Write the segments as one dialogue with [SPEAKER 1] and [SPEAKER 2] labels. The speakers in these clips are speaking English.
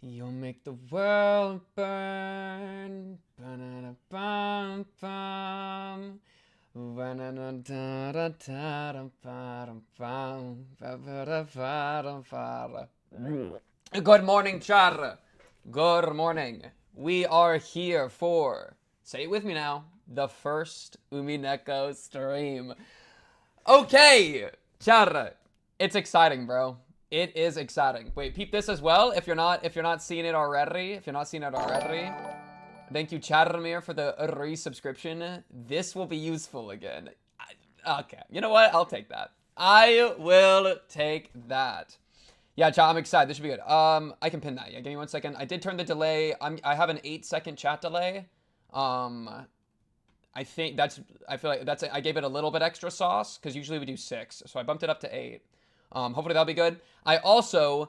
[SPEAKER 1] You'll make the world burn. Ba-da-da-bum-bum. Ba-da-da-da-da-da-da-bum-bum. Ba-ba-da-ba-da-ba-da. Good morning, Char. Good morning. We are here for, say it with me now, the first Umineko stream. Okay, Char. It's exciting, bro. It is exciting. Wait, peep this as well. If you're not seeing it already, thank you, Chadomir, for the resubscription. This will be useful again. Okay, you know what? I'll take that. I will take that. Yeah, chat, I'm excited. This should be good. I can pin that. Yeah, give me 1 second. I did turn the delay. I have an 8-second chat delay. I think that's, I feel like that's, I gave it a little bit extra sauce because usually we do 6. So I bumped it up to 8. Hopefully that'll be good. I also,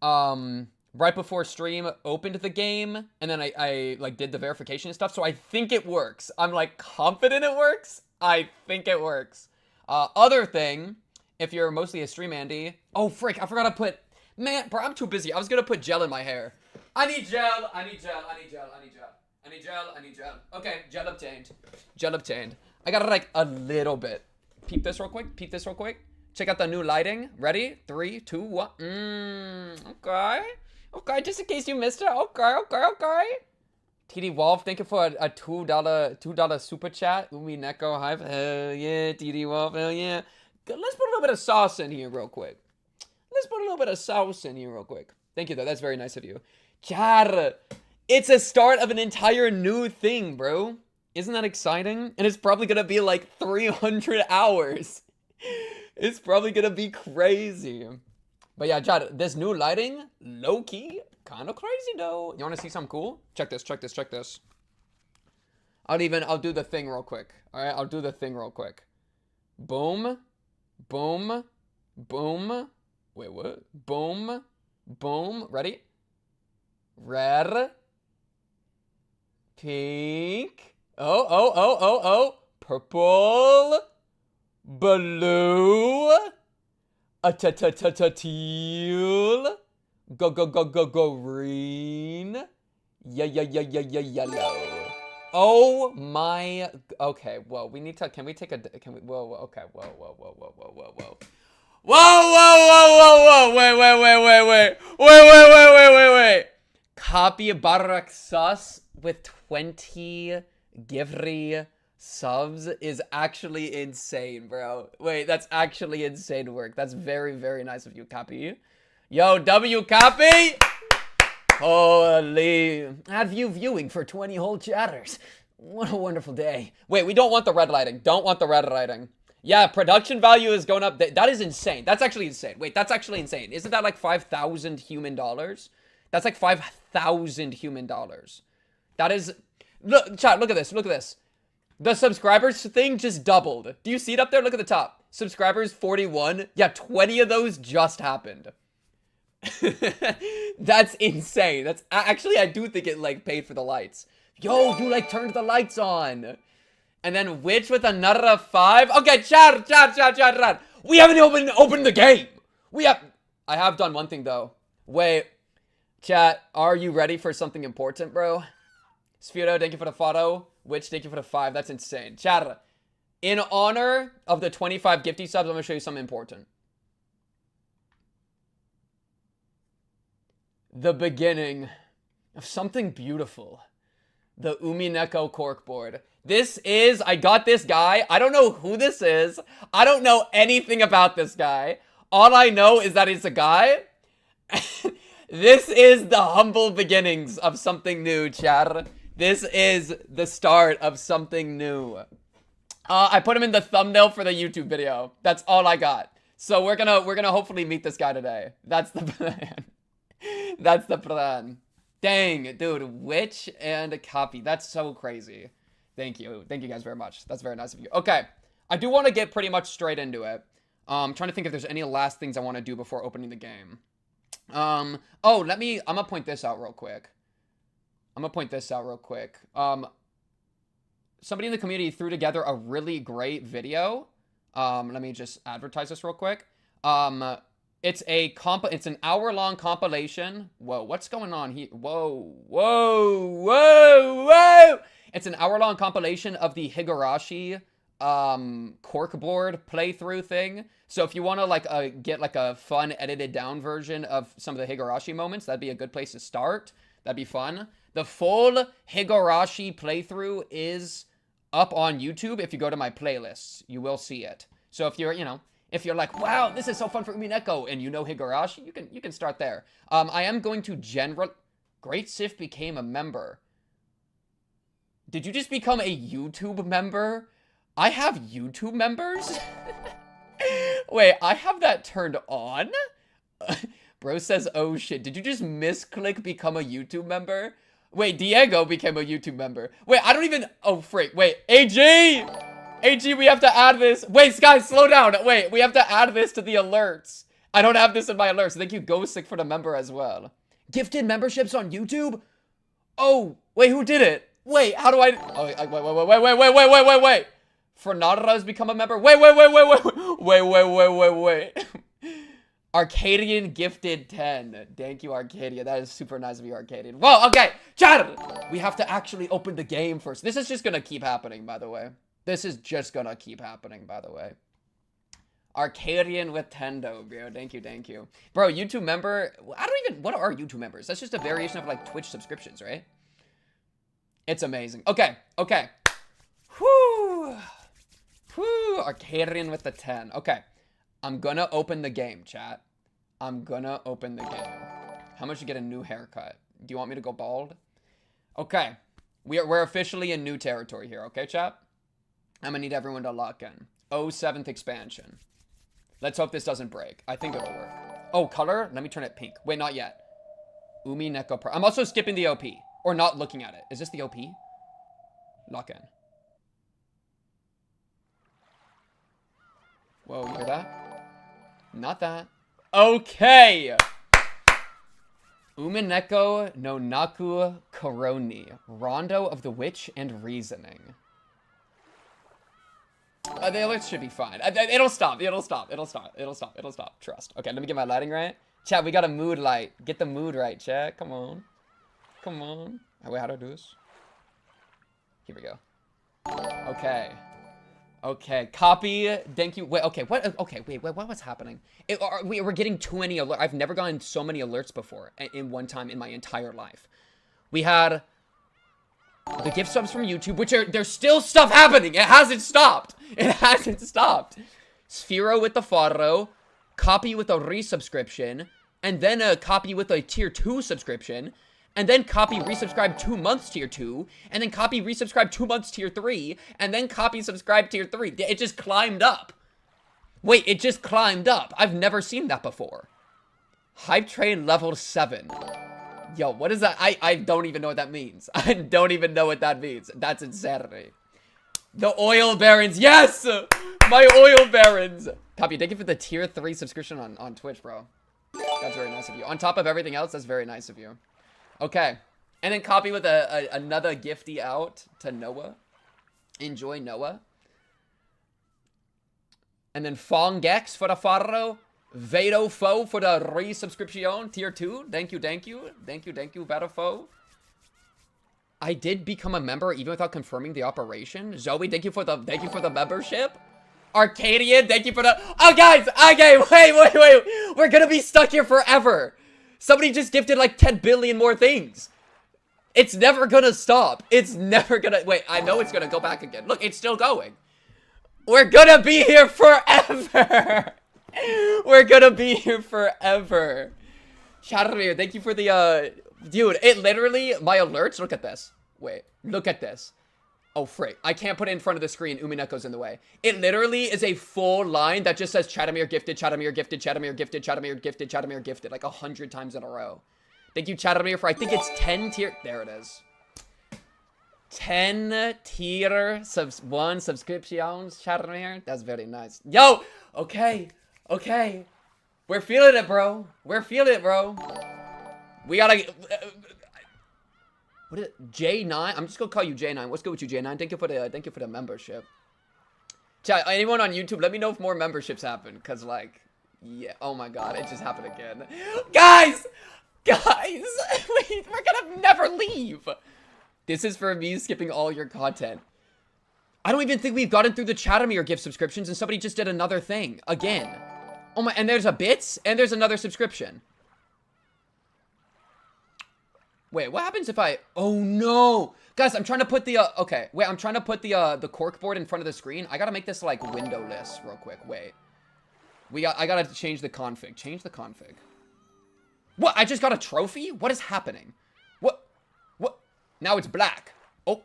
[SPEAKER 1] right before stream, opened the game, and then I like did the verification and stuff, so I think it works. I'm like confident it works. I think it works. Other thing, if you're mostly a stream Andy, oh frick, I forgot to put, man, bro, I'm too busy. I was gonna put gel in my hair. I need gel. Okay, gel obtained. I got it like a little bit. Peep this real quick. Check out the new lighting. Ready? 3, 2, 1. Okay, just in case you missed it. Okay. TD Wolf, thank you for a $2 super chat. Umineko hype. Hell yeah, TD Wolf, hell yeah. Let's put a little bit of sauce in here real quick. Thank you, though. That's very nice of you. Char, it's a start of an entire new thing, bro. Isn't that exciting? And it's probably gonna be like 300 hours. It's probably gonna be crazy. But yeah, Chad, this new lighting, low-key, kind of crazy though. You wanna see something cool? Check this. I'll do the thing real quick. Alright, I'll do the thing real quick. Boom. Wait, what? Boom. Ready? Red. Pink. Oh. Purple. Blue. Teal. Go green. Yellow. Oh my. Okay, whoa. We need to. Can we take a? Can we? Whoa. Okay. Whoa. Wait. Copy Baraksas with 20 Givri subs is actually insane, bro. Wait, that's actually insane work. That's very, very nice of you, Copy. Yo, W Copy! Holy. Add view viewing for 20 whole chatters. What a wonderful day. Wait, we don't want the red lighting. Yeah, production value is going up. That is insane. That's actually insane. Wait, that's actually insane. Isn't that like 5,000 human dollars? That's like 5,000 human dollars. That is... Look, chat, look at this. The subscribers thing just doubled. Do you see it up there? Look at the top. Subscribers 41. Yeah, 20 of those just happened. That's insane. That's actually, I do think it like paid for the lights. Yo, you like turned the lights on. And then Witch with another 5. Okay, chat. We haven't opened the game. I have done one thing though. Wait, chat, are you ready for something important, bro? Sphero, thank you for the photo. Witch, thank you for the 5. That's insane. Chat, in honor of the 25 gifty subs, I'm gonna show you something important. The beginning of something beautiful. The Umineko Corkboard. I got this guy. I don't know who this is. I don't know anything about this guy. All I know is that it's a guy. This is the humble beginnings of something new, chat. This is the start of something new. I put him in the thumbnail for the YouTube video. That's all I got. So we're gonna hopefully meet this guy today. That's the plan. Dang, dude, Witch and Copy. That's so crazy. Thank you guys very much. That's very nice of you. Okay, I do want to get pretty much straight into it. I'm trying to think if there's any last things I want to do before opening the game. I'm gonna point this out real quick. Somebody in the community threw together a really great video. Let me just advertise this real quick. It's an hour-long compilation. Whoa, what's going on here? Whoa, whoa, whoa, whoa! It's an hour-long compilation of the higurashi corkboard playthrough thing. So if you want to like get like a fun edited down version of some of the higurashi moments, that'd be a good place to start. That'd be fun. The full higurashi playthrough is up on YouTube. If you go to my playlists, you will see it. So if you're, you know, if you're like, wow, this is so fun for Umineko, and you know higurashi, you can start there. I am going to Great Sif became a member. Did you just become a YouTube member? I have YouTube members? Wait, I have that turned on? Bro says, oh shit, did you just misclick become a YouTube member? Wait, Diego became a YouTube member. Wait, I don't even, oh frick, wait, AG! AG, we have to add this. Wait, guys, slow down. Wait, we have to add this to the alerts. I don't have this in my alerts. Thank you, Ghostic, for the member as well. Gifted memberships on YouTube? Oh, wait, who did it? Wait, how do I? Oh, wait. Fernanda has become a member. Wait. Arcadian gifted 10. Thank you, Arcadia. That is super nice of you, Arcadian. Whoa, okay, chat. We have to actually open the game first. This is just gonna keep happening, by the way. This is just gonna keep happening, by the way. Arcadian with Tendo, bro. Thank you. Bro, YouTube member. I don't even. What are YouTube members? That's just a variation of like Twitch subscriptions, right? It's amazing. Okay. Whoo. Arcadian with the 10. Okay. I'm gonna open the game, chat. I'm gonna open the game. How much you get a new haircut? Do you want me to go bald? Okay. We're officially in new territory here, okay, chat? I'm gonna need everyone to lock in. 07th expansion. Let's hope this doesn't break. I think it'll work. Oh, color? Let me turn it pink. Wait, not yet. Umineko. I'm also skipping the OP. Or not looking at it. Is this the OP? Lock in. Whoa, you hear that? Not that. Okay! Umineko no Naku Koroni. Rondo of the Witch and Reasoning. The alerts should be fine. It'll stop. Trust. Okay, let me get my lighting right. Chat, we got a mood light. Get the mood right, chat. Come on. Oh, wait, how do I do this? Here we go. Okay, copy. Thank you. Wait, okay, what? Okay, wait, what's happening? We're getting too many alerts. I've never gotten so many alerts before in one time in my entire life. We had the gift subs from YouTube, which there's still stuff happening. It hasn't stopped. Sphero with the Faro, copy with a resubscription, and then a copy with a tier 2 subscription, and then copy resubscribe 2 months tier 2, and then copy resubscribe 2 months tier 3, and then copy subscribe tier 3. It just climbed up. Wait, it just climbed up. I've never seen that before. Hype train level 7. Yo, what is that? I don't even know what that means. I don't even know what that means. That's insanity. The oil barons. Yes! My oil barons. Copy, thank you for the tier 3 subscription on Twitch, bro. That's very nice of you. On top of everything else, that's very nice of you. Okay. And then copy with another gifty out to Noah. Enjoy, Noah. And then Fongex for the Faro. Vado Fo for the resubscription, tier 2. Thank you, Vado Fo. I did become a member even without confirming the operation. Zoe, thank you for the membership. Arcadian, thank you for the. Oh, guys, okay, wait. We're gonna be stuck here forever. Somebody just gifted like 10 billion more things. It's never gonna stop. It's never gonna. Wait, I know it's gonna go back again. Look, it's still going. We're gonna be here forever. We're gonna be here forever. Shadowmere, thank you for the, dude, it literally, my alerts, look at this. Wait, look at this. Oh, frick. I can't put it in front of the screen. Umineko's in the way. It literally is a full line that just says Shadowmere gifted, Shadowmere gifted, Shadowmere gifted, Shadowmere gifted, Shadowmere gifted, like 100 times in a row. Thank you, Shadowmere, for, I think it's 10 tier, there it is. 10 tier 1 subscriptions, Shadowmere. That's very nice. Yo, okay. We're feeling it, bro. We gotta... what is it? J9? I'm just gonna call you J9. What's good with you, J9? Thank you for the membership. Chat, anyone on YouTube, let me know if more memberships happen. Cause, like, Yeah. Oh my god, it just happened again. Guys! Guys! We're gonna never leave. This is for me skipping all your content. I don't even think we've gotten through the Chatomir gift subscriptions and somebody just did another thing. Again. Oh my, and there's a bits and there's another subscription. Wait, what happens if I... Oh no! Guys, I'm trying to put the, okay. Wait, I'm trying to put the corkboard in front of the screen. I gotta make this, like, windowless real quick. Wait. I gotta change the config. Change the config. What? I just got a trophy? What is happening? What? Now it's black. Oh.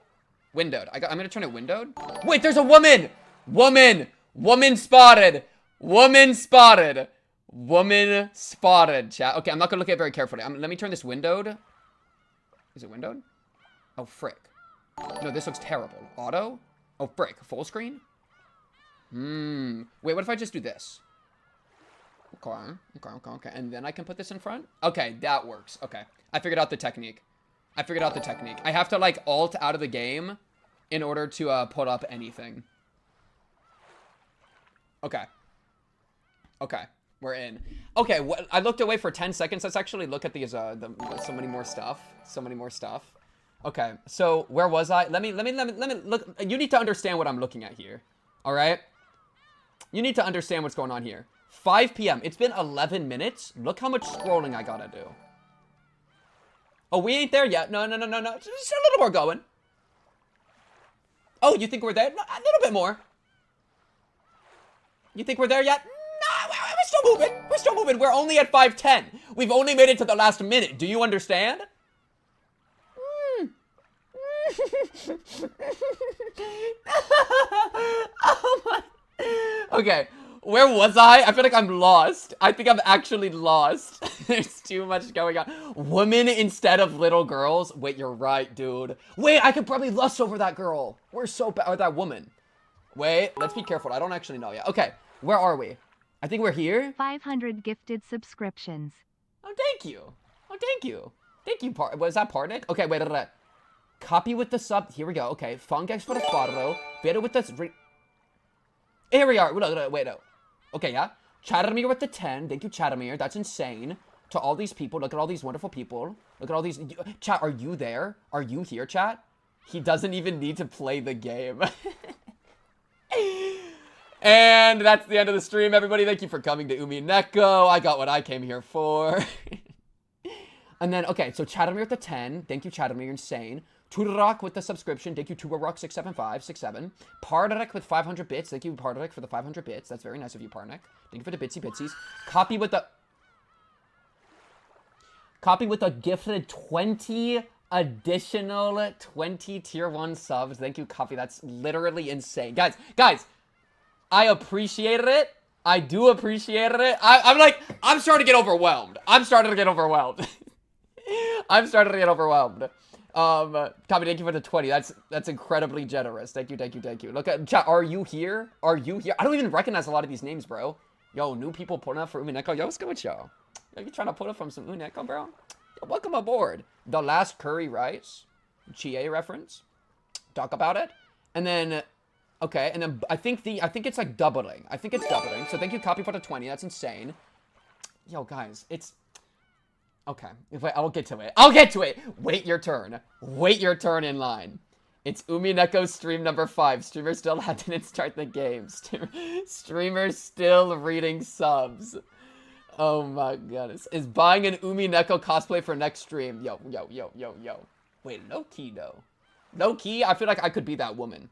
[SPEAKER 1] Windowed. I'm gonna turn it windowed. Wait, there's a woman! Woman spotted! Woman spotted! Woman spotted, chat. Okay, I'm not gonna look at it very carefully. Let me turn this windowed. Is it windowed? Oh, frick. No, this looks terrible. Auto? Oh, frick. Full screen? Wait, what if I just do this? Okay. And then I can put this in front? Okay, that works. Okay. I figured out the technique. I have to, like, alt out of the game in order to, put up anything. Okay. We're in. Okay, I looked away for 10 seconds. Let's actually look at these, so many more stuff. Okay, so where was I? Let me look. You need to understand what I'm looking at here. All right? You need to understand what's going on here. 5 p.m. It's been 11 minutes. Look how much scrolling I gotta do. Oh, we ain't there yet. No. Just a little more going. Oh, you think we're there? No, a little bit more. You think we're there yet? No, we're still moving. We're only at 5:10. We've only made it to the last minute. Do you understand? Oh my. Okay, where was I? I feel like I'm lost. I think I'm actually lost. There's too much going on. Women instead of little girls. Wait, you're right, dude. Wait, I could probably lust over that girl. We're so bad. Or that woman. Wait, let's be careful. I don't actually know yet. Okay, where are we? I think we're here.
[SPEAKER 2] 500 gifted subscriptions.
[SPEAKER 1] Oh, thank you. Thank you, was that Parnik? Okay, wait. Copy with the sub. Here we go. Okay, Fungex for the photo. Better with the... Here we are. Wait, no. Okay, yeah. Chatomir with the 10. Thank you, Chatomir. That's insane. To all these people. Look at all these wonderful people. Look at all these... Chat, are you there? Are you here, chat? He doesn't even need to play the game. And that's the end of the stream, everybody. Thank you for coming to Umineko. I got what I came here for. And then, okay, so Chatomir with the 10. Thank you, Chatomir. You're insane. Tudorak with the subscription. Thank you, Tubarok67567. Pardarek with 500 bits. Thank you, Pardarek, for the 500 bits. That's very nice of you, Parnek. Thank you for the bitsy bitsies. Copy with the gifted 20 additional 20 tier 1 subs. Thank you, Copy. That's literally insane. Guys, I appreciated it. I do appreciate it. I'm starting to get overwhelmed. Copy, thank you for the 20. That's incredibly generous. Thank you. Look at chat. Are you here? I don't even recognize a lot of these names, bro. Yo, new people pulling up for Umineko. Yo, what's good with y'all? Are you trying to pull up from some Umineko, bro? Yo, welcome aboard. The last curry rice. Chie reference. Talk about it. And then, okay, and then I think it's like doubling. So thank you, Copy, for the 20. That's insane. Yo, guys, it's... Okay, wait, I'll get to it. Wait your turn in line. It's Umineko stream number 5. Streamer still didn't start the game. Streamer still reading subs. Oh my goodness. Is buying an Umineko cosplay for next stream. Yo. Wait, low key though. Low key, I feel like I could be that woman.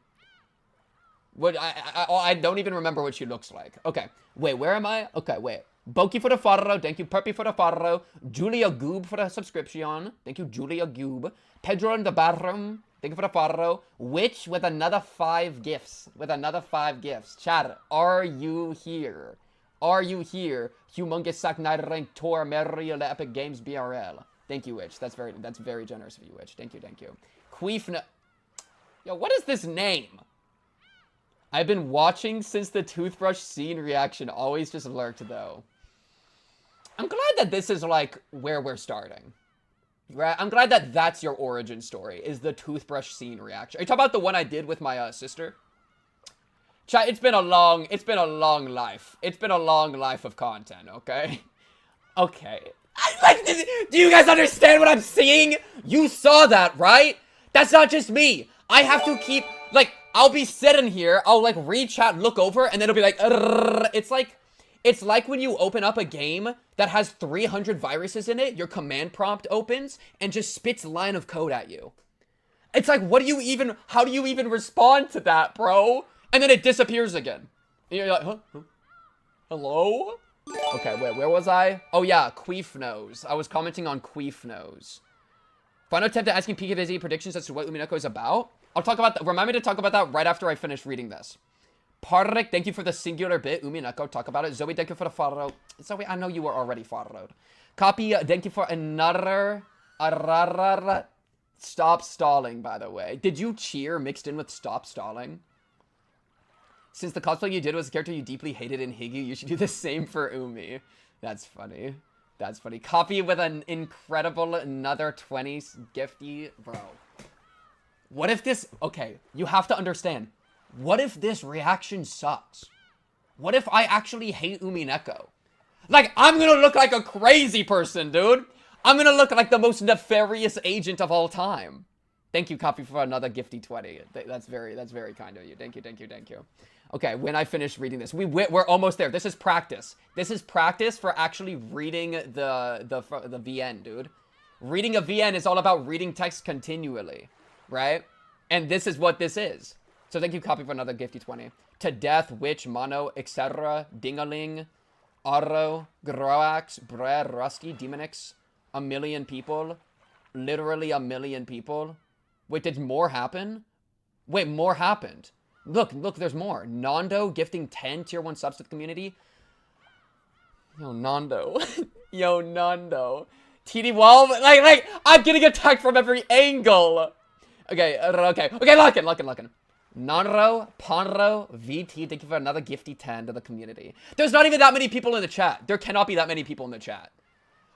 [SPEAKER 1] What I don't even remember what she looks like. Okay, wait, where am I? Okay, wait. Boki for the follow. Thank you, Perpy, for the follow. Julia Goob for the subscription. Thank you, Julia Goob. Pedro in the bathroom. Thank you for the follow. Witch with another 5 gifts. Chat, are you here? Humongous Sack Night Rank Tour Mario Epic Games BRL. Thank you, Witch. That's very generous of you, Witch. Thank you. Queefna. Yo, what is this name? I've been watching since the toothbrush scene reaction. Always just lurked, though. I'm glad that this is, like, where we're starting. Right? I'm glad that that's your origin story, is the toothbrush scene reaction. Are you talking about the one I did with my sister? Chat, it's been a long life. It's been a long life of content, okay? Okay. Do you guys understand what I'm seeing? You saw that, right? That's not just me. I have to keep, like, I'll be sitting here, I'll, like, read chat, look over, and then it'll be like, it's like when you open up a game that has 300 viruses in it, your command prompt opens, and just spits line of code at you. It's like, how do you even respond to that, bro? And then it disappears again. And you're like, huh? Hello? Okay, wait, where was I? Oh yeah, Queef Knows. I was commenting on Queef Knows. Final attempt at asking PKVZ predictions as to what Umineko is about. I'll talk about that. Remind me to talk about that right after I finish reading this. Parrik, thank you for the singular bit. Umineko, talk about it. Zoe, thank you for the follow. Zoe, I know you were already followed. Copy, thank you for another. Stop stalling, by the way. Did you cheer mixed in with stop stalling? Since the cosplay you did was a character you deeply hated in Higgy, you should do the same for Umi. That's funny. That's funny. Copy with an incredible another 20 gifty. Bro. What if this... Okay, you have to understand. What if this reaction sucks? What if I actually hate Umineko? Like, I'm gonna look like a crazy person, dude. I'm gonna look like the most nefarious agent of all time. Thank you, Copy, for another gifty 20. That's very kind of you. Thank you. Okay, when I finish reading this, we're almost there. This is practice. This is practice for actually reading the VN, dude. Reading a VN is all about reading text continually, right? And this is what this is. So thank you, Copy, for another gifty 20. To Death, Witch, Mono, etc., Dingaling, Aro, Groax, Bre, Rusty, Demonix, a million people. Literally a million people. Wait, did more happen? Wait, more happened. Look, there's more. Nando gifting 10 tier 1 subs to the community. Yo, Nando. Yo, Nando. TD Wall, like, I'm getting attacked from every angle. Okay, looking. Nanro, Ponro, VT, thank you for another gifty 10 to the community. There's not even that many people in the chat. There cannot be that many people in the chat.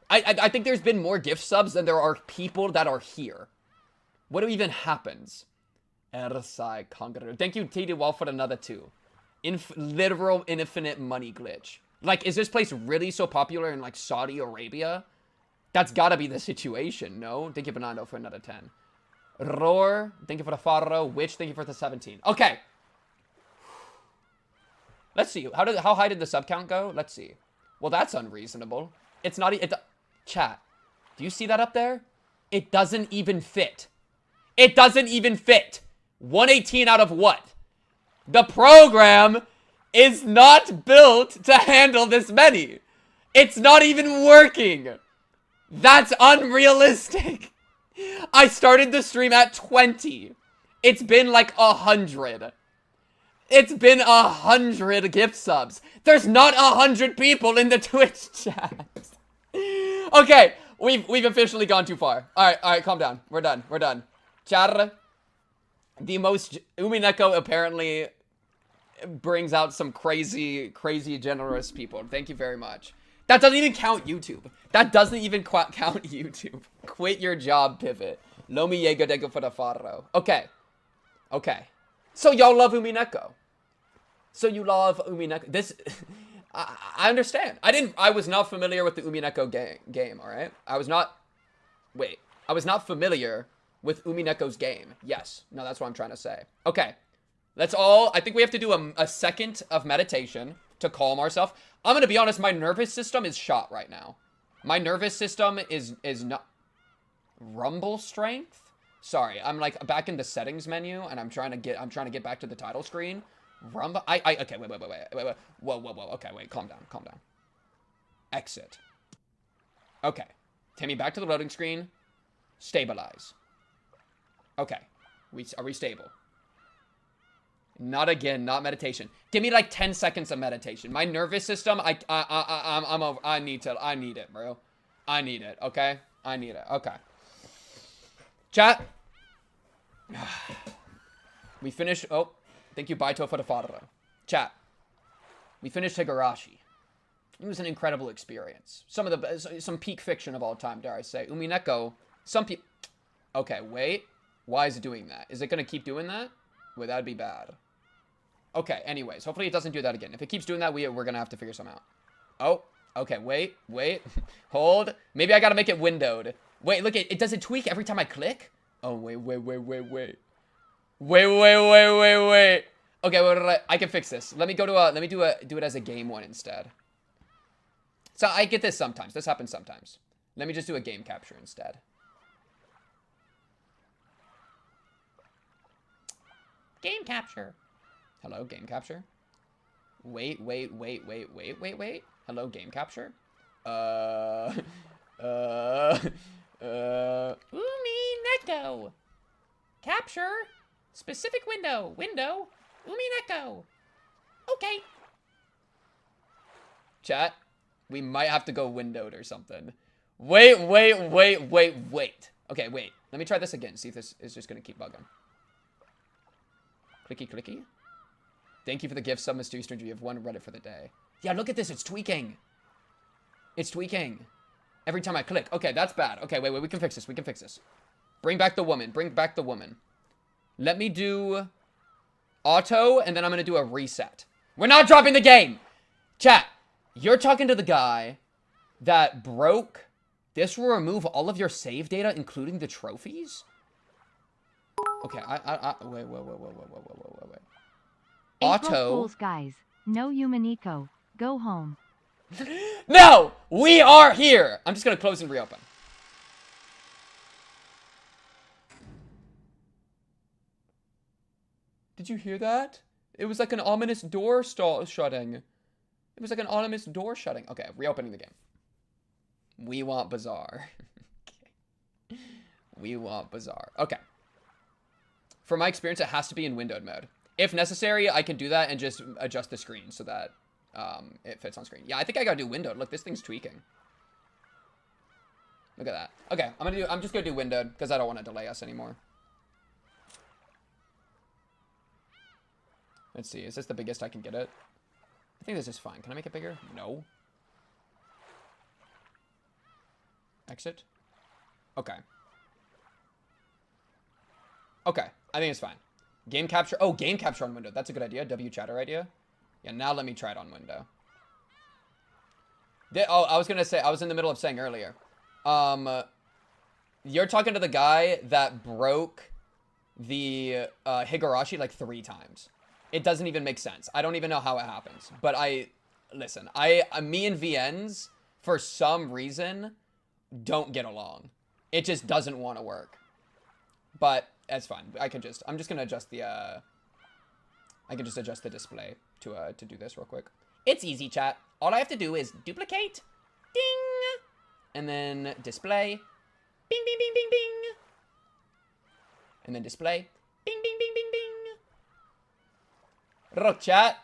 [SPEAKER 1] I think there's been more gift subs than there are people that are here. What even happens? Ersai Conqueror. Thank you, TD Wall, for another 2. Literal infinite money glitch. Like, is this place really so popular in, like, Saudi Arabia? That's gotta be the situation, no? Thank you, Bernardo, for another 10. Roar, thank you for the Faro. Witch, thank you for the 17. Okay. Let's see. How high did the sub count go? Let's see. Well, that's unreasonable. It's not... Chat. Do you see that up there? It doesn't even fit. It doesn't even fit. 118 out of what? The program is not built to handle this many. It's not even working. That's unrealistic. I started the stream at 20. It's been like 100. It's been 100 gift subs. There's not 100 people in the Twitch chat. Okay, we've officially gone too far. All right, calm down. We're done. Chat. The most Umineko apparently brings out some crazy generous people. Thank you very much. That doesn't even count YouTube. That doesn't even count YouTube. Quit your job, Pivot. Lomi Yego Dego for the Faro. Okay. So y'all love Umineko. So you love Umineko. This... I understand. I was not familiar with the Umineko game, alright? I was not familiar with Umineko's game. Yes. No, that's what I'm trying to say. Okay. I think we have to do a second of meditation to calm ourselves. I'm gonna be honest, my nervous system is shot right now. My nervous system is not... Rumble strength? Sorry, I'm like back in the settings menu and I'm trying to get back to the title screen. Rumble. Okay, wait. Whoa. Okay, wait. Calm down. Exit. Okay. Take me back to the loading screen. Stabilize. Okay. Are we stable? Not again. Not meditation. Give me like 10 seconds of meditation. My nervous system. I'm over. I need it, bro. I need it. Okay. I need it. Okay. Chat. We finished. Oh. Thank you, Baito, for the fodder. Chat. We finished Higurashi. It was an incredible experience. Some peak fiction of all time, dare I say. Umineko, some people... Okay, wait. Why is it doing that? Is it going to keep doing that? Wait, that'd be bad. Okay, anyways. Hopefully it doesn't do that again. If it keeps doing that, we're going to have to figure something out. Oh, okay. Wait. Hold. Maybe I got to make it windowed. Wait, look, it does it tweak every time I click? Oh, wait. Wait. Okay, wait. I can fix this. Let me go to let me do it as a game one instead. So I get this sometimes. This happens sometimes. Let me just do a game capture instead. Game capture. Hello, game capture. Wait. Hello, game capture. Umineko. Capture. Specific window. Umineko. Okay. Chat. We might have to go windowed or something. Wait. Okay, wait. Let me try this again. See if this is just going to keep bugging. Clicky. Thank you for the gift, sub Mystery Stranger. You have one Reddit for the day. Yeah, look at this. It's tweaking. Every time I click. Okay, that's bad. Okay, wait. We can fix this. Bring back the woman. Let me do auto, and then I'm going to do a reset. We're not dropping the game. Chat, you're talking to the guy that broke. This will remove all of your save data, including the trophies? Okay, wait. Auto.
[SPEAKER 2] April Fools, guys. No Umineko. Go home.
[SPEAKER 1] No! We are here! I'm just gonna close and reopen. Did you hear that? It was like an ominous door shutting. It was like an ominous door shutting. Okay, reopening the game. We want Bazaar. Okay. We want Bazaar. Okay. For my experience, it has to be in windowed mode. If necessary, I can do that and just adjust the screen so that it fits on screen. Yeah, I think I gotta do windowed. Look, this thing's tweaking. Look at that. Okay, I'm just gonna do windowed because I don't want to delay us anymore. Let's see. Is this the biggest I can get it? I think this is fine. Can I make it bigger? No. Exit. Okay. Okay. I think it's fine. Game capture. Oh, game capture on window. That's a good idea. W chatter idea. Yeah, now let me try it on window. I was gonna say, I was in the middle of saying earlier. You're talking to the guy that broke the higurashi like 3 times. It doesn't even make sense. I don't even know how it happens. But listen, me and VNs, for some reason, don't get along. It just doesn't want to work. But that's fine. I'm just gonna adjust the I can just adjust the display to do this real quick. It's easy, chat. All I have to do is duplicate, ding, and then display, bing, and then display, bing. Look, chat.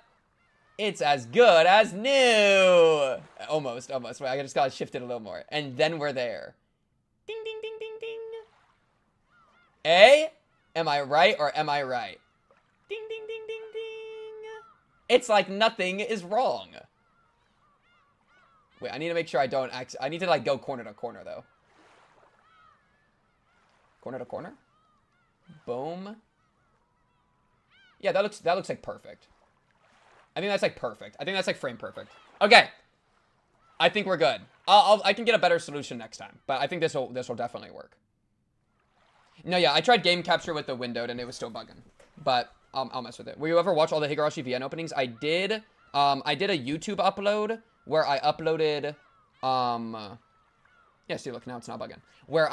[SPEAKER 1] It's as good as new. Almost. Wait, I just gotta shift it a little more, and then we're there. Ding. Am I right or am I right? Ding. It's like nothing is wrong. Wait, I need to make sure I don't I need to like go corner to corner though. Corner to corner? Boom. Yeah, that looks like perfect. I think that's like perfect. I think that's like frame perfect. Okay. I think we're good. I can get a better solution next time, but I think this will definitely work. No, yeah, I tried game capture with the windowed and it was still bugging, but I'll mess with it. Will you ever watch all the Higurashi VN openings? I did a YouTube upload where I uploaded, yeah, see, look, now it's not bugging. Where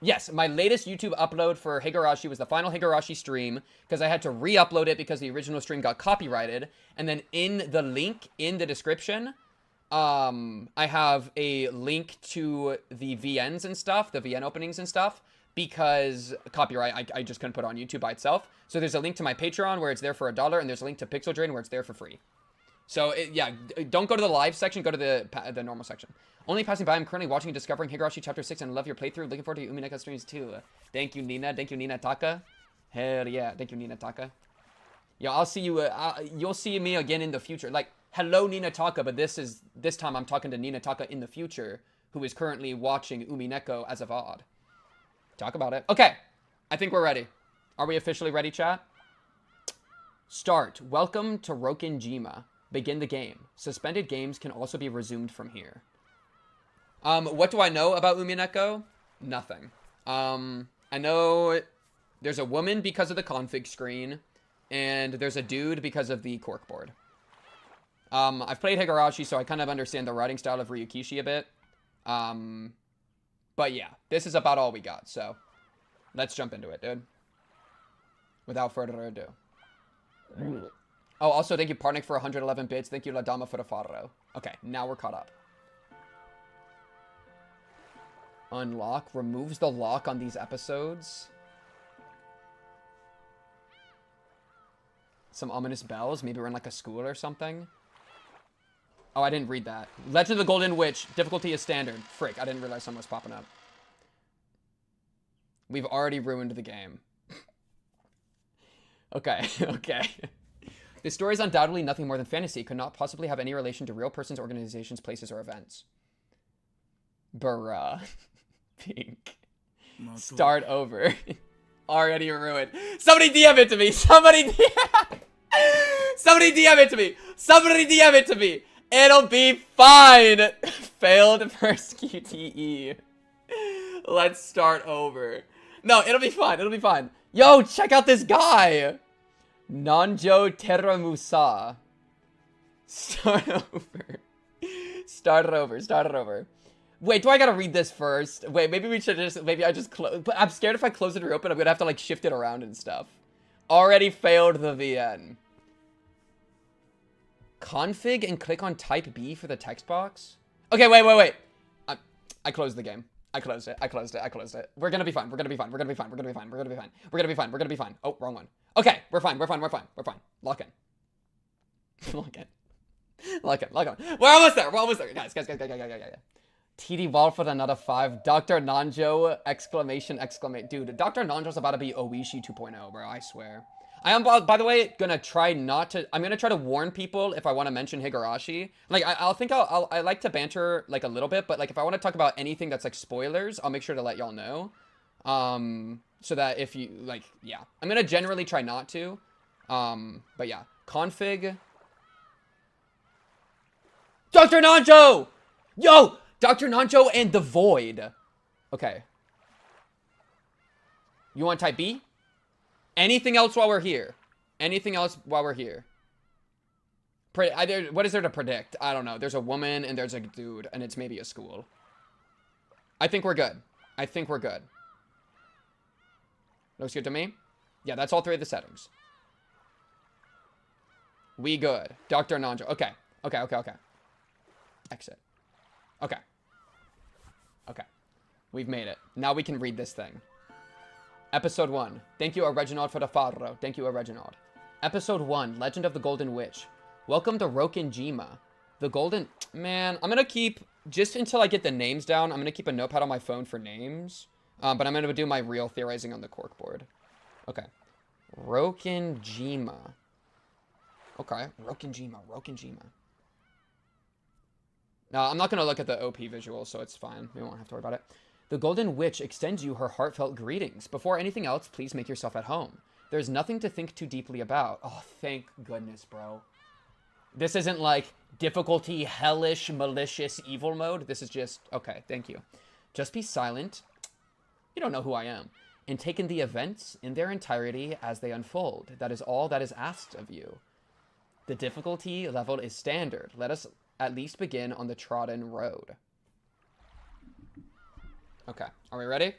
[SPEAKER 1] yes, my latest YouTube upload for Higurashi was the final Higurashi stream, because I had to re-upload it because the original stream got copyrighted, and then in the link in the description, I have a link to the VNs and stuff, the VN openings and stuff, because copyright, I just couldn't put it on YouTube by itself. So there's a link to my Patreon where it's there for $1, and there's a link to Pixel Drain where it's there for free. So, yeah, don't go to the live section, go to the normal section. Only passing by, I'm currently watching and discovering Higurashi Chapter 6 and love your playthrough. Looking forward to Umineko streams too. Thank you, Nina. Thank you, Nina Taka. Hell yeah. Thank you, Nina Taka. Yeah, I'll see you, you'll see me again in the future. Like, hello, Nina Taka, but this time I'm talking to Nina Taka in the future, who is currently watching Umineko as a VOD. Talk about it. Okay, I think we're ready. Are we officially ready, chat? Start. Welcome to Rokinjima. Begin the game. Suspended games can also be resumed from here. What do I know about Umineko? Nothing. I know there's a woman because of the config screen, and there's a dude because of the corkboard. I've played Higurashi, so I kind of understand the writing style of Ryukishi a bit. But yeah, this is about all we got, so let's jump into it, dude. Without further ado. Oh, also, thank you, Parnik, for 111 bits. Thank you, La Dama, for the follow. Okay, now we're caught up. Unlock. Removes the lock on these episodes. Some ominous bells. Maybe we're in, like, a school or something. Oh, I didn't read that. Legend of the Golden Witch. Difficulty is standard. Frick, I didn't realize something was popping up. We've already ruined the game. Okay, okay. This story is undoubtedly nothing more than fantasy. It could not possibly have any relation to real persons, organizations, places, or events. Bruh. Pink. Start over. Already ruined. Somebody DM it to me. Somebody DM it to me. Somebody DM it to me. It'll be fine. Failed first QTE. Let's start over. No, it'll be fine. It'll be fine. Yo, check out this guy. Nanjo Teramusa. Start over. Start it over. Start it over. Wait, do I gotta read this first? Wait, maybe we should just... Maybe I just close... But I'm scared if I close it or open, I'm gonna have to, like, shift it around and stuff. Already failed the VN. Config and click on type B for the text box? Okay, wait. I closed the game. I closed it. We're gonna be fine. We're gonna be fine. Oh, wrong one. Okay, we're fine. Lock in. Lock in. We're almost there. Guys. TD Wall for another 5. Dr. Nanjo, exclamation. Dude, Dr. Nanjo's about to be Oishi 2.0, bro, I swear. I am, by the way, gonna try not to... I'm gonna try to warn people if I want to mention Higurashi. Like, I like to banter, like, a little bit, but, like, if I want to talk about anything that's, like, spoilers, I'll make sure to let y'all know. So that if you, like, yeah. I'm gonna generally try not to. But, yeah. Config. Dr. Nanjo! Yo! Dr. Nanjo and the Void. Okay. You want to type B? Anything else while we're here? What is there to predict? I don't know. There's a woman and there's a dude, and it's maybe a school. I think we're good. Looks good to me? Yeah, that's all 3 of the settings. We good. Dr. Nanjo. Okay. Exit. Okay. We've made it. Now we can read this thing. Episode 1. Thank you, Reginald, for the follow. Thank you, Reginald. Episode 1. Legend of the Golden Witch. Welcome to Rokinjima. The Golden... Man, I'm gonna keep... Just until I get the names down, I'm gonna keep a notepad on my phone for names. But I'm gonna do my real theorizing on the corkboard. Okay. Rokinjima. Okay. Rokinjima. No, I'm not gonna look at the OP visual, so it's fine. We won't have to worry about it. The Golden Witch extends you her heartfelt greetings. Before anything else, please make yourself at home. There's nothing to think too deeply about. Oh, thank goodness, bro. This isn't like difficulty, hellish, malicious, evil mode. This is just, okay, thank you. Just be silent. You don't know who I am. And take in the events in their entirety as they unfold. That is all that is asked of you. The difficulty level is standard. Let us at least begin on the trodden road. Okay, are we ready?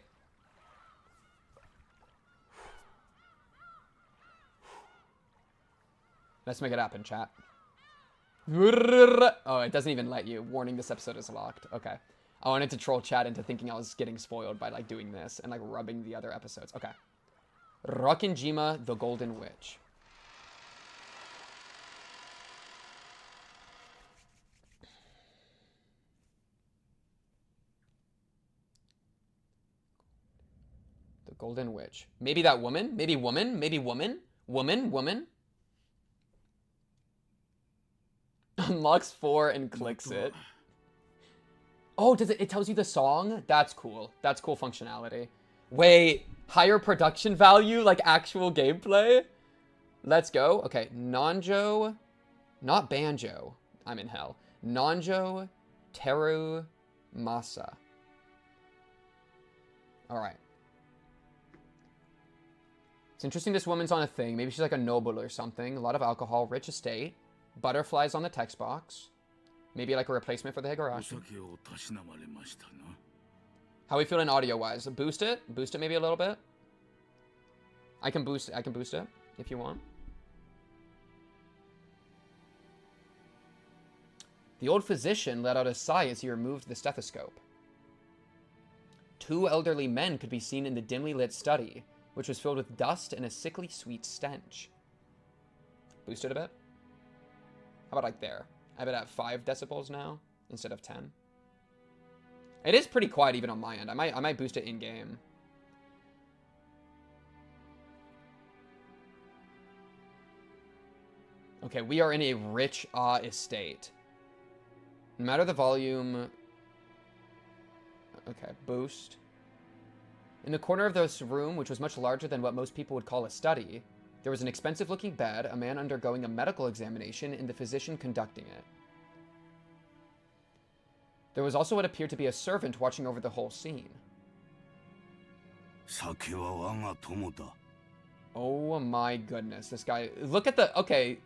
[SPEAKER 1] Let's make it happen, chat. Oh, it doesn't even let you. Warning, this episode is locked. Okay. I wanted to troll chat into thinking I was getting spoiled by, like, doing this and, like, rubbing the other episodes. Okay. Rokinjima, the Golden Witch. Golden Witch. Maybe that woman? Maybe woman? Woman? Unlocks 4 and clicks it. Oh, does it tells you the song? That's cool. That's cool functionality. Wait, Higher production value, like actual gameplay. Let's go. Okay, Nanjo, not Banjo. I'm in hell. Nanjo Teru Masa. All right. It's interesting this woman's on a thing. Maybe she's like a noble or something. A lot of alcohol, rich estate. Butterflies on the text box. Maybe like a replacement for the higurashi. How are we feeling audio-wise? Boost it? Boost it maybe a little bit? I can boost it if you want. The old physician let out a sigh as he removed the stethoscope. 2 elderly men could be seen in the dimly lit study, which was filled with dust and a sickly sweet stench. Boost it a bit? How about like there? I have it at 5 decibels now instead of 10. It is pretty quiet even on my end. I might boost it in game. Okay, we are in a rich estate. No matter the volume. Okay, boost. In the corner of this room, which was much larger than what most people would call a study, there was an expensive-looking bed, a man undergoing a medical examination, and the physician conducting it. There was also what appeared to be a servant watching over the whole scene. Oh my goodness, this guy. Look at the, okay.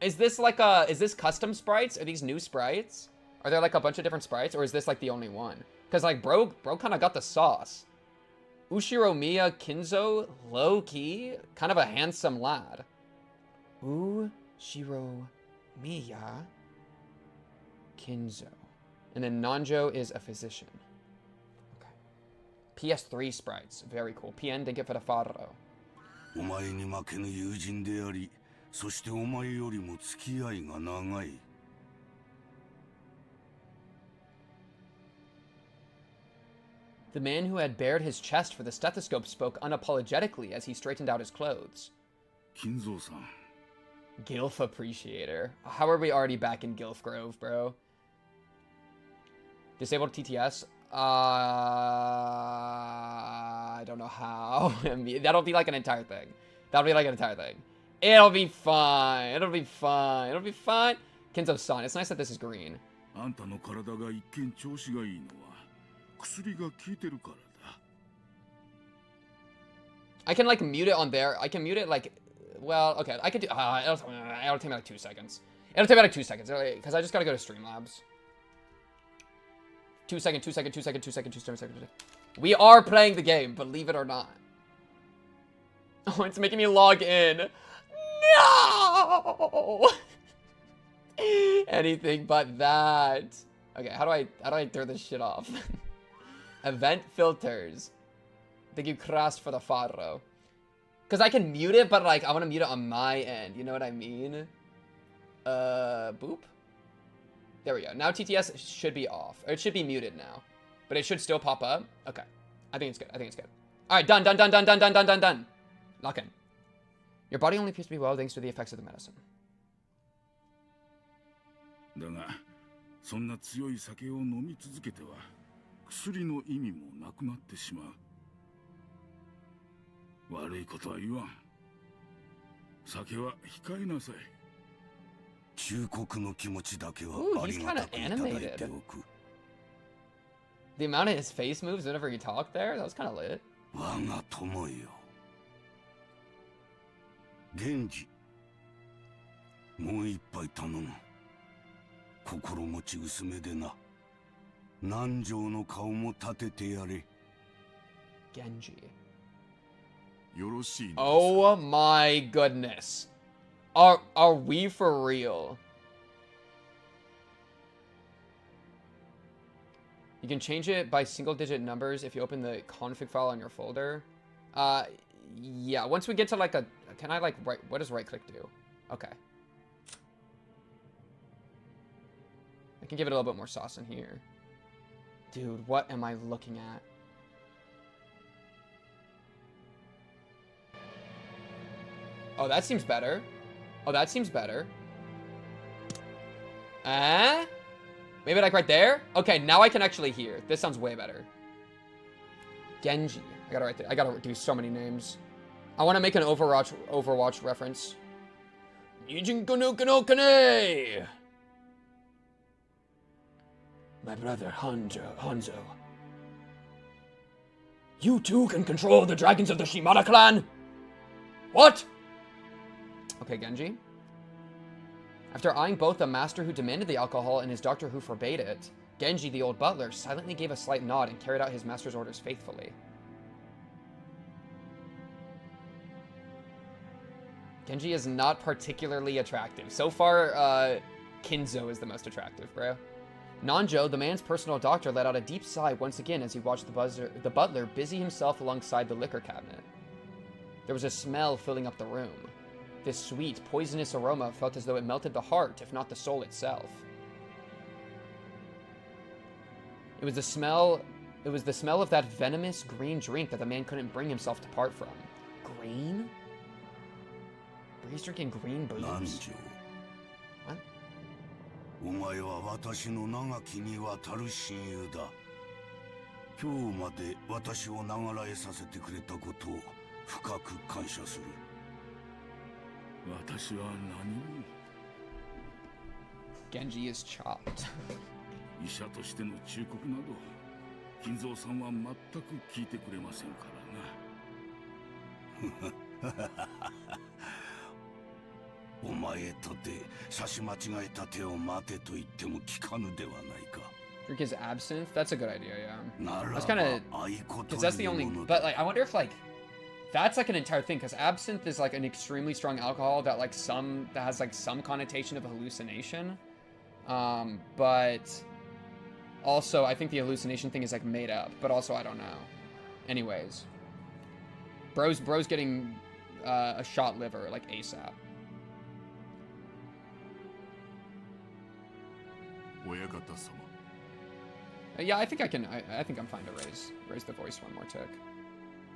[SPEAKER 1] Is this like is this custom sprites? Are these new sprites? Are there like a bunch of different sprites, or is this like the only one? Because like bro kind of got the sauce. Ushiromiya Kinzo, low-key, kind of a handsome lad. Ushiromiya Kinzo. And then Nanjo is a physician. Okay. PS3 sprites. Very cool. PN, thank you for the follow. The man who had bared his chest for the stethoscope spoke unapologetically as he straightened out his clothes.
[SPEAKER 3] Kinzo-san.
[SPEAKER 1] Gilf appreciator. How are we already back in Gilf Grove, bro? Disabled TTS? I don't know how. That'll be like an entire thing. That'll be like an entire thing. It'll be fine. It'll be fine. It'll be fine. Kinzo-san, it's nice that this is green. I can like mute it on there. I can mute it like, well, okay. I could do, it'll take me like 2 seconds. It'll take me like 2 seconds because I just gotta go to Streamlabs. 2 seconds, 2 seconds, 2 seconds, 2 seconds, 2 seconds, 2 seconds. We are playing the game, believe it or not. Oh, it's making me log in. No! Anything but that. Okay, how do I turn this shit off? Event filters. Thank you, Krast, for the follow. Because I can mute it, but like I want to mute it on my end. You know what I mean? Boop. There we go. Now TTS should be off. Or it should be muted now. But it should still pop up. Okay. I think it's good. I think it's good. Alright, done. Lock in. Your body only appears to be well thanks to the effects of the medicine. Ooh, he's kind of animated. The amount of his face moves whenever he talked there, that was kind of lit.
[SPEAKER 3] Genji. もう一杯頼む。心持ち薄めでな。南條の顔も立ててやれ。
[SPEAKER 1] Genji. Oh my goodness. Are we for real? You can change it by single-digit numbers if you open the config file on your folder. Yeah, once we get to like a... Can I like right... What does right-click do? Okay. I can give it a little bit more sauce in here. Dude, what am I looking at? Oh, that seems better. Oh, that seems better. Maybe like right there? Okay, now I can actually hear. This sounds way better. Genji. I gotta do so many names. I want to make an Overwatch reference. Nijin my brother Hanzo. You too can control the dragons of the Shimada clan? What? Okay, Genji. After eyeing both the master who demanded the alcohol and his doctor who forbade it, Genji, the old butler, silently gave a slight nod and carried out his master's orders faithfully. Genji is not particularly attractive. So far, Kinzo is the most attractive, bro. Nanjo, the man's personal doctor, let out a deep sigh once again as he watched the butler busy himself alongside the liquor cabinet. There was a smell filling up the room. This sweet, poisonous aroma felt as though it melted the heart, if not the soul itself. It was the smell of that venomous green drink that the man couldn't bring himself to part from. Green? He's drinking green booze? What?
[SPEAKER 3] お前は私の長きにわたる親友だ。今日まで私を長らえさせてくれたことを深く感謝する。私は何も。
[SPEAKER 1] Genji is chopped.
[SPEAKER 3] 医者としての忠告など、金蔵さんは全く聞いてくれませんからな。お前とて差し間違えた手を待てと言っても聞かぬではないか。
[SPEAKER 1] Drink his absinthe? That's a good idea, yeah. That's kind of... Because that's the only... But, like, I wonder if, like... That's, like, an entire thing, because absinthe is, like, an extremely strong alcohol that, like, that has, like, some connotation of hallucination. But... Also, I think the hallucination thing is, like, made up. But also, I don't know. Anyways. Bro's getting a shot liver, like, ASAP. Yeah, I think I can. I think I'm fine to raise the voice one more tick,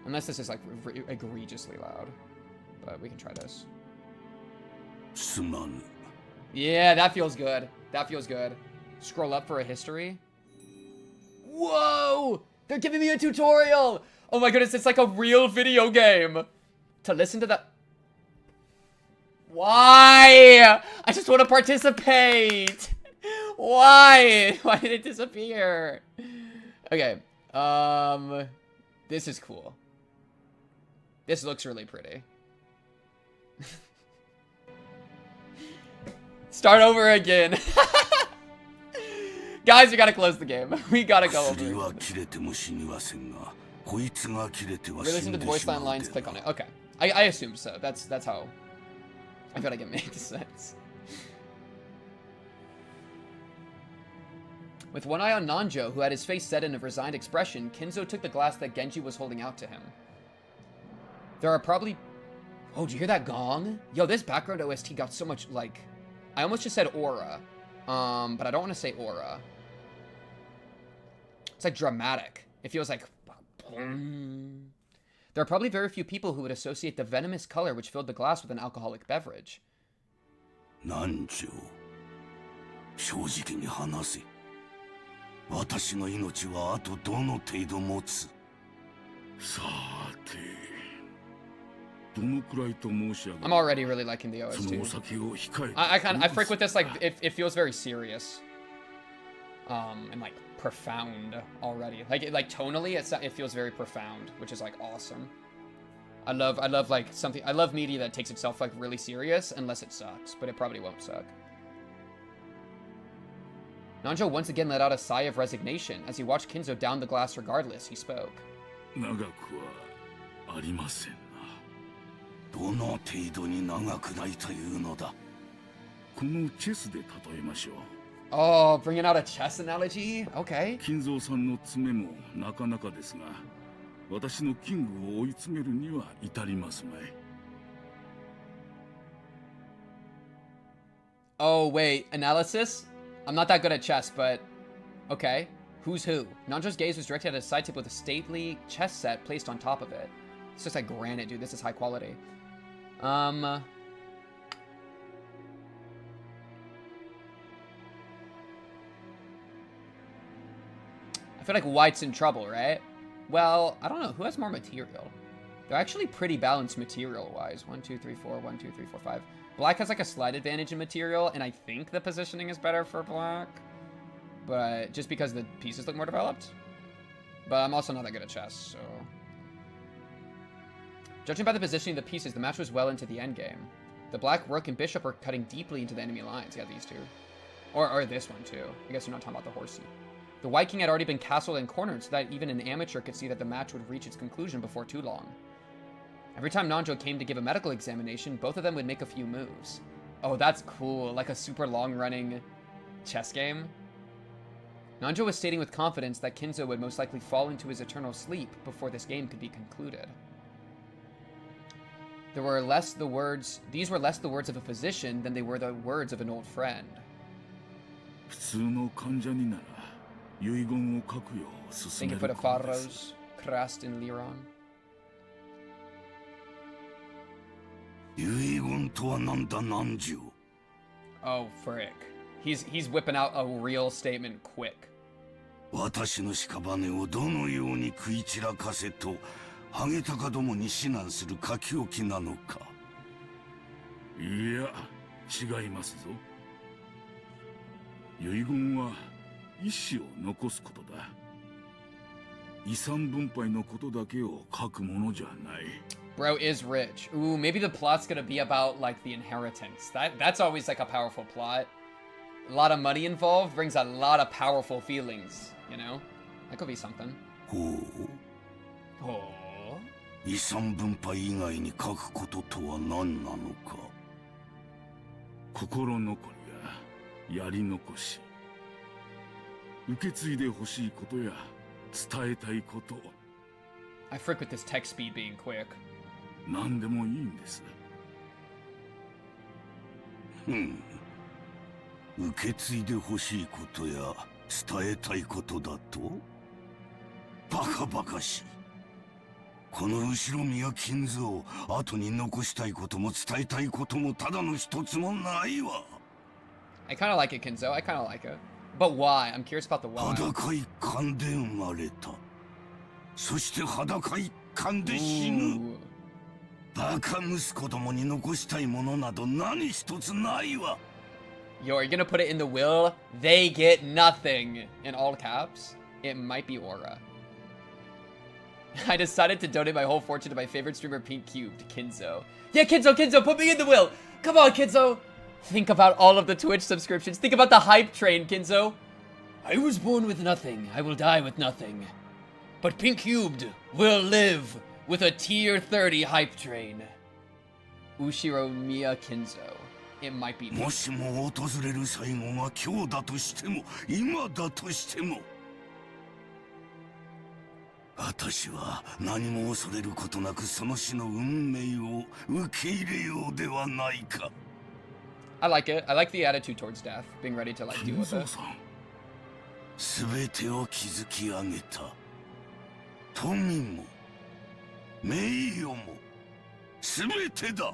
[SPEAKER 1] unless this is like egregiously loud. But we can try this. Yeah, that feels good. That feels good. Scroll up for a history. Whoa! They're giving me a tutorial. Oh my goodness, it's like a real video game. To listen to that. Why? I just want to participate. Why? Why did it disappear? Okay. This is cool. This looks really pretty. Start over again. Guys, we gotta close the game. We gotta go over. Re-listen to the voice line lines, click on it. Okay. I assume so. That's how I feel like it makes sense. With one eye on Nanjo, who had his face set in a resigned expression, Kinzo took the glass that Genji was holding out to him. There are probably... Oh, did you hear that gong? Yo, this background OST got so much, like... I almost just said aura. But I don't want to say aura. It's like dramatic. It feels like... There are probably very few people who would associate the venomous color which filled the glass with an alcoholic beverage.
[SPEAKER 3] Nanjo. 正直に話せ。私の命はあとどの程度持つ。さて、どのくらいと申し上げ。I'm
[SPEAKER 1] already really liking the OST. I freak with this, like, it feels very serious. And like profound already. Like tonally, it feels very profound, which is like awesome. I love like something. I love media that takes itself like really serious, unless it sucks, but it probably won't suck. Nanjo once again let out a sigh of resignation. As he watched Kinzo down the glass regardless, he spoke. Oh, bringing out a chess analogy? Okay. Oh, wait. Analysis? I'm not that good at chess, but... Okay. Who's who? Nanjo's gaze was directed at a side table with a stately chess set placed on top of it. It's just like granite, dude. This is high quality. I feel like White's in trouble, right? Well, I don't know. Who has more material? They're actually pretty balanced material-wise. 1, 2, 3, 4, 1, 2, 3, 4, 5. Black has like a slight advantage in material, and I think the positioning is better for black. But just because the pieces look more developed. But I'm also not that good at chess, so... Judging by the positioning of the pieces, the match was well into the endgame. The black rook and bishop are cutting deeply into the enemy lines. Yeah, these two. Or this one, too. I guess you're not talking about the horsey. The white king had already been castled and cornered, so that even an amateur could see that the match would reach its conclusion before too long. Every time Nanjo came to give a medical examination, both of them would make a few moves. Oh, that's cool. Like a super long-running chess game. Nanjo was stating with confidence that Kinzo would most likely fall into his eternal sleep before this game could be concluded. These were less the words of a physician than they were the words of an old friend. Thank you for the Faros, Krast and Liron. Oh, frick. He's whipping out a real statement quick.
[SPEAKER 3] 私の屍をどのように食い散らかせとハゲタカどもに指南する書き置きなのか。いや、違いますぞ。遺言は意思を残すことだ。遺産分配のことだけを書くものじゃない。
[SPEAKER 1] Bro is rich. Ooh, maybe the plot's gonna be about like the inheritance. That's always like a powerful plot. A lot of money involved brings a lot of powerful feelings, you know? That could be something.
[SPEAKER 3] ほう。
[SPEAKER 1] Oh.
[SPEAKER 3] 遺産分配以外に書くこととは何なのか。心残りややり残し、受け継いでほしいことや伝えたいこと。
[SPEAKER 1] I frick with this text speed being quick.
[SPEAKER 3] 何でもいいんです。受け継いでほしいことや伝えたいことだと？バカバカしい。この後ろ宮金蔵、後に残したいことも伝えたいこともただの一つもないわ。
[SPEAKER 1] I kind of like it, Kinzo. I kind of like it. But why? I'm curious about the why.
[SPEAKER 3] 裸一貫で生まれた。そして裸一貫で死ぬ。バカ息子どもに残したいものなど何一つないわ。
[SPEAKER 1] Yo, are you gonna put it in the will? They get nothing. In all caps. It might be Aura. I decided to donate my whole fortune to my favorite streamer, Pink Cubed, Kinzo. Yeah, Kinzo, put me in the will. Come on, Kinzo. Think about all of the Twitch subscriptions. Think about the hype train, Kinzo. I was born with nothing. I will die with nothing. But Pink Cubed will live with a tier 30 hype train. Ushiro Miya Kinzo. It might be me.
[SPEAKER 3] もしも訪れる最後が今日だとしても、今だとしても。私は何も恐れることなくその死の運命を受け入れようではないか。
[SPEAKER 1] I like it. I like the attitude towards death. Being ready to like deal with it.
[SPEAKER 3] すべてを築き上げた。富も名誉もすべてだ。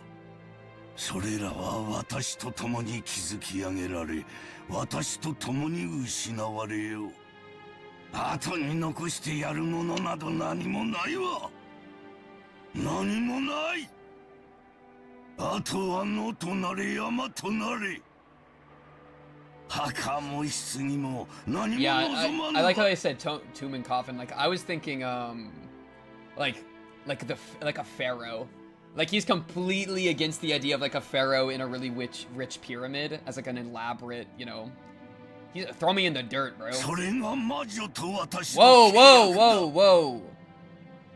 [SPEAKER 3] それらは私と共に築き上げられ、私と共に失われよう。後に残してやるものなど何もないわ。何もない。あとは野となれ山となれ。墓も棺も何も
[SPEAKER 1] Yeah,
[SPEAKER 3] 望まぬ。
[SPEAKER 1] I like how they said tomb and coffin. Like I was thinking, like a pharaoh. Like he's completely against the idea of like a pharaoh in a really rich pyramid as like an elaborate, you know. Throw me in the dirt, bro. Whoa.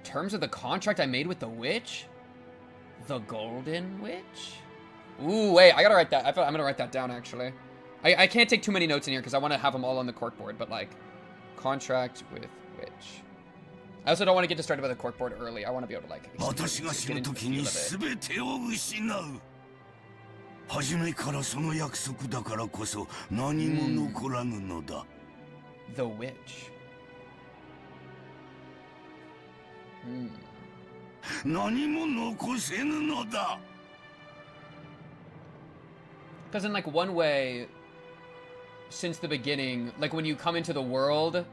[SPEAKER 1] Terms of the contract I made with the witch? The Golden Witch? Ooh, wait, I gotta write that. I'm gonna write that down, actually. I can't take too many notes in here because I want to have them all on the corkboard, but like, contract with witch. I also don't want to get distracted by the corkboard early. I want to be able to like, get into the feel of it.
[SPEAKER 3] 初めからその約束だからこそ何も残らぬのだ。
[SPEAKER 1] The Witch. Hmm.
[SPEAKER 3] 何も残せぬのだ。
[SPEAKER 1] Because in like one way, since the beginning, like when you come into the world,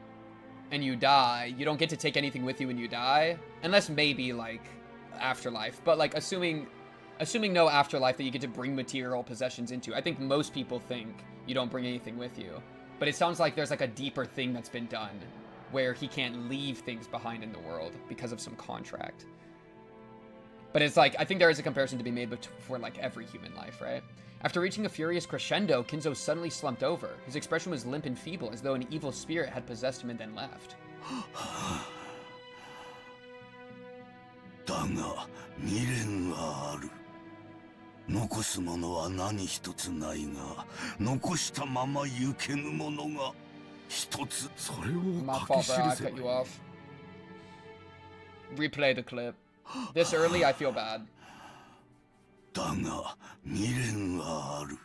[SPEAKER 1] and you die, you don't get to take anything with you when you die, unless maybe like afterlife. But like assuming no afterlife that you get to bring material possessions into, I think most people think you don't bring anything with you. But it sounds like there's like a deeper thing that's been done where he can't leave things behind in the world because of some contract. But it's like, I think there is a comparison to be made for like every human life, right? After reaching a furious crescendo, Kinzo suddenly slumped over. His expression was limp and feeble, as though an evil spirit had possessed him and then left.
[SPEAKER 3] だが未練がある。残すものは何一つないが、残したまま行けぬものが一つ。それを
[SPEAKER 1] My
[SPEAKER 3] 書
[SPEAKER 1] fault,
[SPEAKER 3] き
[SPEAKER 1] bro. I
[SPEAKER 3] 記せ
[SPEAKER 1] cut you off. Replay the clip. This early, I feel bad.
[SPEAKER 3] だが未練がある。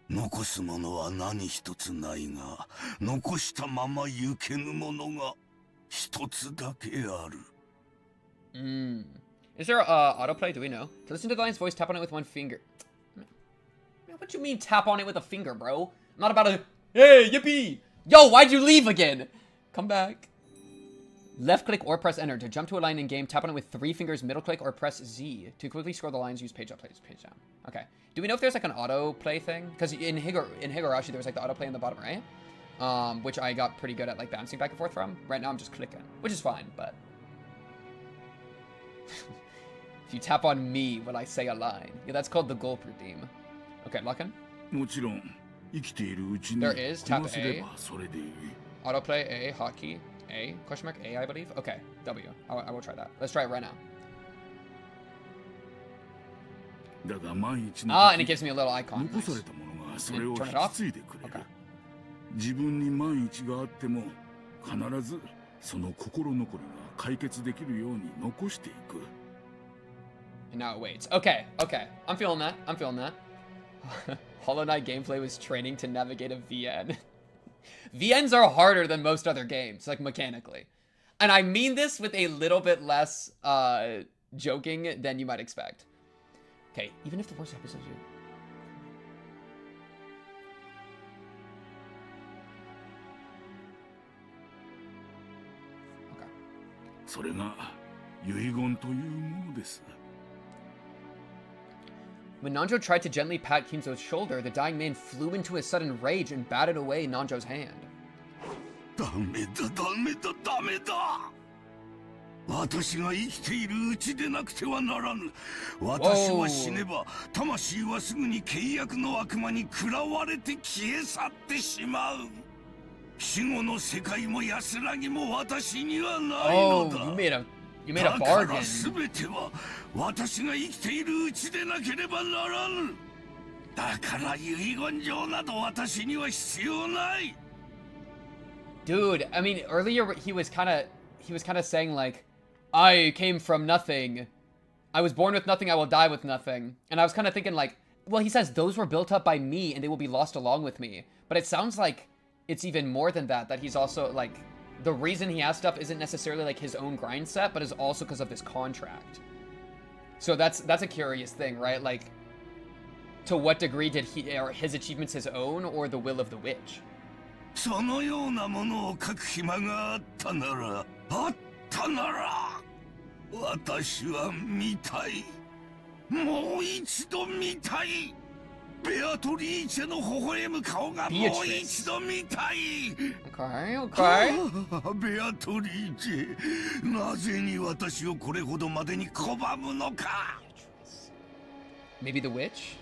[SPEAKER 3] 残すものは何一つないが、残したまま行けぬものが一つだけある。
[SPEAKER 1] Is there autoplay? Do we know? To listen to the line's voice, tap on it with one finger. Man, what you mean tap on it with a finger, bro? I'm not about to... Hey, yippee! Yo, why'd you leave again? Come back. Left click or press enter. To jump to a line in game, tap on it with 3 fingers, middle click, or press Z. To quickly scroll the lines, use page up, page down. Okay. Do we know if there's like an autoplay thing? Because in Higurashi, there was like the autoplay in the bottom right. Which I got pretty good at like bouncing back and forth from. Right now I'm just clicking, which is fine, but... If you tap on me when I say a line. Yeah, that's called the gulp theme. Okay, Luckin. There is tap A. Autoplay A, hotkey. A, question mark A, I believe. Okay, W. I will try that. Let's try it right now. Ah, and it gives me a little icon. Nice. And turn it off. Okay. And now it waits. Okay, okay. I'm feeling that. I'm feeling that. Hollow Knight gameplay was training to navigate a VN. VNs are harder than most other games, like mechanically. And I mean this with a little bit less joking than you might expect. Okay, even if the worst episode is you. When Nanjo tried to gently pat Kinzo's shoulder, the dying man flew into a sudden rage and batted away Nanjo's hand.
[SPEAKER 3] ダメだダメだダメだ。私が生きているうちでなくてはならぬ。私は死ねば魂はすぐに契約の悪魔に食らわれて消え去ってしまう。死後の世界も安らぎも私にはないのだ。
[SPEAKER 1] You made a bargain.
[SPEAKER 3] だから全ては私が生きているうちでなければならぬ。だから遺言状など私には必要ない。
[SPEAKER 1] Dude, I mean, earlier he was kind of saying like, I came from nothing. I was born with nothing, I will die with nothing. And I was kind of thinking like, well, he says those were built up by me and they will be lost along with me. But it sounds like it's even more than that, that he's also like, the reason he has stuff isn't necessarily like his own grind set, but is also because of this contract. So that's a curious thing, right? Like, to what degree did his achievements his own or the will of the witch?
[SPEAKER 3] そのようなものを書く暇があったなら私は見たい。もう一度見たい。ベアトリーチェの微笑む顔がもう一度見たい。
[SPEAKER 1] Okay, okay.
[SPEAKER 3] ベアトリーチェ、なぜに私をこれほどまでに拒むのか。
[SPEAKER 1] Maybe the witch?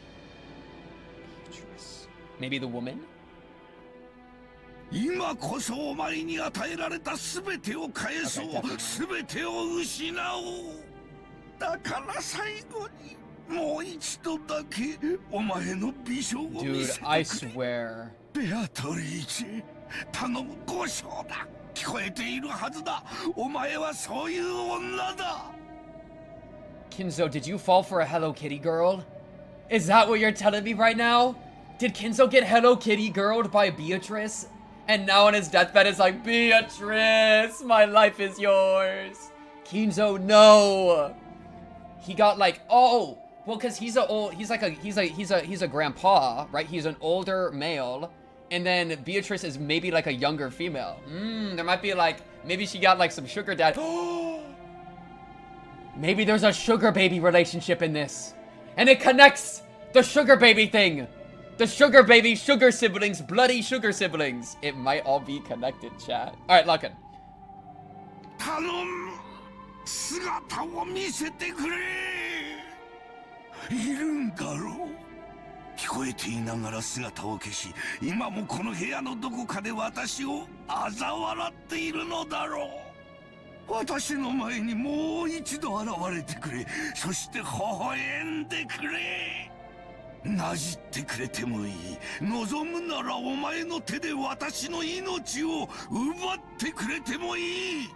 [SPEAKER 1] Maybe the woman?
[SPEAKER 3] 今こそお前に与えられた全てを返そう。全てを失おう。だから最後に。 もう一度だけお前の美少を見せてくれ。
[SPEAKER 1] Dude, I swear.
[SPEAKER 3] ベアトリーチェ、頼む交渉だ。聞こえているはずだ。お前はそういう女だ。
[SPEAKER 1] Kinzo, did you fall for a Hello Kitty girl? Is that what you're telling me right now? Did Kinzo get Hello Kitty girled by Beatrice? And now on his deathbed it's like, Beatrice, my life is yours. Kinzo, no. He got like, oh. Well, because he's a grandpa, right? He's an older male, And then Beatrice is maybe like a younger female. There might be like, maybe she got like some sugar dad. Maybe there's a sugar baby relationship in this. And it connects the sugar baby thing. The sugar baby, sugar siblings, bloody sugar siblings. It might all be connected, chat. All right, Luckin.
[SPEAKER 3] 頼む姿を見せてくれいるんだろう聞こえていながら姿を消し今もこの部屋のどこかで私を嘲笑っているのだろう私の前にもう一度現れてくれそして微笑んでくれなじってくれてもいい望むならお前の手で私の命を奪ってくれてもいい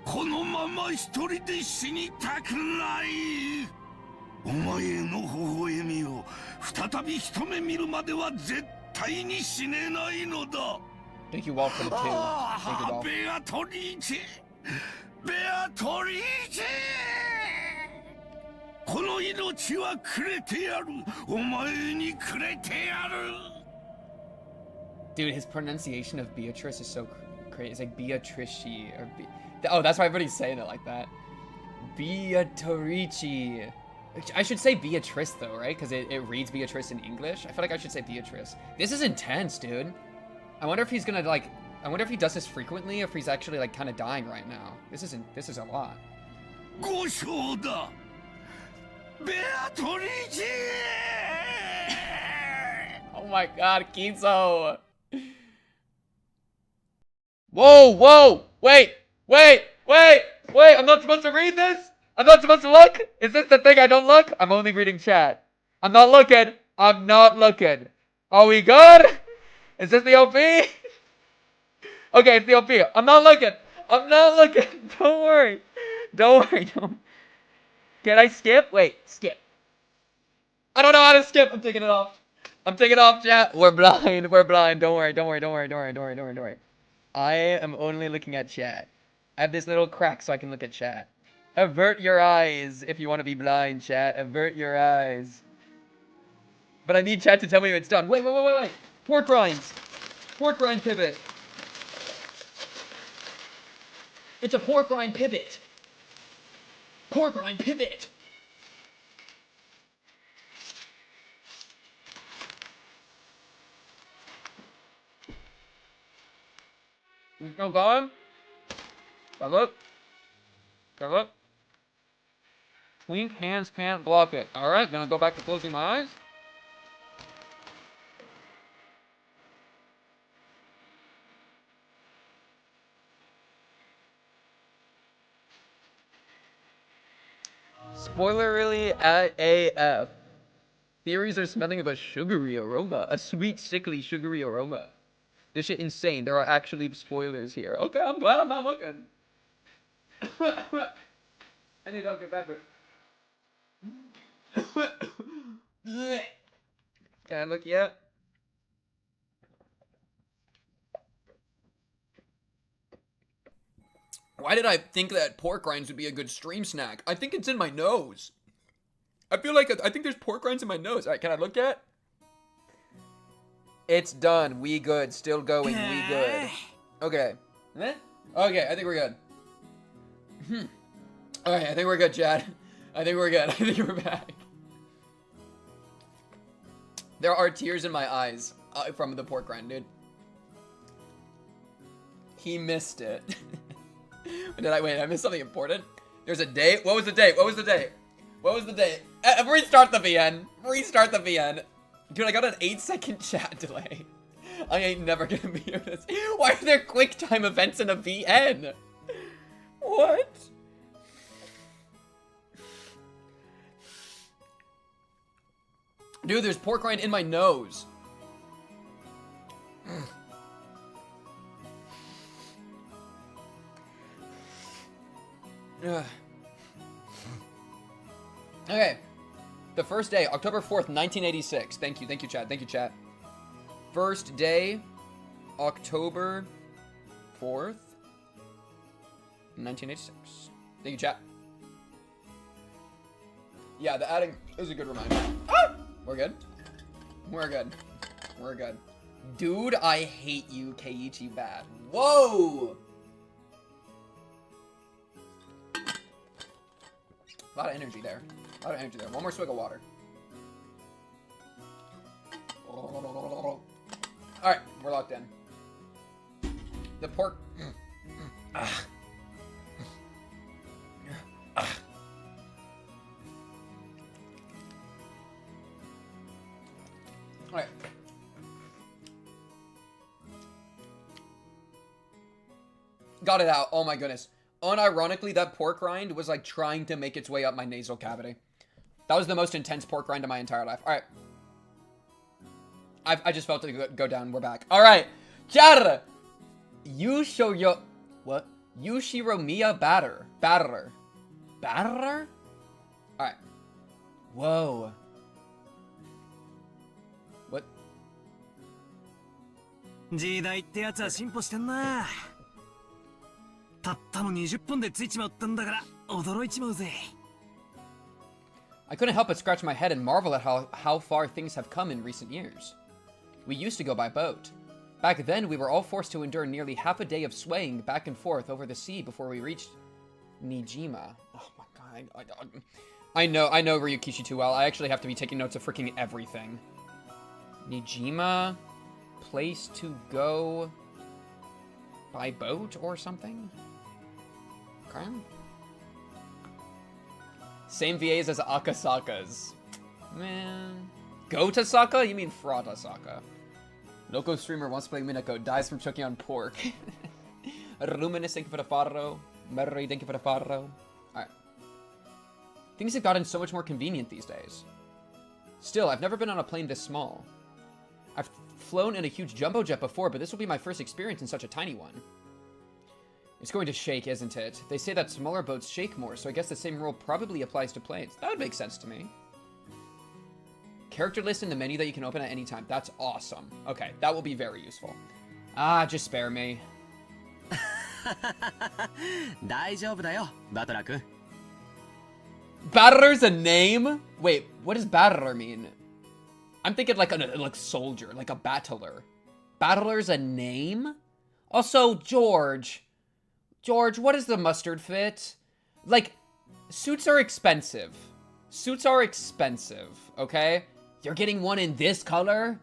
[SPEAKER 3] このまま一人で死にたくないお前の微笑みを再び一目見るまでは絶対に死ねないのだ
[SPEAKER 1] Thank you all for the two. Thank you all.
[SPEAKER 3] ベアトリーチェベアトリーチェこの命はくれてやるお前にくれてやる
[SPEAKER 1] Dude, his pronunciation of Beatrice is so crazy. It's like Beatrice or oh, that's why everybody's saying it like that. Beatrice. I should say Beatrice though, right? Because it reads Beatrice in English. I feel like I should say Beatrice. This is intense, dude. I wonder if he's gonna like. I wonder if he does this frequently, or if he's actually like kind of dying right now. This is a lot.
[SPEAKER 3] ご承だベアトリーチェ
[SPEAKER 1] Oh my God, Kizo. Whoa! Wait! I'm not supposed to read this? I'm not supposed to look? Is this the thing I don't look? I'm only reading chat. I'm not looking. Are we good? Is this the OP? Okay, it's the OP. I'm not looking. Don't worry. Can I skip? Wait, skip. I don't know how to skip. I'm taking it off, chat. We're blind. Don't worry. I am only looking at chat. I have this little crack so I can look at chat. Avert your eyes if you want to be blind, chat. Avert your eyes. But I need chat to tell me it's done. Wait. Pork rinds. Pork rind pivot. It's a pork rind pivot. Pork rind pivot. You still going? Look. Twink hands can't block it. Alright, gonna go back to closing my eyes. Spoiler really at AF. Theories are smelling of a sugary aroma. A sweet, sickly, sugary aroma. This shit insane. There are actually spoilers here. Okay, I'm glad I'm not looking. I need to get better. Can I look yet? Why did I think that pork rinds would be a good stream snack? I think it's in my nose. I think there's pork rinds in my nose. Alright, can I look yet? It's done. We good. Still going. We good. Okay. Okay, I think we're good. Alright, I think we're good, Chad. I think we're good. I think we're back. There are tears in my eyes from the pork rind, dude. He missed it. Wait, I missed something important? There's a date? What was the date? Restart the VN. Dude, I got an 8-second chat delay. I ain't never gonna be here this. Why are there quick time events in a VN? What? Dude, there's pork rind in my nose. Okay. The first day, October 4th, 1986. Thank you, chat. First day, October 4th, 1986. Thank you, chat. Yeah, the adding is a good reminder. Ah! We're good. Dude, I hate you, Keiichi Bad. Whoa! A lot of energy there. A lot of energy there. One more swig of water. Alright, we're locked in. The pork... Alright. Got it out. Oh my goodness. Unironically, that pork rind was like trying to make its way up my nasal cavity. That was the most intense pork rind of my entire life. Alright. I just felt it go down. We're back. Alright. Char! Yushoyo... What? Yushiromiya Batterer. Batterer? Alright. Whoa. What?
[SPEAKER 4] 時代ってやつは進歩してんな。たったの20本でついちまったんだから驚いちまうぜ。
[SPEAKER 1] I couldn't help but scratch my head and marvel at how far things have come in recent years. We used to go by boat. Back then, we were all forced to endure nearly half a day of swaying back and forth over the sea before we reached Nijima. Oh my god. I know Ryukishi too well. I actually have to be taking notes of freaking everything. Nijima? Place to go by boat or something? Okay. Same VAs as Akasaka's. Man. Gotasaka? You mean Fraudasaka. Local streamer wants to play Umineko, dies from choking on pork. Ruminous, thank you for the follow. Merry, thank you for the follow. Alright. Things have gotten so much more convenient these days. Still, I've never been on a plane this small. I've flown in a huge jumbo jet before, but this will be my first experience in such a tiny one. It's going to shake, isn't it? They say that smaller boats shake more, so I guess the same rule probably applies to planes. That would make sense to me. Character list in the menu that you can open at any time. That's awesome. Okay, that will be very useful. Ah, just spare me.
[SPEAKER 4] 大丈夫だよ、バトラー君。
[SPEAKER 1] Batterer's a name? Wait, what does batterer mean? I'm thinking like like soldier, like a battler. Battler's a name? Also, George, what is the mustard fit? Like, suits are expensive. Suits are expensive, okay? You're getting one in this color?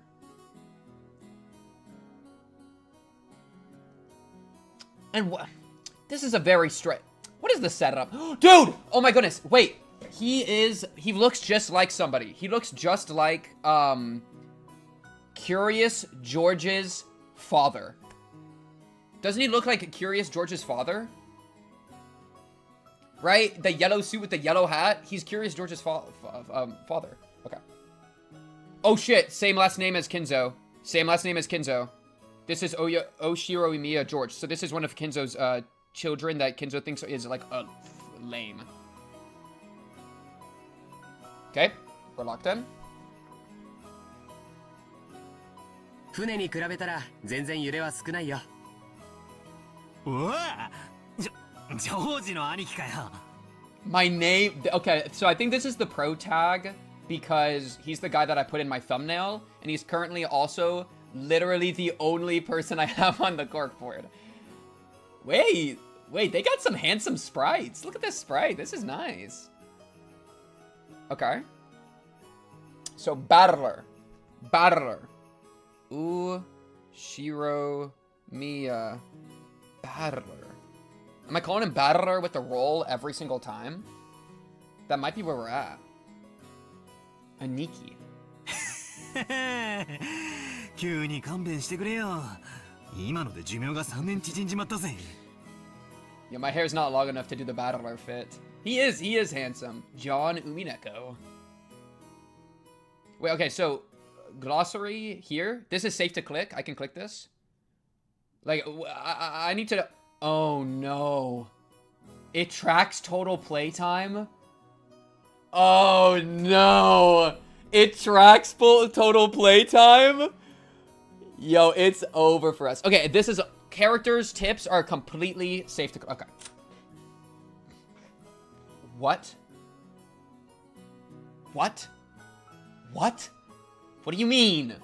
[SPEAKER 1] And what? This is a very straight... What is the setup? Dude! Oh my goodness. Wait. He looks just like somebody. He looks just like, Curious George's father. Doesn't he look like Curious George's father? Right? The yellow suit with the yellow hat? He's Curious George's father. Okay. Oh shit, same last name as Kinzo. Same last name as Kinzo. This is Oshiro Imiya George. So this is one of Kinzo's children that Kinzo thinks is like lame. Okay, we're locked in.
[SPEAKER 4] 船に比べたら全然揺れは少ないよ。うわ、ジョージの兄貴かよ。
[SPEAKER 1] My name, okay, so I think this is the pro tag because he's the guy that I put in my thumbnail, and he's currently also literally the only person I have on the corkboard. Wait, they got some handsome sprites. Look at this sprite, this is nice. Okay. So, Battler. Shiro Miya. Battler. Am I calling him Battler with the roll every single time? That might be where we're at. Aniki.
[SPEAKER 4] 急に勘弁してくれよ。今ので寿命が3年縮んじまったぜ。
[SPEAKER 1] Yeah, my hair's not long enough to do the Battler fit. He is handsome. John Umineko. Wait, okay, so glossary here. This is safe to click. I can click this. Like, I need to... Oh, no. It tracks total playtime? Oh, no. It tracks total playtime? Yo, it's over for us. Okay, this is... Characters' tips are completely safe to... Okay. What? What? What? What do you mean?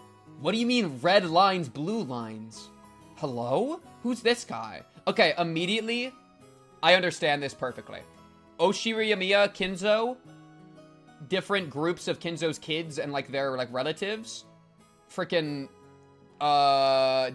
[SPEAKER 1] What do you mean red lines, blue lines? Hello? Who's this guy? Okay, immediately, I understand this perfectly. Oshiriyamiya, Kinzo, different groups of Kinzo's kids and, like, their, like, relatives. Freaking,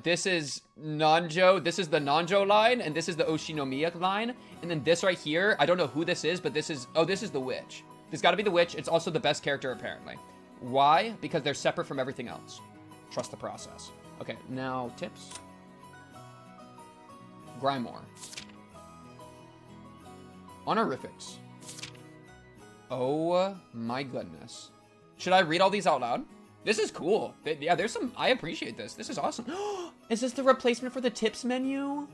[SPEAKER 1] this is Nanjo. This is the Nanjo line, and this is the Oshinomiya line. And then this right here, I don't know who this is, but this is, oh, this is the witch. This gotta be the witch. It's also the best character, apparently. Why? Because they're separate from everything else. Trust the process. Okay, now tips. Grimoire. Honorifics. Oh my goodness. Should I read all these out loud? This is cool. Yeah, there's some, I appreciate this. This is awesome. Is this the replacement for the tips menu?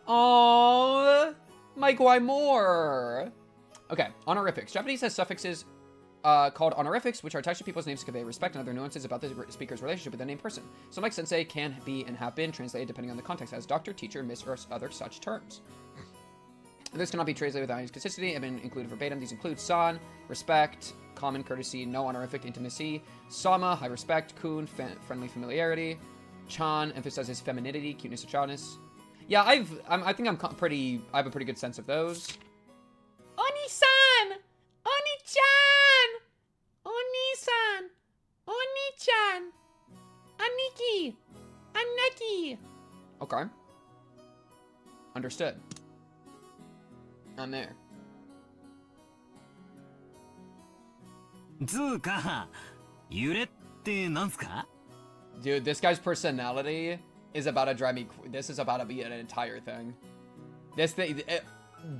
[SPEAKER 1] Oh, my Grimoire. Okay, honorifics. Japanese has suffixes called honorifics, which are attached to people's names to convey respect and other nuances about the speaker's relationship with the named person. Some, like sensei, can be and have been translated depending on the context as doctor, teacher, miss, or other such terms. This cannot be translated without any consistency and been included verbatim. These include san, respect, common courtesy, no honorific, intimacy, sama, high respect, kun, friendly familiarity, chan, emphasizes femininity, cuteness, or childness. Yeah, I think I have a pretty good sense of those. Oni-san! Oni-chan! Oni-san! Oni-chan! Aniki! Aneki! Okay. Understood. I'm there.
[SPEAKER 4] つうか、揺れってなんすか?
[SPEAKER 1] Dude, this guy's personality is about to drive me. This is about to be an entire thing. This thing,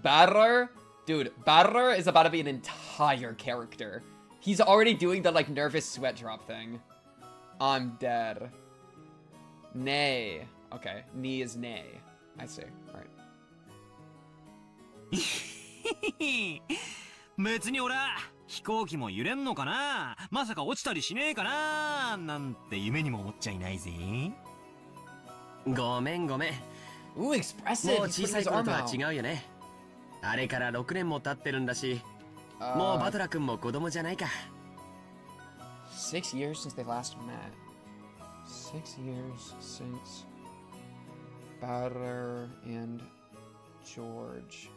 [SPEAKER 1] Barrer, dude, Barrer is about to be an entire character. He's already doing the like nervous sweat drop thing. I'm dead. Nay. Okay, knee is nay. I see. All right.
[SPEAKER 4] 別に俺は飛行機も揺れんのかな、まさか落ちたりしねえかななんて夢にも思っちゃいないぜ。ごめんごめん。
[SPEAKER 1] Ooh, expressive.
[SPEAKER 4] もう小さい頃とは違うよね。あれから6年も経ってるんだし、もうバトラ君も子供じゃないか。
[SPEAKER 1] 6 years since they last met. 6 years since Batter and George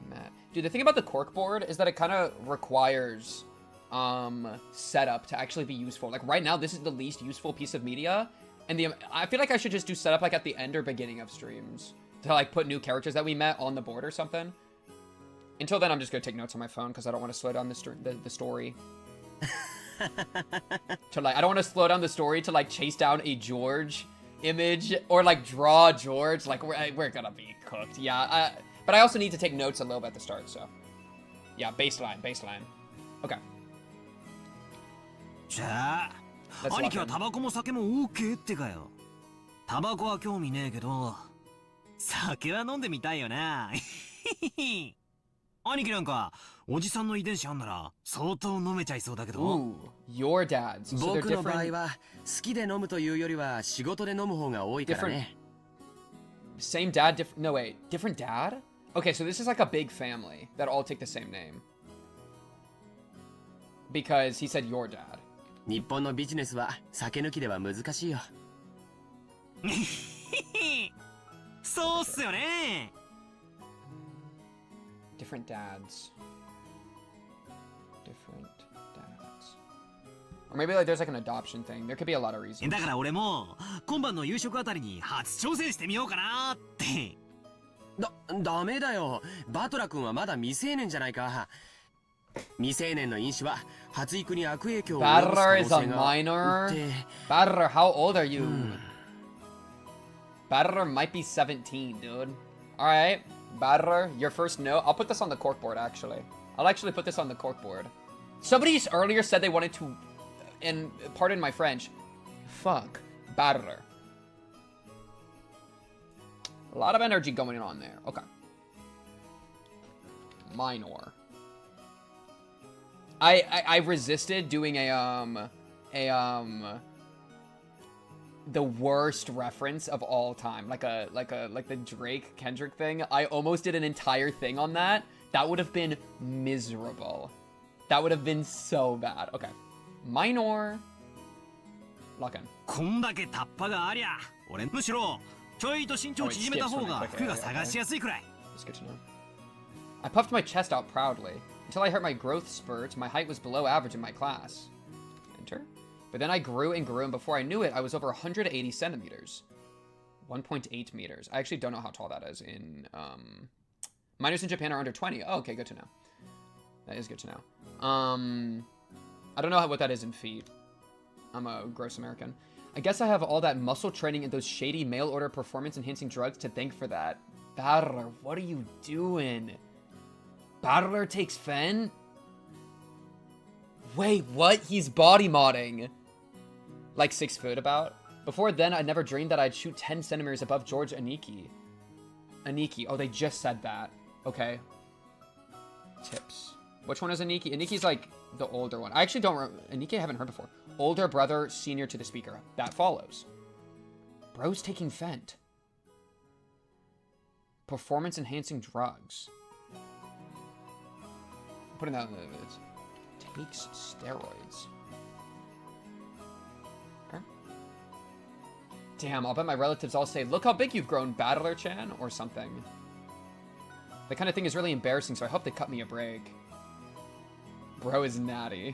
[SPEAKER 1] met. Dude, the thing about the corkboard is that it kind of requires setup to actually be useful. Like right now, this is the least useful piece of media, and I feel like I should just do setup like at the end or beginning of streams to like put new characters that we met on the board or something. Until then, I'm just gonna take notes on my phone because I don't want to slow down the story. To like, I don't want to slow down the story to like chase down a George image or like draw George. Like we're gonna be cooked. Yeah. But I also need to take notes a little bit at the start, so. Yeah, baseline. Okay.
[SPEAKER 4] じゃあ、兄貴はタバコも酒も OK ってかよ。タバコは興味ねえけど、酒は飲んでみたいよな。兄貴なんか、おじさんの遺伝子あんなら相当飲めちゃいそうだけど。
[SPEAKER 1] Ooh, your dads. So
[SPEAKER 4] 僕の場合は好きで飲むというよりは仕事で飲む方が多いからね。
[SPEAKER 1] Same dad, no wait, different dad? Okay, so this is like a big family that all take the same name. Because he said your dad.
[SPEAKER 4] 日本のビジネスは酒抜きでは難しいよ。そうっすよね。
[SPEAKER 1] Different dads. Or maybe like there's like an adoption thing. There could be a lot of reasons.
[SPEAKER 4] だから俺も今晩の夕食あたりに初挑戦してみようかなって。ダメだよ。バトラ君はまだ未成年じゃないか。未成年の飲酒は発育に悪影響を及ぼす可能性が。
[SPEAKER 1] Batter is a minor. Batter, how old are you? Batter might be 17, dude. All right, Batter, your first note. I'll put this on the corkboard actually. I'll actually put this on the corkboard. Somebody earlier said they wanted to, and pardon my French, fuck Batter. A lot of energy going on there. Okay. Minor. I resisted doing the worst reference of all time, like the Drake Kendrick thing. I almost did an entire thing on that. That would have been miserable. That would have been so bad. Okay. Minor. Lock in.
[SPEAKER 4] こんだけタッパがありゃ、俺むしろちょいと身長縮めた方が服が探しやすいくらい。
[SPEAKER 1] That's good to know. I puffed my chest out proudly. Until I hit my growth spurt, my height was below average in my class. Enter. But then I grew and grew, and before I knew it, I was over 180 centimeters. 1.8 meters. I actually don't know how tall that is in, minors in Japan are under 20. Oh, okay, good to know. That is good to know. I don't know what that is in feet. I'm a gross American. I guess I have all that muscle training and those shady mail-order performance-enhancing drugs to thank for that. Battler, what are you doing? Battler takes Fen? Wait, what? He's body modding. Like 6 foot about? Before then, I never dreamed that I'd shoot 10 centimeters above George Aniki. Aniki. Oh, they just said that. Okay. Tips. Which one is Aniki? Aniki's like the older one. I actually don't remember. Aniki I haven't heard before. Older brother, senior to the speaker. That follows. Bro's taking Fent. Performance enhancing drugs. I'm putting that in the notes. Takes steroids. Okay. Damn, I'll bet my relatives all say, look how big you've grown, Battler-chan, or something. That kind of thing is really embarrassing, so I hope they cut me a break. Bro is natty.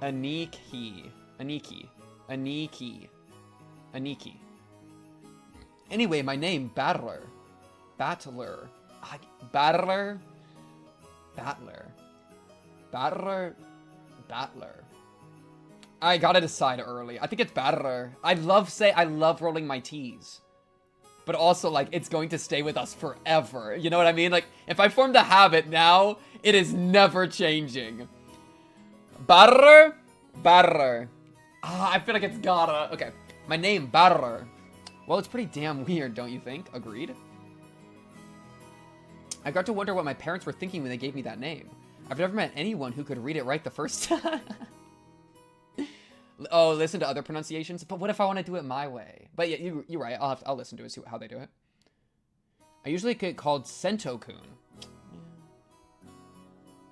[SPEAKER 1] Aniki. Aniki. Aniki. Aniki. Anyway, my name, Battler. Battler. Battler? Battler. Battler. Battler. I gotta decide early. I think it's Battler. I love rolling my T's. But also, like, it's going to stay with us forever. You know what I mean? Like, if I formed a habit now, it is never changing. Battler? Battler. Ah, I feel like it's gotta. Okay. My name, Battler. Well, it's pretty damn weird, don't you think? Agreed? I got to wonder what my parents were thinking when they gave me that name. I've never met anyone who could read it right the first time. Oh, listen to other pronunciations? But what if I want to do it my way? But yeah, you're right. I'll listen to it, see how they do it. I usually get called Sento-kun.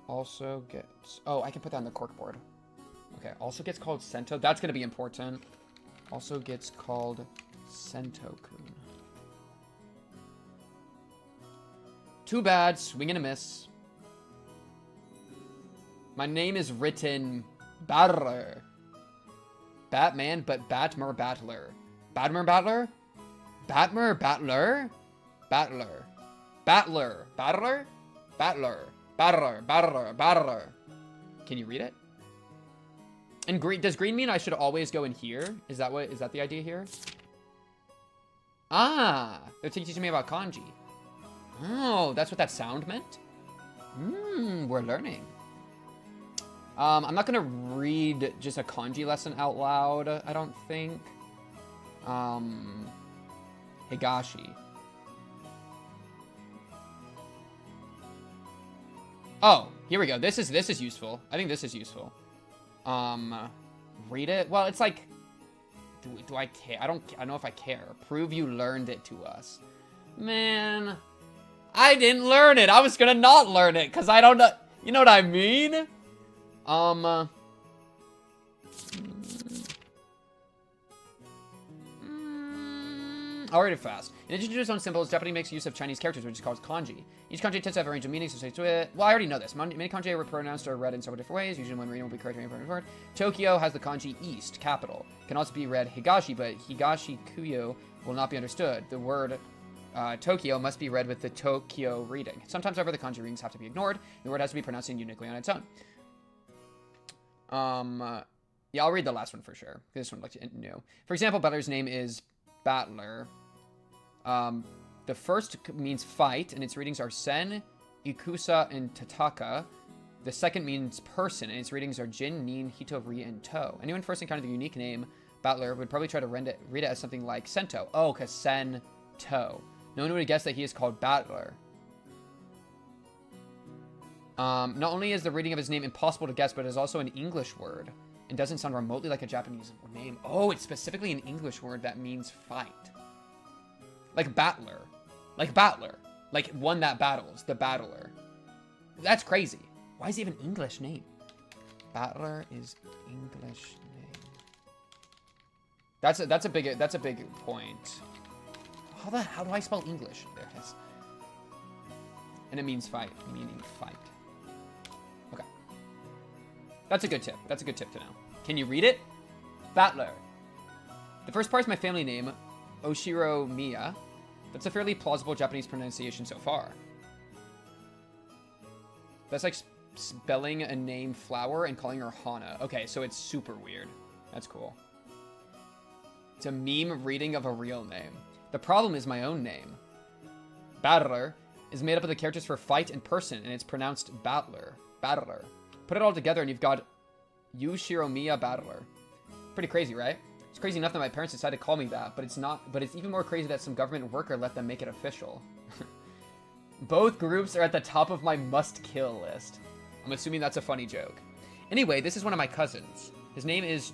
[SPEAKER 1] Also gets... Oh, I can put that on the corkboard. Okay, also gets called Sento. That's going to be important. Also gets called Sento-kun. Too bad. Swing and a miss. My name is written Battler. Batman, but Batmer Battler. Batmer Battler? Batmer Battler? Battler. Battler. Battler? Battler. Battler. Battler. Battler. Can you read it? And green, does green mean I should always go in here? Is that the idea here? Ah, they're teaching me about kanji. Oh, that's what that sound meant? We're learning. I'm not gonna read just a kanji lesson out loud, I don't think. Higashi. Oh, here we go. This is useful. I think this is useful. Read it? Well, it's like, do I care? I don't know if I care. Prove you learned it to us. Man, I didn't learn it. I was gonna not learn it, because I don't know. You know what I mean? I'll read it fast. In addition to its own symbols, Japanese makes use of Chinese characters, which is called kanji. Each kanji tends to have a range of meanings associated with it. Well, I already know this. Many kanji are pronounced or read in several different ways. Usually when reading will be correct in word. Tokyo has the kanji east, capital. Can also be read higashi, but higashi kuyo will not be understood. The word Tokyo must be read with the Tokyo reading. Sometimes, however, the kanji readings have to be ignored. The word has to be pronounced uniquely on its own. Yeah, I'll read the last one for sure. This one looks new. For example, Battler's name is Battler. The first means fight, and its readings are Sen, Ikusa, and Tataka. The second means person, and its readings are Jin, Nin, Hito, Ri, and To. Anyone first encountered the unique name Battler would probably try to read it as something like Sento. Oh, because Sen, To. No one would have guessed that he is called Battler. Not only is the reading of his name impossible to guess, but it is also an English word. And doesn't sound remotely like a Japanese name. Oh, it's specifically an English word that means fight. Like battler. Like battler. Like one that battles. The battler. That's crazy. Why is he have an English name? Battler is English name. That's a big point. How do I spell English? There it is. And it means fight, meaning fight. Okay. That's a good tip. That's a good tip to know. Can you read it? Battler. The first part is my family name, Oshiro Miya. That's a fairly plausible Japanese pronunciation so far. That's like spelling a name flower and calling her Hana. Okay, so it's super weird. That's cool. It's a meme reading of a real name. The problem is my own name. Battler is made up of the characters for fight and person, and it's pronounced Battler. Battler. Put it all together and you've got Yushiro Miya Battler. Pretty crazy, right? It's crazy enough that my parents decided to call me that, but it's even more crazy that some government worker let them make it official. Both groups are at the top of my must-kill list. I'm assuming that's a funny joke. Anyway, this is one of my cousins. His name is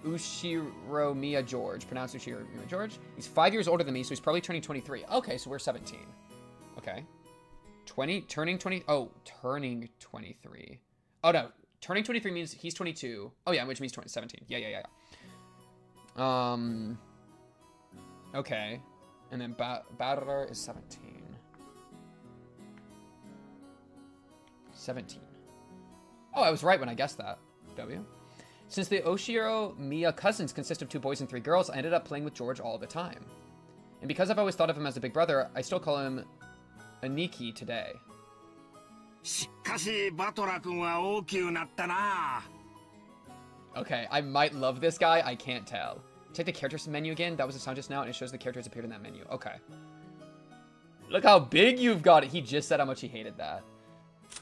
[SPEAKER 1] Ushiro Miya George, pronounced Ushiro Miya George. He's 5 years older than me, so he's probably turning 23. Okay, so we're 17. Okay. Turning 23. Oh, no. Turning 23 means he's 22. Oh, yeah, which means 17. Yeah. Okay. And then Battler is 17. 17. Oh, I was right when I guessed that. W. Since the Oshiro Miya cousins consist of 2 boys and 3 girls, I ended up playing with George all the time. And because I've always thought of him as a big brother, I still call him Aniki today. Okay, I might love this guy, I can't tell. Check the characters menu again, that was the sound just now, and it shows the characters appeared in that menu. Okay. Look how big you've got it. He just said how much he hated that.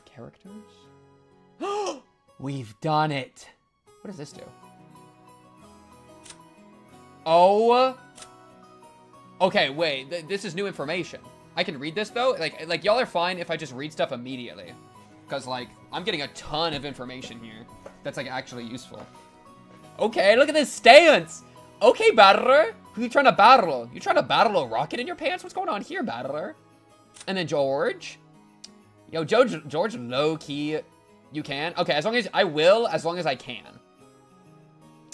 [SPEAKER 1] Characters? We've done it. What does this do? Oh. Okay, wait. This is new information. I can read this, though? Like y'all are fine if I just read stuff immediately. Because, like, I'm getting a ton of information here that's, like, actually useful. Okay, look at this stance. Okay, Battler. Who you trying to battle? You trying to battle a rocket in your pants? What's going on here, Battler? And then George. Yo, George, low-key, you can. Okay, as long as I can.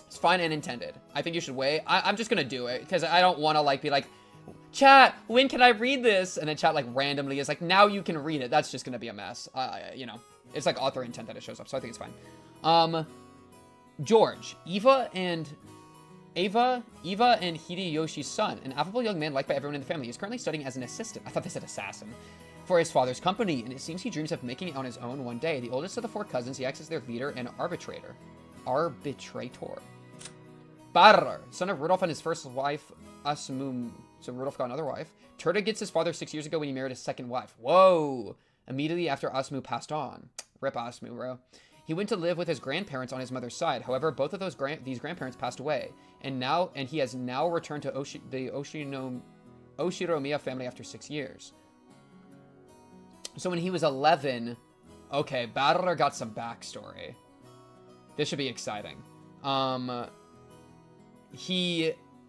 [SPEAKER 1] It's fine and intended. I think you should wait. I'm just gonna do it, because I don't want to, like, be like, chat, when can I read this? And then chat, like, randomly is like, now you can read it. That's just gonna be a mess. You know, it's, like, author intent that it shows up, so I think it's fine. George, Eva and Hideyoshi's son, an affable young man liked by everyone in the family. He's currently studying as an assistant. I thought they said assassin. For his father's company, and it seems he dreams of making it on his own one day. The oldest of the 4 cousins, he acts as their leader and arbitrator. Battler, son of Rudolph and his first wife, Asmu. So Rudolph got another wife. Turda gets his father 6 years ago when he married his second wife. Whoa! Immediately after Asmu passed on. Rip Asmu, bro. He went to live with his grandparents on his mother's side. However, both of these grandparents passed away, and he has now returned to the Oshiro Miya family after 6 years. So when he was 11, okay, Battler got some backstory. This should be exciting. Because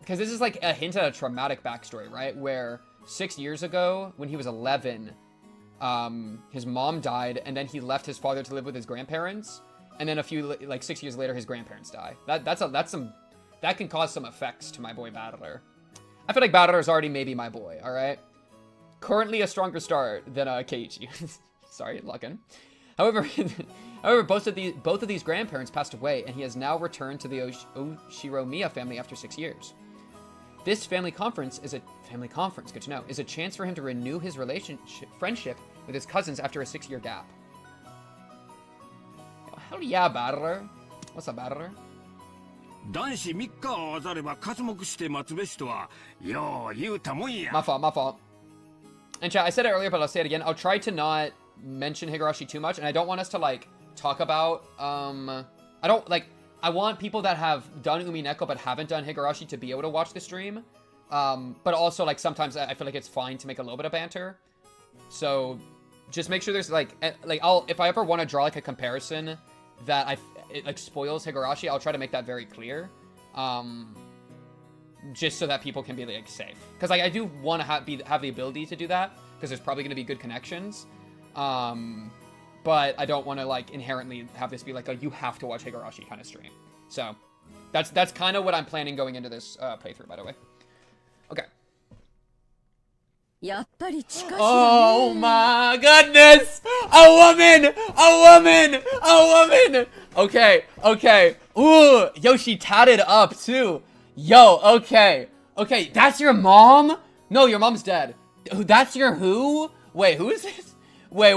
[SPEAKER 1] this is like a hint at a traumatic backstory, right? Where 6 years ago, when he was 11, his mom died, and then he left his father to live with his grandparents, and then 6 years later, his grandparents die. That can cause some effects to my boy Battler. I feel like Battler is already maybe my boy. All right. Currently a stronger start than Keiichi. Sorry, Luckin. However, both of these grandparents passed away, and he has now returned to the Oshiro Miya family after 6 years. This family conference, good to know, is a chance for him to renew his friendship with his cousins after a 6-year gap. Hell yeah, Battler. What's up, Battler?
[SPEAKER 3] 男子3日を渡れば刮目して待つべしとはよう言うたもんや。
[SPEAKER 1] My fault. And chat, I said it earlier, but I'll say it again. I'll try to not mention Higurashi too much, and I don't want us to, like, talk about, I want people that have done Umineko but haven't done Higurashi to be able to watch the stream. But also, like, sometimes I feel like it's fine to make a little bit of banter. So, just make sure there's, if I ever want to draw, like, a comparison that it spoils Higurashi, I'll try to make that very clear. Just so that people can be, like, safe. Because, like, I do want to have the ability to do that, because there's probably going to be good connections. But but I don't want to like inherently have this be like a you have to watch Higurashi kind of stream. So that's kind of what I'm planning going into this playthrough, by the way. Okay. Oh my goodness! A woman! A woman! A woman! Okay, okay. Ooh, yo, she tatted up too. Yo, okay. Okay, that's your mom? No, your mom's dead. That's your who? Wait, who is this? Wait.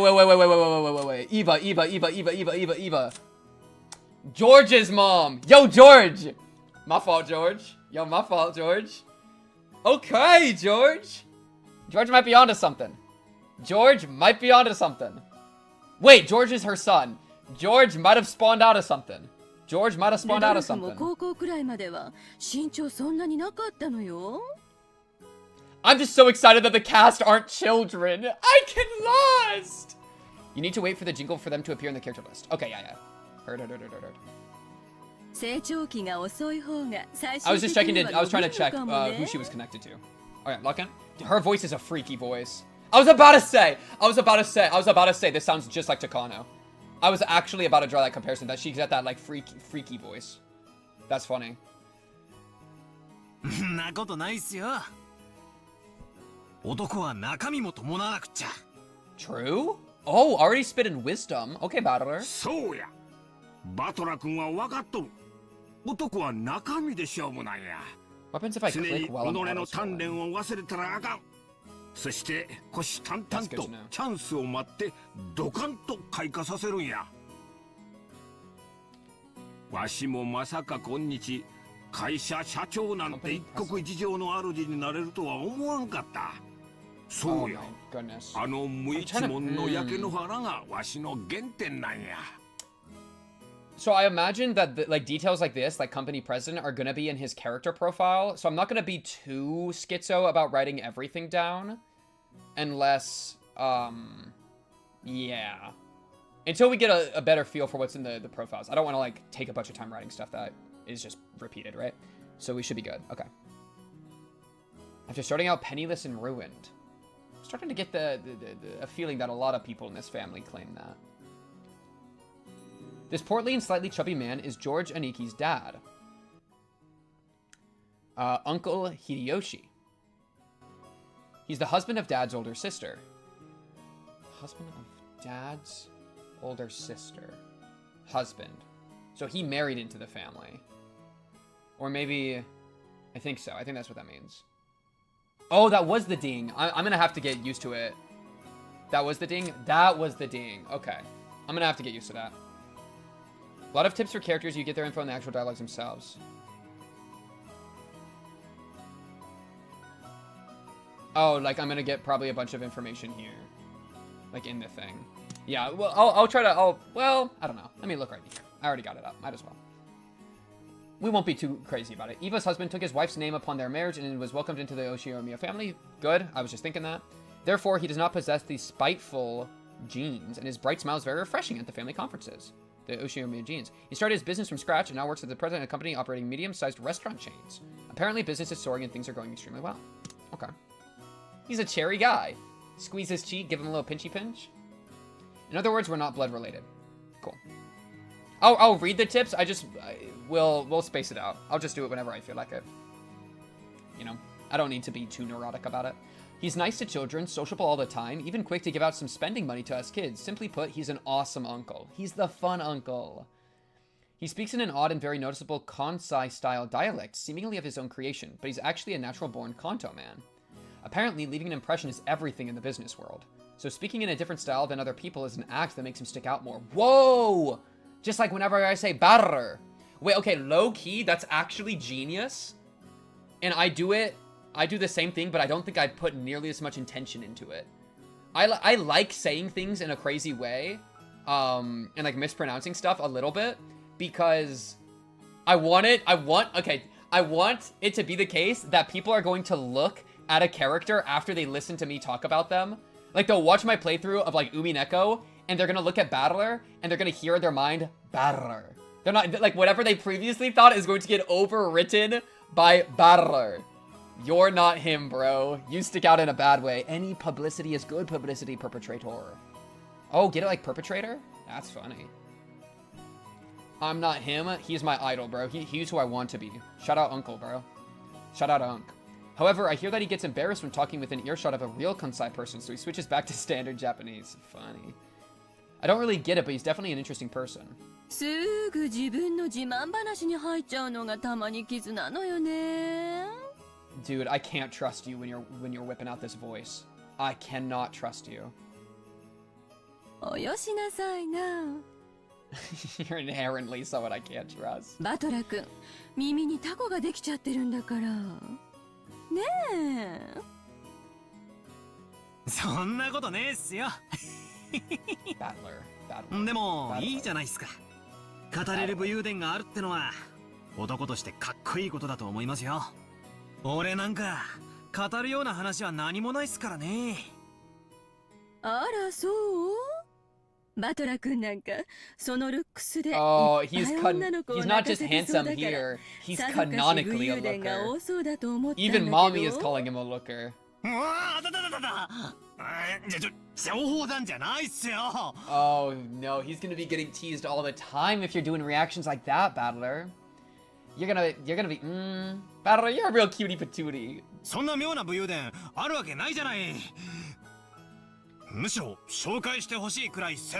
[SPEAKER 1] Eva. George's mom. Yo, George. My fault, George. Yo, my fault, George. Okay, George. George might be onto something. George might be onto something. Wait, George is her son. George might have spawned out of something. George might have spawned out of something. I'm just so excited that the cast aren't children. I get lost. You need to wait for the jingle for them to appear in the character list. Okay, yeah. Heard. I was just checking. I was trying to check who she was connected to. Okay, Luckin. Her voice is a freaky voice. I was about to say, this sounds just like Takano. I was actually about to draw that comparison, that she's got that, like, freaky voice. That's funny. True? Oh, already spit in wisdom. Okay, battler.
[SPEAKER 3] So ya. Battler-kun wa wakattoru. Otoko wa nakami de shoubu nan ya.
[SPEAKER 1] Weapons if I click while I'm auto-scrolling.
[SPEAKER 3] そして虎視眈々とチャンスを待ってドカンと開花させるんや。わしもまさか今日会社社長なんて一国一城の主になれるとは思わんかった。そうや。あの無一文の焼け野原がわしの原点なんや。
[SPEAKER 1] So I imagine that like details like this, like company president, are gonna be in his character profile. So I'm not gonna be too schizo about writing everything down, unless, yeah, until we get a better feel for what's in the profiles. I don't want to like take a bunch of time writing stuff that is just repeated, right? So we should be good. Okay. After starting out penniless and ruined, I'm starting to get a feeling that a lot of people in this family claim that. This portly and slightly chubby man is George Aniki's dad. Uncle Hideyoshi. He's the husband of Dad's older sister. Husband of Dad's older sister. Husband. So he married into the family. Or maybe... I think so. I think that's what that means. Oh, that was the ding. I'm gonna have to get used to it. That was the ding? That was the ding. Okay. I'm gonna have to get used to that. A lot of tips for characters. You get their info in the actual dialogues themselves. Oh, like I'm gonna get probably a bunch of information here. Like in the thing. Yeah, well, I'll try to, well, I don't know. Let me look right here. I already got it up. Might as well. We won't be too crazy about it. Eva's husband took his wife's name upon their marriage and was welcomed into the Oshinomiya family. Good. I was just thinking that. Therefore, he does not possess these spiteful genes, and his bright smile is very refreshing at the family conferences. The Oshinomiya genes. He started his business from scratch and now works as the president of a company operating medium-sized restaurant chains. Apparently, business is soaring and things are going extremely well. Okay. He's a cherry guy. Squeeze his cheek, give him a little pinchy pinch. In other words, we're not blood related. Cool. I'll read the tips. We'll space it out. I'll just do it whenever I feel like it. You know, I don't need to be too neurotic about it. He's nice to children, sociable all the time, even quick to give out some spending money to us kids. Simply put, he's an awesome uncle. He's the fun uncle. He speaks in an odd and very noticeable Kansai-style dialect, seemingly of his own creation, but he's actually a natural-born Kanto man. Apparently, leaving an impression is everything in the business world. So speaking in a different style than other people is an act that makes him stick out more. Whoa! Just like whenever I say barrer. Wait, okay, low-key, that's actually genius. And I do the same thing, but I don't think I'd put nearly as much intention into it. I like saying things in a crazy way, and like mispronouncing stuff a little bit, because I want it to be the case that people are going to look at a character after they listen to me talk about them. Like, they'll watch my playthrough of, like, Umineko, and they're gonna look at Battler, and they're gonna hear in their mind, Battler. They're not, like, whatever they previously thought is going to get overwritten by Battler. You're not him, bro. You stick out in a bad way. Any publicity is good publicity, perpetrator. Oh, get it like perpetrator? That's funny. I'm not him. He's my idol, bro. He's who I want to be. Shout out Uncle, bro. Shout out Unc. However, I hear that he gets embarrassed when talking within earshot of a real Kansai person, so he switches back to standard Japanese. Funny. I don't really get it, but he's definitely an interesting person.
[SPEAKER 5] すぐ自分の自慢話に入っちゃうのがたまに傷なのよね。
[SPEAKER 1] Dude, I can't trust you when you're whipping out this voice. I cannot trust you.
[SPEAKER 5] およしなさいな。
[SPEAKER 1] You're inherently someone I can't trust.
[SPEAKER 5] バトラ君、耳にタコができちゃってるんだから。ねえ。
[SPEAKER 4] そんなことねえっすよ。
[SPEAKER 1] Battler.
[SPEAKER 4] でもいいじゃないっすか。語れる武勇伝があるってのは男としてかっこいいことだと思いますよ。俺なんか語るような話は何もないっすからね。
[SPEAKER 5] あらそう？バトラ君なんかそのルックスで
[SPEAKER 1] Oh, he's not just handsome here. He's canonically a looker. Even mommy is calling him a looker.
[SPEAKER 4] うわあ、だ。情報なんじゃないっすよ。
[SPEAKER 1] Oh no, he's gonna be getting teased all the time if you're doing reactions like that, Battler. You're gonna be, Battler, you're a real cutie patootie.
[SPEAKER 4] そんな妙な武勇伝あるわけないじゃない。むしろ紹介してほしいくらいっす。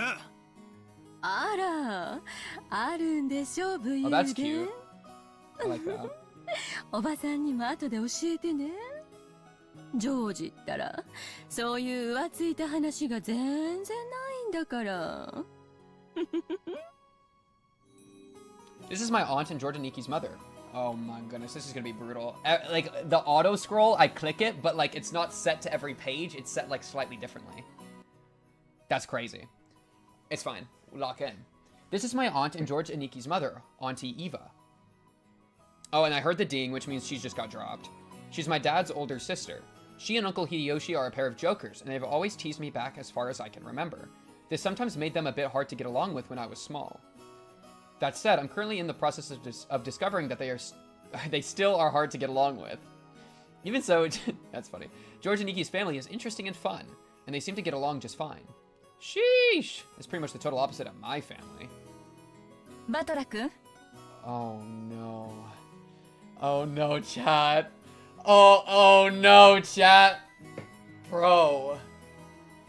[SPEAKER 5] あら、あるんでしょ武勇伝。
[SPEAKER 1] Oh, that's cute. I like that.
[SPEAKER 5] おばさんにも後で教えてね。ジョージったらそういう浮ついた話が全然ないんだから。
[SPEAKER 1] This is my aunt and Jordan Niki's mother. Oh my goodness, this is gonna be brutal. Like, the auto scroll, I click it, but like, it's not set to every page. It's set like slightly differently. That's crazy. It's fine. Lock in. This is my aunt and George Aniki's mother, Auntie Eva. Oh, and I heard the ding, which means she's just got dropped. She's my dad's older sister. She and Uncle Hideyoshi are a pair of jokers, and they've always teased me back as far as I can remember. This sometimes made them a bit hard to get along with when I was small. That said, I'm currently in the process of discovering that they still are hard to get along with. Even so, that's funny. George and Niki's family is interesting and fun, and they seem to get along just fine. Sheesh! That's pretty much the total opposite of my family.
[SPEAKER 5] バトラ君。
[SPEAKER 1] Oh no. Oh no, chat. Oh no, chat. Bro.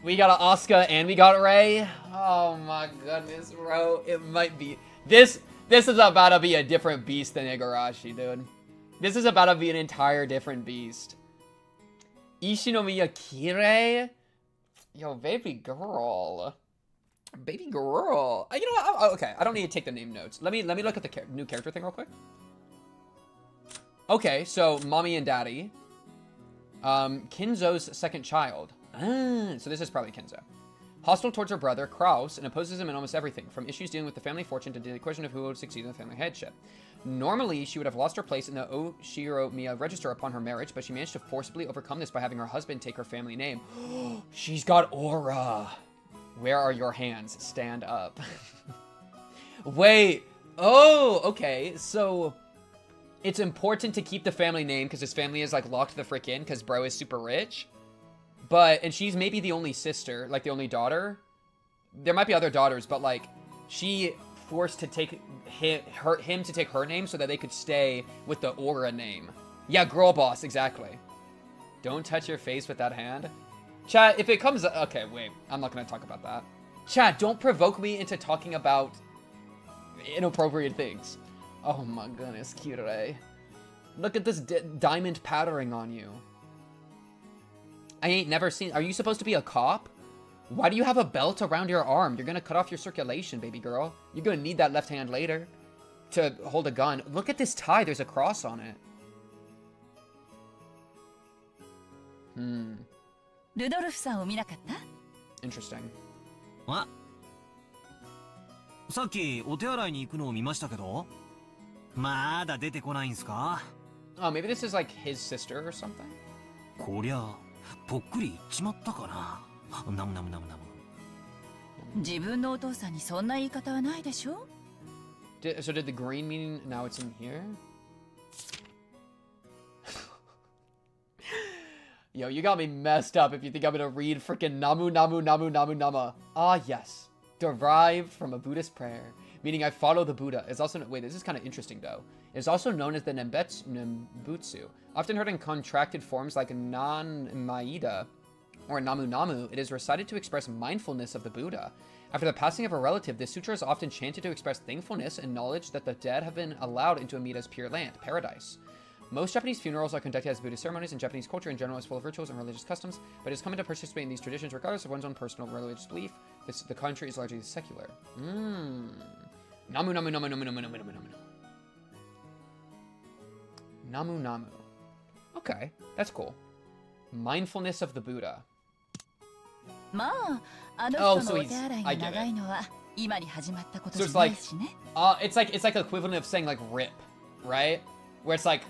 [SPEAKER 1] We got an Asuka and we got Ray. Oh my goodness, bro. It might be... This is about to be a different beast than higurashi, dude. This is about to be an entire different beast. Ishinomiya Kirei? Yo, baby girl. Baby girl. You know what? Okay, I don't need to take the name notes. Let me look at the new character thing real quick. Okay, so mommy and daddy. Kinzo's second child. So this is probably Kinzo. Hostile towards her brother, Kraus, and opposes him in almost everything, from issues dealing with the family fortune to the question of who would succeed in the family headship. Normally, she would have lost her place in the Oshiromiya register upon her marriage, but she managed to forcibly overcome this by having her husband take her family name. She's got aura. Where are your hands? Stand up. Wait. Oh, okay. So it's important to keep the family name because his family is like locked the frick in because bro is super rich. And she's maybe the only sister, like the only daughter. There might be other daughters, but like she forced to take him to take her name so that they could stay with the aura name. Yeah, girl boss, exactly. Don't touch your face with that hand. Chat, if it comes... Okay, wait. I'm not going to talk about that. Chat, don't provoke me into talking about inappropriate things. Oh my goodness, Kirei. Look at this diamond powdering on you. I ain't never seen... Are you supposed to be a cop? Why do you have a belt around your arm? You're going to cut off your circulation, baby girl. You're going to need that left hand later to hold a gun. Look at this tie. There's a cross on it.
[SPEAKER 5] ルドルフさんを見なかった？
[SPEAKER 1] Interesting.
[SPEAKER 4] あ、さっきお手洗いに行くのを見ましたけど、まだ出てこないんすか？
[SPEAKER 1] Oh, maybe this is like his sister or something?
[SPEAKER 4] こりゃぽっくりいっちまったかな。ナムナムナムナム。
[SPEAKER 5] 自分のお父さんにそんな言い方はないでしょ？
[SPEAKER 1] So did the green mean now it's in here? Yo, you got me messed up if you think I'm gonna read freaking Namu Namu Namu Namu Nama. Ah, yes. Derived from a Buddhist prayer, meaning I follow the Buddha. It's also, wait, this is kind of interesting though. It's also known as the Nembutsu. Often heard in contracted forms like Nan-maida or Namu Namu, it is recited to express mindfulness of the Buddha. After the passing of a relative, this sutra is often chanted to express thankfulness and knowledge that the dead have been allowed into Amida's pure land, paradise. Most Japanese funerals are conducted as Buddhist ceremonies, and Japanese culture in general is full of rituals and religious customs, but it is common to participate in these traditions regardless of one's own personal religious belief. The country is largely secular. Namu Namu Namu Namu Namu Namu Namu Namu. Namu Namu. Okay, that's cool. Mindfulness of the Buddha. Oh, so he's, I get it. So it's like equivalent of saying like rip, right? Where it's like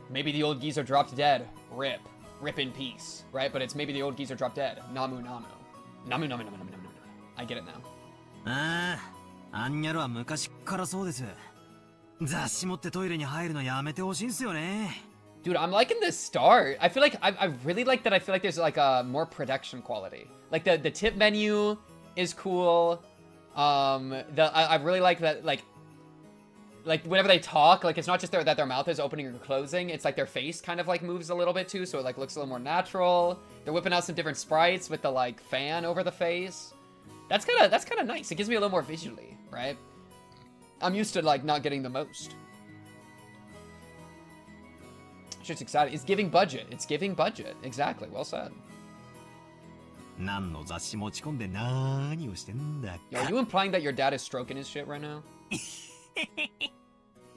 [SPEAKER 1] maybe the old geezer dropped dead, rip in peace, right? But it's maybe the old geezer dropped dead, Namu Namu. Namu Namu Namu Namu Namu. I get it now.
[SPEAKER 6] アンニャルは昔からそうです。雑誌持ってトイレに入るのやめてほしいんすよね。
[SPEAKER 1] Dude, I'm liking this start. I feel like I really like that. I feel like there's like a more production quality. Like the tip menu is cool. I really like that like whenever they talk, like it's not just that their mouth is opening or closing. It's like their face kind of like moves a little bit too, so it like looks a little more natural. They're whipping out some different sprites with the like fan over the face. That's kind of nice. It gives me a little more visually, right? I'm used to like not getting the most. Shit's exciting. It's giving budget. It's giving budget. Exactly. Well said.
[SPEAKER 6] 何の雑誌持ち込んで何をしてんだか。
[SPEAKER 1] Yo, are you implying that your dad is stroking his shit right now?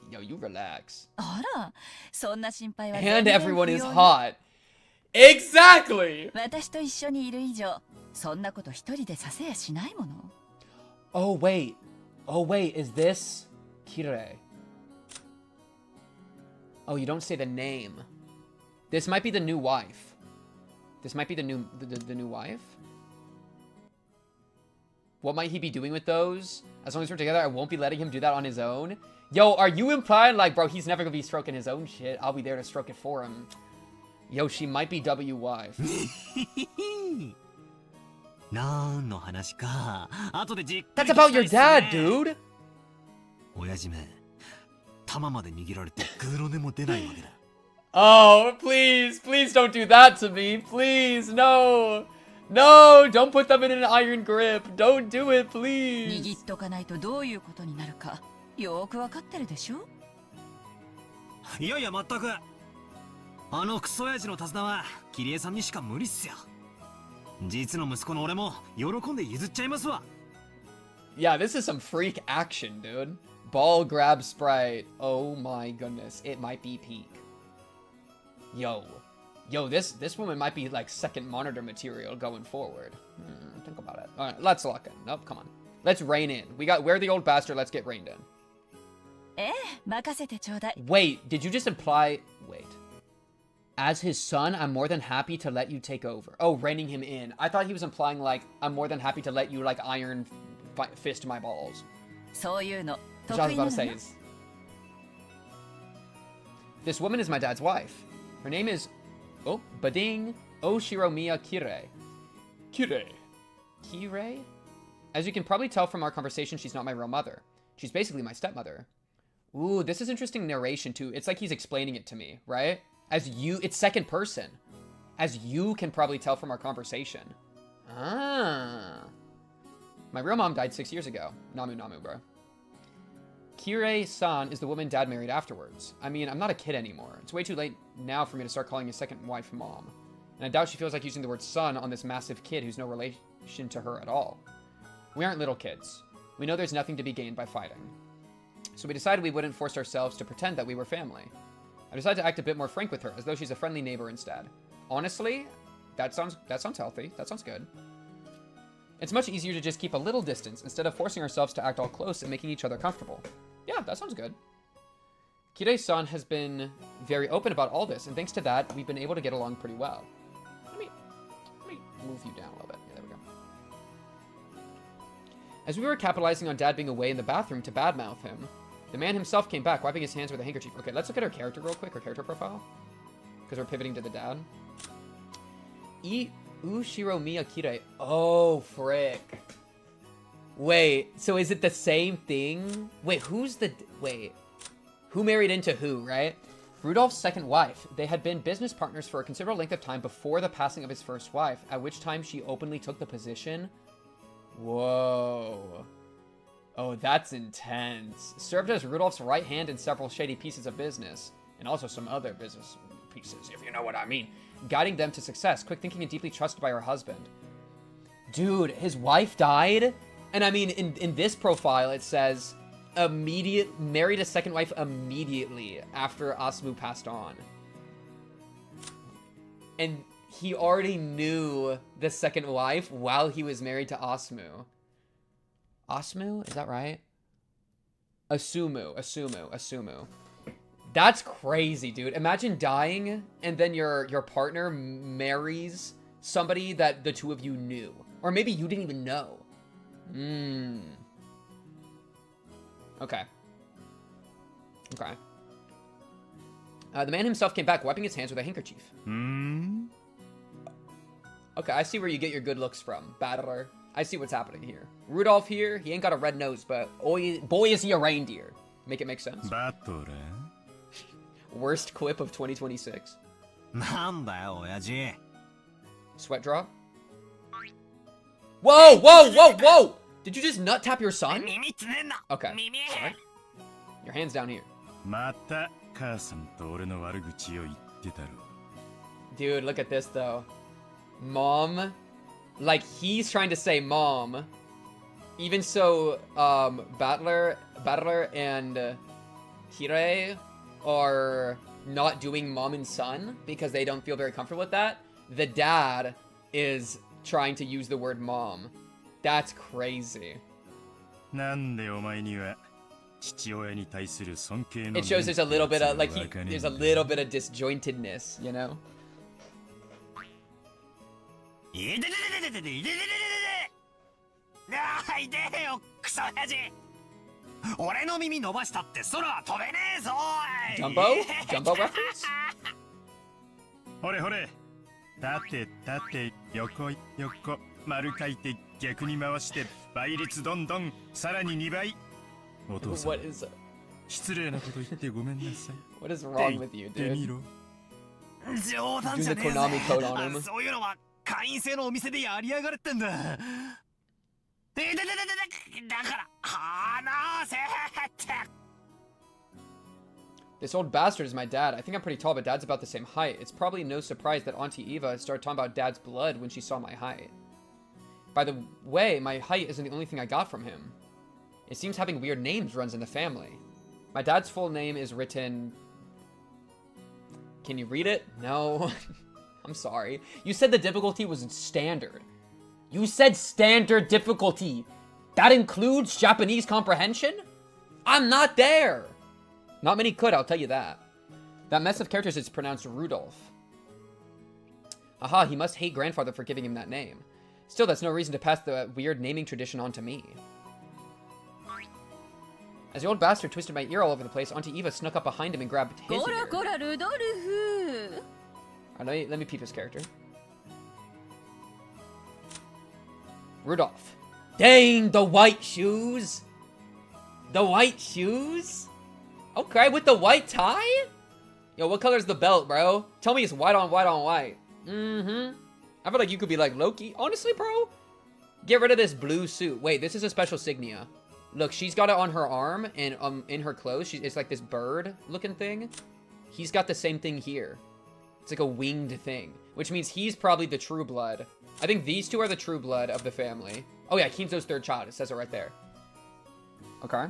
[SPEAKER 1] Yo, you relax. And everyone is hot. Exactly! Oh, wait. Oh, wait. Is this Kirei? Oh, you don't say the name. This might be the new wife. This might be the new wife? What might he be doing with those? As long as we're together, I won't be letting him do that on his own. Yo, are you implying like, bro, he's never gonna be stroking his own shit. I'll be there to stroke it for him. Yo, she might be W wife.
[SPEAKER 6] 何の話か。後でじっくり
[SPEAKER 1] That's about your dad, dude!
[SPEAKER 6] 親父め、玉まで握られてグロでも出ないわけだ。
[SPEAKER 1] Oh, please don't do that to me. Please, no. No, don't put them in an iron grip. Don't do it, please.
[SPEAKER 5] 握っとかないとどういうことになるかよくわかってるでしょ。
[SPEAKER 6] いやいや、まったく。あのクソ親父の手綱はキリエさんにしか無理っすよ。実の息子の俺も喜んで譲っちゃいますわ。
[SPEAKER 1] Yeah, this is some freak action, dude. Ball grab sprite. Oh my goodness, it might be peak. Yo, this woman might be like second monitor material going forward. Think about it. All right, let's lock in. Nope, come on. Let's rein in. We're the old bastard. Let's get reined in. Wait, did you just imply? Wait. As his son, I'm more than happy to let you take over. Oh, reining him in. I thought he was implying like I'm more than happy to let you like iron fist my balls. Which I was about to say is. This woman is my dad's wife. Her name is, Bading Oshiromiya Kirei. Kirei? As you can probably tell from our conversation, she's not my real mother. She's basically my stepmother. Ooh, this is interesting narration too. It's like he's explaining it to me, right? It's second person. As you can probably tell from our conversation. Ah. My real mom died 6 years ago. Namu Namu, bro. Kirei-san is the woman dad married afterwards. I mean, I'm not a kid anymore. It's way too late now for me to start calling his second wife mom. And I doubt she feels like using the word son on this massive kid who's no relation to her at all. We aren't little kids. We know there's nothing to be gained by fighting. So we decided we wouldn't force ourselves to pretend that we were family. I decided to act a bit more frank with her, as though she's a friendly neighbor instead. Honestly, that sounds healthy. That sounds good. It's much easier to just keep a little distance instead of forcing ourselves to act all close and making each other comfortable. Yeah, that sounds good. Kirei-san has been very open about all this, and thanks to that, we've been able to get along pretty well. Let me move you down a little bit. Yeah, there we go. As we were capitalizing on Dad being away in the bathroom to badmouth him, the man himself came back, wiping his hands with a handkerchief. Okay, let's look at her character real quick, her character profile. Because we're pivoting to the dad. Ushiro Miyakire. Oh, frick. Wait, so is it the same thing? Wait, who married into who, right? Rudolph's second wife. They had been business partners for a considerable length of time before the passing of his first wife, at which time she openly took the position. Whoa. Oh, that's intense. Served as Rudolph's right hand in several shady pieces of business, and also some other business pieces, if you know what I mean, guiding them to success, quick thinking and deeply trusted by her husband. Dude, his wife died? And I mean, in this profile, it says... married a second wife immediately after Asumu passed on. And he already knew the second wife while he was married to Asumu. Asumu? Is that right? Asumu. That's crazy, dude. Imagine dying and then your partner marries somebody that the two of you knew. Or maybe you didn't even know. Okay. The man himself came back, wiping his hands with a handkerchief. Okay, I see where you get your good looks from, battler. I see what's happening here. Rudolph here, he ain't got a red nose, but boy is he a reindeer. Make it make sense. Worst quip of 2026. Sweat drop? Whoa! Did you just nut tap your son? Okay, sorry. Your hand's down here. Dude, look at this though. Mom, like he's trying to say mom. Even so, Battler and Hire are not doing mom and son because they don't feel very comfortable with that. The dad is trying to use the word mom. That's crazy. It shows there's a little bit of there's a little bit of disjointedness, you know?
[SPEAKER 6] 俺の耳伸ばしたって空は飛べねえぞ。
[SPEAKER 1] Jumbo reference?
[SPEAKER 7] ほれほれ。縦縦横横丸書いて逆に回して倍率どんどんさらに2倍。お父さん。失礼なこと言ってごめんなさい。
[SPEAKER 1] What is wrong with you, dude?
[SPEAKER 6] 冗談じゃねえぜ。そういうのは会員制のお店でやりやがれってんだ。だから話せって。
[SPEAKER 1] This old bastard is my dad. I think I'm pretty tall, but dad's about the same height. It's probably no surprise that Auntie Eva started talking about dad's blood when she saw my height. By the way, my height isn't the only thing I got from him. It seems having weird names runs in the family. My dad's full name is written... Can you read it? No. I'm sorry. You said the difficulty was standard. You said standard difficulty. That includes Japanese comprehension? I'm not there. Not many could, I'll tell you that. That mess of characters is pronounced Rudolph. Aha, he must hate grandfather for giving him that name. Still, that's no reason to pass the weird naming tradition on to me. As the old bastard twisted my ear all over the place, Auntie Eva snuck up behind him and grabbed his ear. Alright, let me peep his character. Rudolph. Dang, the white shoes! The white shoes? Okay, with the white tie? Yo, what color is the belt, bro? Tell me it's white on white on white. I feel like you could be like, Loki. Honestly, bro, get rid of this blue suit. Wait, this is a special signia. Look, she's got it on her arm, and in her clothes, it's like this bird-looking thing. He's got the same thing here. It's like a winged thing, which means he's probably the true blood. I think these two are the true blood of the family. Oh yeah, Kinzo's third child. It says it right there. Okay,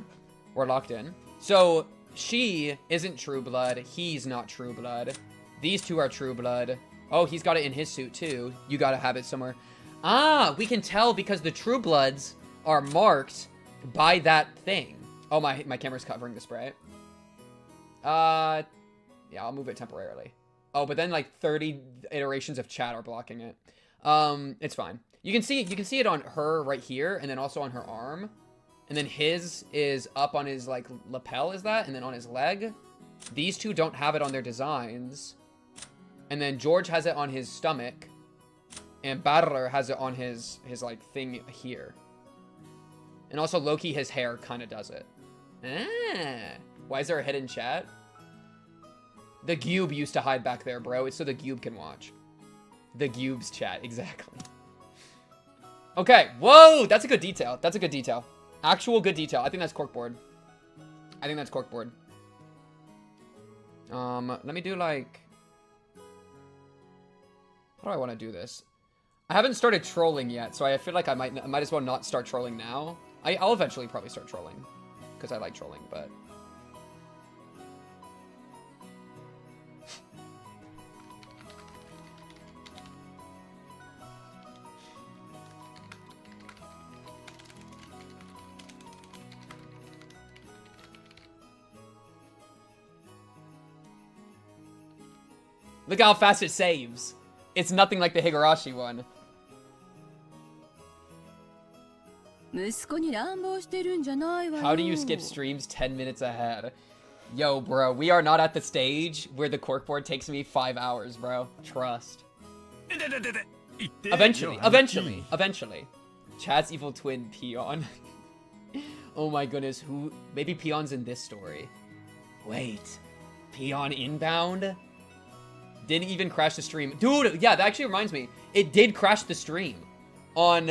[SPEAKER 1] we're locked in. So she isn't true blood. He's not true blood. These two are true blood. Oh, he's got it in his suit too. You gotta have it somewhere. Ah, we can tell because the true bloods are marked by that thing. Oh, my camera's covering the spray. Yeah, I'll move it temporarily. Oh, but then like 30 iterations of chat are blocking it. It's fine. You can see it on her right here, and then also on her arm. And then his is up on his like lapel, is that? And then on his leg. These two don't have it on their designs. And then George has it on his stomach. And Battler has it on his like thing here. And also Loki, his hair kind of does it. Ah, why is there a hidden chat? The Cube used to hide back there, bro. It's so the Cube can watch. The Cube's chat, exactly. Okay, whoa, that's a good detail. That's a good detail. Actual good detail. I think that's Corkboard. I think that's Corkboard. Let me do like... How do I want to do this? I haven't started trolling yet, so I feel like I might as well not start trolling now. I'll eventually probably start trolling, because I like trolling, but... Look how fast it saves. It's nothing like the Higurashi one. How do you skip streams 10 minutes ahead? Yo, bro, we are not at the stage where the corkboard takes me 5 hours, bro. Trust. Eventually. Chad's evil twin, Peon. Oh my goodness, who... Maybe Peon's in this story. Wait. Peon inbound? Didn't even crash the stream. Dude, yeah, that actually reminds me. It did crash the stream on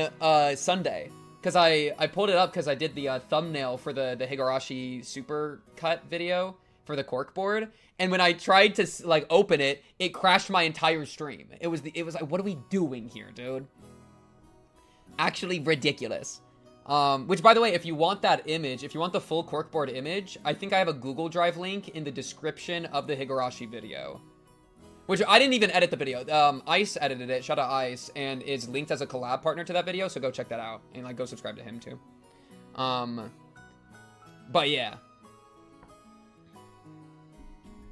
[SPEAKER 1] Sunday. Because I pulled it up because I did the thumbnail for the Higurashi super cut video for the corkboard. And when I tried to like open it, it crashed my entire stream. It was like, what are we doing here, dude? Actually ridiculous. Which, by the way, if you want that image, if you want the full corkboard image, I think I have a Google Drive link in the description of the Higurashi video. Which I didn't even edit the video. Ice edited it. Shout out Ice, and is linked as a collab partner to that video. So go check that out and like go subscribe to him too. But yeah.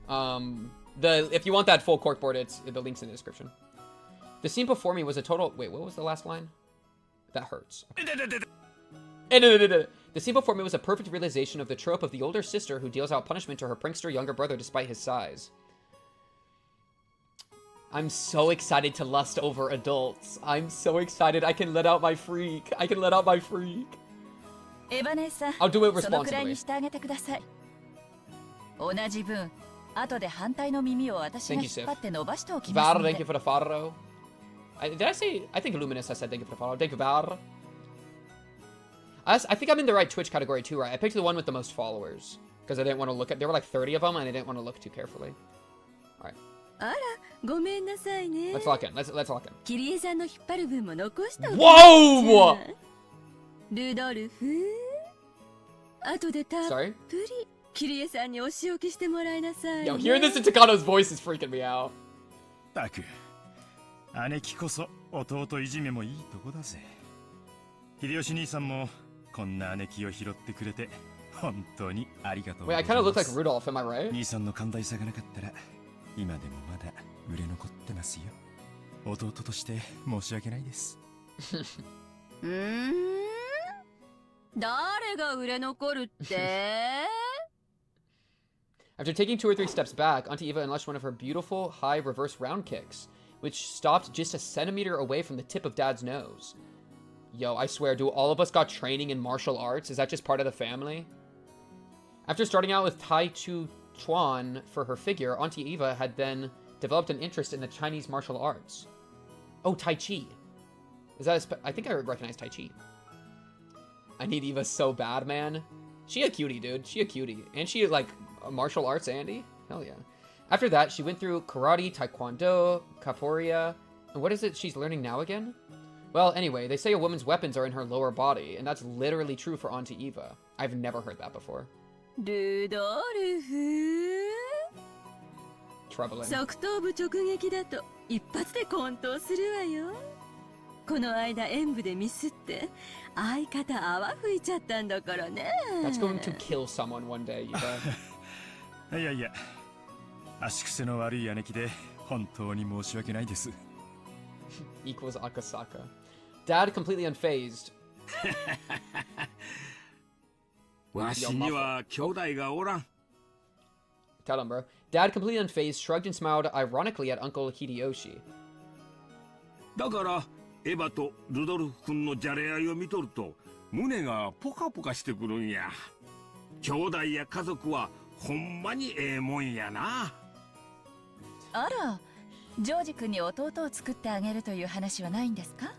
[SPEAKER 1] If you want that full corkboard, the link's in the description. The scene before me was a total. Wait, what was the last line? That hurts. The scene before me was a perfect realization of the trope of the older sister who deals out punishment to her prankster younger brother despite his size. I'm so excited to lust over adults. I'm so excited. I can let out my freak. I'll do it responsibly. Thank you, Sif. Var, thank you for the follow. Did I say... I think Luminous has said thank you for the follow. Thank you, Var. I think I'm in the right Twitch category too, right? I picked the one with the most followers. Because I didn't want to look at... There were like 30 of them, and I didn't want to look too carefully. Alright. Let's lock in. Let's lock in. Whoa! Sorry? Yo, hearing this in Takano's voice is freaking me out.
[SPEAKER 7] たく、姉貴こそ弟いじめもいいとこだぜ。秀吉兄さんもこんな姉貴を拾ってくれて本当にありがとうご
[SPEAKER 1] Wait,
[SPEAKER 7] ざ
[SPEAKER 1] I
[SPEAKER 7] い
[SPEAKER 1] kind of
[SPEAKER 7] ま
[SPEAKER 1] look like
[SPEAKER 7] す。
[SPEAKER 1] Rudolph, am I right?
[SPEAKER 7] 兄さんの寛大さがなかったら今でもまだ売れ残ってますよ。弟として申し訳ないです。
[SPEAKER 5] 誰が売れ残るって？
[SPEAKER 1] After taking 2 or 3 steps back, Auntie Eva unleashed one of her beautiful, high reverse round kicks, which stopped just a centimeter away from the tip of Dad's nose. Yo, I swear, do all of us got training in martial arts? Is that just part of the family? After starting out with Tai Chu Chuan for her figure, Auntie Eva had then developed an interest in the Chinese martial arts. Oh, Tai Chi. Is that I think I recognize Tai Chi. I need Eva so bad, man. She a cutie, dude. She a cutie. And she, like, martial arts Andy? Hell yeah. After that, she went through karate, taekwondo, capoeira, and what is it she's learning now again? Well, anyway, they say a woman's weapons are in her lower body, and that's literally true for Auntie Eva. I've never heard that before. Troubling.
[SPEAKER 5] 側頭部直撃だと一発で混沌するわよ。この間演舞でミスって相方泡吹いちゃったんだからね。
[SPEAKER 1] That's going to kill someone one day, Eva.
[SPEAKER 7] いやいや、足癖の悪い姉貴で本当に申し訳ないです。
[SPEAKER 1] Equals Akasaka. Dad completely unfazed.
[SPEAKER 3] わしには兄弟がおらん。
[SPEAKER 1] Tell him, bro. Dad, completely unfazed, shrugged and smiled ironically at Uncle Hideyoshi.
[SPEAKER 3] だからエヴァとルドルフ君のじゃれ合いを見とると胸がポカポカしてくるんや。兄弟や家族はほんまにええもんやな。
[SPEAKER 8] あら、ジョージ君に弟を作ってあげるという話はないんですか？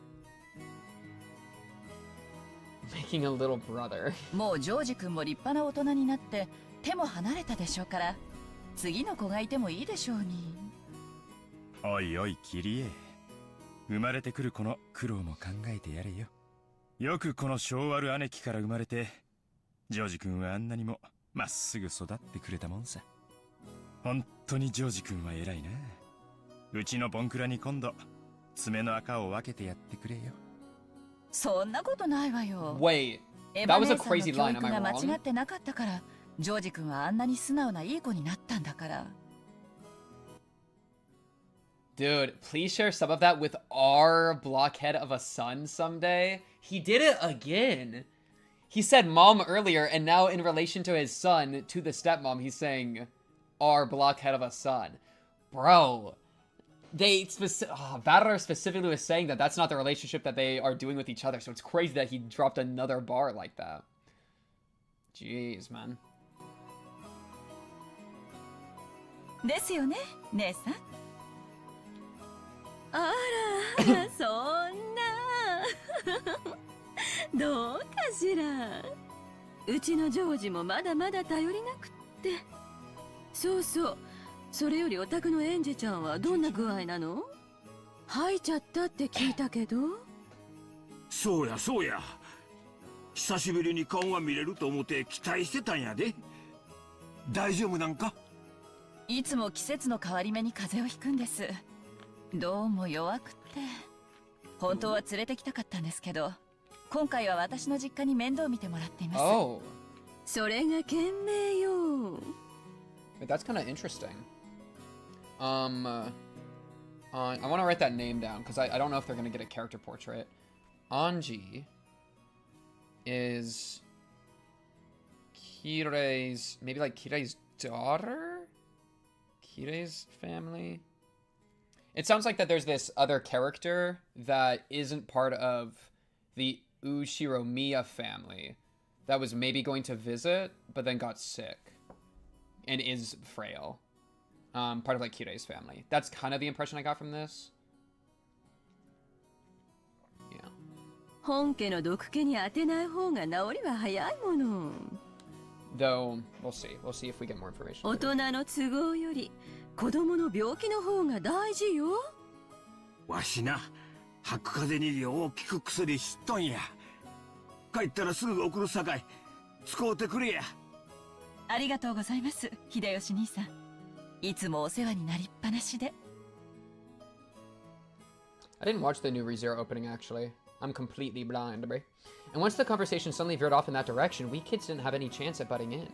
[SPEAKER 1] Making a little brother.
[SPEAKER 8] もうジョージ君も立派な大人になって手も離れたでしょうから、次の子がいてもいいでしょうに。
[SPEAKER 7] おいおいキリエ、生まれてくる子の苦労も考えてやれよ。よくこの性悪姉貴から生まれて、ジョージ君はあんなにもまっすぐ育ってくれたもんさ。本当にジョージ君は偉いな。うちのボンクラに今度爪の赤を分けてやってくれよ。
[SPEAKER 8] そんなことないわよ。
[SPEAKER 1] Wait,
[SPEAKER 8] エヴ
[SPEAKER 1] that
[SPEAKER 8] ァ
[SPEAKER 1] was
[SPEAKER 8] 姉
[SPEAKER 1] a
[SPEAKER 8] さんの
[SPEAKER 1] crazy
[SPEAKER 8] 教
[SPEAKER 1] line.
[SPEAKER 8] 育
[SPEAKER 1] Am
[SPEAKER 8] が
[SPEAKER 1] I
[SPEAKER 8] 間違
[SPEAKER 1] wrong?
[SPEAKER 8] ってなかったから、ジョージ君はあんなに素直ないい子になったんだから。
[SPEAKER 1] Dude, please share some of that with our blockhead of a son someday. He did it again. He said mom earlier, and now in relation to his son, to the stepmom, he's saying our blockhead of a son. Bro, Varadar specifically was saying that that's not the relationship that they are doing with each other, so it's crazy that he dropped another bar like that. Jeez, man.
[SPEAKER 8] ですよね、姉さん。
[SPEAKER 5] あら、そんな。どうかしら。うちのジョージもまだまだ頼りなくって。そうそう。それよりお宅のエンジェちゃんはどんな具合なの？吐いちゃったって聞いたけど。
[SPEAKER 3] そうやそうや。久しぶりに顔が見れると思って期待してたんやで。大丈夫なんか？
[SPEAKER 8] いつも季節の変わり目に風邪をひくんです。どうも弱くって。本当は連れてきたかったんですけど、今回は私の実家に面倒見てもらっています。
[SPEAKER 1] Oh.
[SPEAKER 5] それが賢明よ。
[SPEAKER 1] That's kind of interesting. I want to write that name down because I don't know if they're going to get a character portrait. Anji is Kirei's, maybe like Kirei's daughter? Kirei's family? It sounds like that there's this other character that isn't part of the Ushiromiya family that was maybe going to visit, but then got sick and is frail. Part of like Kirei's family. That's kind of the impression I got from this. Yeah.
[SPEAKER 5] 本家の毒気に当てない方が治りは早いもの。
[SPEAKER 1] Though, we'll see. We'll see if we get more information.
[SPEAKER 5] 大人の都合より子供の病気の方が大事よ。
[SPEAKER 3] わしな、吐く風によう効く薬知っとんや。帰ったらすぐ送るさかい、使うてくれや。
[SPEAKER 8] ありがとうございます、秀吉兄さん。いつもお世話になりっぱなしで。
[SPEAKER 1] I didn't watch the new ReZero opening, actually. I'm completely blind, bro. And once the conversation suddenly veered off in that direction, we kids didn't have any chance at butting in.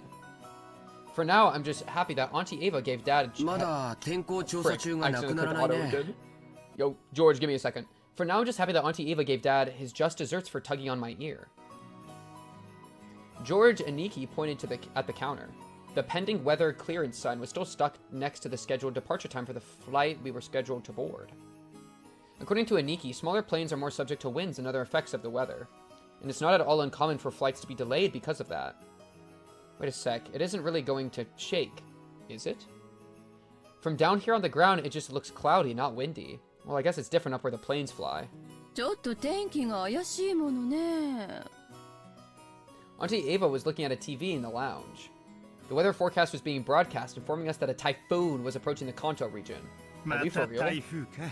[SPEAKER 1] For now, I'm just happy that Auntie Ava gave Dad...
[SPEAKER 4] まだ天候調査
[SPEAKER 1] Frick,
[SPEAKER 4] 中
[SPEAKER 1] I
[SPEAKER 4] がなく
[SPEAKER 1] accidentally
[SPEAKER 4] なら
[SPEAKER 1] clicked
[SPEAKER 4] ない
[SPEAKER 1] auto
[SPEAKER 4] ね。
[SPEAKER 1] again. Yo, George, give me a second. For now, I'm just happy that Auntie Ava gave Dad his just desserts for tugging on my ear. George and Nikki pointed at the counter. The pending weather clearance sign was still stuck next to the scheduled departure time for the flight we were scheduled to board. According to Aniki, smaller planes are more subject to winds and other effects of the weather, and it's not at all uncommon for flights to be delayed because of that. Wait a sec, it isn't really going to shake, is it? From down here on the ground, it just looks cloudy, not windy. Well, I guess it's different up where the planes fly.
[SPEAKER 5] ちょっと天気が怪しいものね。
[SPEAKER 1] Auntie Ava was looking at a TV in the lounge. The weather forecast was being broadcast, informing us that a typhoon was approaching the Kanto region. Are
[SPEAKER 7] ま
[SPEAKER 1] we
[SPEAKER 7] た
[SPEAKER 1] for real?
[SPEAKER 7] 台風か。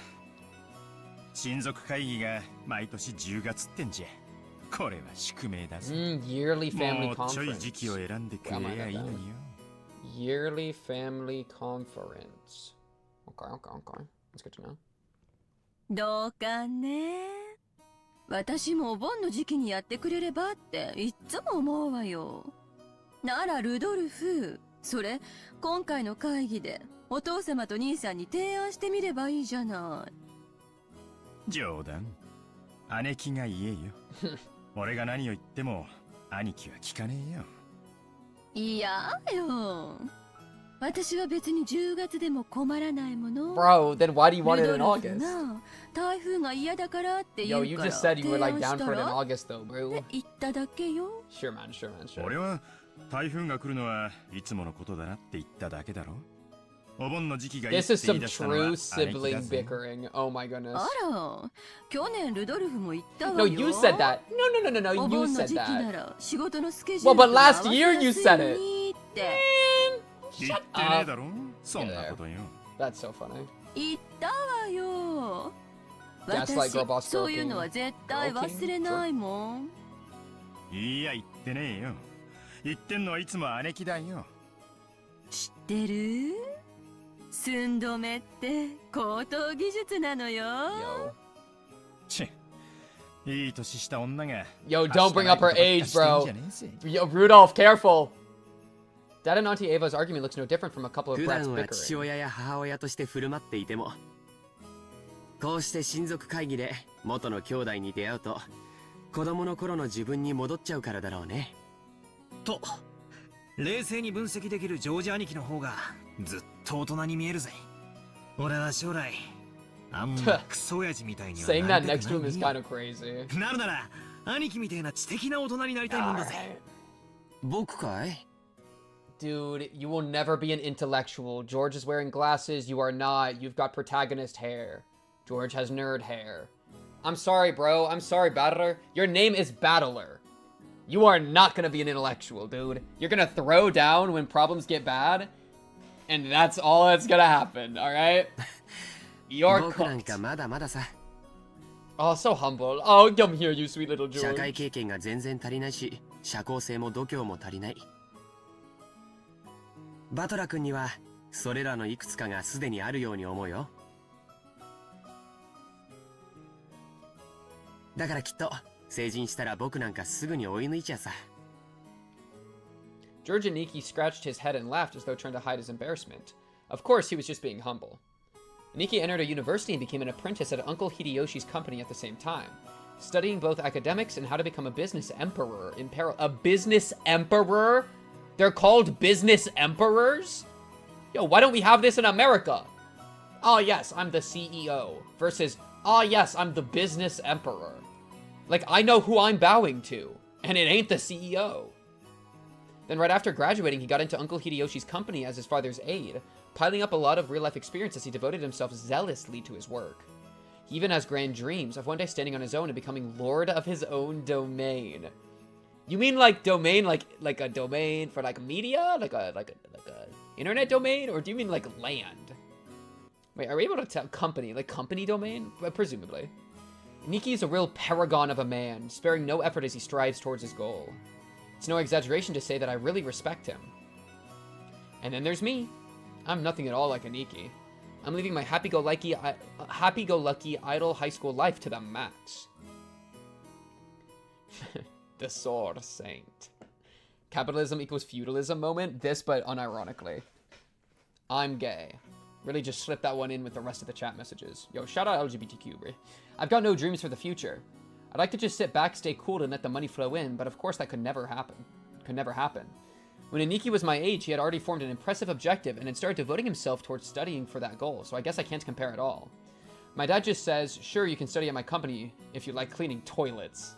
[SPEAKER 7] 親族会議が毎年10月ってんじゃ。これは宿命だぜ。
[SPEAKER 1] Yearly family
[SPEAKER 7] もうちょい時
[SPEAKER 1] conference.
[SPEAKER 7] 期を選んでくれやいいのによ。
[SPEAKER 1] Yearly family conference. Okay. That's good to know.
[SPEAKER 5] どうかね。私もお盆の時期にやってくれればっていっつも思うわよ。ならルドルフ、それ今回の会議でお父様と兄さんに提案してみればいいじゃない。
[SPEAKER 7] 冗談。姉貴が言えよ。俺が何を言っても兄貴は聞かねえよ。
[SPEAKER 5] いやよ。私は別に10月でも困らないもの。
[SPEAKER 1] Bro, then why do you want it in
[SPEAKER 5] ルドルフ
[SPEAKER 1] August?
[SPEAKER 5] が台風が嫌だからって言
[SPEAKER 1] Yo,
[SPEAKER 5] う
[SPEAKER 1] you
[SPEAKER 5] から
[SPEAKER 1] just said you were
[SPEAKER 5] 提
[SPEAKER 1] like
[SPEAKER 5] 案
[SPEAKER 1] down
[SPEAKER 5] した
[SPEAKER 1] for it in
[SPEAKER 5] ら
[SPEAKER 1] August though,
[SPEAKER 5] っ
[SPEAKER 1] bro.
[SPEAKER 5] て言っただけよ。
[SPEAKER 1] Sure, man, sure, man, sure.
[SPEAKER 7] 俺は台風が来るのはいつものことだなって言っただけだろ。お盆の時期がいいっ
[SPEAKER 1] This
[SPEAKER 7] て
[SPEAKER 1] is
[SPEAKER 7] 言い
[SPEAKER 1] some
[SPEAKER 7] 出したのは
[SPEAKER 1] true
[SPEAKER 7] 姉貴だ
[SPEAKER 1] sibling
[SPEAKER 7] ぜ。
[SPEAKER 1] bickering. Oh my goodness.
[SPEAKER 5] あら、去年ルドルフも言ったわ
[SPEAKER 1] No,
[SPEAKER 5] よ。
[SPEAKER 1] you said that. No, no, no, no,
[SPEAKER 5] お
[SPEAKER 1] no. You
[SPEAKER 5] 盆の
[SPEAKER 1] said
[SPEAKER 5] 時期な
[SPEAKER 1] that.
[SPEAKER 5] ら仕事のスケジ
[SPEAKER 1] Well,
[SPEAKER 5] ュール
[SPEAKER 1] but
[SPEAKER 5] と
[SPEAKER 1] last
[SPEAKER 5] 合わせ
[SPEAKER 1] year
[SPEAKER 5] や
[SPEAKER 1] you
[SPEAKER 5] すい
[SPEAKER 1] said
[SPEAKER 5] の
[SPEAKER 1] it.
[SPEAKER 5] にって。
[SPEAKER 7] 言ってねえだろ。そんなことよ。
[SPEAKER 1] That's so funny.
[SPEAKER 5] 言ったわよ。
[SPEAKER 1] Gaslight girl boss
[SPEAKER 5] 私、そういう
[SPEAKER 1] girl
[SPEAKER 5] のは絶対忘れないもん。
[SPEAKER 7] いや言ってねえよ。言ってんのはいつも姉貴だよ。
[SPEAKER 5] 知ってる？寸止めって高等技術なのよ。
[SPEAKER 1] Yo.
[SPEAKER 7] チッ。いい年した女が。
[SPEAKER 1] Yo, don't bring up her age,
[SPEAKER 7] してん
[SPEAKER 1] bro.
[SPEAKER 7] じゃねえぜ。
[SPEAKER 1] Yo, Rudolph, careful. Dad and Auntie Ava's argument looks no different from a couple of
[SPEAKER 4] 普
[SPEAKER 1] brats
[SPEAKER 4] 段は父
[SPEAKER 1] bickering.
[SPEAKER 4] 親や母親として振る舞っていても、こうして親族会議で元の兄弟に出会うと、子供の頃の自分に戻っちゃうからだろうね。
[SPEAKER 6] と冷静に分析できるジョージ兄貴の方がずっと大人に見えるぜ。俺は将来あんまクソ親父みたいには
[SPEAKER 1] Saying
[SPEAKER 6] な
[SPEAKER 1] that
[SPEAKER 6] りた
[SPEAKER 1] next
[SPEAKER 6] く
[SPEAKER 1] to
[SPEAKER 6] な
[SPEAKER 1] him is
[SPEAKER 6] い
[SPEAKER 1] kind of crazy.
[SPEAKER 6] なるなら兄貴みたいな知的な大人になりたいもんだぜ。
[SPEAKER 4] 僕かい？
[SPEAKER 1] Dude, you will never be an intellectual. George is wearing glasses. You are not. You've got protagonist hair. George has nerd hair. I'm sorry, bro. I'm sorry, Battler. Your name is Battler. You are not gonna be an intellectual, dude. You're gonna throw down when problems get bad, and that's all that's gonna happen, alright? You're
[SPEAKER 4] 僕なん
[SPEAKER 1] cooked.
[SPEAKER 4] かまだまださ。
[SPEAKER 1] Oh, so humble. Oh, come here, you sweet little
[SPEAKER 4] 社会
[SPEAKER 1] George.
[SPEAKER 4] 経験が全然足りないし、社交性も度胸も足りない。バトラ君にはそれらのいくつかがすでにあるように思うよ。だからきっと成人したら僕なんかすぐに追い抜いちゃうさ。
[SPEAKER 1] George and Nikki scratched his head and laughed as though trying to hide his embarrassment. Of course, he was just being humble. Nikki entered a university and became an apprentice at Uncle Hideyoshi's company at the same time, studying both academics and how to become a business emperor in parallel. A business emperor? They're called business emperors? Yo, why don't we have this in America? Oh yes, I'm the CEO. Versus, oh yes, I'm the business emperor. Like, I know who I'm bowing to, and it ain't the CEO. Then right after graduating, he got into Uncle Hideyoshi's company as his father's aide, piling up a lot of real-life experience as he devoted himself zealously to his work. He even has grand dreams of one day standing on his own and becoming lord of his own domain. You mean like domain, like a domain for like media, like a internet domain, or do you mean like land? Wait, are we able to tell company, like company domain? Presumably. Nikki is a real paragon of a man, sparing no effort as he strives towards his goal. It's no exaggeration to say that I really respect him. And then there's me. I'm nothing at all like a Nikki. I'm living my happy-go-lucky idle high school life to the max. The sword saint. Capitalism equals feudalism moment. This, but unironically. I'm gay. Really just slip that one in with the rest of the chat messages. Yo, shout out LGBTQ, bro. I've got no dreams for the future. I'd like to just sit back, stay cool, and let the money flow in, but of course that could never happen. When Aniki was my age, he had already formed an impressive objective and had started devoting himself towards studying for that goal, so I guess I can't compare at all. My dad just says, sure, you can study at my company if you like cleaning toilets.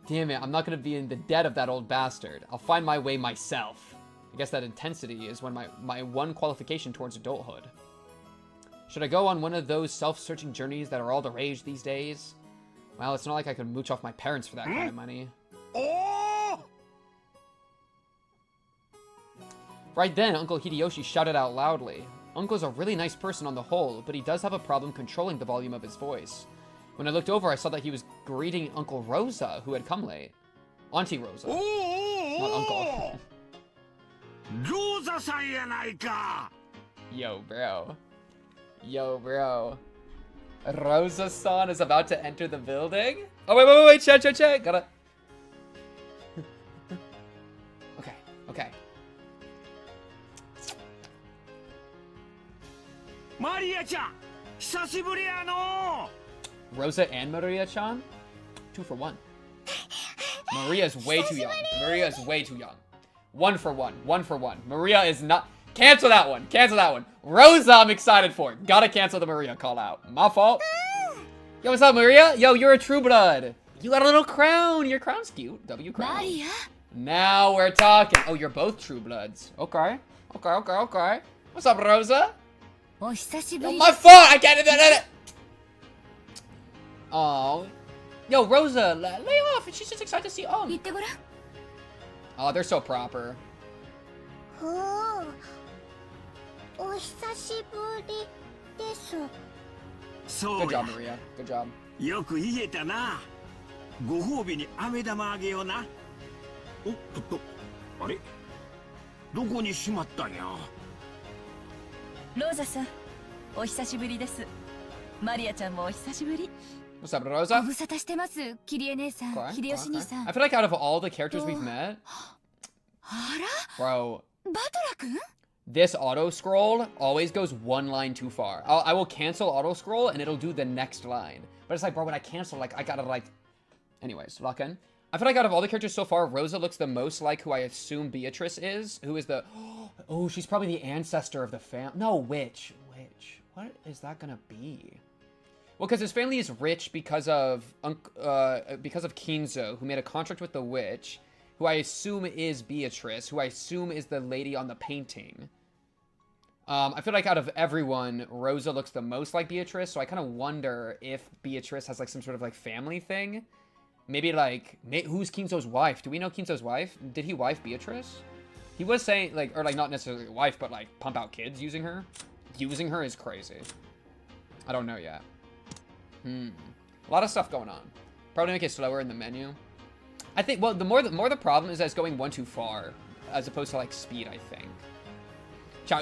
[SPEAKER 1] Damn it, I'm not going to be in the debt of that old bastard. I'll find my way myself. I guess that intensity is when my one qualification towards adulthood. Should I go on one of those self-searching journeys that are all the rage these days? Well, it's not like I could mooch off my parents for that kind of money.
[SPEAKER 7] Oh!
[SPEAKER 1] Right then, Uncle Hideyoshi shouted out loudly. Uncle's a really nice person on the whole, but he does have a problem controlling the volume of his voice. When I looked over, I saw that he was greeting Uncle Rosa, who had come late. Auntie Rosa. Not Uncle.
[SPEAKER 3] Rosa-sanやないか!
[SPEAKER 1] Yo, bro. Yo, bro. Rosa-san is about to enter the building? Oh, wait, chat. Gotta... Okay.
[SPEAKER 7] Maria-chan! 久しぶりやの!
[SPEAKER 1] Rosa and Maria-chan? 2 for 1. Maria's way too young. 1 for 1. 1 for 1. Maria is not... Cancel that one. Cancel that one. Rosa, I'm excited for. Gotta cancel the Maria call out. My fault. Yo, what's up, Maria? Yo, you're a true blood. You got a little crown. Your crown's cute. W crown.
[SPEAKER 5] Maria?
[SPEAKER 1] Now we're talking. Oh, you're both true bloods. Okay. Okay. What's up, Rosa?
[SPEAKER 5] お久しぶ
[SPEAKER 1] Yo,
[SPEAKER 5] り
[SPEAKER 1] my fault. I can't do that. Oh. Yo, Rosa, lay off. She's just excited to see.
[SPEAKER 5] 言ってごらん
[SPEAKER 1] Oh, they're so proper.
[SPEAKER 9] お久しぶりです
[SPEAKER 3] そ
[SPEAKER 1] Good
[SPEAKER 3] う
[SPEAKER 1] job,
[SPEAKER 3] や
[SPEAKER 1] Maria. Good job.
[SPEAKER 3] よく言えたなご褒美に飴玉あげようなおっとあれどこにしまったんや
[SPEAKER 8] ローザさん、お久しぶりです。マリアちゃんもお久しぶり。
[SPEAKER 1] What's up,
[SPEAKER 5] ご
[SPEAKER 1] Rosa?
[SPEAKER 5] 無沙汰してますキリエ姉さん
[SPEAKER 1] Okay,
[SPEAKER 5] 秀吉兄さん
[SPEAKER 1] I feel like out of all the characters we've met,
[SPEAKER 5] あ
[SPEAKER 1] bro,
[SPEAKER 5] らバトラ君
[SPEAKER 1] this auto scroll always goes one line too far. I will cancel auto scroll and it'll do the next line. But it's like, bro, when I cancel, like, I gotta, like... Anyways, lock in. I feel like out of all the characters so far, Rosa looks the most like who I assume Beatrice is. Who is the... Oh, she's probably the ancestor of the fam... No, witch. What is that gonna be? Well, because his family is rich because of Kinzo, who made a contract with the witch, who I assume is Beatrice, who I assume is the lady on the painting. I feel like out of everyone, Rosa looks the most like Beatrice, so I kind of wonder if Beatrice has, like, some sort of, like, family thing. Maybe, like, who's Kinzo's wife? Do we know Kinzo's wife? Did he wife Beatrice? He was saying, like, or, like, not necessarily wife, but, like, pump out kids using her. Using her is crazy. I don't know yet. A lot of stuff going on. Probably make it slower in the menu. I think, well, the more the problem is that it's going one too far, as opposed to, like, speed, I think.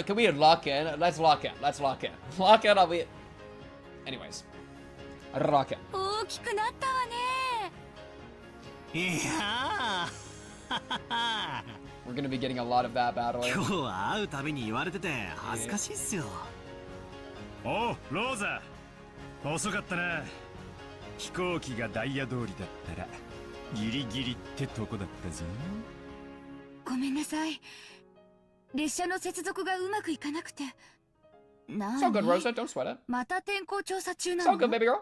[SPEAKER 1] Can we lock in? Let's lock in. Lock in, I'll be... Anyways. Lock in.
[SPEAKER 5] 大きくなったわね
[SPEAKER 6] いやー
[SPEAKER 1] We're gonna be getting a lot of that battle.
[SPEAKER 6] 今日は会うたびに言われてて恥ずかしいっすよ
[SPEAKER 7] おうローザ遅かったな飛行機がダイヤ通りだったらギリギリってとこだったぞ
[SPEAKER 5] ごめんなさい列車の接続がうまくいかなくて
[SPEAKER 1] It's all good, Rosa. Don't sweat it.
[SPEAKER 5] また天候調査中な
[SPEAKER 1] It's all
[SPEAKER 5] の
[SPEAKER 1] good, baby girl.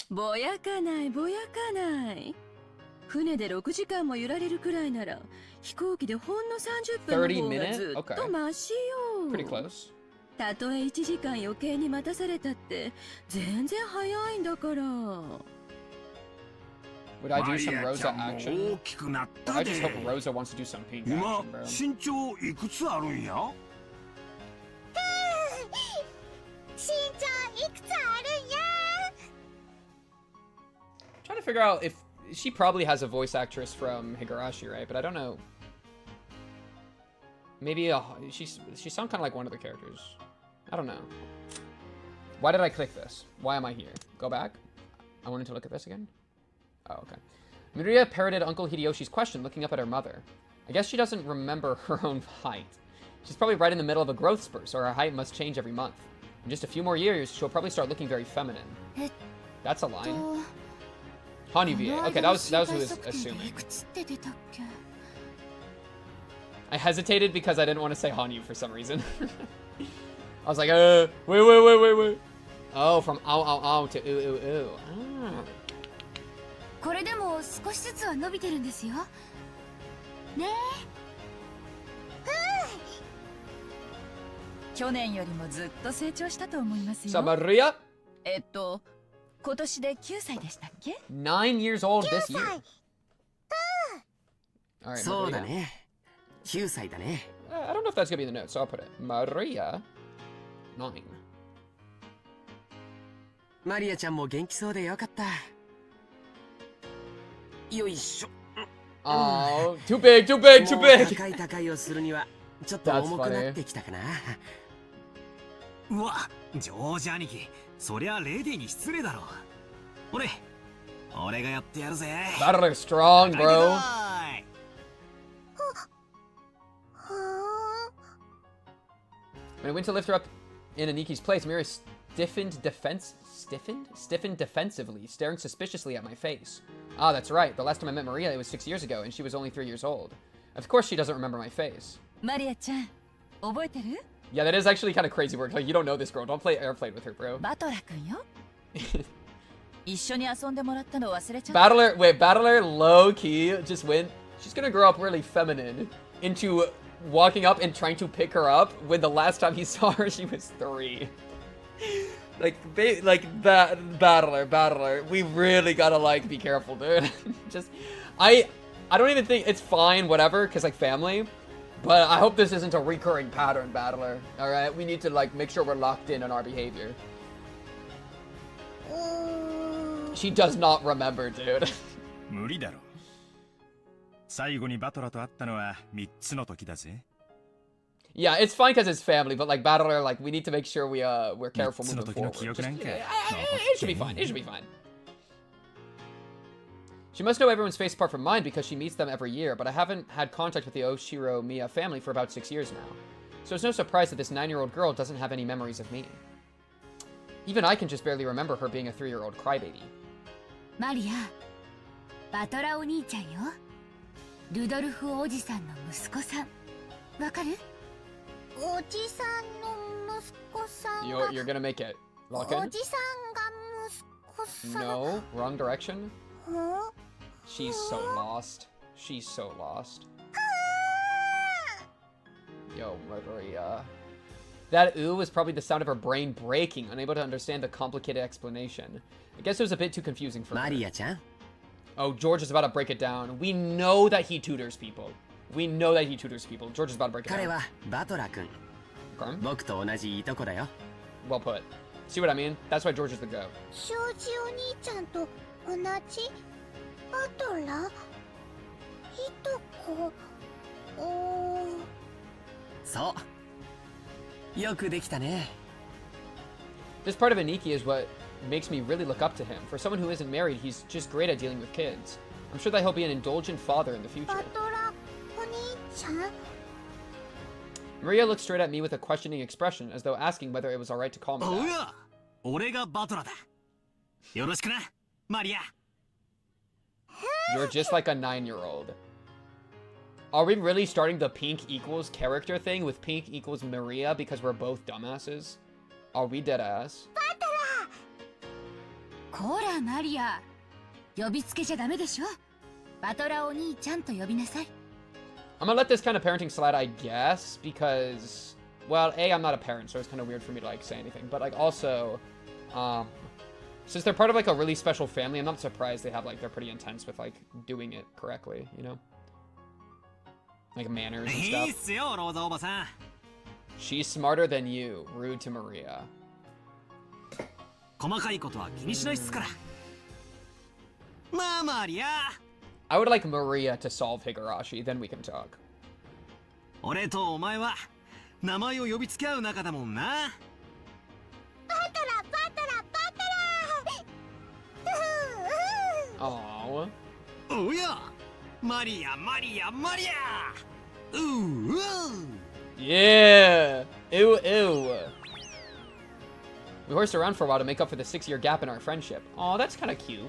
[SPEAKER 5] ぼやかないぼやかない船で6時間も揺られるくらいなら飛行機でほんの30分の方がずっとマシよ
[SPEAKER 1] Pretty close.
[SPEAKER 5] たとえ1時間余計に待たされたって全然早いんだから
[SPEAKER 1] Would I do some Rosa
[SPEAKER 3] 大
[SPEAKER 1] action?
[SPEAKER 3] きくなった
[SPEAKER 1] I
[SPEAKER 3] で
[SPEAKER 1] just hope Rosa wants to do some pink
[SPEAKER 3] 今
[SPEAKER 1] action, bro.
[SPEAKER 3] 身長いくつあるんや
[SPEAKER 9] 身長いくつあるんや
[SPEAKER 1] Trying to figure out if she probably has a voice actress from Higurashi, right? But I don't know. Maybe she sounds kind of like one of the characters. I don't know. Why did I click this? Why am I here? Go back. I wanted to look at this again. Oh, okay. Miria parroted Uncle Hideyoshi's question, looking up at her mother. I guess she doesn't remember her own height. She's probably right in the middle of a growth spurt, so her height must change every month. In just a few more years, she'll probably start looking very feminine. That's a line. Hanyu VA. Okay, that was who was assuming. I hesitated because I didn't want to say Hanyu for some reason. I was like, wait. Oh, from ow to ooh. Ah.
[SPEAKER 5] これでも少しずつは伸びてるんですよね
[SPEAKER 8] 去年よりもずっと成長したと思いますよ。
[SPEAKER 1] So Maria,
[SPEAKER 8] 今年で9歳でしたっけ
[SPEAKER 1] 9 years old this year. All right,
[SPEAKER 4] そうだ
[SPEAKER 1] Maria.
[SPEAKER 4] ね9歳だね
[SPEAKER 1] I don't know if that's gonna be in the notes, so I'll put it. Maria, 9.
[SPEAKER 4] マリアちゃんも元気そうでよかったよいしょ
[SPEAKER 1] Oh, too big.
[SPEAKER 4] もう高いをするにはちょっと重くなってきたかな
[SPEAKER 6] うわジョージ兄貴そりゃレディーに失礼だろ俺がやってやるぜ
[SPEAKER 1] Battle is strong, bro. When I went to lift her up in Aniki's place, Mira stiffened defensively, staring suspiciously at my face. Ah, that's right. The last time I met Maria, it was 6 years ago, and she was only 3 years old. Of course she doesn't remember my face.
[SPEAKER 8] マリアちゃん、覚えてる？
[SPEAKER 1] Yeah, that is actually kind of crazy work. Like, you don't know this girl. Don't play airplane with her, bro.
[SPEAKER 8] バトラ君よ。一緒に遊んでもらったの忘れちゃった。
[SPEAKER 1] Battler, wait, Battler low key just went. She's gonna grow up really feminine into walking up and trying to pick her up when the last time he saw her she was 3. Battler. We really gotta like be careful, dude. Just, I don't even think it's fine, whatever, cause like family. But I hope this isn't a recurring pattern, Battler. All right, we need to like make sure we're locked in on our behavior. She does not remember, dude.
[SPEAKER 7] 無理だろ。最後にバトラと会ったのは3つの時だぜ。
[SPEAKER 1] Yeah, it's fine because it's family, but like Battler, like we need to make sure we're careful moving forward. It should be fine. It should be fine. She must know everyone's face apart from mine because she meets them every year, but I haven't had contact with the Oshiro Miya family for about 6 years now. So it's no surprise that this 9-year-old girl doesn't have any memories of me. Even I can just barely remember her being a 3-year-old crybaby.
[SPEAKER 9] マリア、バトラお兄ちゃんよ。ルドルフおじさんの息子さん。わかる？おじさんの息子さんが。
[SPEAKER 1] You're gonna make it. Lock in?
[SPEAKER 9] おじさんが息子さん。
[SPEAKER 1] No, wrong direction.
[SPEAKER 9] は？
[SPEAKER 1] She's so lost. She's so lost. Yo, Maria. That ooh was probably the sound of her brain breaking, unable to understand the complicated explanation. I guess it was a bit too confusing for her.
[SPEAKER 4] マリアちゃん。
[SPEAKER 1] Oh, George is about to break it down. We know that he tutors people. We know that he tutors people. George is about to break it
[SPEAKER 4] 彼
[SPEAKER 1] down.
[SPEAKER 4] はバトラ君。
[SPEAKER 1] Okay.
[SPEAKER 4] 僕と同じいとこだよ。
[SPEAKER 1] Well put. See what I mean? That's why George is the goat.
[SPEAKER 9] 庄司お兄ちゃんと同じバトラ？いとこ。
[SPEAKER 4] そう。よくできたね。
[SPEAKER 1] This part of Aniki is what makes me really look up to him. For someone who isn't married, he's just great at dealing with kids. I'm sure that he'll be an indulgent father in the future.
[SPEAKER 9] バトラお兄ちゃん？
[SPEAKER 1] Maria looked straight at me with a questioning expression, as though asking whether it was alright to call me
[SPEAKER 6] お
[SPEAKER 1] that.
[SPEAKER 6] や、俺がバトラだ。よろしくな、マリア。
[SPEAKER 1] You're just like a 9-year-old. Are we really starting the pink equals character thing with pink equals Maria because we're both dumbasses? Are we dead ass?
[SPEAKER 9] こらマリア、呼びつけちゃダメでしょ。バトラお兄ちゃんと呼びなさい。
[SPEAKER 1] I'm gonna let this kind of parenting slide, I guess, because, well, A, I'm not a parent, so it's kind of weird for me to, like, say anything. But, like, also, since they're part of, like, a really special family, I'm not surprised they have, like, they're pretty intense with, like, doing it correctly, you know? Like, manners and
[SPEAKER 6] いい
[SPEAKER 1] stuff.
[SPEAKER 6] っすよ、ローザおばさん。
[SPEAKER 1] She's smarter than you. Rude to Maria.
[SPEAKER 6] 細かいことは気にしないっすから。まあ、マリア。
[SPEAKER 1] I would like Maria to solve Higurashi, then we can talk.
[SPEAKER 6] 俺とお前は名前を呼びつけ合う仲だもんな。
[SPEAKER 9] バトラバトラバトラ。
[SPEAKER 1] Aww.
[SPEAKER 6] おや、マリアマリアマリア。うう。
[SPEAKER 1] Yeah. Ew, ew. We horsed around for a while to make up for the 6-year gap in our friendship. Aw, that's kind of cute.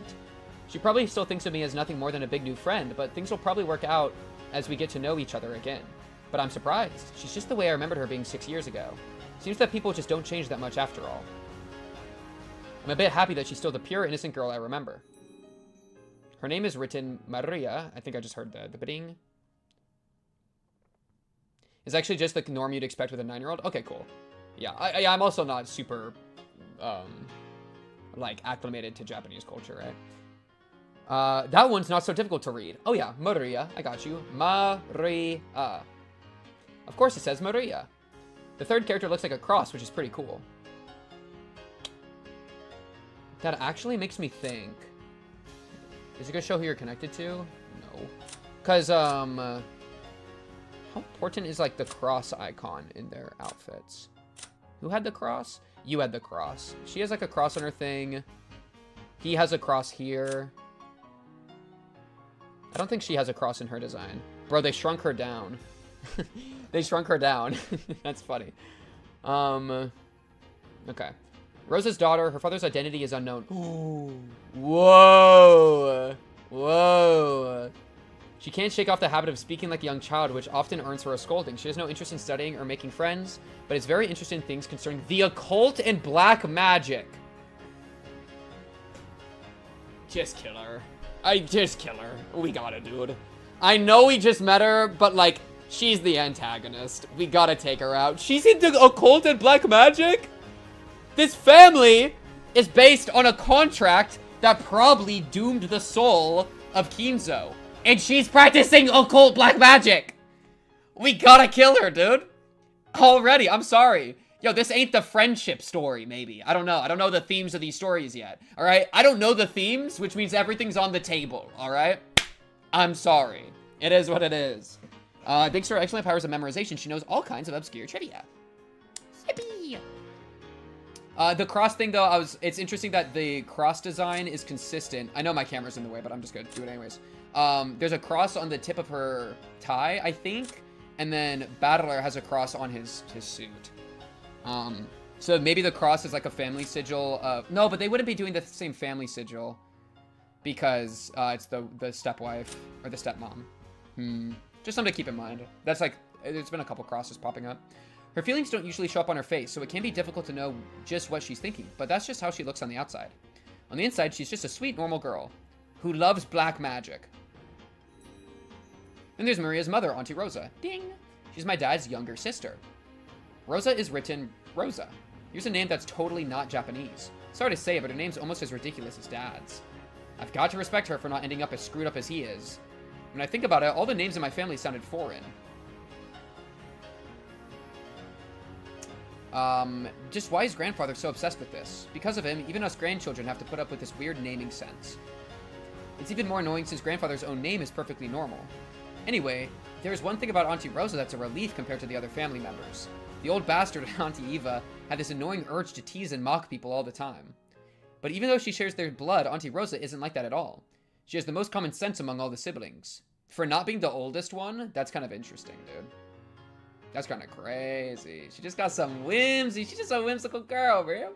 [SPEAKER 1] She probably still thinks of me as nothing more than a big new friend, but things will probably work out as we get to know each other again. But I'm surprised. She's just the way I remembered her being 6 years ago. Seems that people just don't change that much after all. I'm a bit happy that she's still the pure, innocent girl I remember. Her name is written Maria. I think I just heard the bidding. It's actually just the norm you'd expect with a 9-year-old. Okay, cool. Yeah, I'm also not super, like, acclimated to Japanese culture, right? That one's not so difficult to read. Oh yeah, Maria. I got you. Maria. Of course it says Maria. The third character looks like a cross, which is pretty cool. That actually makes me think. Is it gonna show who you're connected to? No. Because, how important is, like, the cross icon in their outfits? Who had the cross? You had the cross. She has, like, a cross on her thing. He has a cross here. I don't think she has a cross in her design. Bro, they shrunk her down. They shrunk her down. That's funny. Okay. Rosa's daughter, her father's identity is unknown. Ooh. Whoa. Whoa. She can't shake off the habit of speaking like a young child, which often earns her a scolding. She has no interest in studying or making friends, but is very interested in things concerning the occult and black magic. Just kill her. Just kill her. We gotta, dude. I know we just met her, but, like, she's the antagonist. We gotta take her out. She's into occult and black magic? This family is based on a contract that probably doomed the soul of Kinzo. And she's practicing occult black magic. We gotta kill her, dude. Already, I'm sorry. Yo, this ain't the friendship story, maybe. I don't know. I don't know the themes of these stories yet, all right? I don't know the themes, which means everything's on the table, all right? I'm sorry. It is what it is. Thanks to her excellent powers of memorization, she knows all kinds of obscure trivia. Yippee! The cross thing, though, it's interesting that the cross design is consistent. I know my camera's in the way, but I'm just gonna do it anyways. There's a cross on the tip of her tie, I think, and then Battler has a cross on his suit. So maybe the cross is like a family sigil of... No, but they wouldn't be doing the same family sigil because it's the stepwife or the stepmom. Just something to keep in mind. That's like, there's been a couple crosses popping up. Her feelings don't usually show up on her face, so it can be difficult to know just what she's thinking, but that's just how she looks on the outside. On the inside, she's just a sweet, normal girl who loves black magic. Then there's Maria's mother, Auntie Rosa. Ding! She's my dad's younger sister. Rosa is written Rosa. Here's a name that's totally not Japanese. Sorry to say it, but her name's almost as ridiculous as Dad's. I've got to respect her for not ending up as screwed up as he is. When I think about it, all the names in my family sounded foreign. Just why is grandfather so obsessed with this? Because of him, even us grandchildren have to put up with this weird naming sense. It's even more annoying since grandfather's own name is perfectly normal. Anyway, there's one thing about Auntie Rosa that's a relief compared to the other family members. The old bastard Auntie Eva had this annoying urge to tease and mock people all the time. But even though she shares their blood, Auntie Rosa isn't like that at all. She has the most common sense among all the siblings. For not being the oldest one, that's kind of interesting, dude. That's kind of crazy. She just got some whimsy. She's just a whimsical girl, bro.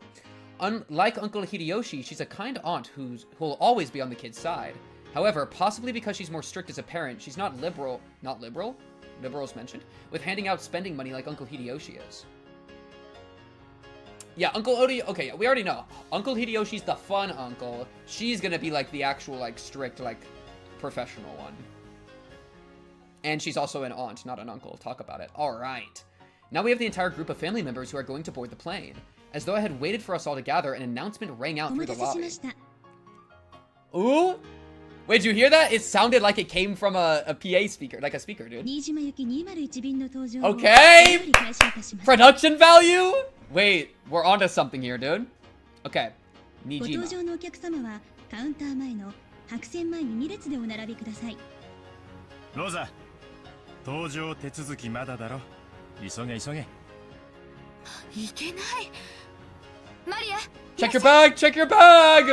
[SPEAKER 1] Unlike Uncle Hideyoshi, she's a kind aunt who'll always be on the kid's side. However, possibly because she's more strict as a parent, she's not liberal, liberals mentioned, with handing out spending money like Uncle Hideyoshi is. Yeah, Uncle Odi, okay, we already know. Uncle Hideyoshi's the fun uncle. She's gonna be like the actual, like, strict, like, professional one. And she's also an aunt, not an uncle. Talk about it. All right. Now we have the entire group of family members who are going to board the plane. As though I had waited for us all to gather, an announcement rang out through the lobby. Ooh? Wait, did you hear that? It sounded like it came from a PA speaker, like a speaker, dude. Okay! Production value? Wait, we're onto something here, dude. Okay. Nijima.
[SPEAKER 7] ロザ、搭乗手続きまだだろ。急げ急げ。
[SPEAKER 9] いけない。マリア。
[SPEAKER 1] Check your bag! Check your bag!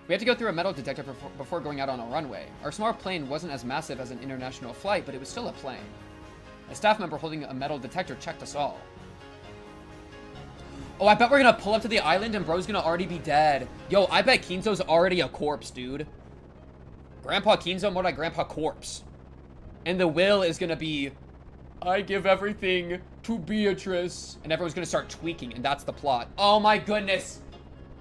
[SPEAKER 1] We had to go through a metal detector before going out on a runway. Our small plane wasn't as massive as an international flight, but it was still a plane. A staff member holding a metal detector checked us all. Oh, I bet we're gonna pull up to the island and bro's gonna already be dead. Yo, I bet Kinzo's already a corpse, dude. Grandpa Kinzo more like Grandpa Corpse. And the will is gonna be, I give everything to Beatrice. And everyone's gonna start tweaking, and that's the plot. Oh my goodness.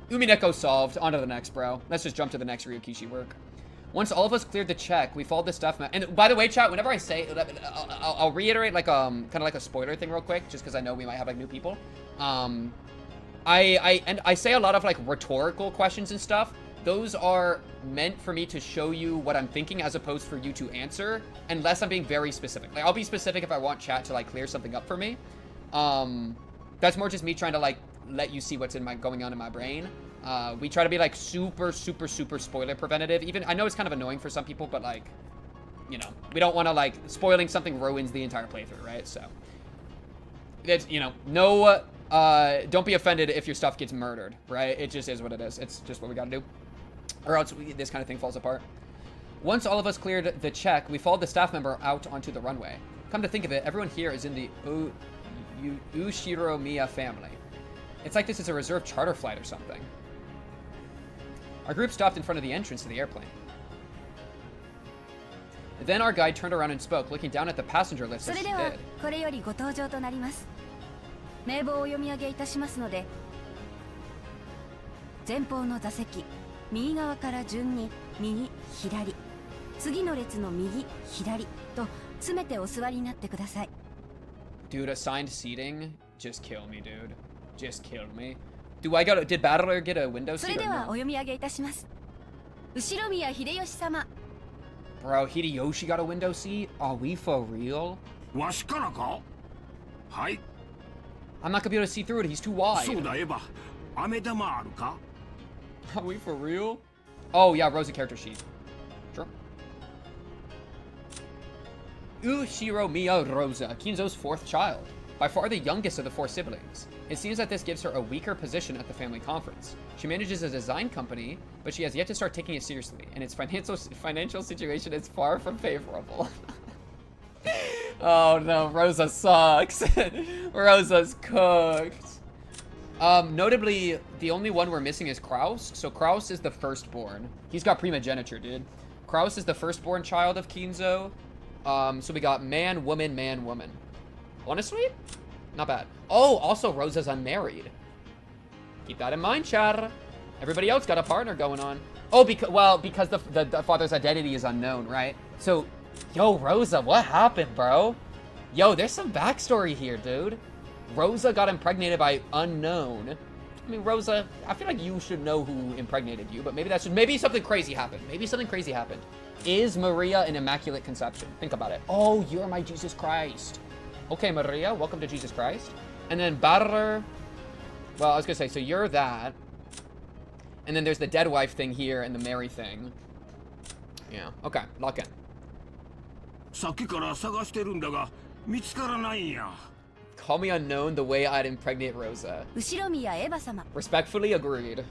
[SPEAKER 1] Umineko solved. On to the next, bro. Let's just jump to the next Ryukishi work. Once all of us cleared the check, we followed the stuff map. And by the way, chat, whenever I say, I'll reiterate like kind of like a spoiler thing real quick, just because I know we might have like new people. I say a lot of like rhetorical questions and stuff. Those are meant for me to show you what I'm thinking as opposed for you to answer, unless I'm being very specific. Like, I'll be specific if I want chat to like clear something up for me. That's more just me trying to like let you see what's going on in my brain. We try to be like super spoiler preventative. Even I know it's kind of annoying for some people, but like, you know, we don't want to like spoiling something ruins the entire playthrough, right? So it's, you know, no, don't be offended if your stuff gets murdered, right? It just is what it is. It's just what we gotta do, or else this kind of thing falls apart. Once all of us cleared the check, we followed the staff member out onto the runway. Come to think of it, everyone here is in the Ushiromiya family. It's like this is a reserved charter flight or something. Our group stopped in front of the entrance to the airplane. Then our guide turned around and spoke, looking down at the passenger list
[SPEAKER 9] そ
[SPEAKER 1] as
[SPEAKER 9] れ
[SPEAKER 1] she
[SPEAKER 9] では
[SPEAKER 1] did.
[SPEAKER 9] これよりご搭乗となります。名簿をお読み上げいたしますので、前方の座席、右側から順に右左、次の列の右左と詰めてお座りになってください。
[SPEAKER 1] Dude, assigned seating? Just kill me, dude. Just kill me. Did Battler get a window
[SPEAKER 9] そ
[SPEAKER 1] seat
[SPEAKER 9] れ
[SPEAKER 1] or
[SPEAKER 9] ではお
[SPEAKER 1] no?
[SPEAKER 9] 読み上げいたします。後宮秀吉様。
[SPEAKER 1] Bro, Hideyoshi got a window seat? Are we for real?
[SPEAKER 3] わしからか？はい。
[SPEAKER 1] I'm not gonna be able to see through it, he's too wide.
[SPEAKER 3] そうだエヴァ。飴玉あるか？
[SPEAKER 1] Are we for real? Oh, yeah, Rosa character sheet. Sure. Ushiro Miya Rosa, Kinzo's fourth child. By far the youngest of the four siblings. It seems that this gives her a weaker position at the family conference. She manages a design company, but she has yet to start taking it seriously, and its financial situation is far from favorable. Oh no, Rosa sucks. Rosa's cooked. Notably, the only one we're missing is Kraus. So Kraus is the firstborn. He's got primogeniture, dude. Kraus is the firstborn child of Kinzo. So we got man, woman, man, woman. Honestly, not bad. Oh, also Rosa's unmarried. Keep that in mind, chat. Everybody else got a partner going on. Oh, because the father's identity is unknown, right? So, yo, Rosa, what happened, bro? Yo, there's some backstory here, dude. Rosa got impregnated by unknown. I mean, Rosa, I feel like you should know who impregnated you, but maybe something crazy happened. Maybe something crazy happened. Is Maria an Immaculate Conception? Think about it. Oh, you're my Jesus Christ. Okay, Maria, welcome to Jesus Christ. And then Barrer. Well, I was gonna say, so you're that. And then there's the dead wife thing here and the Mary thing. Yeah, okay, lock in.
[SPEAKER 3] さっきから探してるんだが見つからないんや。
[SPEAKER 1] Call me unknown the way I'd impregnate Rosa.
[SPEAKER 9] 後宮エヴァ様。
[SPEAKER 1] Respectfully agreed.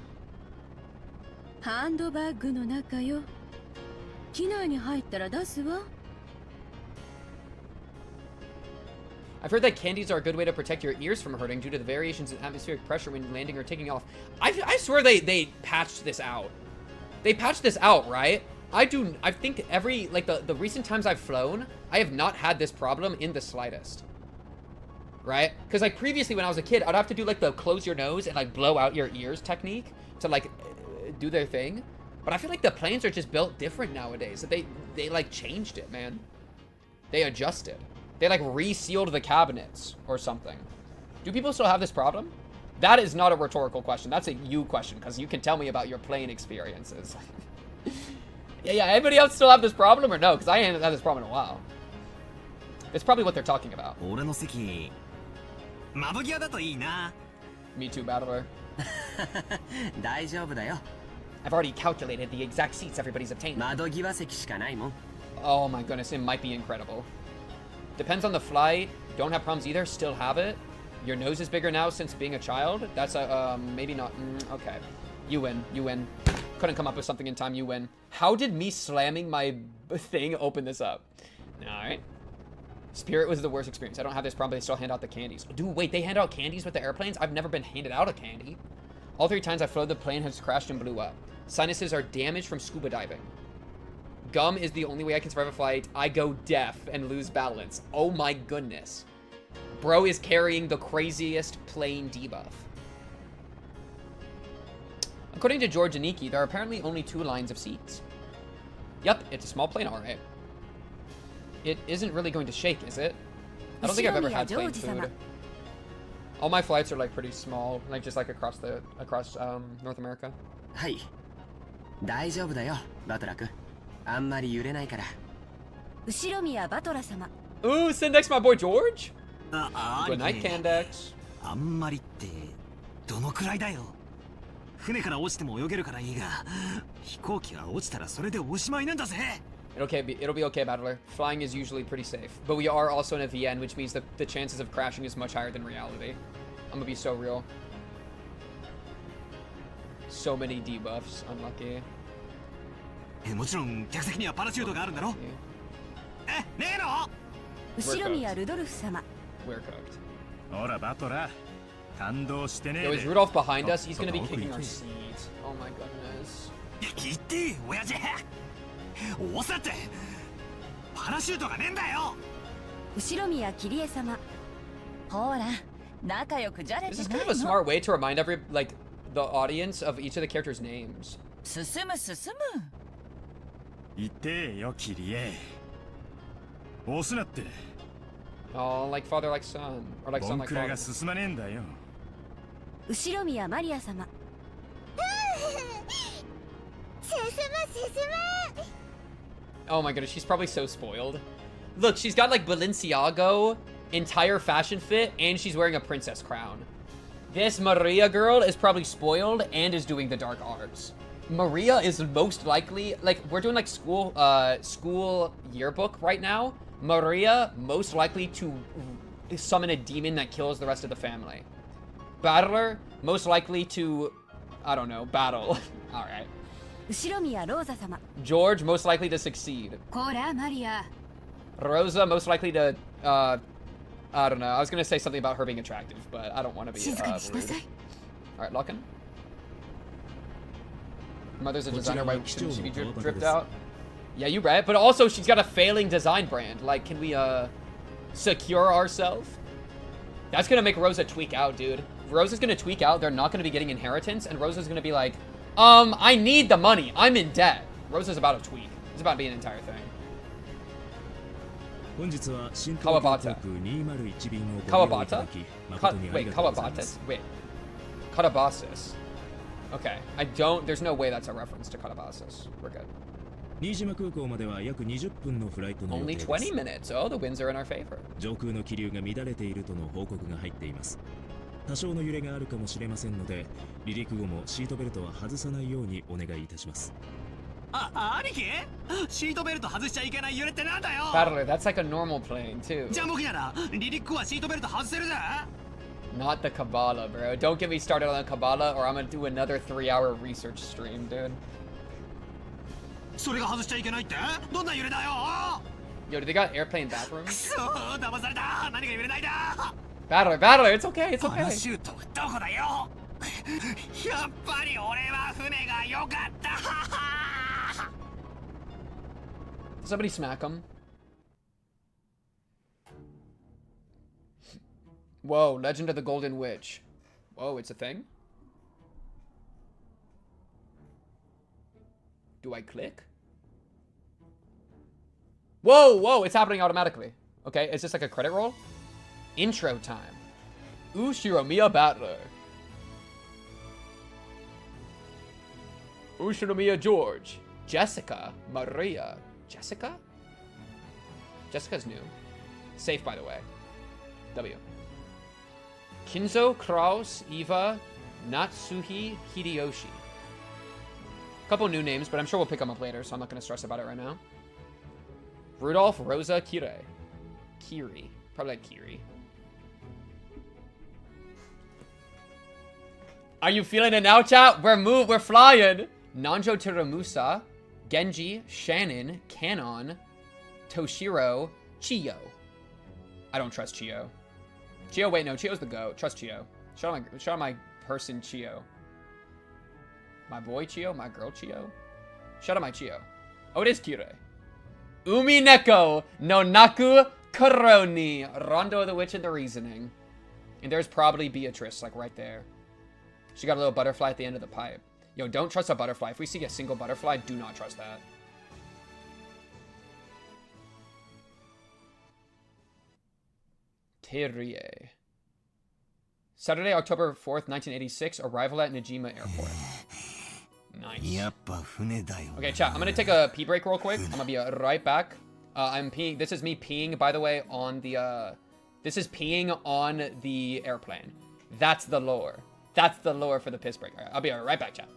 [SPEAKER 5] ハンドバッグの中よ。機内に入ったら出すわ。
[SPEAKER 1] I've heard that candies are a good way to protect your ears from hurting due to the variations in atmospheric pressure when landing or taking off. I swear they patched this out. They patched this out, right? I think every, like, the recent times I've flown, I have not had this problem in the slightest. Right? Because, like, previously when I was a kid, I'd have to do, like, the close your nose and, like, blow out your ears technique to, like, do their thing. But I feel like the planes are just built different nowadays. That they like, changed it, man. They adjusted. They, like, resealed the cabinets or something. Do people still have this problem? That is not a rhetorical question. That's a you question, because you can tell me about your plane experiences. Yeah, anybody else still have this problem or no? Because I haven't had this problem in a while. It's probably what they're talking about.
[SPEAKER 6] 俺の席窓際だといいな。
[SPEAKER 1] Me too, Battler.
[SPEAKER 4] 大丈夫だよ。
[SPEAKER 1] I've already calculated the exact seats everybody's obtained.
[SPEAKER 4] 窓際席しかないもん。
[SPEAKER 1] Oh my goodness, it might be incredible. Depends on the flight. Don't have problems either. Still have it. Your nose is bigger now since being a child. That's a, maybe not. Okay. You win. You win. Couldn't come up with something in time. You win. How did me slamming my thing open this up? Alright. Spirit was the worst experience. I don't have this problem, but they still hand out the candies. Dude, wait, they hand out candies with the airplanes? I've never been handed out a candy. All 3 times I flew, the plane has crashed and blew up. Sinuses are damaged from scuba diving. Gum is the only way I can survive a flight. I go deaf and lose balance. Oh my goodness. Bro is carrying the craziest plane debuff. According to George Aniki, there are apparently only 2 lines of seats. Yep, it's a small plane, alright. It isn't really going to shake, is it? I don't think I've ever had plane food. All my flights are, like, pretty small, like, just, like, across North America.
[SPEAKER 4] はい。大丈夫だよ、バトラ君。あんまり揺れないから。
[SPEAKER 9] 後宮バトラ様。
[SPEAKER 1] Ooh, send next my boy George.
[SPEAKER 6] あ
[SPEAKER 1] Good night, Candex.
[SPEAKER 6] あんまりってどのくらいだよ。船から落ちても泳げるからいいが、飛行機が落ちたらそれでおしまいなんだぜ。
[SPEAKER 1] It'll be okay, Battler. Flying is usually pretty safe. But we are also in a VN, which means that the chances of crashing is much higher than reality. I'm gonna be so real. So many debuffs. Unlucky.
[SPEAKER 6] もちろん客席にはパラシュートがあるんだろ。ねえの。
[SPEAKER 9] 後宮ルドルフ様。
[SPEAKER 1] We're cooked.
[SPEAKER 7] ほらバトラ、感動してねえ
[SPEAKER 1] Yo,
[SPEAKER 7] で。
[SPEAKER 1] is Rudolph behind us? He's gonna be kicking our seats. Oh my goodness.
[SPEAKER 6] 言って親父。おさって。パラシュートがねえんだよ。
[SPEAKER 9] 後宮桐江様。
[SPEAKER 8] ほら、仲良くじゃれ
[SPEAKER 1] This
[SPEAKER 8] て
[SPEAKER 1] is
[SPEAKER 8] な
[SPEAKER 1] kind
[SPEAKER 8] い
[SPEAKER 1] of a
[SPEAKER 8] の。
[SPEAKER 1] smart way to remind the audience of each of the characters' names.
[SPEAKER 8] 進む進む。
[SPEAKER 7] 言ってよキリエ。押すなって。
[SPEAKER 1] Oh, like father, like son, or like
[SPEAKER 7] ボ
[SPEAKER 1] son,
[SPEAKER 7] ン
[SPEAKER 1] like
[SPEAKER 7] クラ
[SPEAKER 1] father.
[SPEAKER 7] が進まねえんだよ。
[SPEAKER 9] 後宮マリア様。進む進む。
[SPEAKER 1] Oh my goodness, she's probably so spoiled. Look, she's got like Balenciaga entire fashion fit, and she's wearing a princess crown. This Maria girl is probably spoiled and is doing the dark arts. Maria is most likely, like, we're doing like school yearbook right now. Maria most likely to summon a demon that kills the rest of the family. Battler most likely to, I don't know, battle. All right.
[SPEAKER 9] 後宮ローザ様。
[SPEAKER 1] George most likely to succeed.
[SPEAKER 9] こらマリア。
[SPEAKER 1] Rosa most likely to, I don't know. I was gonna say something about her being attractive, but I don't want to be
[SPEAKER 9] 静かにしな
[SPEAKER 1] rude.
[SPEAKER 9] さい。
[SPEAKER 1] All right, Lockin. Mother's a designer. Why shouldn't she be dripped out? Yeah, you right. But also, she's got a failing design brand. Like, can we secure ourselves? That's gonna make Rosa tweak out, dude. Rosa's gonna tweak out. They're not gonna be getting inheritance, and Rosa's gonna be like, I need the money. I'm in debt. Rosa's about to tweak. It's about to be an entire thing. Kawabata. Kawabata? Wait, Kawabata? Wait. Katabasis. Okay. There's no way that's a reference to Katabasis. We're good. Only 20 minutes. Oh, the winds are in our favor.
[SPEAKER 10] 上空の気流が乱れているとの報告が入っています。多少の揺れがあるかもしれませんので、離陸後もシートベルトは外さないようにお願いいたします。
[SPEAKER 6] 兄貴、シートベルト外しちゃいけない揺れってなんだよ。
[SPEAKER 1] Battler, that's like a normal plane, too.
[SPEAKER 6] じゃあ僕なら離陸後はシートベルト外せるぜ。
[SPEAKER 1] Not the Kabbalah, bro. Don't get me started on the Kabbalah, or I'm gonna do another 3-hour research stream, dude.
[SPEAKER 6] それが外しちゃいけないってどんな揺れだよ。
[SPEAKER 1] Yo, do they got airplane bathrooms?
[SPEAKER 6] くそー、騙された。何が揺れないだ。
[SPEAKER 1] Battler, it's okay, it's
[SPEAKER 6] パラ
[SPEAKER 1] okay.
[SPEAKER 6] シュートどこだよ。やっぱり俺は船が良かった。
[SPEAKER 1] Somebody smack him. Whoa, Legend of the Golden Witch. Whoa, it's a thing? Do I click? Whoa, it's happening automatically. Okay, is this like a credit roll? Intro time. Ushiromiya Battler. Ushiromiya George. Jessica. Maria. Jessica? Jessica's new. Safe, by the way. W. Kinzo, Kraus, Eva, Natsuhi, Hideyoshi. Couple new names, but I'm sure we'll pick them up later, so I'm not going to stress about it right now. Rudolph, Rosa, Kire. Kiri. Probably like Kiri. Are you feeling it now, chat? We're flying. Nanjo Teramusa, Genji, Shannon, Kanon, Toshiro, Chiyo. I don't trust Chiyo. Chiyo, wait, no, Chiyo's the GOAT. Trust Chiyo. Shout out my person, Chiyo. My boy, Chiyo? My girl, Chiyo? Shout out my Chiyo. Oh, it is Kire. Umineko no Naku Koroni. Rondo the Witch and the Reasoning. And there's probably Beatrice, like right there. She got a little butterfly at the end of the pipe. Yo, don't trust a butterfly. If we see a single butterfly, do not trust that. Terie. Saturday, October 4th, 1986. Arrival at Najima Airport. Nice. Okay, chat. I'm gonna take a pee break real quick. I'm gonna be right back. I'm peeing. This is me peeing, by the way, on the, this is peeing on the airplane. That's the lore. That's the lore for the piss break. All right, I'll be right back, chat.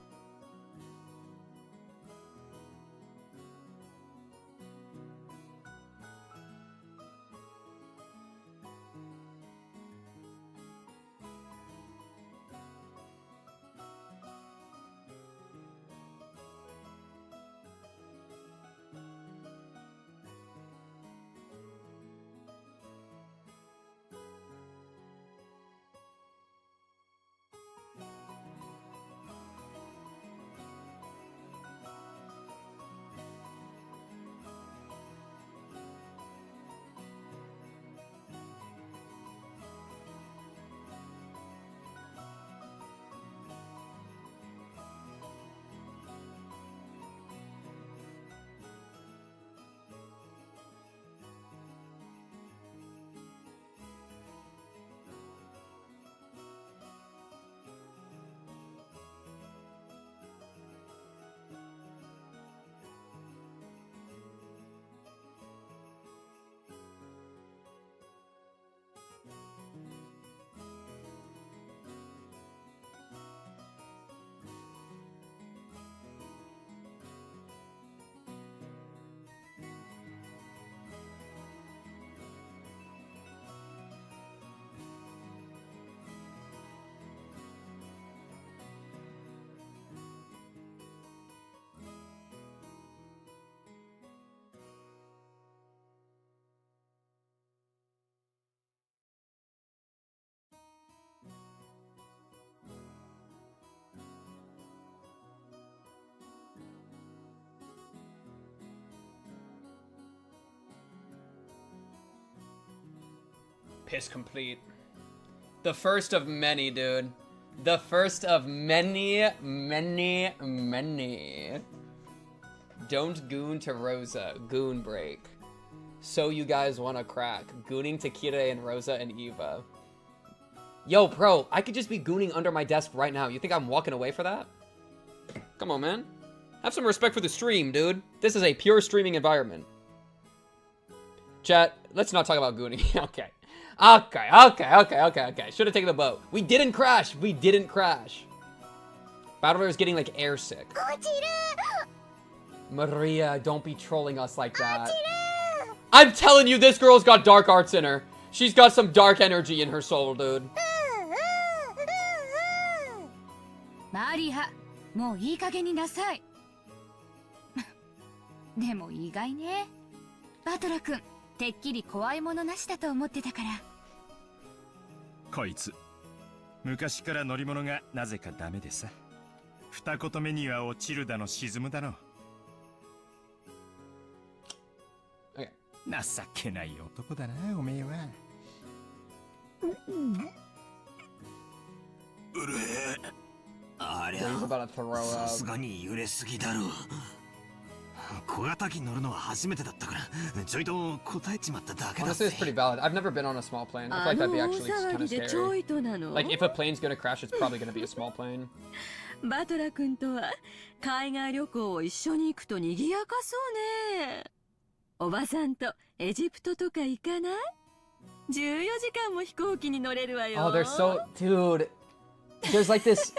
[SPEAKER 1] Piss complete. The first of many, dude. The first of many, many, many. Don't goon to Rosa. Goon break. So you guys want to crack. Gooning to Kire and Rosa and Eva. Yo, bro, I could just be gooning under my desk right now. You think I'm walking away for that? Come on, man. Have some respect for the stream, dude. This is a pure streaming environment. Chat, let's not talk about gooning. Okay. Okay. Should have taken the boat. We didn't crash. We didn't crash. Battler is getting, like, airsick. Maria, don't be trolling us like that. I'm telling you, this girl's got dark arts in her. She's got some dark energy in her soul, dude.
[SPEAKER 9] Maria, もういい加減になさい。でも意外ね。バトラ君、てっきり怖いものなしだと思ってたから。
[SPEAKER 7] こいつ昔から乗り物がなぜかダメでさ。二言目には落ちるだの沈むだの。
[SPEAKER 1] Okay.
[SPEAKER 7] 情けない男だな、おめえは。
[SPEAKER 3] うるえ。
[SPEAKER 6] ありゃ、
[SPEAKER 1] He's about to throw
[SPEAKER 6] さす
[SPEAKER 1] up.
[SPEAKER 6] がに揺れすぎだろう。小型機乗るのは初めてだったから、ちょいと答えちまっただけだ
[SPEAKER 1] Honestly,
[SPEAKER 6] ぜ。
[SPEAKER 1] it's pretty valid. I've never been on a small plane. I feel like that'd be actually kind of scary. Like, if a plane's gonna crash, it's probably gonna be a small plane.
[SPEAKER 5] バトラ君とは海外旅行を一緒に行くと賑やかそうね。おばさんとエジプトとか行かない？ 14時間も飛行機に乗れるわよ。
[SPEAKER 1] Oh, they're so... Dude. There's like this...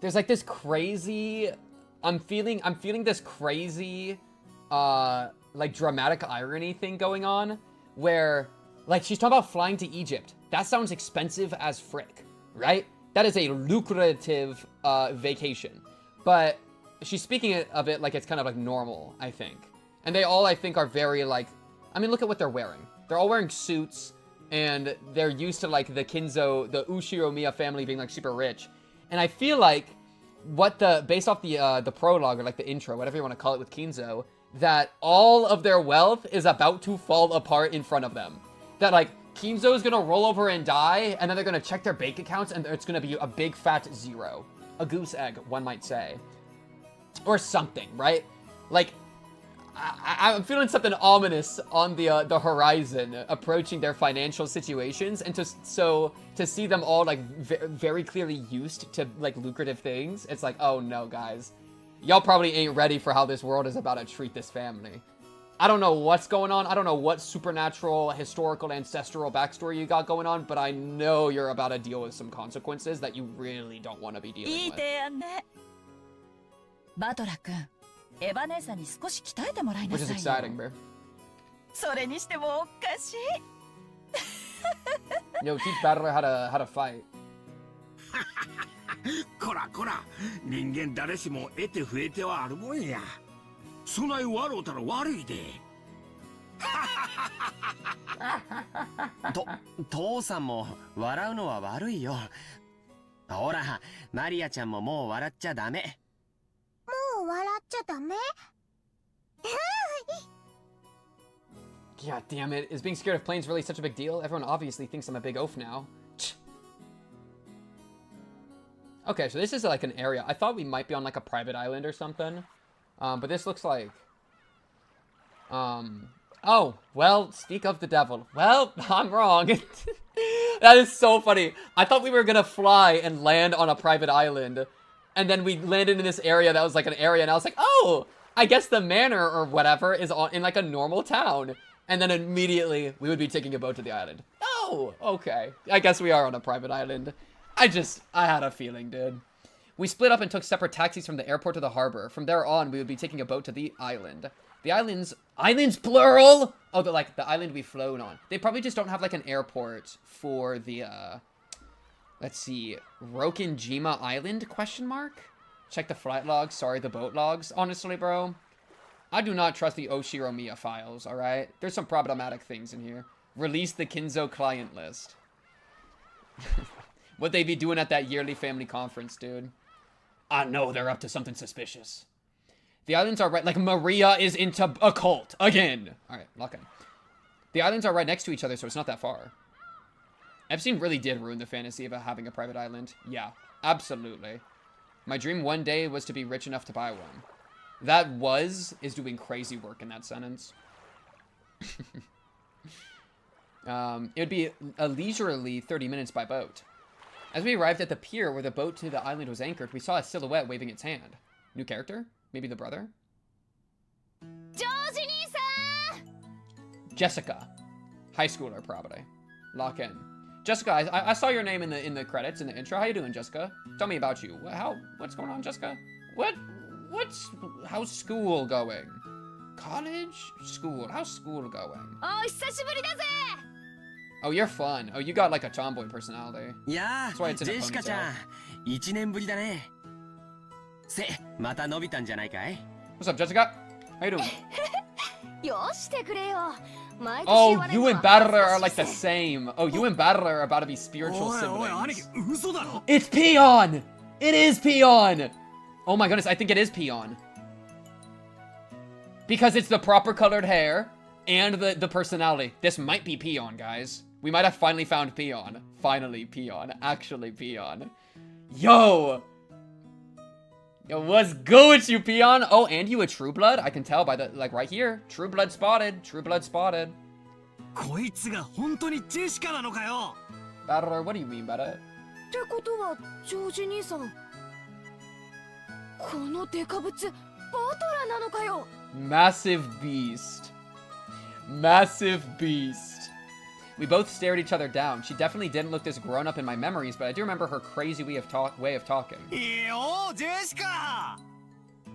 [SPEAKER 1] There's like this crazy... I'm feeling this crazy, like dramatic irony thing going on where, like, she's talking about flying to Egypt. That sounds expensive as frick, right? That is a lucrative, vacation. But she's speaking of it like it's kind of like normal, I think. And they all, I think, are very like, I mean, look at what they're wearing. They're all wearing suits and they're used to like the Kinzo, the Ushiromiya family being like super rich. And I feel like based off the prologue or like the intro, whatever you want to call it with Kinzo, that all of their wealth is about to fall apart in front of them. That like Kinzo is gonna roll over and die, and then they're gonna check their bank accounts, and it's gonna be a big fat zero, a goose egg, one might say, or something, right? Like I'm feeling something ominous on the horizon, approaching their financial situations, and to see them all like very clearly used to like lucrative things, it's like, oh no, guys, y'all probably ain't ready for how this world is about to treat this family. I don't know what's going on. I don't know what supernatural, historical, ancestral backstory you got going on, but I know you're about to deal with some consequences that you really don't want to be dealing with.
[SPEAKER 8] バトラ君、エヴァ姉さんに少し鍛えてもらいな
[SPEAKER 1] Which is
[SPEAKER 8] さいよ。
[SPEAKER 1] exciting, bro.
[SPEAKER 8] それにしてもおかしい。
[SPEAKER 1] Yo, teach Battler how to fight.
[SPEAKER 3] こらこら、人間誰しも得て増えてはあるもんや。そない笑うたら悪いで。
[SPEAKER 4] 父さんも笑うのは悪いよ。ほら、マリアちゃんももう笑っちゃダメ。
[SPEAKER 9] もう笑っちゃダメ？
[SPEAKER 1] God damn it. Is being scared of planes really such a big deal? Everyone obviously thinks I'm a big oaf now. Okay, so this is like an area. I thought we might be on like a private island or something. But this looks like... Oh, well, speak of the devil. Well, I'm wrong. That is so funny. I thought we were gonna fly and land on a private island. And then we landed in this area that was like an area, and I was like, oh, I guess the manor or whatever is in like a normal town. And then immediately we would be taking a boat to the island. Oh, okay. I guess we are on a private island. I had a feeling, dude. We split up and took separate taxis from the airport to the harbor. From there on, we would be taking a boat to the island. The islands plural? Oh, the island we've flown on. They probably just don't have like an airport for the, let's see, Rokinjima Island, question mark? Check the flight logs, sorry, the boat logs. Honestly, bro, I do not trust the Oshiromiya files, alright? There's some problematic things in here. Release the Kinzo client list. What they be doing at that yearly family conference, dude. I know they're up to something suspicious. The islands are right, like Maria is into a cult again. All right, lock in. The islands are right next to each other, so it's not that far. Epstein really did ruin the fantasy of having a private island. Yeah, absolutely. My dream one day was to be rich enough to buy one. That is doing crazy work in that sentence. It would be a leisurely 30 minutes by boat. As we arrived at the pier where the boat to the island was anchored, we saw a silhouette waving its hand. New character? Maybe the brother? Jessica. High schooler, probably. Lock in. Jessica, I saw your name in the credits, in the intro. How you doing, Jessica? Tell me about you. What's going on, Jessica? How's school going? College? School. How's school going? Oh, you're fun. Oh, you got like a tomboy personality.
[SPEAKER 4] Yeah,
[SPEAKER 1] That's why it's in a
[SPEAKER 4] Jessica ちゃん、1年ぶりだね。また伸びたんじゃないかい?
[SPEAKER 1] What's up, Jessica? How you doing?
[SPEAKER 9] よしてくれよ。
[SPEAKER 1] Oh, you and Battler are like the same. Oh, you and Battler are about to be spiritual siblings. It's Peon! It is Peon! Oh my goodness, I think it is Peon. Because it's the proper colored hair and the personality. This might be Peon, guys. We might have finally found Peon. Finally, Peon. Actually, Peon. Yo! Yo, what's good with you, Peon? Oh, and you a True Blood? I can tell by the, like, right here. True Blood spotted. True Blood spotted.
[SPEAKER 6] こいつが本当にジェシカなのかよ。
[SPEAKER 1] Battler, what do you mean by that?
[SPEAKER 9] ってことは、ジョージ兄さん。このデカブツ、バトラーなのかよ。
[SPEAKER 1] Massive beast. Massive beast. We both stared each other down. She definitely didn't look this grown up in my memories, but I do remember her crazy way of talking.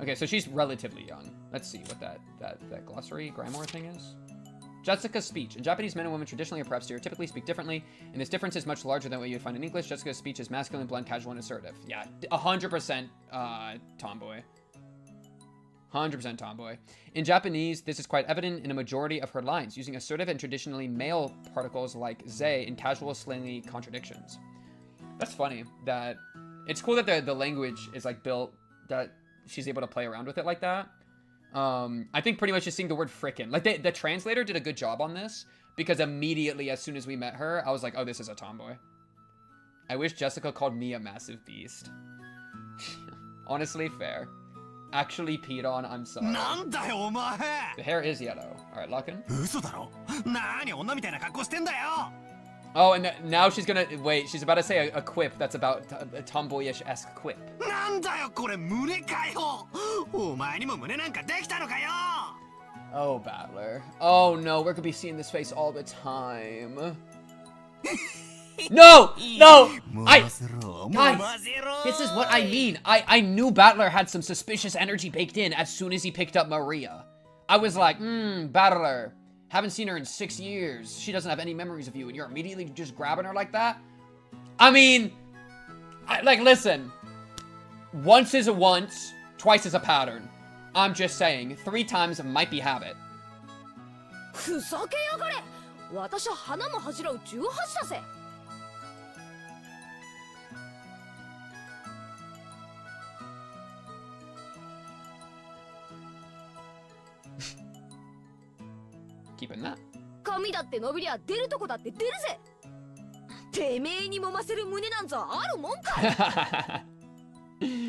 [SPEAKER 1] Okay, so she's relatively young. Let's see what that glossary grammar thing is. Jessica's speech. In Japanese, men and women traditionally or perhaps stereotypically speak differently, and this difference is much larger than what you would find in English. Jessica's speech is masculine, blunt, casual, and assertive. Yeah, 100% tomboy. 100% tomboy. In Japanese, this is quite evident in a majority of her lines, using assertive and traditionally male particles like ze in casual, slangy contradictions. That's funny. That it's cool that the language is like built that she's able to play around with it like that. I think pretty much just seeing the word frickin'. Like the translator did a good job on this because immediately as soon as we met her, I was like, oh, this is a tomboy. I wish Jessica called me a massive beast. Honestly, fair. Actually peed on, I'm sorry. The hair is yellow. Alright, lock in. Oh, and now she's gonna... Wait, she's about to say a quip that's about a tomboyish-esque quip. Oh, Battler. Oh, no, we're gonna be seeing this face all the time. No! No! Guys, this is what I mean. I knew Battler had some suspicious energy baked in as soon as he picked up Maria. I was like, Battler, haven't seen her in 6 years. She doesn't have any memories of you, and you're immediately just grabbing her like that? I mean, listen. Once is a once, twice is a pattern. I'm just saying, 3 times might be habit.
[SPEAKER 9] ふざけやがれ。私は花も恥じらう18だぜ。
[SPEAKER 1] Keeping that.
[SPEAKER 9] 髪だって伸びりゃ出るとこだって出るぜ。てめえに揉ませる胸なんざあるもんか。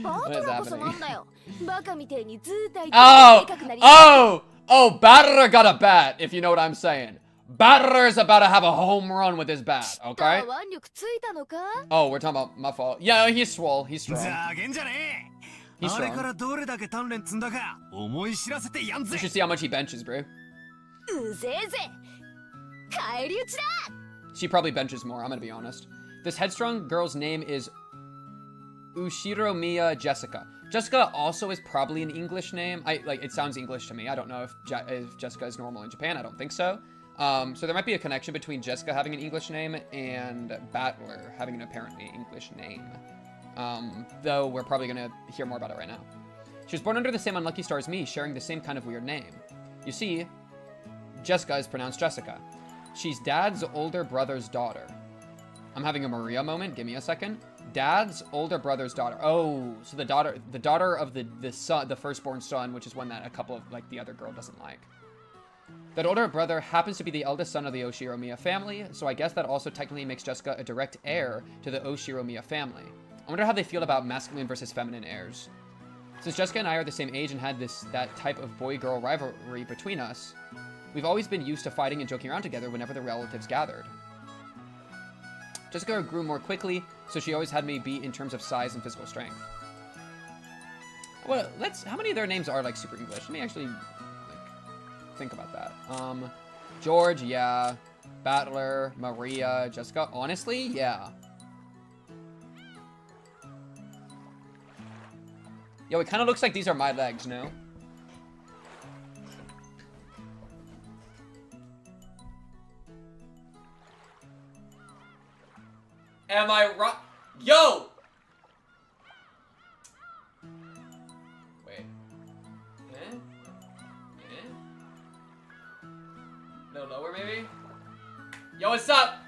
[SPEAKER 9] バトラこそなんだよ。バカみてえにずーっといてでかくなり。
[SPEAKER 1] Oh, Battler got a bat, if you know what I'm saying. Battler's about to have a home run with his bat, okay?
[SPEAKER 9] 腕力ついたのか?
[SPEAKER 1] Oh, we're talking about my fault. Yeah, he's swole. He's strong. He's strong. You should see how much he benches, bro.
[SPEAKER 9] うぜえぜ。返り討ちだ。
[SPEAKER 1] She probably benches more, I'm gonna be honest. This headstrong girl's name is Ushiromiya Jessica. Jessica also is probably an English name. It sounds English to me. I don't know if Jessica is normal in Japan. I don't think so. So there might be a connection between Jessica having an English name and Battler having an apparently English name. Though we're probably gonna hear more about it right now. She was born under the same unlucky star as me, sharing the same kind of weird name. You see, Jessica is pronounced Jessica. She's Dad's older brother's daughter. I'm having a Maria moment. Give me a second. Dad's older brother's daughter. Oh, so the daughter of the firstborn son, which is one that a couple of the other girl doesn't like. That older brother happens to be the eldest son of the Oshiromiya family, so I guess that also technically makes Jessica a direct heir to the Oshiromiya family. I wonder how they feel about masculine versus feminine heirs. Since Jessica and I are the same age and had that type of boy-girl rivalry between us, we've always been used to fighting and joking around together whenever the relatives gathered. Jessica grew more quickly, so she always had me beat in terms of size and physical strength. Well, how many of their names are, like, super English? Let me actually, like, think about that. George, yeah. Battler, Maria, Jessica. Honestly, yeah. Yo, it kind of looks like these are my legs, no? Am I right? Yo! Wait. Eh? A little lower, maybe? Yo, what's up?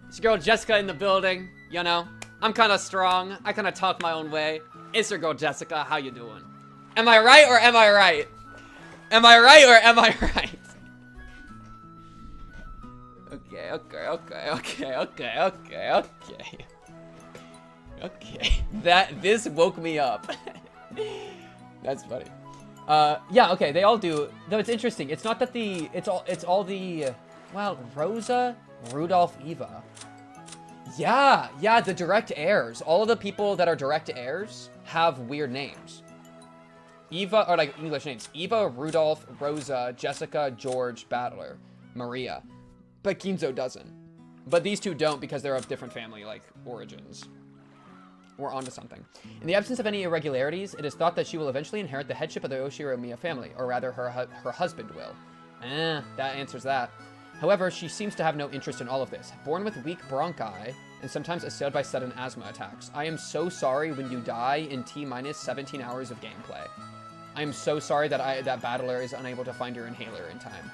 [SPEAKER 1] It's your girl Jessica in the building. You know, I'm kind of strong. I kind of talk my own way. It's your girl Jessica. How you doing? Am I right or am I right? Am I right or am I right? Okay. This woke me up. That's funny. Yeah, okay, they all do. Though it's interesting. It's not that it's all the, well, Rosa, Rudolph, Eva. Yeah, the direct heirs. All of the people that are direct heirs have weird names. Eva, or like English names. Eva, Rudolph, Rosa, Jessica, George, Battler, Maria. But Ginzo doesn't. But these two don't because they're of different family, like, origins. We're onto something. In the absence of any irregularities, it is thought that she will eventually inherit the headship of the Oshiromiya family, or rather her husband will. That answers that. However, she seems to have no interest in all of this. Born with weak bronchi, and sometimes assailed by sudden asthma attacks. I am so sorry when you die in T-minus 17 hours of gameplay. I am so sorry that Battler is unable to find your inhaler in time.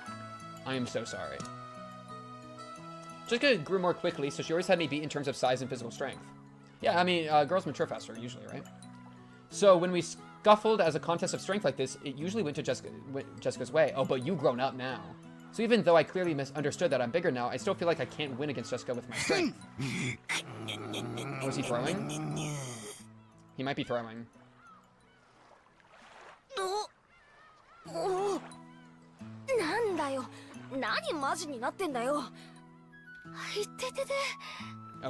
[SPEAKER 1] I am so sorry. Jessica grew more quickly, so she always had me beat in terms of size and physical strength. Yeah, I mean, girls mature faster, usually, right? So when we scuffled as a contest of strength like this, it usually went Jessica's way. Oh, but you've grown up now. So even though I clearly misunderstood that I'm bigger now, I still feel like I can't win against Jessica with my strength. Oh, is he throwing? He might be throwing. Oh,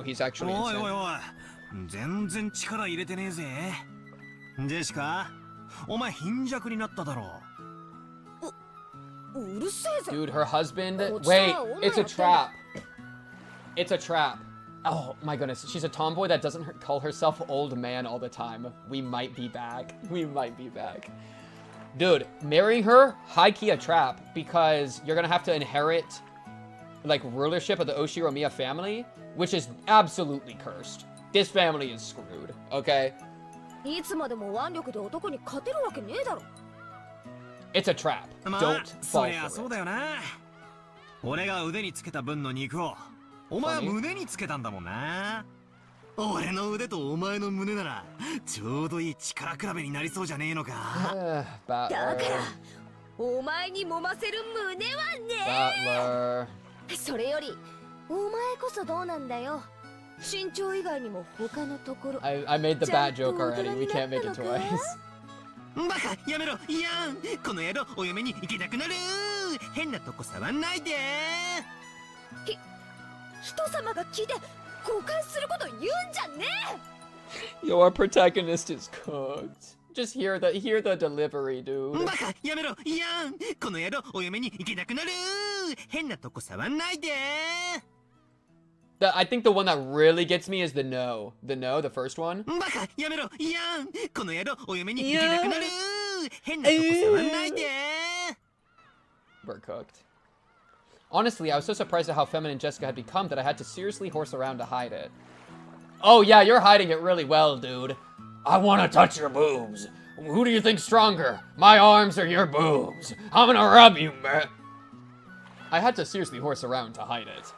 [SPEAKER 1] he's actually insane.
[SPEAKER 6] 全然力入れてねえぜ。ジェシカ、お前貧弱になっただろう。
[SPEAKER 1] Dude, her husband. Wait, it's a trap. It's a trap. Oh my goodness, she's a tomboy that doesn't call herself old man all the time. We might be back. We might be back. Dude, marrying her, high-key a trap, because you're gonna have to inherit, like, rulership of the Oshiromiya family, which is absolutely cursed. This family is screwed, okay? It's a trap. Don't fall for it.
[SPEAKER 6] 俺が腕につけた分の肉をお前は胸につけたんだもんな。俺の腕とお前の胸ならちょうどいい力比べになりそうじゃねえのか。
[SPEAKER 5] だからお前に揉ませる胸はね。それよりお前こそどうなんだよ。身長以外にも他のところ。
[SPEAKER 1] I made the bad joke already. We can't make it twice.
[SPEAKER 6] バカやめろいやんこの野郎お嫁に行けなくなる変なとこ触んないで
[SPEAKER 5] 人様が聞いて誤解すること言うんじゃねえ
[SPEAKER 1] Yo, our protagonist is cooked. Just hear the delivery, dude.
[SPEAKER 6] バカやめろいやんこの野郎お嫁に行けなくなる変なとこ触んないで
[SPEAKER 1] I think the one that really gets me is the no. The no, the first one. We're cooked. Honestly, I was so surprised at how feminine Jessica had become that I had to seriously horse around to hide it. Oh yeah, you're hiding it really well, dude. I want to touch your boobs. Who do you think's stronger? My arms or your boobs? I'm gonna rub you, man. I had to seriously horse around to hide it.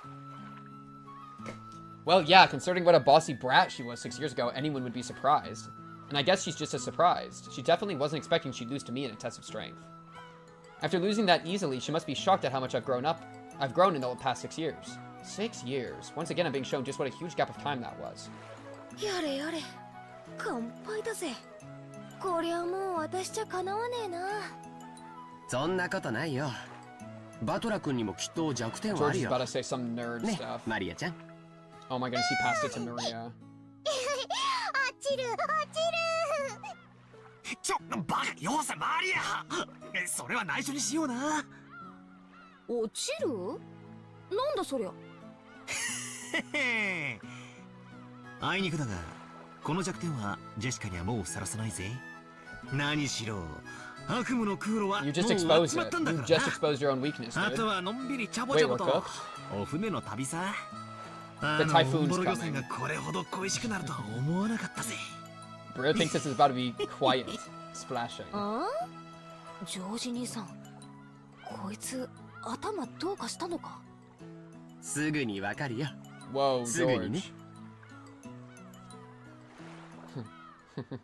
[SPEAKER 1] Well, yeah, considering what a bossy brat she was 6 years ago, anyone would be surprised. And I guess she's just as surprised. She definitely wasn't expecting she'd lose to me in a test of strength. After losing that easily, she must be shocked at how much I've grown in the past 6 years. 6 years. Once again, I'm being shown just what a huge gap of time that was.
[SPEAKER 9] やれやれ乾杯だぜこりゃもう私じゃかなわねえな
[SPEAKER 4] そんなことないよバトラ君にもきっと弱点はある
[SPEAKER 1] George is
[SPEAKER 4] よ
[SPEAKER 1] about to say some nerd
[SPEAKER 4] ね
[SPEAKER 1] stuff.
[SPEAKER 4] マリアちゃん
[SPEAKER 1] Oh my goodness, he passed it to Maria.
[SPEAKER 9] 落ちる落ちる
[SPEAKER 6] バカよせマリアそれは内緒にしような
[SPEAKER 9] 落ちるなんだそりゃ
[SPEAKER 6] あいにくだがこの弱点はジェシカにはもうさらさないぜ何しろ悪夢の空路は
[SPEAKER 1] You just exposed it. You just exposed your own weakness,
[SPEAKER 6] あ
[SPEAKER 1] dude.
[SPEAKER 6] とはのんびりチャボチャボ
[SPEAKER 1] Wait,
[SPEAKER 6] と
[SPEAKER 1] we're cooked?
[SPEAKER 6] お船の旅さ
[SPEAKER 1] The typhoon's
[SPEAKER 6] ボロ漁船
[SPEAKER 1] coming.
[SPEAKER 6] がこれほど恋しくなるとは思わなかったぜ
[SPEAKER 1] Bro thinks this is about to be quiet. Splashing.
[SPEAKER 9] ああジョージ兄さんこいつ頭どうかしたのか
[SPEAKER 4] すぐにわかるよ
[SPEAKER 1] Whoa,
[SPEAKER 4] すぐにね
[SPEAKER 1] George.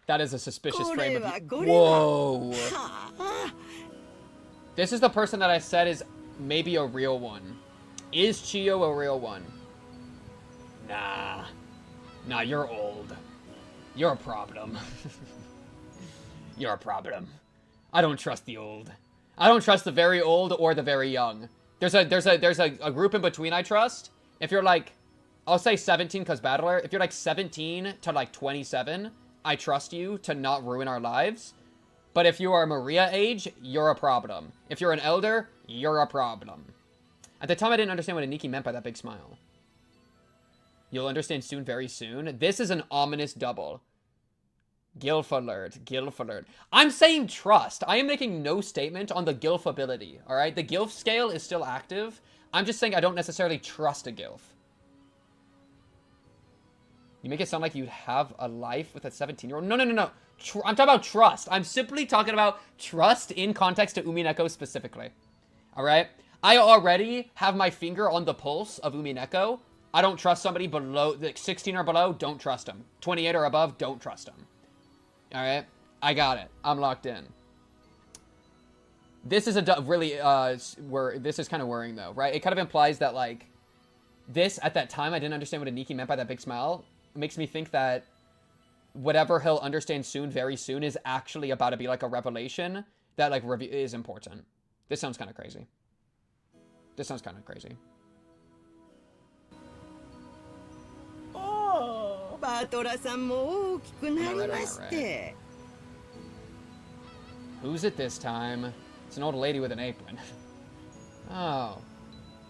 [SPEAKER 1] That is a suspicious frame of Whoa. This is the person that I said is maybe a real one. Is Chiyo a real one? Nah. Nah, you're old. You're a problem. You're a problem. I don't trust the old. I don't trust the very old or the very young. There's a group in between I trust. If you're like, I'll say 17 because battler. If you're like 17 to like 27, I trust you to not ruin our lives. But if you are Maria age, you're a problem. If you're an elder, you're a problem. At the time, I didn't understand what Aniki meant by that big smile. You'll understand soon, very soon. This is an ominous double. Gilf alert. Gilf alert. I'm saying trust. I am making no statement on the Gilf ability, alright? The Gilf scale is still active. I'm just saying I don't necessarily trust a Gilf. You make it sound like you'd have a life with a 17-year-old. No. I'm talking about trust. I'm simply talking about trust in context to Umineko specifically. Alright? I already have my finger on the pulse of Umineko. I don't trust somebody below, like 16 or below, don't trust them. 28 or above, don't trust them. Alright? I got it. I'm locked in. This is a really, this is kind of worrying though, right? It kind of implies that like, this, at that time, I didn't understand what Aniki meant by that big smile. It makes me think that whatever he'll understand soon, very soon, is actually about to be like a revelation that like is important. This sounds kind of crazy. This sounds kind of crazy.
[SPEAKER 11] Oh, バトラさんも大きくなりまして。
[SPEAKER 1] Who's it this time? It's an old lady with an apron. Oh.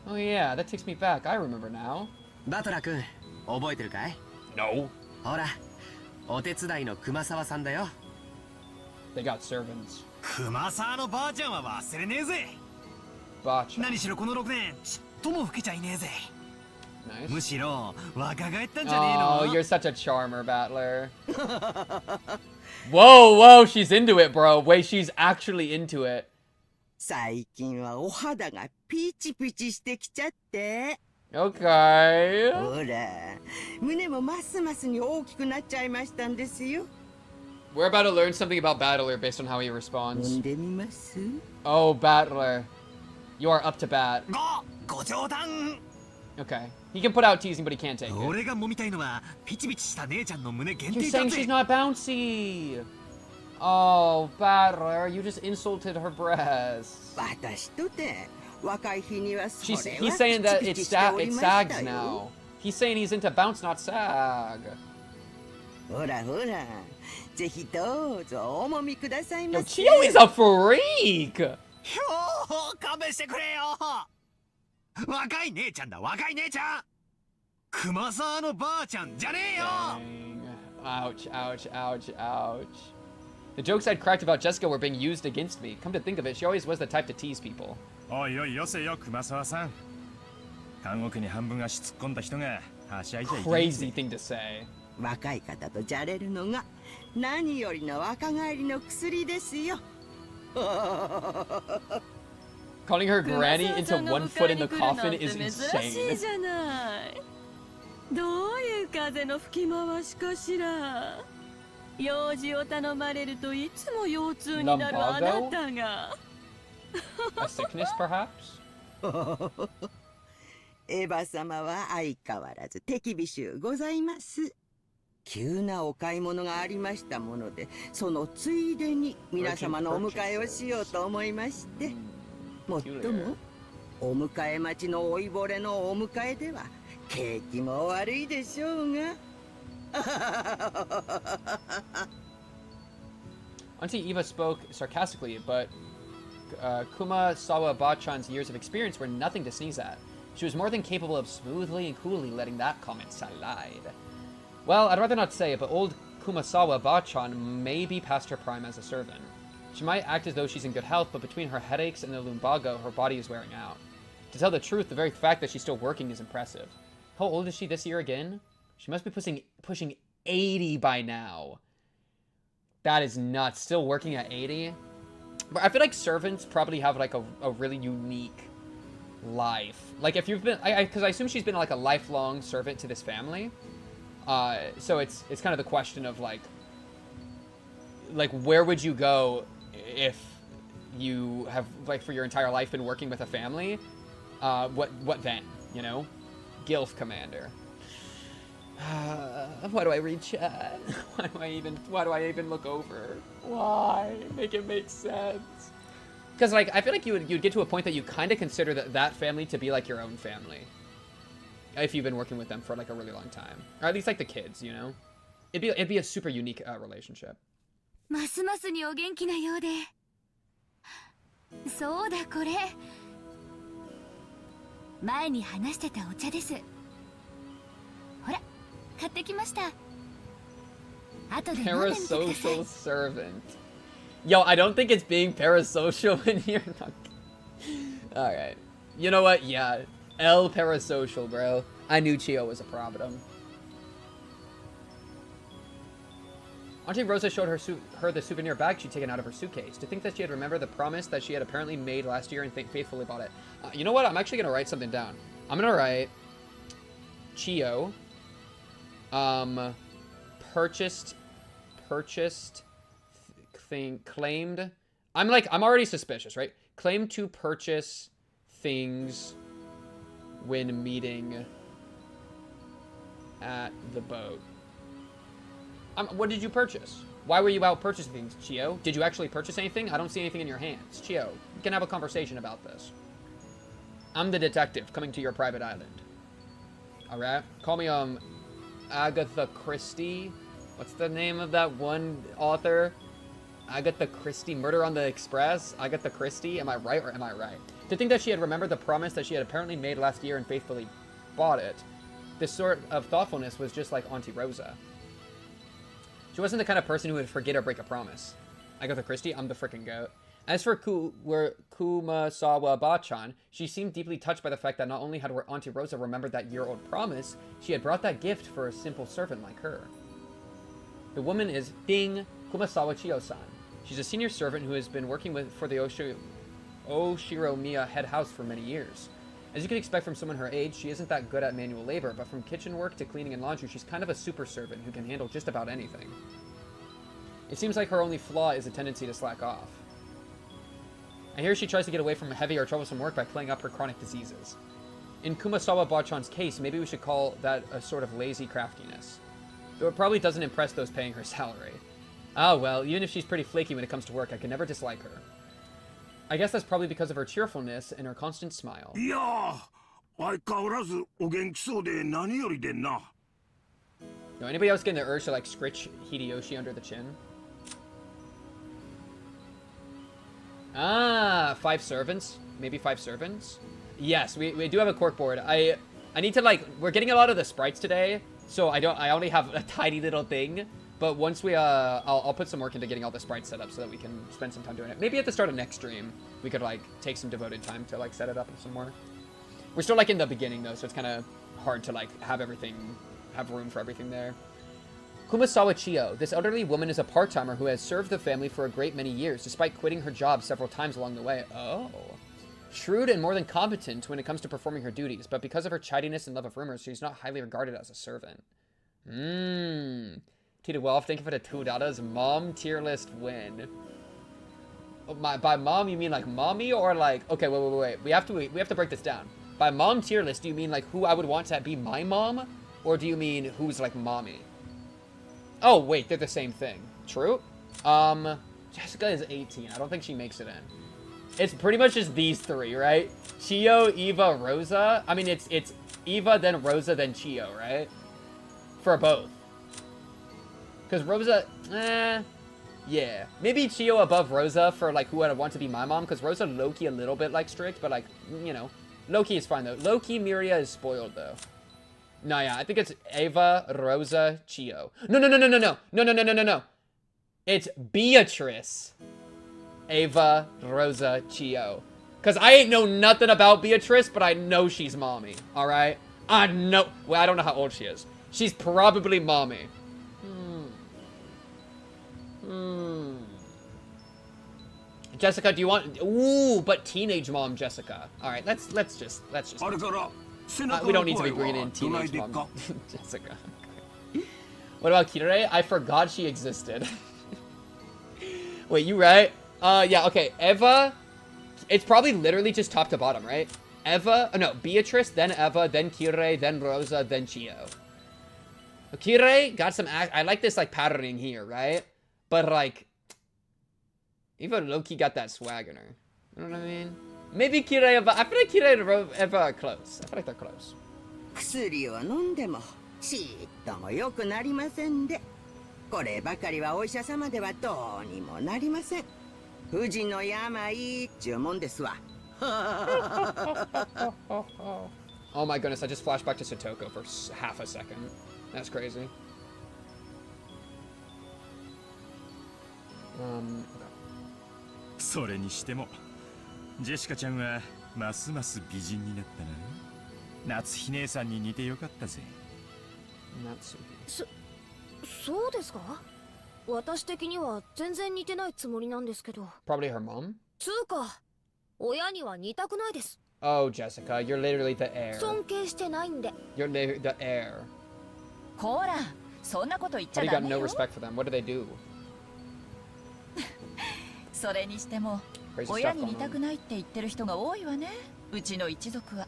[SPEAKER 1] Oh yeah, that takes me back. I remember now.
[SPEAKER 4] バトラ君、覚えてるかい
[SPEAKER 1] No.
[SPEAKER 4] ほら、お手伝いの熊沢さんだよ。
[SPEAKER 1] They got servants.
[SPEAKER 6] 熊沢のばあちゃんは忘れねえぜ。
[SPEAKER 1] Bacha.
[SPEAKER 6] 何しろこの6年、ちっとも老けちゃいねえぜ。
[SPEAKER 1] Nice.
[SPEAKER 6] むしろ若返ったんじゃねえの
[SPEAKER 1] Oh, you're such a charmer, Battler. Whoa, she's into it, bro. Wait, she's actually into it.
[SPEAKER 11] 最近はお肌がピチピチしてきちゃって。
[SPEAKER 1] Okay.
[SPEAKER 11] ほら、胸もますますに大きくなっちゃいましたんですよ。
[SPEAKER 1] We're about to learn something about Battler based on how he responds.
[SPEAKER 11] 飲んでみます
[SPEAKER 1] Oh, Battler. You are up to bat.
[SPEAKER 6] ご冗談
[SPEAKER 1] Okay. He can put out teasing, but he can't take it.
[SPEAKER 6] 俺が揉みたいのはピチピチした姉ちゃんの胸限
[SPEAKER 1] You're
[SPEAKER 6] 定だ
[SPEAKER 1] saying
[SPEAKER 6] ぜ
[SPEAKER 1] she's not bouncy. Oh, Battler, you just insulted her breasts.
[SPEAKER 11] 私とて若い日にはそれは
[SPEAKER 1] He's saying that
[SPEAKER 11] ピチ
[SPEAKER 1] it
[SPEAKER 11] ピチしておりましたよ
[SPEAKER 1] sags now. He's saying he's into bounce, not sag.
[SPEAKER 11] ほらほら、ぜひどうぞお揉みくださいま
[SPEAKER 1] Yo,
[SPEAKER 11] せ。
[SPEAKER 1] Chio is a freak.
[SPEAKER 6] ひょー勘弁してくれよ若い姉ちゃんだ若い姉ちゃん熊沢のばあちゃんじゃねえよ
[SPEAKER 1] Ouch, ouch, ouch, ouch. The jokes I'd cracked about Jessica were being used against me. Come to think of it, she always was the type to tease people.
[SPEAKER 7] おいおいよせよ熊沢さん監獄に半分足突っ込んだ人がはしゃいじゃいけない
[SPEAKER 1] Crazy thing to say.
[SPEAKER 11] 若い方とじゃれるのが何よりの若返りの薬ですよ。
[SPEAKER 1] Calling her granny into 1 foot in the coffin is
[SPEAKER 5] 珍しい
[SPEAKER 1] insane.
[SPEAKER 5] じゃないどういう風の吹き回しかしら用事を頼まれるといつも腰痛になるあなたが
[SPEAKER 1] A sickness, perhaps?
[SPEAKER 11] エヴァ様は相変わらず手厳しゅうございます。急なお買い物がありましたもので、そのついでに皆様のお迎えをしようと思いまして。もっとも、お迎え待ちの老いぼれのお迎えでは、景気も悪いでしょうが。
[SPEAKER 1] Auntie Eva spoke sarcastically, but Kumasawa Bachan's years of experience were nothing to sneeze at. She was more than capable of smoothly and coolly letting that comment slide. Well, I'd rather not say it, but old Kumasawa Bachan may be past her prime as a servant. She might act as though she's in good health, but between her headaches and the lumbago, her body is wearing out. To tell the truth, the very fact that she's still working is impressive. How old is she this year again? She must be pushing 80 by now. That is nuts. Still working at 80? But I feel like servants probably have like a really unique life. Like if you've been, because I assume she's been like a lifelong servant to this family. So it's kind of the question of like where would you go if you have like for your entire life been working with a family? What then? You know, Gilf Commander. Why do I read chat? Why do I even look over? Why? Make it make sense. Because like I feel like you'd get to a point that you kind of consider that family to be like your own family. If you've been working with them for like a really long time. Or at least like the kids, you know? It'd be a super unique relationship.
[SPEAKER 9] ますますにお元気なようで。そうだこれ。前に話してたお茶です。ほら、買ってきました。後で飲んでみてください。
[SPEAKER 1] Parasocial servant. Yo, I don't think it's being parasocial when you're not. Alright. You know what? Yeah. El parasocial, bro. I knew Chio was a problem. Auntie Rosa showed her the souvenir bag she'd taken out of her suitcase. To think that she had remembered the promise that she had apparently made last year and faithfully bought it. You know what? I'm actually going to write something down. I'm going to write Chio. Purchased thing claimed. I'm already suspicious, right? Claimed to purchase things when meeting at the boat. What did you purchase? Why were you out purchasing things, Chio? Did you actually purchase anything? I don't see anything in your hands. Chio, we can have a conversation about this. I'm the detective coming to your private island. Alright? Call me, Agatha Christie. What's the name of that one author? Agatha Christie. Murder on the Express? Agatha Christie? Am I right or am I right? To think that she had remembered the promise that she had apparently made last year and faithfully bought it. This sort of thoughtfulness was just like Auntie Rosa. She wasn't the kind of person who would forget or break a promise. Agatha Christie, I'm the frickin' goat. As for Kumasawa Bachan, she seemed deeply touched by the fact that not only had Auntie Rosa remembered that year-old promise, she had brought that gift for a simple servant like her. The woman is Ding Kumasawa Chiyo-san. She's a senior servant who has been working for the Oshiromiya head house for many years. As you can expect from someone her age, she isn't that good at manual labor, but from kitchen work to cleaning and laundry, she's kind of a super servant who can handle just about anything. It seems like her only flaw is a tendency to slack off. I hear she tries to get away from heavy or troublesome work by playing up her chronic diseases. In Kumasawa Bachan's case, maybe we should call that a sort of lazy craftiness. Though it probably doesn't impress those paying her salary. Oh well, even if she's pretty flaky when it comes to work, I can never dislike her. I guess that's probably because of her cheerfulness and her constant smile.
[SPEAKER 3] Yeah, 相変わらずお元気そうで何よりでんな。
[SPEAKER 1] No, anybody else getting the urge to like scritch Hideyoshi under the chin? Ah, 5 servants? Maybe 5 servants? Yes, we do have a corkboard. I need to like, we're getting a lot of the sprites today, so I only have a tiny little thing. But once we, I'll put some work into getting all the sprites set up so that we can spend some time doing it. Maybe at the start of next stream, we could, like, take some devoted time to, like, set it up some more. We're still, like, in the beginning, though, so it's kind of hard to, like, have room for everything there. Kumasawa Chiyo. This elderly woman is a part-timer who has served the family for a great many years, despite quitting her job several times along the way. Oh. Shrewd and more than competent when it comes to performing her duties, but because of her chidiness and love of rumors, she's not highly regarded as a servant. Tita Wolf, thank you for the $2. Mom tier list win. by mom, you mean like mommy or like... Okay, wait. We have to break this down. By mom tier list, do you mean like who I would want to be my mom? Or do you mean who's like mommy? Oh, wait, they're the same thing. True? Jessica is 18. I don't think she makes it in. It's pretty much just these three, right? Chio, Eva, Rosa. I mean, it's Eva, then Rosa, then Chio, right? For both. Because Rosa, yeah. Maybe Chio above Rosa for, like, who I'd want to be my mom. Because Rosa, low-key a little bit, like, strict. But, like, you know, low-key is fine, though. Low-key, Miria is spoiled, though. No, yeah, I think it's Eva, Rosa, Chio. No. It's Beatrice, Eva, Rosa, Chio. Because I ain't know nothing about Beatrice, but I know she's mommy, alright? I know. Well, I don't know how old she is. She's probably mommy. Jessica, do you want... Ooh, but teenage mom Jessica. Alright, let's just... we don't need to be green in teenage mom Jessica. What about Kirei? I forgot she existed. Wait, you right? Yeah, okay. Eva... It's probably literally just top to bottom, right? Eva... Oh, no. Beatrice, then Eva, then Kirei, then Rosa, then Chio. Kirei got some... I like this, like, patterning here, right? But, like... Eva low-key got that swag in her. You know what I mean? Maybe Kirei, Eva... I feel like Kirei and Eva are close. I feel like they're close.
[SPEAKER 11] 薬を飲んでもちっとも良くなりませんで、こればかりはお医者様ではどうにもなりません。不治の病っちゅうもんですわ。
[SPEAKER 1] Oh my goodness, I just flashed back to Satoko for half a second. That's crazy. Okay.
[SPEAKER 7] それにしてもジェシカちゃんはますます美人になったな。夏日姉さんに似てよかったぜ。
[SPEAKER 12] そうですか？私的には全然似てないつもりなんですけど。
[SPEAKER 1] Probably her mom?
[SPEAKER 12] つうか、親には似たくないです。
[SPEAKER 1] Oh, Jessica, you're literally the heir.
[SPEAKER 12] 尊敬してないんで。
[SPEAKER 1] You're the heir.
[SPEAKER 8] こら、そんなこと言っちゃ
[SPEAKER 1] How do
[SPEAKER 8] ダ
[SPEAKER 1] you got
[SPEAKER 8] メ
[SPEAKER 1] no
[SPEAKER 8] よ。
[SPEAKER 1] respect for them? What do they do?
[SPEAKER 8] それにしても、
[SPEAKER 1] Crazy stuff
[SPEAKER 8] 親に
[SPEAKER 1] going
[SPEAKER 8] 似たく
[SPEAKER 1] on.
[SPEAKER 8] ないって言ってる人が多いわね。うちの一族は。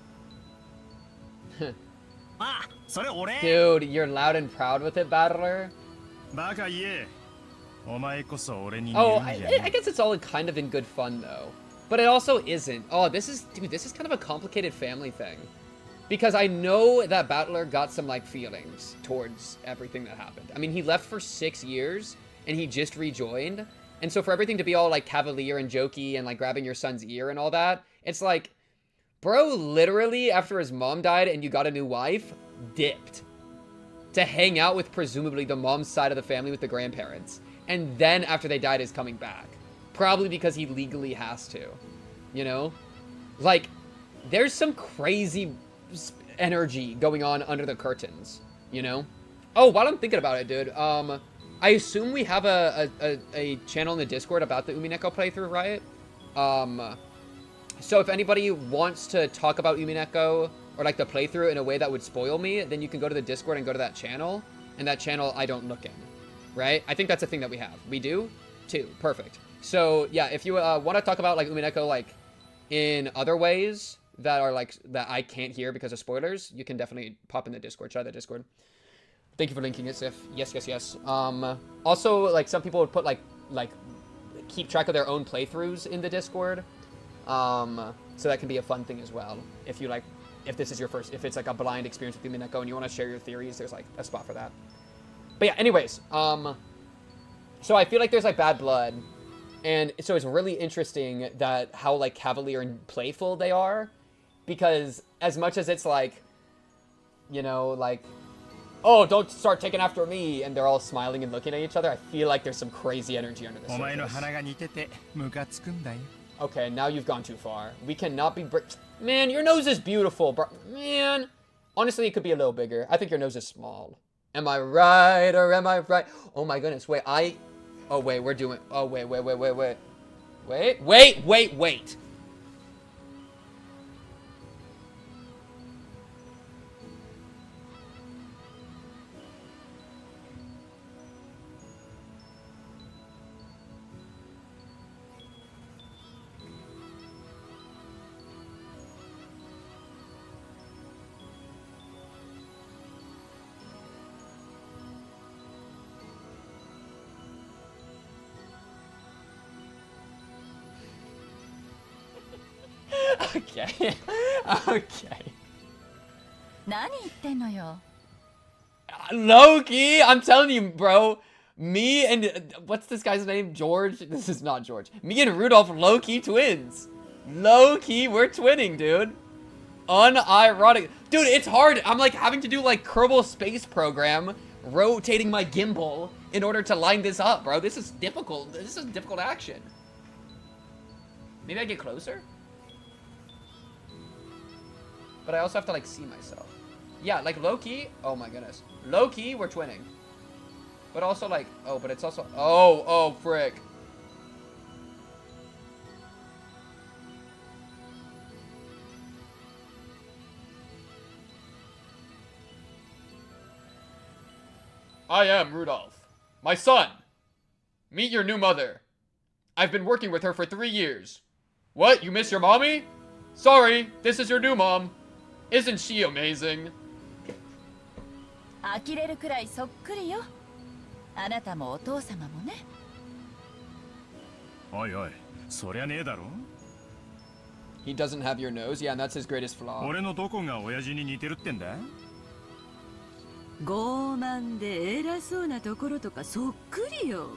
[SPEAKER 6] あ、それ俺。
[SPEAKER 1] Dude, you're loud and proud with it, Battler.
[SPEAKER 7] バカ言え。お前こそ俺に似
[SPEAKER 1] Oh,
[SPEAKER 7] るん
[SPEAKER 1] I
[SPEAKER 7] じゃねえ。
[SPEAKER 1] guess it's all kind of in good fun, though. But it also isn't. Oh, this is kind of a complicated family thing. Because I know that Battler got some, like, feelings towards everything that happened. I mean, he left for 6 years, and he just rejoined. And so for everything to be all, like, cavalier and jokey and, like, grabbing your son's ear and all that, it's like, bro, literally, after his mom died and you got a new wife, dipped. To hang out with, presumably, the mom's side of the family with the grandparents. And then, after they died, is coming back. Probably because he legally has to. You know? Like, there's some crazy energy going on under the curtains. You know? Oh, while I'm thinking about it, dude, I assume we have a channel in the Discord about the Umineko playthrough, right? So if anybody wants to talk about Umineko or like the playthrough in a way that would spoil me, then you can go to the Discord and go to that channel. And that channel I don't look in, right? I think that's a thing that we have. We do? 2. Perfect. So yeah, if you want to talk about like Umineko like in other ways that are like that I can't hear because of spoilers, you can definitely pop in the Discord. Try the Discord. Thank you for linking it, Sif. Yes. Also, like, some people would put, like, keep track of their own playthroughs in the Discord. So that can be a fun thing as well. If you, like, if this is your first, if it's, like, a blind experience with Umineko and you want to share your theories, there's, like, a spot for that. But yeah, anyways, so I feel like there's, like, bad blood. And so it's really interesting that how, like, cavalier and playful they are. Because as much as it's, like, you know, like... Oh, don't start taking after me, and they're all smiling and looking at each other. I feel like there's some crazy energy under the
[SPEAKER 7] お前の
[SPEAKER 1] surface.
[SPEAKER 7] 鼻が似ててムカつくんだよ。
[SPEAKER 1] Okay, now you've gone too far. We cannot be Man, your nose is beautiful, bro. Man. Honestly, it could be a little bigger. I think your nose is small. Am I right, or am I right? Oh my goodness, wait, Oh, wait, we're doing... Oh, wait. Wait. Okay. Okay.
[SPEAKER 8] 何言ってんのよ。
[SPEAKER 1] Loki, I'm telling you, bro. Me and what's this guy's name? George? This is not George. Me and Rudolph low-key twins. Low-key, we're twinning, dude. Unironic. Dude, it's hard. I'm like having to do like Kerbal Space Program, rotating my gimbal in order to line this up, bro. This is difficult. This is difficult action. Maybe I get closer? But I also have to like see myself. Yeah, like low-key. Oh my goodness. Low-key, we're twinning. But also like, oh, but it's also, oh, frick. I am Rudolph. My son. Meet your new mother. I've been working with her for 3 years. What, you miss your mommy? Sorry, this is your new mom. Isn't she amazing?
[SPEAKER 8] 呆れるくらいそっくりよ。あなたもお父様もね。
[SPEAKER 7] おいおい、そりゃねえだろ。
[SPEAKER 1] He doesn't have your nose. Yeah, and that's his greatest flaw.
[SPEAKER 7] 俺のどこが親父に似てるってんだ。
[SPEAKER 5] 傲慢で偉そうなところとかそっくりよ。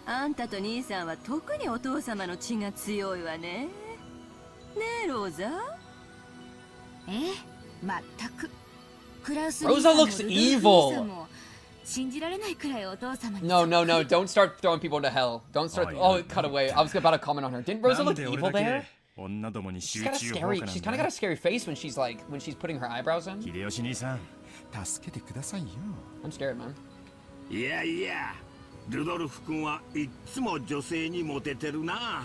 [SPEAKER 5] あんたと兄さんは特にお父様の血が強いわね。ねえローザ。
[SPEAKER 9] まったく。クラウス
[SPEAKER 1] Rosa looks evil.
[SPEAKER 9] 信じられないくらいお父様に。
[SPEAKER 1] No, don't start throwing people into hell. Don't start. Oh, cut away. I was about to comment on her. Didn't Rosa look evil there? She's got a scary. She's kind of got a scary face when she's like when she's putting her eyebrows in.
[SPEAKER 7] 秀吉兄さん、助けてくださいよ。
[SPEAKER 1] I'm scared, man.
[SPEAKER 3] いやいや、ルドルフ君はいっつも女性にモテてるな。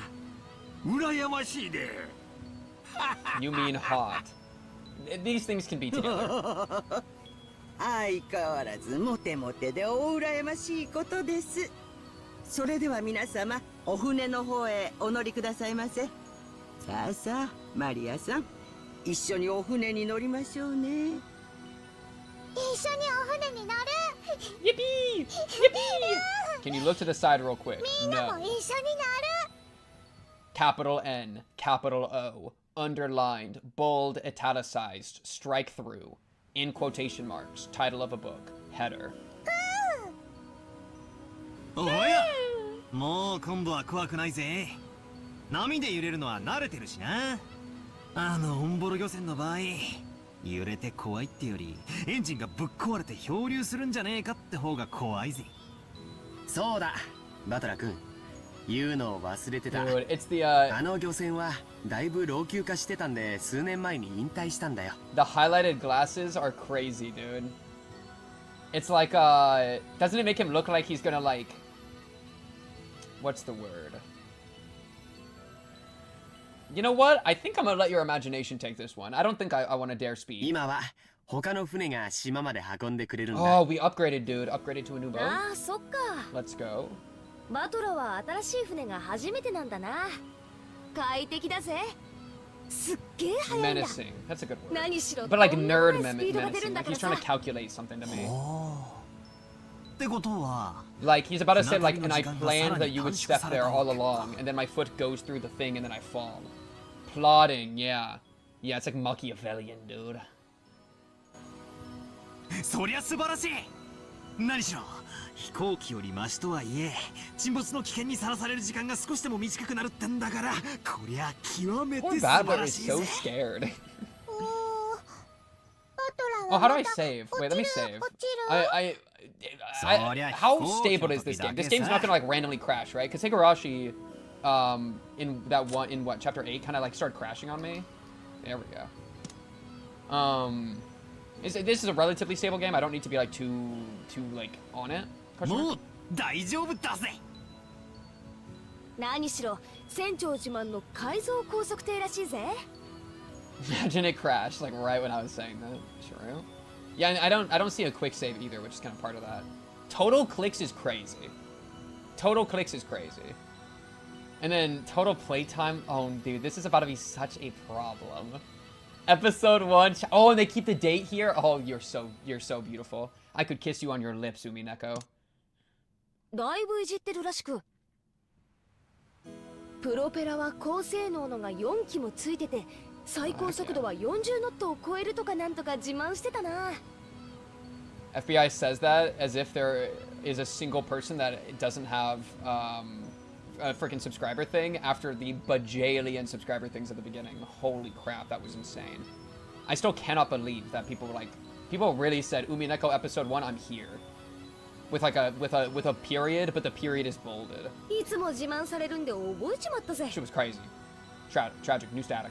[SPEAKER 3] 羨ましいで。
[SPEAKER 1] You mean hot? These things can be together.
[SPEAKER 11] 相変わらずモテモテでお羨ましいことです。それでは皆様、お船の方へお乗りくださいませ。さあさあ、マリアさん、一緒にお船に乗りましょうね。一緒にお船に乗る。
[SPEAKER 1] Yippee! Yippee! Can you look to the side real quick?
[SPEAKER 12] みんなも
[SPEAKER 1] No.
[SPEAKER 12] 一緒に乗る。
[SPEAKER 1] Capital N, capital O, underlined, bold, italicized, strike through, in quotation marks, title of a book, header.
[SPEAKER 6] おや、もう今度は怖くないぜ。波で揺れるのは慣れてるしな。あのオンボロ漁船の場合、揺れて怖いってよりエンジンがぶっ壊れて漂流するんじゃねえかって方が怖いぜ。
[SPEAKER 4] そうだ、バトラ君、言うのを忘れてた。
[SPEAKER 1] Dude, it's the
[SPEAKER 4] あの漁船はだいぶ老朽化してたんで数年前に引退したんだよ。
[SPEAKER 1] the highlighted glasses are crazy, dude. It's like doesn't it make him look like he's gonna like, what's the word? You know what? I think I'm gonna let your imagination take this one. I don't think I want to dare speak.
[SPEAKER 4] 今は他の船が島まで運んでくれるんだ。
[SPEAKER 1] Oh, we upgraded, dude. Upgraded to a new boat.
[SPEAKER 12] ああ、そっか。
[SPEAKER 1] Let's go.
[SPEAKER 12] バトラは新しい船が初めてなんだな。快適だぜ。すっげえ速いんだ。
[SPEAKER 1] Menacing. That's a good word.
[SPEAKER 12] 何しろ
[SPEAKER 1] But like
[SPEAKER 12] とんでも
[SPEAKER 1] nerd
[SPEAKER 12] ないスピードが出るん
[SPEAKER 1] menacing.
[SPEAKER 12] だ
[SPEAKER 1] Like
[SPEAKER 12] か
[SPEAKER 1] he's
[SPEAKER 12] ら
[SPEAKER 1] trying to
[SPEAKER 12] さ。
[SPEAKER 1] calculate something to me.
[SPEAKER 6] ってことは、
[SPEAKER 1] Like he's about to say like, and I planned that you would step there all along, and then my foot goes through the thing, and then I fall. Plotting, yeah. Yeah, it's like Machiavellian, dude.
[SPEAKER 6] そりゃ素晴らしい。何しろ飛行機よりマシとはいえ沈没の危険にさらされる時間が少しでも短くなるってんだから、こりゃ極めて
[SPEAKER 1] Poor
[SPEAKER 6] 素晴
[SPEAKER 1] Battler
[SPEAKER 6] ら
[SPEAKER 1] is
[SPEAKER 6] しいぜ。
[SPEAKER 1] so scared.
[SPEAKER 12] バトラ
[SPEAKER 1] Oh,
[SPEAKER 12] は
[SPEAKER 1] how do
[SPEAKER 12] ま
[SPEAKER 1] I
[SPEAKER 12] た
[SPEAKER 1] save?
[SPEAKER 12] 落
[SPEAKER 1] Wait,
[SPEAKER 12] ち
[SPEAKER 1] let me
[SPEAKER 12] る
[SPEAKER 1] save.
[SPEAKER 12] 落ちる。
[SPEAKER 1] How stable is this game? This game's not gonna like randomly crash, right? Because Higurashi, in what chapter 8, kind of like started crashing on me. There we go. This is a relatively stable game. I don't need to be like too like on it.
[SPEAKER 6] もう大丈夫だぜ。
[SPEAKER 12] 何しろ船長自慢の改造高速艇らしいぜ。
[SPEAKER 1] Imagine it crashed like right when I was saying that. True. Yeah, and I don't see a quick save either, which is kind of part of that. Total clicks is crazy. Total clicks is crazy. And then total playtime. Oh, dude, this is about to be such a problem. Episode 1. Oh, and they keep the date here. Oh, you're so beautiful. I could kiss you on your lips, Umineko.
[SPEAKER 12] だいぶいじってるらしく。ププロペラは高性能のが4機もついてて、最高速度は40ノットを超えるとかなんとか自慢してたな。
[SPEAKER 1] FBI says that as if there is a single person that doesn't have a freaking subscriber thing after the bajillion subscriber things at the beginning. Holy crap, that was insane. I still cannot believe that people really said Umineko episode 1, I'm here. With like a period, but the period is bolded.
[SPEAKER 12] いつも自慢されるんで覚えちまったぜ。
[SPEAKER 1] She was crazy. Tragic. New static.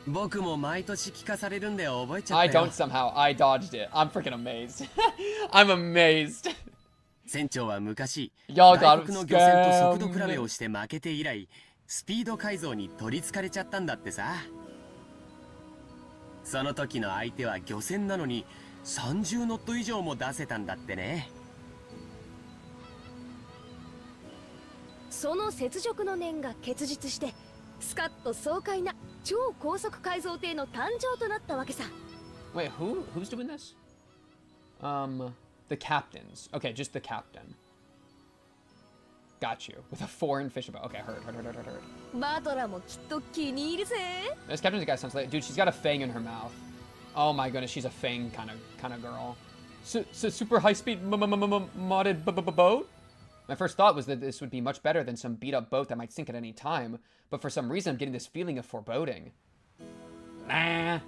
[SPEAKER 4] 僕も毎年聞かされるんで覚えちゃった
[SPEAKER 1] I
[SPEAKER 4] よ。
[SPEAKER 1] don't somehow. I dodged it. I'm freaking amazed. I'm amazed.
[SPEAKER 4] 船長は昔、
[SPEAKER 1] Y'all
[SPEAKER 4] 外
[SPEAKER 1] got
[SPEAKER 4] 国の漁船と速度比
[SPEAKER 1] scammed.
[SPEAKER 4] べをして負けて以来、スピード改造に取りつかれちゃったんだってさ。その時の相手は漁船なのに30ノット以上も出せたんだってね。
[SPEAKER 12] その雪辱の念が結実して、スカッと爽快な超高速改造艇の誕生となったわけさ。
[SPEAKER 1] Wait, who's doing this? The captains. Okay, just the captain. Got you. With a foreign fishing boat. Okay, heard.
[SPEAKER 12] バトラもきっと気に入るぜ。
[SPEAKER 1] This captain's guy sounds like, dude, she's got a fang in her mouth. Oh my goodness, she's a fang kind of girl. Super high speed modded boat? My first thought was that this would be much better than some beat up boat that might sink at any time, but for some reason I'm getting this feeling of foreboding. Nah.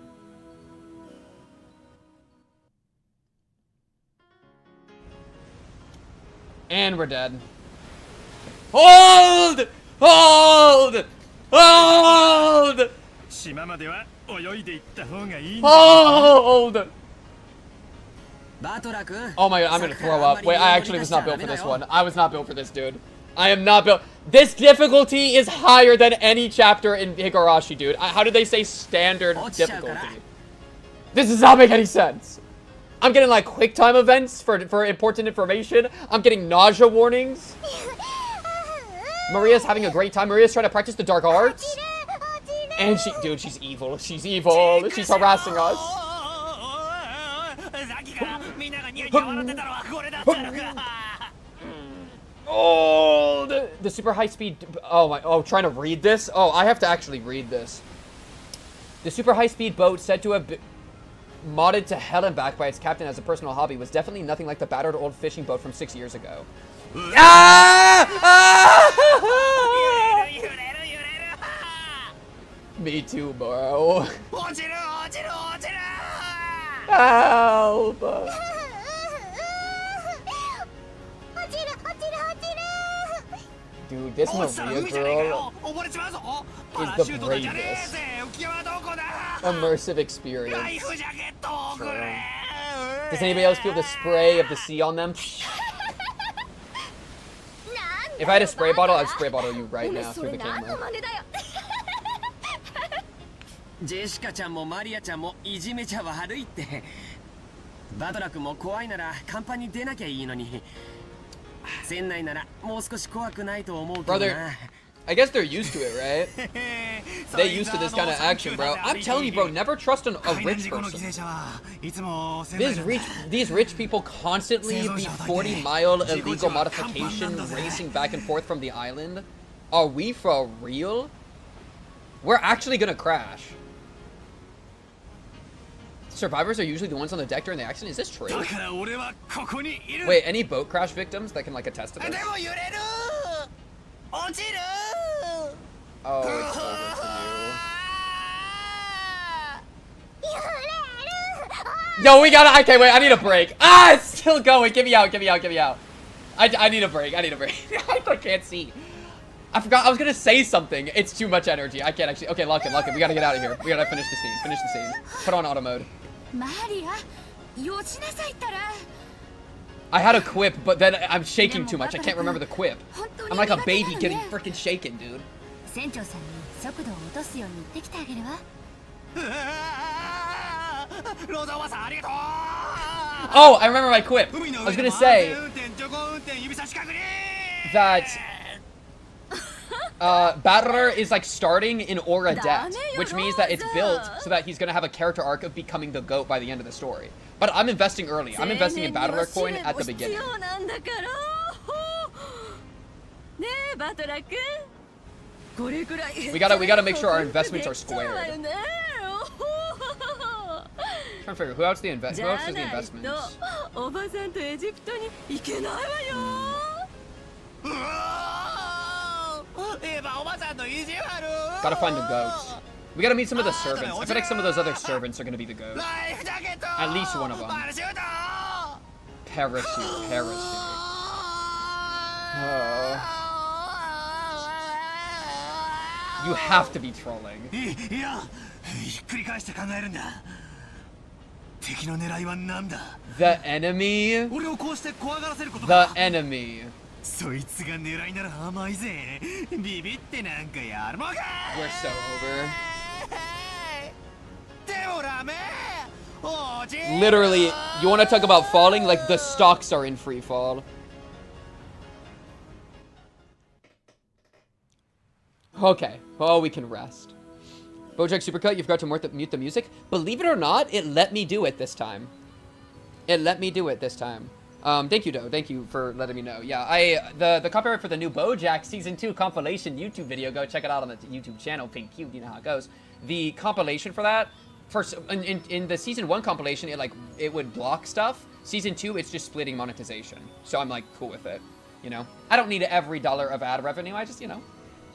[SPEAKER 1] And we're dead. Hold! Hold! Hold!
[SPEAKER 7] 島までは泳いで行った方がいい。
[SPEAKER 1] Hold!
[SPEAKER 4] バトラ君。
[SPEAKER 1] Oh my god, I'm gonna throw up. Wait, I actually was not built for this one. I was not built for this, dude. I am not built. This difficulty is higher than any chapter in Higurashi, dude. How did they say standard difficulty? This does not make any sense. I'm getting like quick time events for important information. I'm getting nausea warnings. Maria's having a great time. Maria's trying to practice the dark arts. And dude, she's evil. She's evil. She's harassing us. Oh, the super high speed. Oh, trying to read this? Oh, I have to actually read this. The super high speed boat said to have been modded to hell and back by its captain as a personal hobby was definitely nothing like the battered old fishing boat from 6 years ago. Me too, bro. Help! Dude, this Maria girl is the bravest. Immersive experience. True. Does anybody else feel the spray of the sea on them? If I had a spray bottle, I'd spray bottle you right now through the camera.
[SPEAKER 4] ジェシカちゃんもマリアちゃんもいじめちゃ悪いって。バトラ君も怖いなら甲板に出なきゃいいのに。船内ならもう少し怖くないと思うけどな。
[SPEAKER 1] Brother, I guess they're used to it, right? They used to this kind of action, bro. I'm telling you, bro, never trust a rich person. These rich people constantly the 40-mile illegal modification racing back and forth from the island. Are we for real? We're actually gonna crash. Survivors are usually the ones on the deck during the accident. Is this true? Wait, any boat crash victims that can like attest to this? Oh, it's over for you. Yo, we gotta. Okay, wait. I need a break. Ah, it's still going. Get me out. Get me out. Get me out. I need a break. I need a break. I can't see. I forgot. I was gonna say something. It's too much energy. I can't actually. Okay, lock it. Lock it. We gotta get out of here. We gotta finish the scene. Finish the scene. Put on auto mode. I had a quip, but then I'm shaking too much. I can't remember the quip. I'm like a baby getting freaking shaken, dude. Oh, I remember my quip. I was gonna say that Battler is like starting in Aura debt, which means that it's built so that he's gonna have a character arc of becoming the GOAT by the end of the story. But I'm investing early. I'm investing in Battler coin at the beginning.
[SPEAKER 5] ねえバトラ君、これくらい
[SPEAKER 1] We gotta make sure our investments are squared.
[SPEAKER 5] わよね。
[SPEAKER 1] Trying to figure who else does the investments.
[SPEAKER 5] おばさんとエジプトに行けないわよ。
[SPEAKER 1] Gotta find the goats. We gotta meet some of the servants. I feel like some of those other servants are gonna be the goats. At least one of them. Parachute, parachute. Oh. You have to be trolling.
[SPEAKER 6] いや、ひっくり返して考えるんだ。敵の狙いは何だ？
[SPEAKER 1] The enemy?
[SPEAKER 6] 俺をこうして怖がらせることか。
[SPEAKER 1] The enemy.
[SPEAKER 6] そいつが狙いなら甘いぜ。ビビってなんかやるもんか。
[SPEAKER 1] We're so over. Literally, you want to talk about falling? Like the stocks are in free fall. Okay. Oh, we can rest. Bojack Supercut, you forgot to mute the music. Believe it or not, it let me do it this time. It let me do it this time. Thank you, Doe. Thank you for letting me know. Yeah, the copyright for the new Bojack Season 2 compilation YouTube video, go check it out on the YouTube channel, Pink Cute, you know how it goes. The compilation for that, first, in the Season 1 compilation, it would block stuff. Season 2, it's just splitting monetization. So I'm, like, cool with it, you know? I don't need every dollar of ad revenue, I just, you know,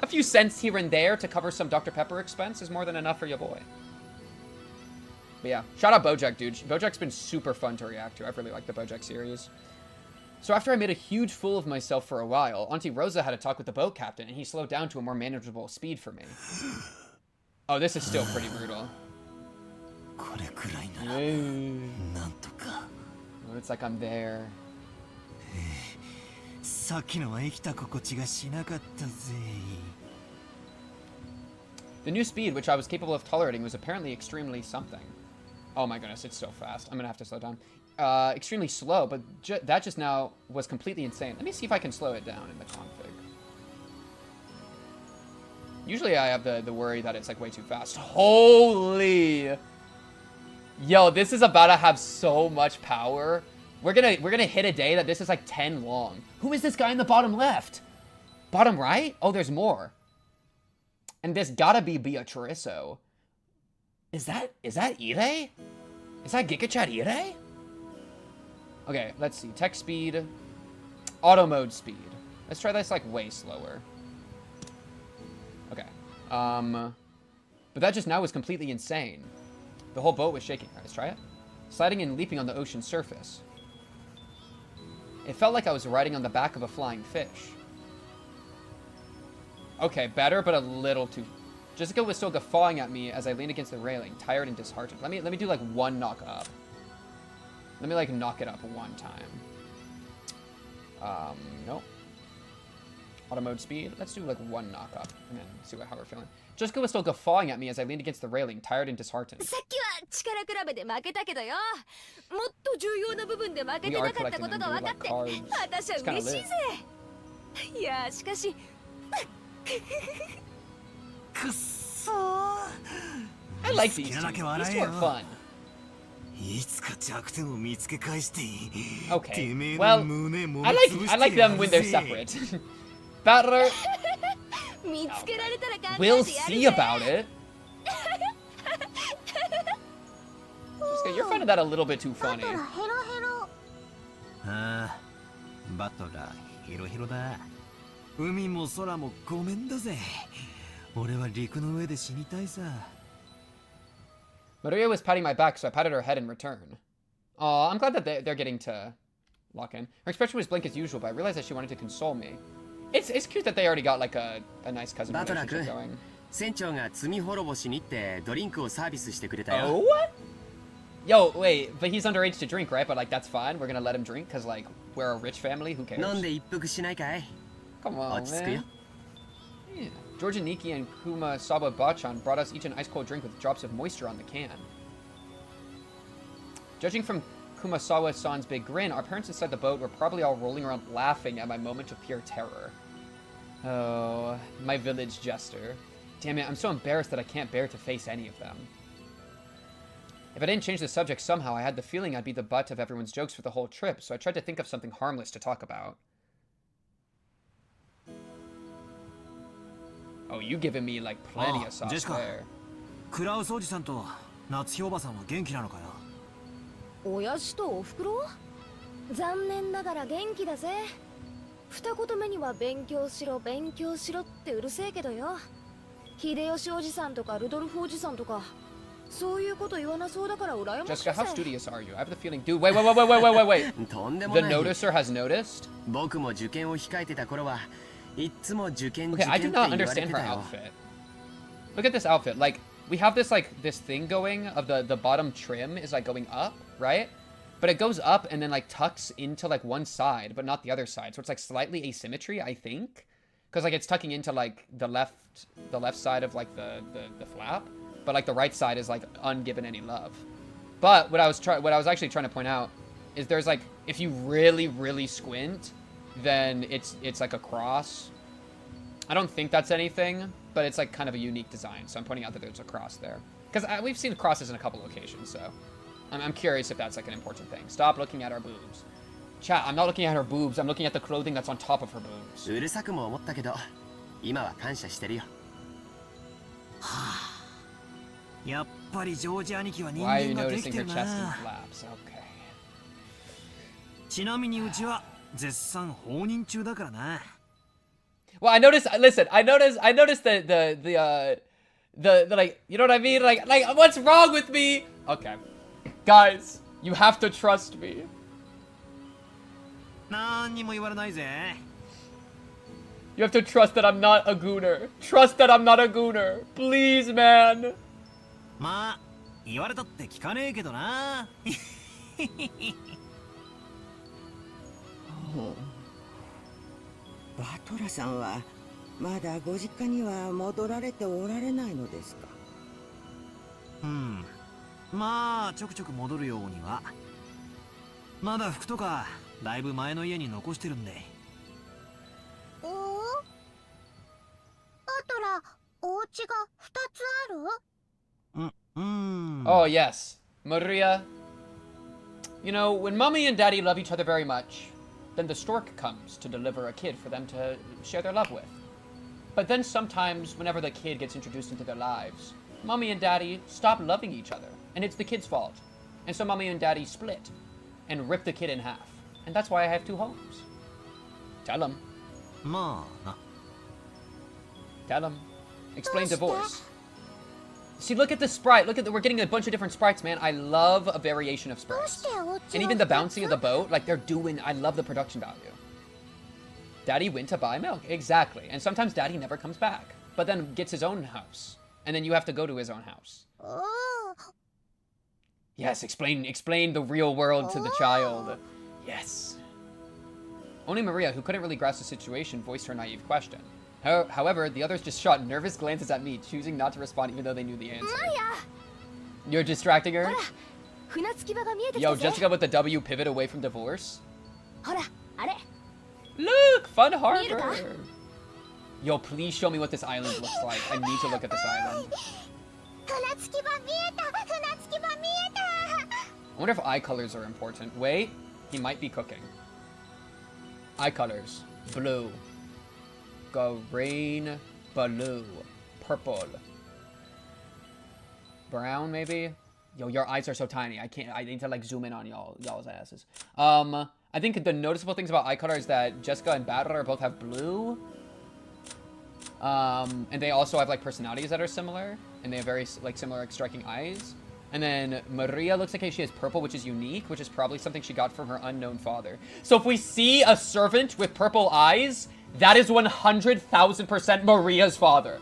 [SPEAKER 1] a few cents here and there to cover some Dr. Pepper expense is more than enough for your boy. But yeah, shout out Bojack, dude. Bojack's been super fun to react to. I've really liked the Bojack series. So after I made a huge fool of myself for a while, Auntie Rosa had a talk with the boat captain, and he slowed down to a more manageable speed for me. Oh, this is still pretty brutal. Oh, it's like I'm there. The new speed, which I was capable of tolerating, was apparently extremely something. Oh my goodness, it's so fast. I'm gonna have to slow down. Extremely slow, but that just now was completely insane. Let me see if I can slow it down in the config. Usually I have the worry that it's like way too fast. Holy! Yo, this is about to have so much power. We're gonna hit a day that this is like 10 long. Who is this guy in the bottom left? Bottom right? Oh, there's more. And this gotta be Beatrizo. Is that Ire? Is that Gigachat Ire? Okay, let's see. Tech speed. Auto mode speed. Let's try this like way slower. Okay. But that just now was completely insane. The whole boat was shaking. Alright, let's try it. Sliding and leaping on the ocean surface. It felt like I was riding on the back of a flying fish. Okay, better, but a little too... Jessica was still guffawing at me as I leaned against the railing, tired and disheartened. Let me do like one knock up. Let me like knock it up one time. Nope. Auto mode speed. Let's do like one knock up and then see how we're feeling. Jessica was still guffawing at me as I leaned against the railing, tired and disheartened.
[SPEAKER 12] さっきは力比べで負けたけどよ。もっと重要な部分で負けてなかったことが分かって、私は嬉しいぜ。いや、しかし。
[SPEAKER 1] I like these two. These two are fun. Okay. Well, I like them when they're separate. Battler. We'll see about it. Jessica, you're finding that a little bit too funny. Maria was patting my back, so I patted her head in return. Aw, I'm glad that they're getting to lock in. Her expression was blank as usual, but I realized that she wanted to console me. It's cute that they already got like a nice cousin relationship going. Oh, what? Yo, wait, but he's underage to drink, right? But like that's fine. We're gonna let him drink because like we're a rich family. Who cares? Come on, man. Yeah. Georgia Nikki and Kuma Saba Bachan brought us each an ice-cold drink with drops of moisture on the can. Judging from Kumasawa-san's big grin, our parents inside the boat were probably all rolling around laughing at my moment of pure terror. Oh, my village jester. Damn it, I'm so embarrassed that I can't bear to face any of them. If I didn't change the subject somehow, I had the feeling I'd be the butt of everyone's jokes for the whole trip, so I tried to think of something harmless to talk about. Oh, you giving me like plenty of sauce there.
[SPEAKER 6] クラウスおじさんと夏日おばさんは元気なのかよ。
[SPEAKER 12] 親父とおふくろ？残念ながら元気だぜ。二言目には勉強しろってうるせえけどよ。秀吉おじさんとかルドルフおじさんとかそういうこと言わなそうだから羨ましいぜ。
[SPEAKER 1] Jessica, how studious are you? I have the feeling, dude. Wait.
[SPEAKER 4] とんでも
[SPEAKER 1] The
[SPEAKER 4] ない。
[SPEAKER 1] noticer has noticed.
[SPEAKER 4] 僕も受験を控えてた頃はいつも受験
[SPEAKER 1] Okay, I
[SPEAKER 4] って
[SPEAKER 1] do
[SPEAKER 4] 言わ
[SPEAKER 1] not
[SPEAKER 4] れて
[SPEAKER 1] understand her
[SPEAKER 4] たよ。
[SPEAKER 1] outfit. Look at this outfit. Like, we have this thing going of the bottom trim is like going up, right? But it goes up and then like tucks into like one side, but not the other side. So it's like slightly asymmetry, I think, because like it's tucking into like the left side of like the flap, but like the right side is like ungiven any love. But what I was actually trying to point out is there's like, if you really squint, then it's like a cross. I don't think that's anything, but it's like kind of a unique design. So I'm pointing out that there's a cross there. Because we've seen crosses in a couple locations, so I'm curious if that's like an important thing. Stop looking at our boobs. Chat, I'm not looking at her boobs. I'm looking at the clothing that's on top of her boobs.
[SPEAKER 4] うるさくも思ったけど、今は感謝してるよ。
[SPEAKER 6] やっぱりジョージ兄貴は人
[SPEAKER 1] Why are you
[SPEAKER 6] 間ができ
[SPEAKER 1] noticing
[SPEAKER 6] て
[SPEAKER 1] her
[SPEAKER 6] る
[SPEAKER 1] chest and
[SPEAKER 6] な。
[SPEAKER 1] flaps? Okay.
[SPEAKER 6] ちなみにうちは絶賛放任中だからな。
[SPEAKER 1] Well, I noticed. Listen, I noticed the like, you know what I mean? Like, what's wrong with me? Okay, guys, you have to trust me.
[SPEAKER 6] なんにも言われないぜ。
[SPEAKER 1] You have to trust that I'm not a gooner. Trust that I'm not a gooner. Please, man.
[SPEAKER 6] まあ言われたって聞かねえけどな。
[SPEAKER 11] バトラさんはまだご実家には戻られておられないのですか。
[SPEAKER 6] まあちょくちょく戻るようには。まだ服とかだいぶ前の家に残してるんで。
[SPEAKER 9] おお、バトラ、お家が2つある？Oh
[SPEAKER 1] yes, Maria. You know, when mommy and daddy love each other very much, then the stork comes to deliver a kid for them to share their love with. But then sometimes, whenever the kid gets introduced into their lives, mommy and daddy stop loving each other, and it's the kid's fault. And so mommy and daddy split and rip the kid in half. And that's why I have two homes. Tell him.
[SPEAKER 6] まあな。
[SPEAKER 1] Tell him. Explain divorce. See, look at the sprite. We're getting a bunch of different sprites, man. I love a variation of sprites. And even the bouncing of the boat, like I love the production value. Daddy went to buy milk. Exactly. And sometimes daddy never comes back, but then gets his own house. And then you have to go to his own house. Yes, explain the real world to the child. Yes. Only Maria, who couldn't really grasp the situation, voiced her naive question. However, the others just shot nervous glances at me, choosing not to respond even though they knew the answer. You're distracting her? Yo, Jessica with the W pivot away from divorce? Look! Fun harbor! Yo, please show me what this island looks like. I need to look at this island. I wonder if eye colors are important. Wait, he might be cooking. Eye colors. Blue. Green. Blue. Purple. Brown, maybe? Yo, your eyes are so tiny. I need to like zoom in on y'all's asses. I think the noticeable things about eye color is that Jessica and Battler both have blue. And they also have like personalities that are similar, and they have very like similar like striking eyes. And then Maria looks like she has purple, which is unique, which is probably something she got from her unknown father. So if we see a servant with purple eyes, that is 100,000% Maria's father.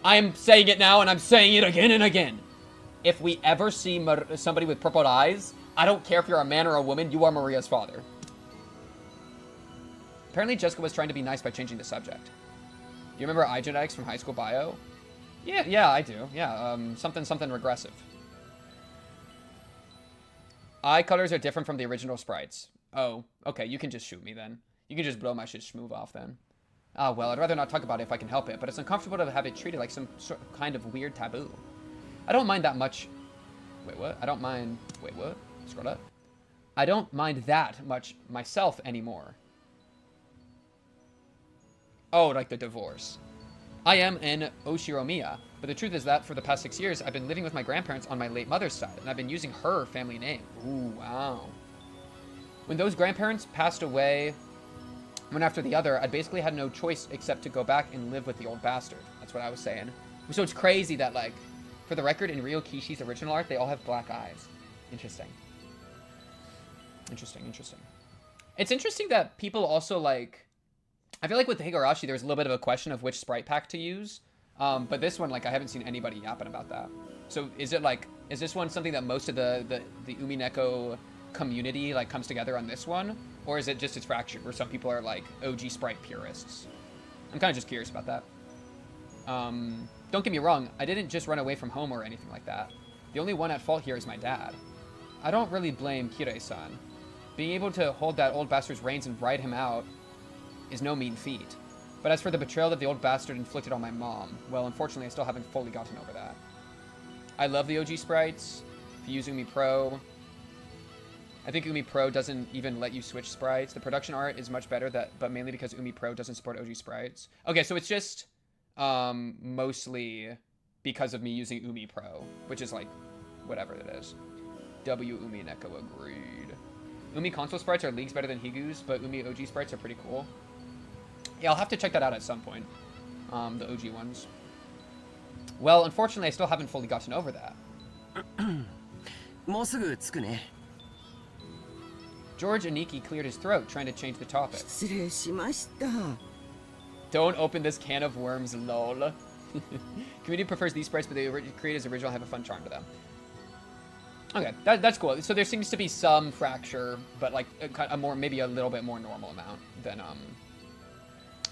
[SPEAKER 1] I'm saying it now, and I'm saying it again and again. If we ever see somebody with purple eyes, I don't care if you're a man or a woman, you are Maria's father. Apparently Jessica was trying to be nice by changing the subject. Do you remember eye genetics from high school bio? Yeah, I do. Yeah, something regressive. Eye colors are different from the original sprites. Oh, okay, you can just shoot me then. You can just blow my shit schmoove off then. Ah, well, I'd rather not talk about it if I can help it, but it's uncomfortable to have it treated like some sort of kind of weird taboo. I don't mind that much. Wait, what? I don't mind. Wait, what? Scroll up. I don't mind that much myself anymore. Oh, like the divorce. I am an Oshiromiya, but the truth is that for the past 6 years, I've been living with my grandparents on my late mother's side, and I've been using her family name. Ooh, wow. When those grandparents passed away, one after the other, I basically had no choice except to go back and live with the old bastard. That's what I was saying. So it's crazy that, like, for the record, in Ryokishi's original art, they all have black eyes. Interesting. Interesting, interesting. It's interesting that people also, like... I feel like with the higurashi, there's a little bit of a question of which sprite pack to use. But this one, like, I haven't seen anybody yapping about that. So is it, like... Is this one something that most of the Umineko community, like, comes together on this one? Or is it just it's fractured, where some people are, like, OG sprite purists? I'm kind of just curious about that. Don't get me wrong, I didn't just run away from home or anything like that. The only one at fault here is my dad. I don't really blame Kirei-san. Being able to hold that old bastard's reins and ride him out is no mean feat. But as for the betrayal that the old bastard inflicted on my mom, well, unfortunately, I still haven't fully gotten over that. I love the OG sprites. If you use Umi Pro, I think Umi Pro doesn't even let you switch sprites. The production art is much better, but mainly because Umi Pro doesn't support OG sprites. Okay, so it's just mostly because of me using Umi Pro, which is like whatever it is. W Umineko agreed. Umi console sprites are leagues better than Higu's, but Umi OG sprites are pretty cool. Yeah, I'll have to check that out at some point. The OG ones. Well, unfortunately, I still haven't fully gotten over that. George Aniki cleared his throat, trying to change the topic. Don't open this can of worms, lol. Community prefers these sprites, but the creators original have a fun charm to them. Okay, that's cool. So there seems to be some fracture, but like maybe a little bit more normal amount than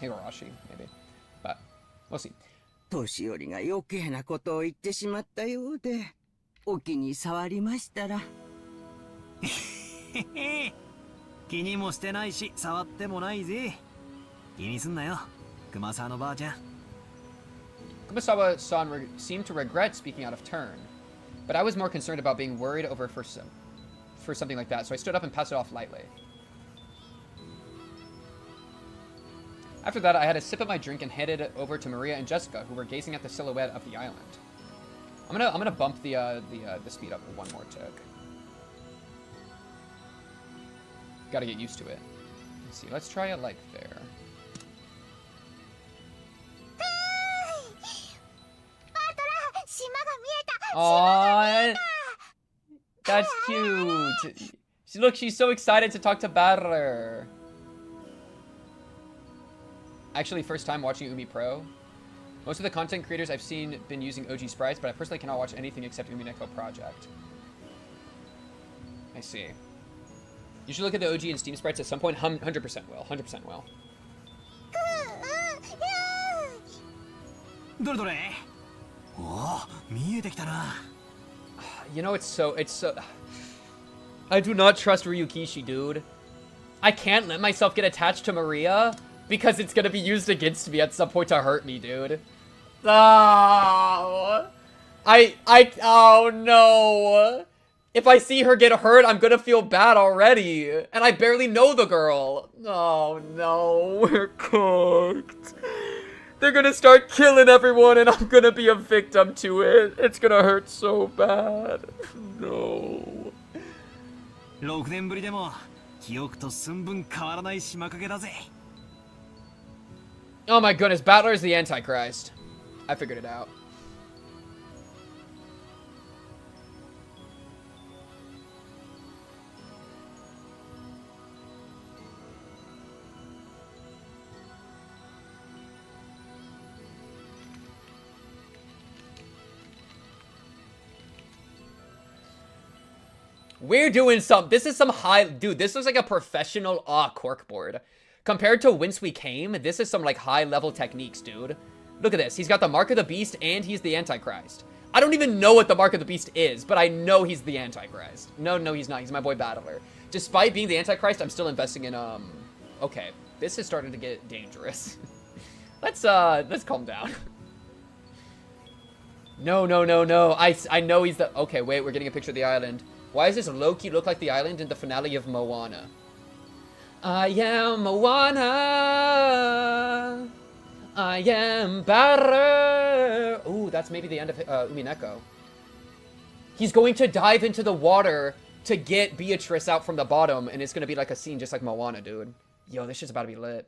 [SPEAKER 1] higurashi, maybe. But we'll see.
[SPEAKER 11] 年寄りが余計なことを言ってしまったようで、お気に障りましたら。
[SPEAKER 6] 気にもしてないし、触ってもないぜ。気にすんなよ、熊沢のばあちゃん。
[SPEAKER 1] Kumasawa-san seemed to regret speaking out of turn, but I was more concerned about being worried over for something like that, so I stood up and passed it off lightly. After that, I had a sip of my drink and headed over to Maria and Jessica, who were gazing at the silhouette of the island. I'm gonna bump the speed up one more tick. Gotta get used to it. Let's see. Let's try it like there. Aww, that's cute. Look, she's so excited to talk to Battler. Actually, first time watching Umi Pro. Most of the content creators I've seen been using OG sprites, but I personally cannot watch anything except Umineko Project. I see. You should look at the OG and Steam sprites at some point. 100% will. 100% will.
[SPEAKER 6] どれどれ? Oh, 見えてきたな.
[SPEAKER 1] You know, it's so... I do not trust Ryukishi, dude. I can't let myself get attached to Maria because it's gonna be used against me at some point to hurt me, dude. Oh, oh no. If I see her get hurt, I'm gonna feel bad already. And I barely know the girl. Oh no, we're cooked. They're gonna start killing everyone and I'm gonna be a victim to it. It's gonna hurt so bad. No.
[SPEAKER 6] 6年ぶりでも記憶と寸分変わらない島影だぜ。
[SPEAKER 1] Oh my goodness, Battler is the Antichrist. I figured it out. We're doing some... This is some high... Dude, this looks like a professional corkboard. Compared to Whence We Came, this is some, like, high-level techniques, dude. Look at this. He's got the Mark of the Beast, and he's the Antichrist. I don't even know what the Mark of the Beast is, but I know he's the Antichrist. No, he's not. He's my boy Battler. Despite being the Antichrist, I'm still investing in, Okay. This is starting to get dangerous. Let's calm down. No. I know he's the... Okay, wait. We're getting a picture of the island. Why does this low-key look like the island in the finale of Moana? I am Moana. I am better. Ooh, that's maybe the end of Umineko. He's going to dive into the water to get Beatrice out from the bottom, and it's going to be like a scene just like Moana, dude. Yo, this shit's about to be lit.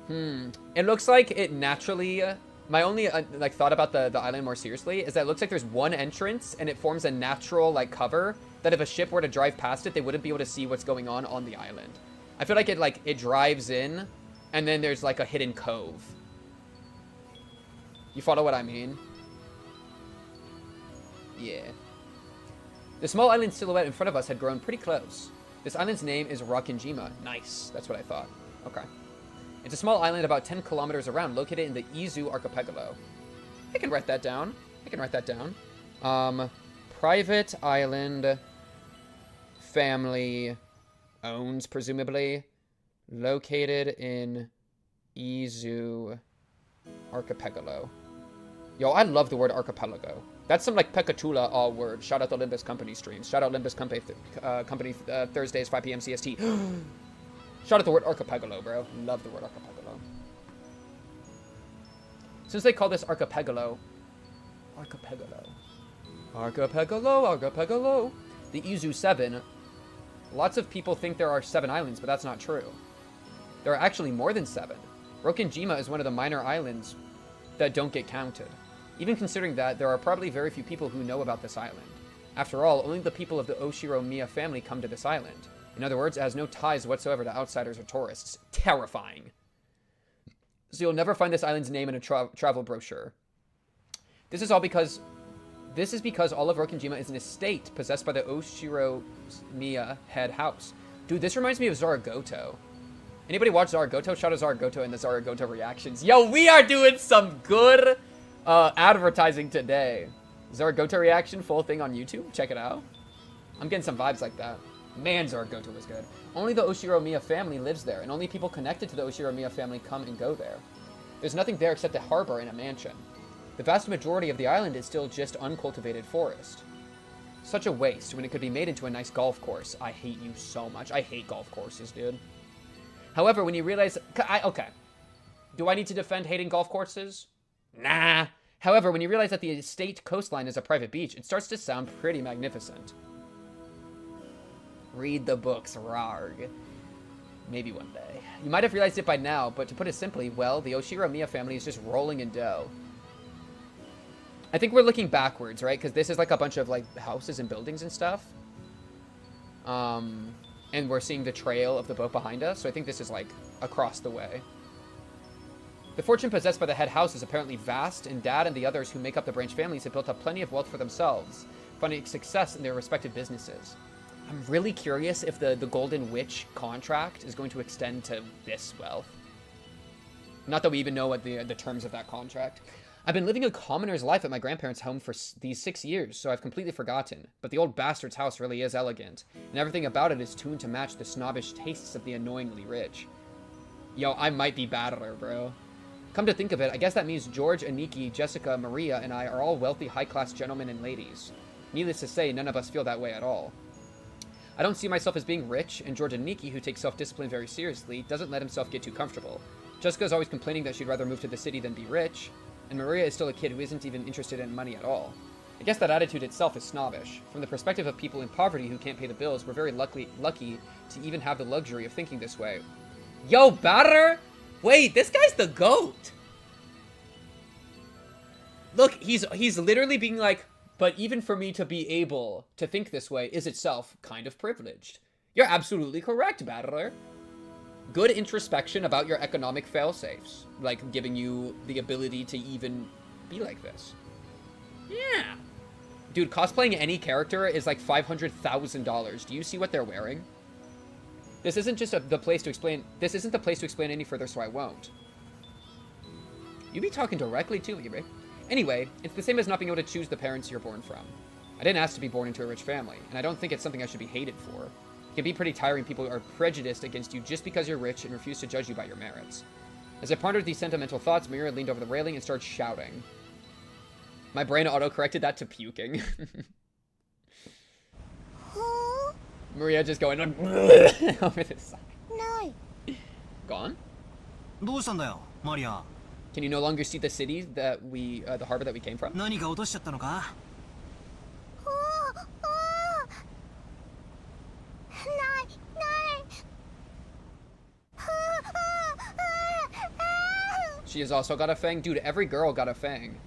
[SPEAKER 1] It looks like it naturally... my only like thought about the island more seriously is that it looks like there's one entrance, and it forms a natural like cover that if a ship were to drive past it, they wouldn't be able to see what's going on the island. I feel like it drives in, and then there's like a hidden cove. You follow what I mean? Yeah. The small island silhouette in front of us had grown pretty close. This island's name is Rakinjima. Nice. That's what I thought. Okay. It's a small island about 10 kilometers around, located in the Izu archipelago. I can write that down. Private island, family, owns, presumably, located in Izu archipelago. Yo, I love the word archipelago. That's some, like, Pekatula all word. Shout out to Limbus Company streams. Shout out Limbus Company Thursdays, 5 p.m. CST. Shout out the word archipelago, bro. Love the word archipelago. Since they call this archipelago, the Izu 7, lots of people think there are 7 islands, but that's not true. There are actually more than 7. Rokinjima is one of the minor islands that don't get counted. Even considering that, there are probably very few people who know about this island. After all, only the people of the Oshiro Miya family come to this island. In other words, it has no ties whatsoever to outsiders or tourists. Terrifying. So you'll never find this island's name in a travel brochure. This is because all of Rokinjima is an estate possessed by the Oshiro Miya head house. Dude, this reminds me of Zaragoto. Anybody watch Zaragoto? Shout out Zaragoto and the Zaragoto reactions. Yo, we are doing some good advertising today. Zaragoto reaction, full thing on YouTube. Check it out. I'm getting some vibes like that. Man, Zaragoto was good. Only the Oshiro Miya family lives there, and only people connected to the Oshiro Miya family come and go there. There's nothing there except a harbor and a mansion. The vast majority of the island is still just uncultivated forest. Such a waste when it could be made into a nice golf course. I hate you so much. I hate golf courses, dude. However, when you realize... okay. Do I need to defend hating golf courses? Nah. However, when you realize that the estate coastline is a private beach, it starts to sound pretty magnificent. Read the books, Rarg. Maybe one day. You might have realized it by now, but to put it simply, well, the Oshiro Miya family is just rolling in dough. I think we're looking backwards, right? Because this is like a bunch of like houses and buildings and stuff. And we're seeing the trail of the boat behind us, so I think this is like across the way. The fortune possessed by the head house is apparently vast, and Dad and the others who make up the branch families have built up plenty of wealth for themselves, finding success in their respective businesses. I'm really curious if the Golden Witch contract is going to extend to this wealth. Not that we even know what the terms of that contract. I've been living a commoner's life at my grandparents' home for these 6 years, so I've completely forgotten. But the old bastard's house really is elegant, and everything about it is tuned to match the snobbish tastes of the annoyingly rich. Yo, I might be badder, bro. Come to think of it, I guess that means George, Aniki, Jessica, Maria, and I are all wealthy, high-class gentlemen and ladies. Needless to say, none of us feel that way at all. I don't see myself as being rich, and George Aniki, who takes self-discipline very seriously, doesn't let himself get too comfortable. Jessica's always complaining that she'd rather move to the city than be rich, and Maria is still a kid who isn't even interested in money at all. I guess that attitude itself is snobbish. From the perspective of people in poverty who can't pay the bills, we're very lucky to even have the luxury of thinking this way. Yo, Batter! Wait, this guy's the GOAT! Look, he's literally being like, but even for me to be able to think this way is itself kind of privileged. You're absolutely correct, Battler. Good introspection about your economic fail-safes, like giving you the ability to even be like this. Yeah. Dude, cosplaying any character is like $500,000. Do you see what they're wearing? This isn't just the place to explain. This isn't the place to explain any further, so I won't. You be talking directly to me, Rick. Anyway, it's the same as not being able to choose the parents you're born from. I didn't ask to be born into a rich family, and I don't think it's something I should be hated for. It can be pretty tiring. People are prejudiced against you just because you're rich and refuse to judge you by your merits. As I pondered these sentimental thoughts, Maria leaned over the railing and started shouting. My brain auto-corrected that to puking. Maria just going over the side. Gone?
[SPEAKER 6] どうしたんだよ、マリア。
[SPEAKER 1] Can you no longer see the city that we, the harbor that we came from?
[SPEAKER 6] 何か落としちゃったのか?
[SPEAKER 1] She has also got a fang? Dude, every girl got a fang.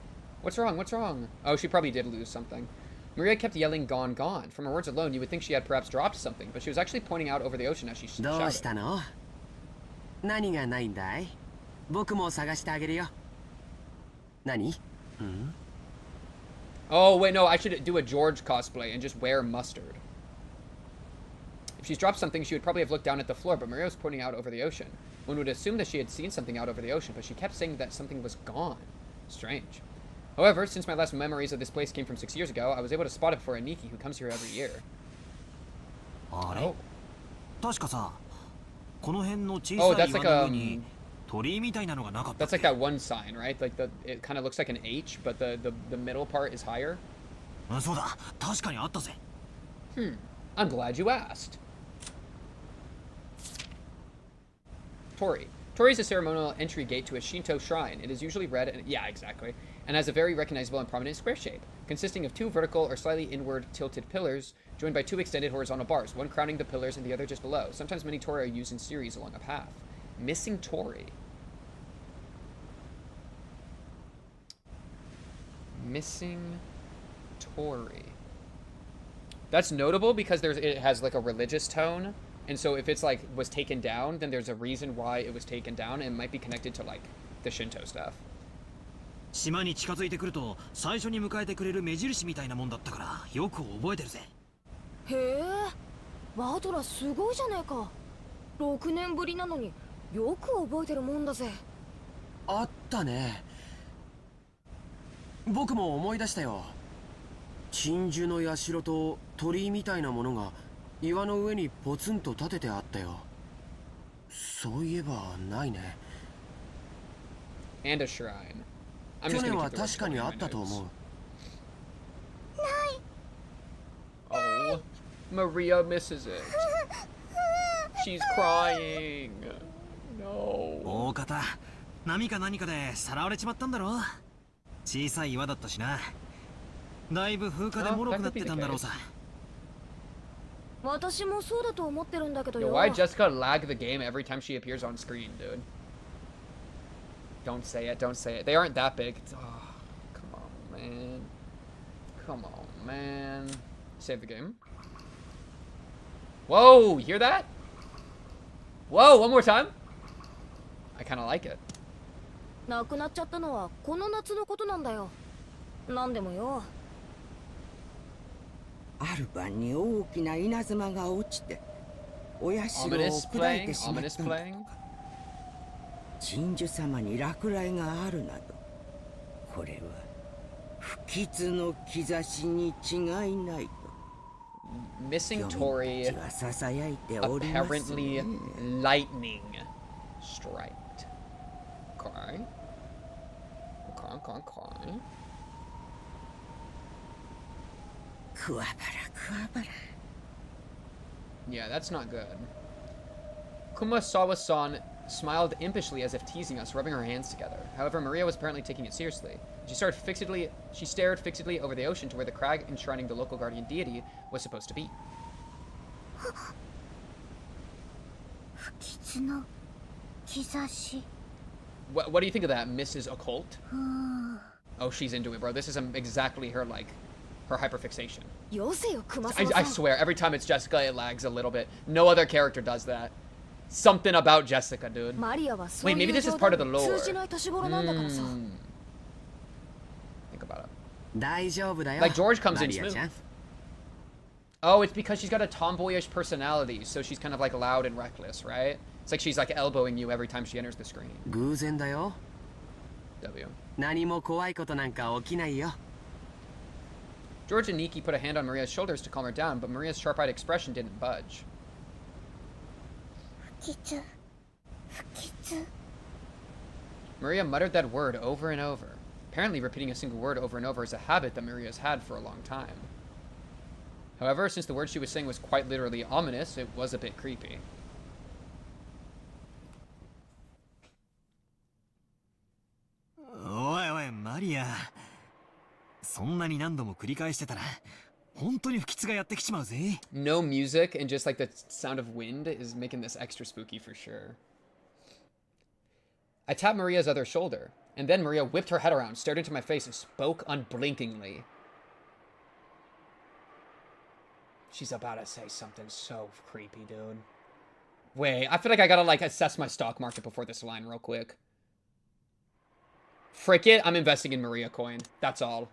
[SPEAKER 1] What's wrong? What's wrong? Oh, she probably did lose something. Maria kept yelling, gone, gone. From her words alone, you would think she had perhaps dropped something, but she was actually pointing out over the ocean as she shouted.
[SPEAKER 4] どうしたの? 何がないんだい? 僕も探してあげるよ。何?
[SPEAKER 1] Oh, wait, no, I should do a George cosplay and just wear mustard. If she's dropped something, she would probably have looked down at the floor, but Maria was pointing out over the ocean. One would assume that she had seen something out over the ocean, but she kept saying that something was gone. Strange. However, since my last memories of this place came from 6 years ago, I was able to spot it for Aniki, who comes here every year.
[SPEAKER 6] Oh. 確かさ、この辺の小
[SPEAKER 1] Oh,
[SPEAKER 6] さい
[SPEAKER 1] that's
[SPEAKER 6] 岩
[SPEAKER 1] like
[SPEAKER 6] の
[SPEAKER 1] a
[SPEAKER 6] 上に鳥居みたいなのがなかったっ
[SPEAKER 1] that's
[SPEAKER 6] け?
[SPEAKER 1] like that one sign, right? Like it kind of looks like an H, but the middle part is higher.
[SPEAKER 6] そうだ、確かにあったぜ。
[SPEAKER 1] I'm glad you asked. Torii. Torii is a ceremonial entry gate to a Shinto shrine. It is usually red and yeah, exactly, and has a very recognizable and prominent square shape, consisting of 2 vertical or slightly inward tilted pillars joined by 2 extended horizontal bars, one crowning the pillars and the other just below. Sometimes many torii are used in series along a path. Missing torii. Missing torii. That's notable because it has like a religious tone. And so if it's like was taken down, then there's a reason why it was taken down, and it might be connected to like the Shinto stuff.
[SPEAKER 6] 島に近づいてくると最初に迎えてくれる目印みたいなもんだったからよく覚えてるぜ。
[SPEAKER 12] へえ、バトラすごいじゃねえか。6年ぶりなのによく覚えてるもんだぜ。
[SPEAKER 4] あったね。僕も思い出したよ。鎮守の社と鳥居みたいなものが岩の上にポツンと立ててあったよ。そういえばないね。
[SPEAKER 1] And a shrine.
[SPEAKER 4] 去年は確かにあったと思う。
[SPEAKER 1] Oh, Maria misses it. She's crying. No.
[SPEAKER 6] 大方、波か何かでさらわれちまったんだろ。小さい岩だったしな。だいぶ風化で脆くなってたんだろうさ。
[SPEAKER 12] 私もそうだと思ってるんだけど
[SPEAKER 1] Yo,
[SPEAKER 12] よ。
[SPEAKER 1] why Jessica lag the game every time she appears on screen, dude? Don't say it, don't say it. They aren't that big. Oh, come on, man. Come on, man. Save the game. Whoa, you hear that? Whoa, one more time? I kind of like it.
[SPEAKER 12] 亡くなっちゃったのはこの夏のことなんだよ。なんでもよ。
[SPEAKER 11] ある晩に大きな稲妻が落ちてお社を
[SPEAKER 1] Ominous
[SPEAKER 11] 砕い
[SPEAKER 1] playing?
[SPEAKER 11] てしまっ
[SPEAKER 1] Ominous
[SPEAKER 11] たんだ。
[SPEAKER 1] playing?
[SPEAKER 11] 鎮守様に落雷があるなど、これは不吉の兆しに違いないと
[SPEAKER 1] Missing
[SPEAKER 11] 読
[SPEAKER 1] Torii
[SPEAKER 11] み口はささやいておりますね。
[SPEAKER 1] apparently lightning striked. Okay. Okay.
[SPEAKER 11] くわばらくわばら。
[SPEAKER 1] Yeah, that's not good. Kumasawa-san smiled impishly as if teasing us, rubbing her hands together. However, Maria was apparently taking it seriously. She stared fixedly over the ocean to where the crag enshrining the local guardian deity was supposed to be.
[SPEAKER 9] 不吉の兆し。
[SPEAKER 1] What do you think of that, Mrs. Occult? Oh, she's into it, bro. This is exactly her, like, her hyperfixation.
[SPEAKER 12] よせよ、熊沢さん。
[SPEAKER 1] I swear, every time it's Jessica, it lags a little bit. No other character does that. Something about Jessica, dude.
[SPEAKER 12] マリアはそう
[SPEAKER 1] Wait,
[SPEAKER 12] いう
[SPEAKER 1] maybe this is
[SPEAKER 12] 冗
[SPEAKER 1] part
[SPEAKER 12] 談
[SPEAKER 1] of the
[SPEAKER 12] に
[SPEAKER 1] lore.
[SPEAKER 12] 通じない年頃なんだからさ。
[SPEAKER 1] Think about it.
[SPEAKER 4] 大丈夫だよ。
[SPEAKER 1] Like, George comes in
[SPEAKER 4] マリアちゃん。
[SPEAKER 1] smooth. Oh, it's because she's got a tomboyish personality, so she's kind of, like, loud and reckless, right? It's like she's, like, elbowing you every time she enters the screen.
[SPEAKER 4] 偶然だよ。
[SPEAKER 1] W.
[SPEAKER 4] 何も怖いことなんか起きないよ。
[SPEAKER 1] George and Nikki put a hand on Maria's shoulders to calm her down, but Maria's sharp-eyed expression didn't budge.
[SPEAKER 9] 不吉。不吉。
[SPEAKER 1] Maria muttered that word over and over. Apparently, repeating a single word over and over is a habit that Maria's had for a long time. However, since the word she was saying was quite literally ominous, it was a bit creepy.
[SPEAKER 6] アリア。そんなに何度も繰り返してたら、本当に不吉がやってきちまうぜ。
[SPEAKER 1] No music and just like the sound of wind is making this extra spooky for sure. I tapped Maria's other shoulder, and then Maria whipped her head around, stared into my face, and spoke unblinkingly. She's about to say something so creepy, dude. Wait, I feel like I gotta, like, assess my stock market before this line real quick. Frick it, I'm investing in Maria coin. That's all.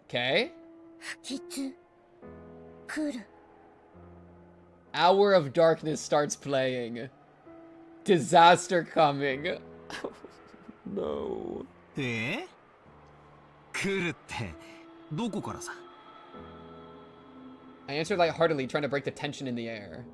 [SPEAKER 1] Okay. Hour of Darkness starts playing. Disaster coming. No.
[SPEAKER 6] 来るって、どこからさ?
[SPEAKER 1] I answered lightheartedly, trying to break the tension in the air.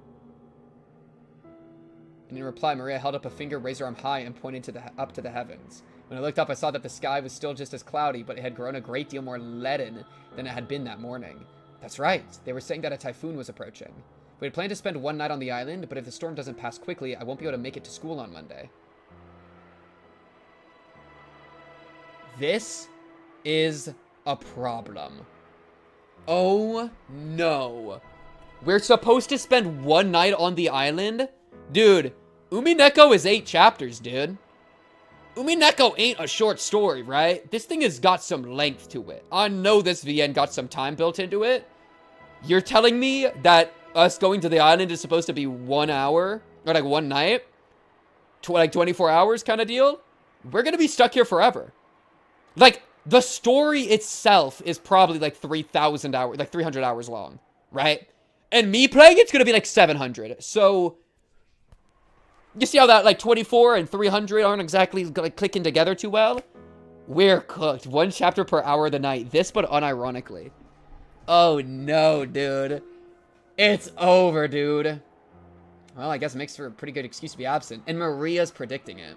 [SPEAKER 1] And in reply, Maria held up a finger, raised her arm high, and pointed up to the heavens. When I looked up, I saw that the sky was still just as cloudy, but it had grown a great deal more leaden than it had been that morning. That's right. They were saying that a typhoon was approaching. We had planned to spend one night on the island, but if the storm doesn't pass quickly, I won't be able to make it to school on Monday. This is a problem. Oh, no. We're supposed to spend one night on the island? Dude, Umineko is 8 chapters, dude. Umineko ain't a short story, right? This thing has got some length to it. I know this VN got some time built into it. You're telling me that us going to the island is supposed to be 1 hour? Or like one night? Like 24 hours kind of deal? We're gonna be stuck here forever. Like, the story itself is probably like 3,000 hours, like 300 hours long, right? And me playing it's gonna be like 700. So, you see how that like 24 and 300 aren't exactly like clicking together too well? We're cooked. 1 chapter per hour of the night. This, but unironically. Oh no, dude. It's over, dude. Well, I guess it makes for a pretty good excuse to be absent. And Maria's predicting it.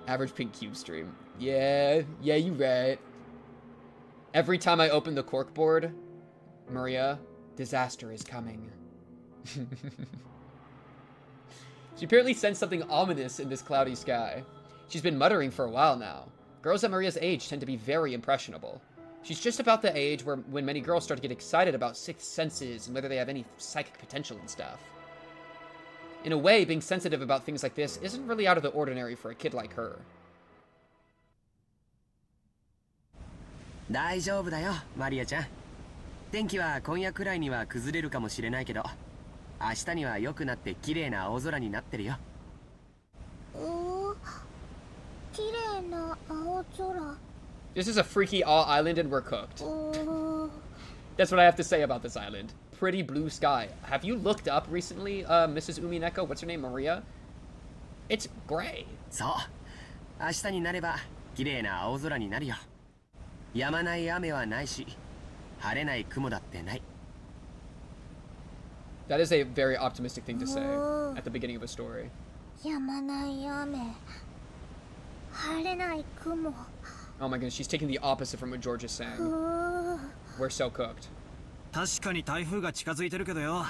[SPEAKER 1] Average pink cube stream. Yeah, you right. Every time I open the corkboard, Maria, disaster is coming. She apparently sensed something ominous in this cloudy sky. She's been muttering for a while now. Girls at Maria's age tend to be very impressionable. She's just about the age when many girls start to get excited about sixth senses and whether they have any psychic potential and stuff. In a way, being sensitive about things like this isn't really out of the ordinary for a kid like her.
[SPEAKER 4] 大丈夫だよ、マリアちゃん。天気は今夜くらいには崩れるかもしれないけど、明日には良くなって綺麗な青空になってるよ。
[SPEAKER 12] 綺麗な青空。
[SPEAKER 1] This is a freaky island and we're cooked. That's what I have to say about this island. Pretty blue sky. Have you looked up recently, Mrs. Umineko? What's her name? Maria? It's gray.
[SPEAKER 4] そう。明日になれば綺麗な青空になるよ。止まない雨はないし、晴れない雲だってない。
[SPEAKER 1] That is a very optimistic thing to say at the beginning of a story.
[SPEAKER 12] 止まない雨。晴れない雲。
[SPEAKER 1] Oh my goodness, she's taking the opposite from what George is saying. We're so cooked.
[SPEAKER 6] 確かに台風が近づいてるけどよ。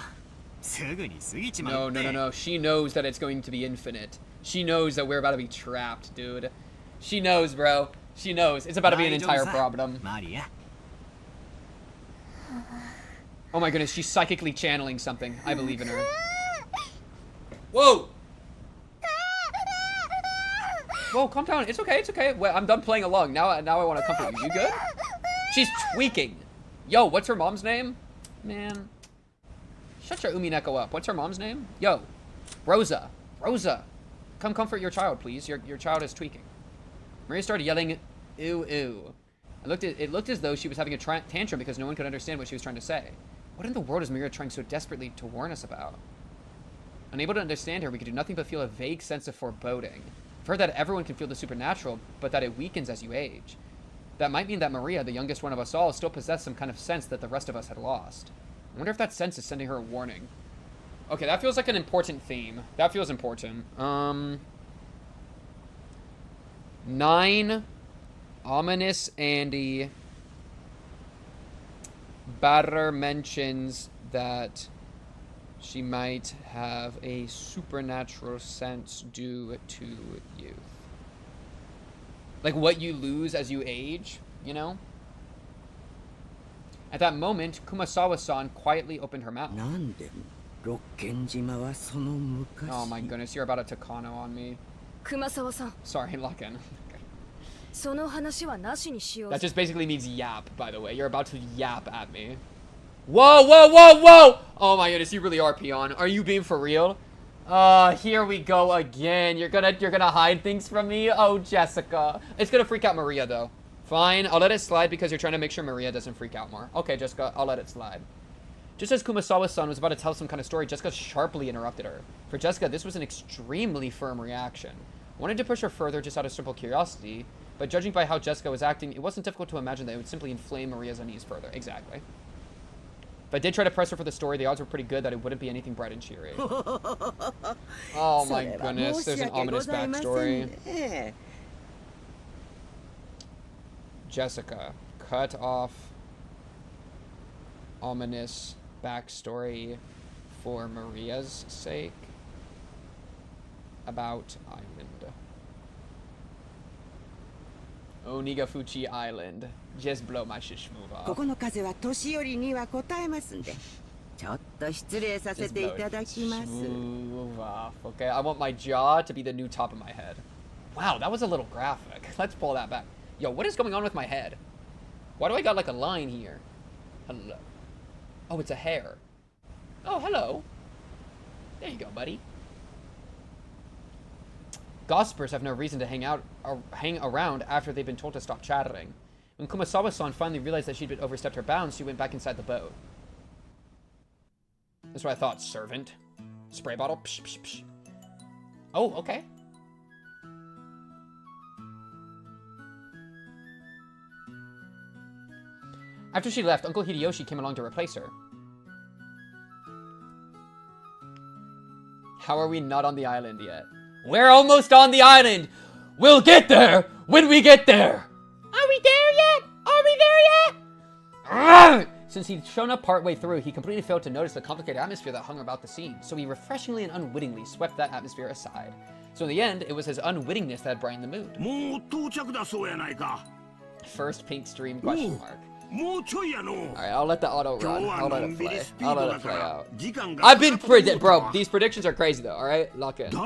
[SPEAKER 6] すぐに過ぎちまうって。
[SPEAKER 1] No. She knows that it's going to be infinite. She knows that we're about to be trapped, dude. She knows, bro. She knows. It's about to be an entire problem. Oh my goodness, she's psychically channeling something. I believe in her. Whoa! Whoa, calm down. It's okay, it's okay. Wait, I'm done playing along. Now I want to comfort you. You good? She's tweaking. Yo, what's her mom's name? Man. Shut your Umineko up. What's her mom's name? Yo. Rosa. Rosa. Come comfort your child, please. Your child is tweaking. Maria started yelling, ew, ew. It looked as though she was having a tantrum because no one could understand what she was trying to say. What in the world is Maria trying so desperately to warn us about? Unable to understand her, we could do nothing but feel a vague sense of foreboding. I've heard that everyone can feel the supernatural, but that it weakens as you age. That might mean that Maria, the youngest one of us all, still possessed some kind of sense that the rest of us had lost. I wonder if that sense is sending her a warning. Okay, that feels like an important theme. That feels important. 9. Ominous Andy. Batter mentions that She might have a supernatural sense due to youth. Like what you lose as you age, you know? At that moment, Kumasawa-san quietly opened her mouth. Oh my goodness, you're about a Takano on me.
[SPEAKER 12] Kumasawa-san.
[SPEAKER 1] Sorry, Laken.
[SPEAKER 12] That
[SPEAKER 1] That just basically means yap, by the way. You're about to yap at me. Whoa, whoa, whoa, whoa! Oh my goodness, you really are, Peon. Are you being for real? Here we go again. You're gonna hide things from me? Oh, Jessica. It's gonna freak out Maria, though. Fine, I'll let it slide because you're trying to make sure Maria doesn't freak out more. Okay, Jessica, I'll let it slide. Just as Kumasawa-san was about to tell some kind of story, Jessica sharply interrupted her. For Jessica, this was an extremely firm reaction. Wanted to push her further just out of simple curiosity, but judging by how Jessica was acting, it wasn't difficult to imagine that it would simply inflame Maria's unease further. Exactly. If I did try to press her for the story, the odds were pretty good that it wouldn't be anything bright and cheery. Oh my goodness, there's an ominous backstory. Jessica, cut off ominous backstory for Maria's sake about island. Onigafuchi Island. Just blow my shish move off. Move off. Okay, I want my jaw to be the new top of my head. Wow, that was a little graphic. Let's pull that back. Yo, what is going on with my head? Why do I got like a line here? Hello. Oh, it's a hair. Oh, hello. There you go, buddy. Gossipers have no reason to hang around after they've been told to stop chattering. When Kumasawa-san finally realized that she'd been overstepped her bounds, she went back inside the boat. That's what I thought, servant. Spray bottle. Psh, psh, psh. Oh, okay. After she left, Uncle Hideyoshi came along to replace her. How are we not on the island yet? We're almost on the island! We'll get there when we get there! Are we there yet? Are we there yet? Arrgh! Since he'd shown up partway through, he completely failed to notice the complicated atmosphere that hung about the scene, so he refreshingly and unwittingly swept that atmosphere aside. So in the end, it was his unwittingness that brightened the mood. First pink stream question mark. Alright, I'll let the auto run. I'll let it play. I'll let it play out. I've been bro, these predictions are crazy though, alright? Lock in. You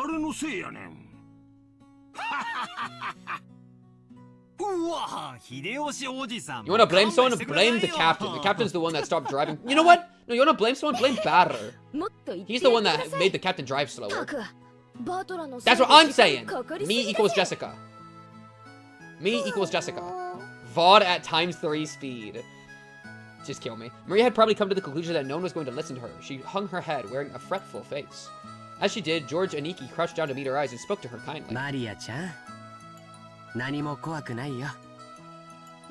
[SPEAKER 1] wanna blame someone? Blame the captain. The captain's the one that stopped driving. You know what? No, you wanna blame someone? Blame Batter. He's the one that made the captain drive slower. That's what I'm saying. Me equals Jessica. Me equals Jessica. VOD at ×3 speed. Just kill me. Maria had probably come to the conclusion that no one was going to listen to her. She hung her head, wearing a fretful face. As she did, George Aniki crouched down to meet her eyes and spoke to her kindly.
[SPEAKER 4] Maria-chan, 何も怖くないよ。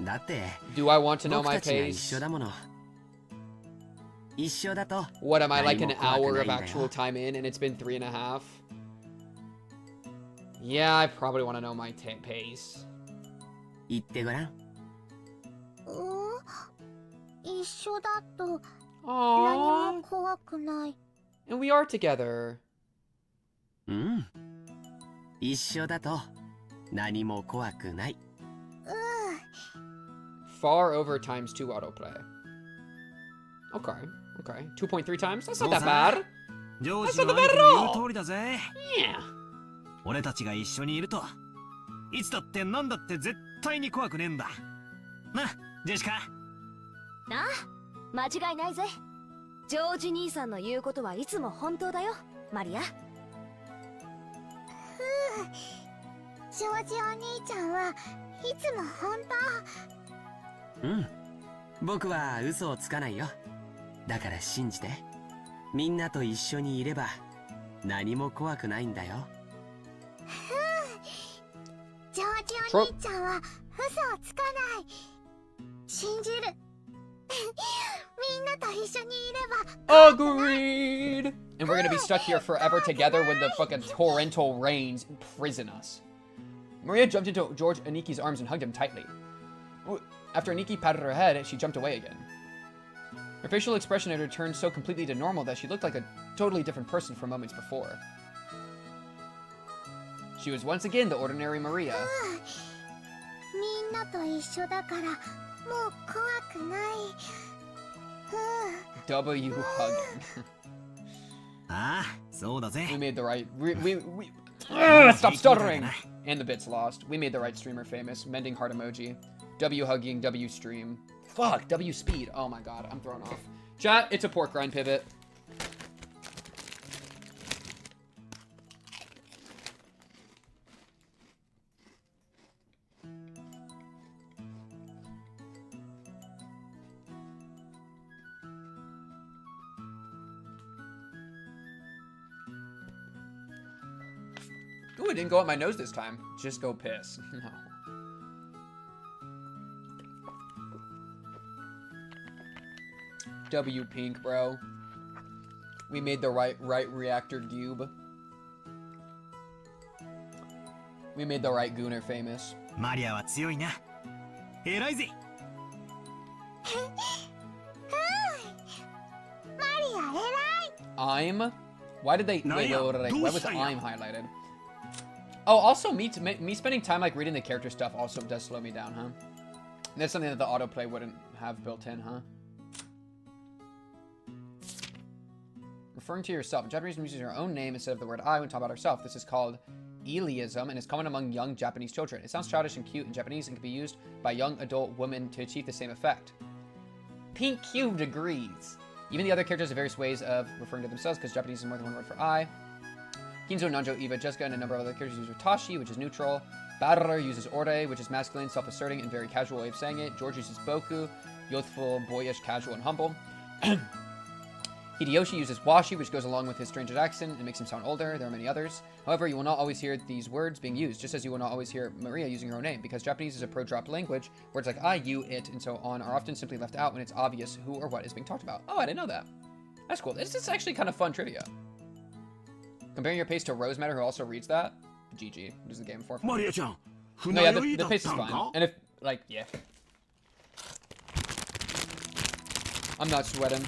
[SPEAKER 4] だって、
[SPEAKER 1] Do I want to know my pace?
[SPEAKER 4] 一緒だもの。一緒だと。
[SPEAKER 1] What am I, like an hour of actual time in and it's been 3.5? Yeah, I probably want to know my pace.
[SPEAKER 4] 言ってごらん。
[SPEAKER 9] 一緒だと
[SPEAKER 1] Aww.
[SPEAKER 9] 何も怖くない。
[SPEAKER 1] And we are together.
[SPEAKER 4] うん。一緒だと何も怖くない。
[SPEAKER 1] Far over ×2 autoplay. Okay, okay. 2.3 times? That's not that bad. That's not that bad at all. Yeah.
[SPEAKER 6] 俺たちが一緒にいるといつだってなんだって絶対に怖くねえんだな、ジェシカ。
[SPEAKER 12] なあ、間違いないぜ。ジョージ兄さんの言うことはいつも本当だよ、マリア。
[SPEAKER 9] ジョージお兄ちゃんはいつも本
[SPEAKER 4] 当。うん、僕は嘘をつかないよ。だから信じて。みんなと一緒にいれば何も怖くないんだよ。
[SPEAKER 9] ジョージお兄ちゃんは嘘をつかない。信じる。みんなと一緒にいれば。
[SPEAKER 1] Agreed. And we're gonna be stuck here forever together when the fucking torrential rains imprison us. Maria jumped into George Aniki's arms and hugged him tightly. After Aniki patted her head, she jumped away again. Her facial expression had returned so completely to normal that she looked like a totally different person from moments before. She was once again the ordinary Maria. W hugging. We made the right... Stop stuttering! And the bits lost. We made the right streamer famous. Mending heart emoji. W hugging, W stream. Fuck, W speed. Oh my god, I'm thrown off. Chat, it's a pork rind pivot. Ooh, it didn't go up my nose this time. Just go piss. No. W pink, bro. We made the right reactor cube. We made the right Gooner famous.
[SPEAKER 6] Maria wa tsuyo na. Erai ze.
[SPEAKER 9] Maria, erai.
[SPEAKER 1] I'm? Why did they why was I'm highlighted? Oh, also me spending time like reading the character stuff also does slow me down, huh? That's something that the autoplay wouldn't have built in, huh? Referring to yourself. In Japanese, using your own name instead of the word I when talking about herself. This is called Eliism and is common among young Japanese children. It sounds childish and cute in Japanese and can be used by young adult women to achieve the same effect. Pink cubed agrees. Even the other characters have various ways of referring to themselves because Japanese is more than one word for I. Kinzo, Nanjo, Eva, Jessica, and a number of other characters use Tashi, which is neutral. Barra uses Ore, which is masculine, self-asserting, and very casual way of saying it. George uses Boku, youthful, boyish, casual, and humble. Hideyoshi uses Washi, which goes along with his strange accent and makes him sound older. There are many others. However, you will not always hear these words being used, just as you will not always hear Maria using her own name, because Japanese is a pro-drop language. Words like I, you, it, and so on are often simply left out when it's obvious who or what is being talked about. Oh, I didn't know that. That's cool. This is actually kind of fun trivia. Comparing your pace to Rosematter, who also reads that. GG. What is the game for?
[SPEAKER 3] Maria-chan.
[SPEAKER 1] No, yeah, the pace is fine. And if, like, yeah. I'm not sweating.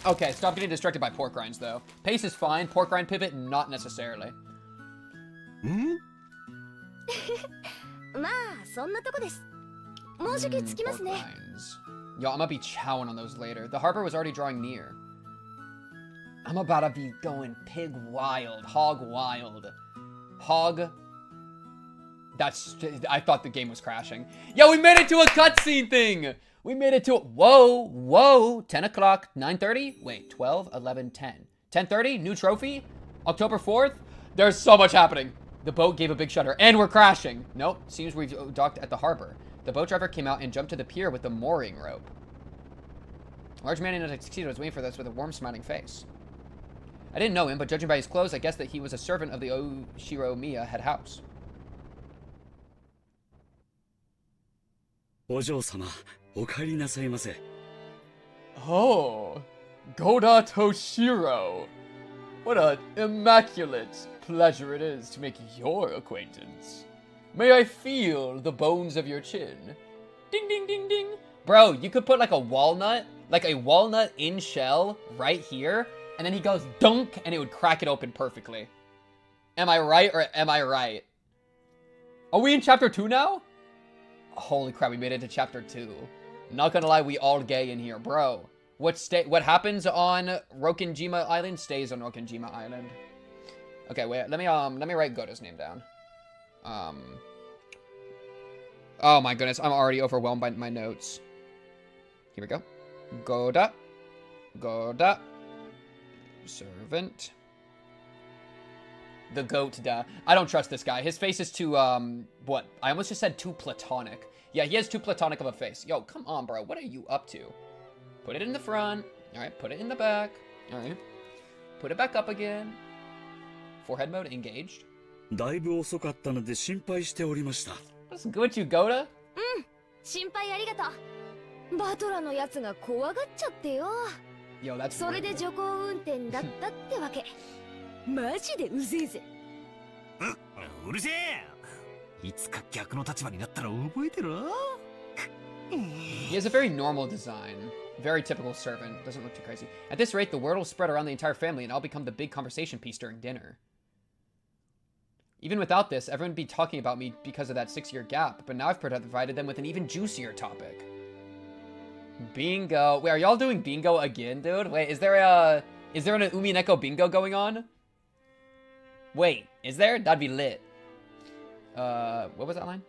[SPEAKER 1] Okay, stop getting distracted by pork rinds, though. Pace is fine. Pork rind pivot, not necessarily.
[SPEAKER 12] Hmm? まあ、そんなとこです。もうじき着きますね。
[SPEAKER 1] Yo, I'm gonna be chowing on those later. The harbor was already drawing near. I'm about to be going pig wild, hog wild. Hog. That's, I thought the game was crashing. Yo, we made it to a cutscene thing! We made it to, whoa, 10 o'clock, 9:30? Wait, 12, 11, 10. 10:30, new trophy? October 4th? There's so much happening. The boat gave a big shudder, and we're crashing. Nope, seems we've docked at the harbor. The boat driver came out and jumped to the pier with the mooring rope. A large man in a tuxedo was waiting for us with a warm, smiling face. I didn't know him, but judging by his clothes, I guessed that he was a servant of the Oshiromiya head house.
[SPEAKER 3] お嬢様、お帰りなさいませ。
[SPEAKER 1] Oh, Goda Toshiro. What an immaculate pleasure it is to make your acquaintance. May I feel the bones of your chin? Ding, ding, ding, ding. Bro, you could put like a walnut in shell right here, and then he goes dunk, and it would crack it open perfectly. Am I right or am I right? Are we in chapter 2 now? Holy crap, we made it to chapter 2. Not gonna lie, we all gay in here, bro. What happens on Rokenjima Island stays on Rokenjima Island. Okay, wait, let me write Goda's name down. Oh my goodness, I'm already overwhelmed by my notes. Here we go. Goda. Servant. The goat, duh. I don't trust this guy. His face is too, what? I almost just said too platonic. Yeah, he has too platonic of a face. Yo, come on, bro. What are you up to? Put it in the front. All right, put it in the back. All right. Put it back up again. Forehead mode engaged.
[SPEAKER 3] だいぶ遅かったので心配しておりました。
[SPEAKER 1] What's good with you, Goda?
[SPEAKER 12] 心配ありがとう。バトラのやつが怖がっちゃってよ。
[SPEAKER 1] Yo, that's
[SPEAKER 12] それで徐行運転だったってわけ。マジでうぜえぜ。
[SPEAKER 6] うるせえ。いつか逆の立場になったら覚えてろ。
[SPEAKER 1] He has a very normal design. Very typical servant. Doesn't look too crazy. At this rate, the word will spread around the entire family and I'll become the big conversation piece during dinner. Even without this, everyone would be talking about me because of that 6-year gap, but now I've provided them with an even juicier topic. Bingo. Wait, are y'all doing bingo again, dude? Wait, is there an Umineko bingo going on? Wait, is there? That'd be lit. What was that line?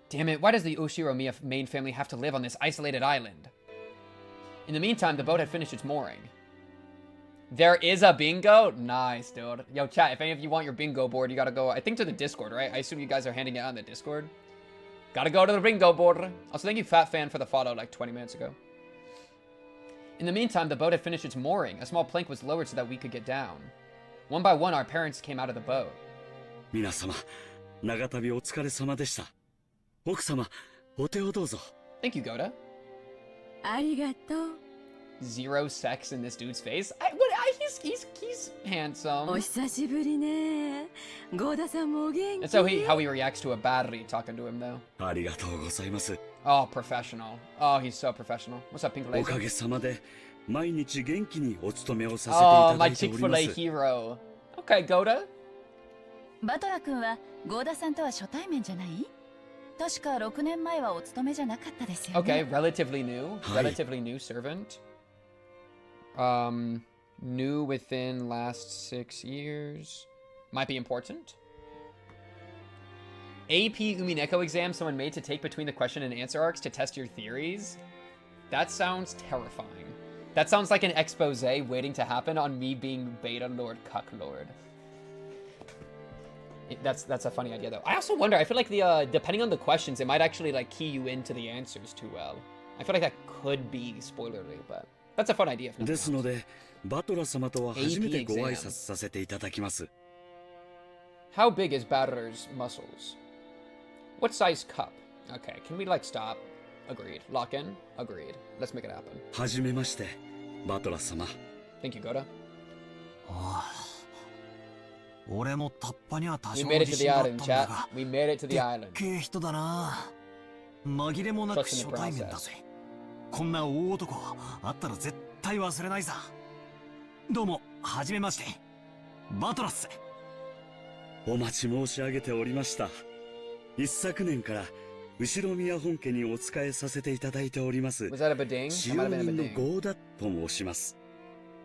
[SPEAKER 1] Damn it, why does the Oshiro main family have to live on this isolated island? In the meantime, the boat had finished its mooring. There is a bingo? Nice, dude. Yo, chat, if any of you want your bingo board, you gotta go, I think, to the Discord, right? I assume you guys are handing it out on the Discord. Gotta go to the bingo board. Also, thank you, Fat Fan, for the follow like 20 minutes ago. In the meantime, the boat had finished its mooring. A small plank was lowered so that we could get down. One by one, our parents came out of the boat.
[SPEAKER 3] 皆様、長旅お疲れ様でした。奥様、お手をどうぞ。
[SPEAKER 1] Thank you, Goda.
[SPEAKER 5] ありがとう。
[SPEAKER 1] Zero sex in this dude's face? He's handsome.
[SPEAKER 5] お久しぶりね。ゴーダさんもお元気。
[SPEAKER 1] That's how he reacts to a battery talking to him, though.
[SPEAKER 3] ありがとうございます。
[SPEAKER 1] Oh, professional. Oh, he's so professional. What's up, Pink
[SPEAKER 3] お
[SPEAKER 1] Laser?
[SPEAKER 3] かげさまで、毎日元気にお勤めをさせてい
[SPEAKER 1] Oh,
[SPEAKER 3] ただ
[SPEAKER 1] my
[SPEAKER 3] いており
[SPEAKER 1] Chick-fil-A
[SPEAKER 3] ます。
[SPEAKER 1] hero. Okay, Goda.
[SPEAKER 8] バトラ君はゴーダさんとは初対面じゃない？確か6年前はお勤めじゃなかったですよね。
[SPEAKER 1] Okay, relatively new. Relatively new servant. New within last 6 years. Might be important. AP Umineko exam someone made to take between the question and answer arcs to test your theories? That sounds terrifying. That sounds like an expose waiting to happen on me being Beta Lord Cuck Lord. That's a funny idea, though. I also wonder, I feel like depending on the questions, it might actually, like, key you into the answers too well. I feel like that could be spoilery, but that's a fun idea.
[SPEAKER 3] ですので、バトラ様とは初めてご挨拶させていただきます。
[SPEAKER 1] How big is Batter's muscles? What size cup? Okay, can we, like, stop? Agreed. Lock in? Agreed. Let's make it happen.
[SPEAKER 3] はじめまして、バトラ様。
[SPEAKER 1] Thank you, Goda.
[SPEAKER 6] 俺もタッパには多
[SPEAKER 1] We
[SPEAKER 6] 少
[SPEAKER 1] made it
[SPEAKER 6] 自
[SPEAKER 1] to the
[SPEAKER 6] 信があっ
[SPEAKER 1] island,
[SPEAKER 6] たんだ
[SPEAKER 1] chat.
[SPEAKER 6] が
[SPEAKER 1] We made it to the
[SPEAKER 6] でっ
[SPEAKER 1] island.
[SPEAKER 6] けえ人だな。紛れもなく
[SPEAKER 1] Trust in the
[SPEAKER 6] 初対面だ
[SPEAKER 1] process.
[SPEAKER 6] ぜ。こんな大男あったら絶対忘れないさ。どうも、はじめまして。バトラっす。
[SPEAKER 3] お待ち申し上げておりました。一昨年から後ろ宮本家にお仕えさせていただいております。
[SPEAKER 1] Was that a bidding?
[SPEAKER 3] 使
[SPEAKER 1] That
[SPEAKER 3] 用
[SPEAKER 1] might have been a
[SPEAKER 3] 人の
[SPEAKER 1] bidding.
[SPEAKER 3] ゴーダと申します。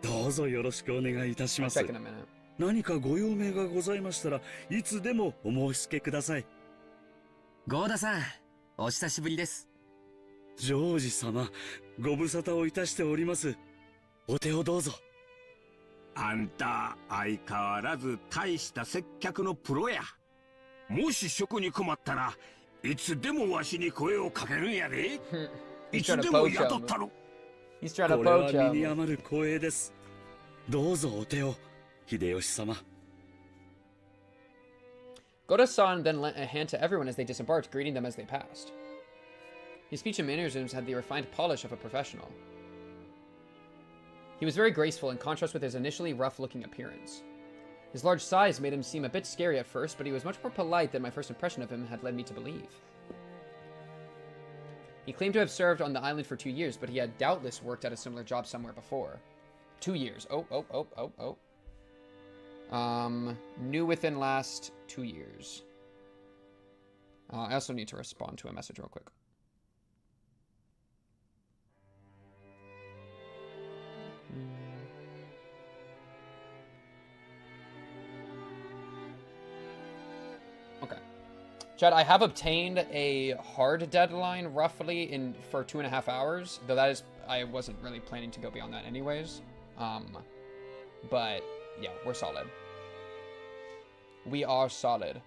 [SPEAKER 3] どうぞよろしくお願いいたし
[SPEAKER 1] I'll
[SPEAKER 3] ます。
[SPEAKER 1] check in a minute.
[SPEAKER 3] 何かご用命がございましたらいつでもお申し付けください。
[SPEAKER 4] ゴーダさん、お久しぶりです。
[SPEAKER 3] ジョージ様、ご無沙汰をいたしております。お手をどうぞ。
[SPEAKER 13] あんた相変わらず大した接客のプロや。もし食に困ったらいつでもわしに声をかけるんやで。いつでも雇ったろ。
[SPEAKER 1] He's trying to
[SPEAKER 3] これは
[SPEAKER 1] poach
[SPEAKER 3] 身に
[SPEAKER 1] him.
[SPEAKER 3] 余る光栄です。どうぞお手を、秀吉様。
[SPEAKER 1] Goda-san then lent a hand to everyone as they disembarked, greeting them as they passed. His speech and mannerisms had the refined polish of a professional. He was very graceful in contrast with his initially rough-looking appearance. His large size made him seem a bit scary at first, but he was much more polite than my first impression of him had led me to believe. He claimed to have served on the island for 2 years, but he had doubtless worked at a similar job somewhere before. 2 years. Oh. New within last 2 years. I also need to respond to a message real quick. Okay. Chad, I have obtained a hard deadline roughly for 2.5 hours, though that is, I wasn't really planning to go beyond that anyways. But yeah, we're solid. We are solid.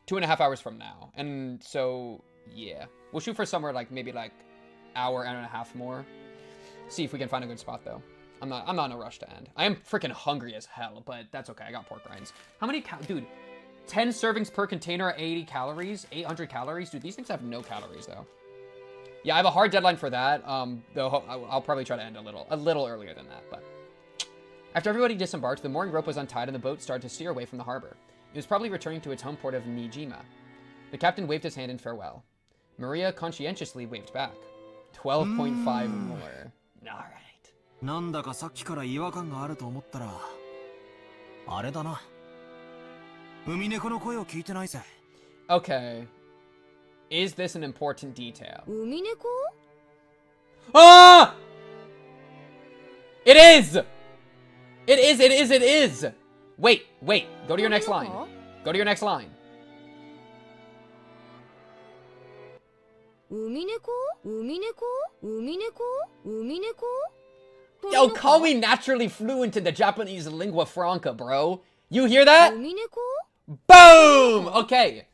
[SPEAKER 1] 2.5 hours from now. And so, yeah. We'll shoot for somewhere like maybe like hour and a half more. See if we can find a good spot though. I'm not in a rush to end. I am freaking hungry as hell, but that's okay. I got pork rinds. How many dude, 10 servings per container at 80 calories, 800 calories. Dude, these things have no calories though. Yeah, I have a hard deadline for that. Though I'll probably try to end a little earlier than that, but after everybody disembarked, the mooring rope was untied and the boat started to steer away from the harbor. It was probably returning to its home port of Nijima. The captain waved his hand in farewell. Maria conscientiously waved back. 12.5 more. Alright.
[SPEAKER 6] なんだかさっきから違和感があると思ったら、あれだな。海猫の声を聞いてないぜ。
[SPEAKER 1] Okay. Is this an important detail?
[SPEAKER 12] 海猫
[SPEAKER 1] Ah! It is! It is, it is, it is! Wait, wait. Go to your next line. Go to your next line.
[SPEAKER 12] 海猫海猫海猫海猫
[SPEAKER 1] Yo, call me naturally fluent in the Japanese lingua franca, bro. You hear that?
[SPEAKER 12] 海猫
[SPEAKER 1] Boom! Okay.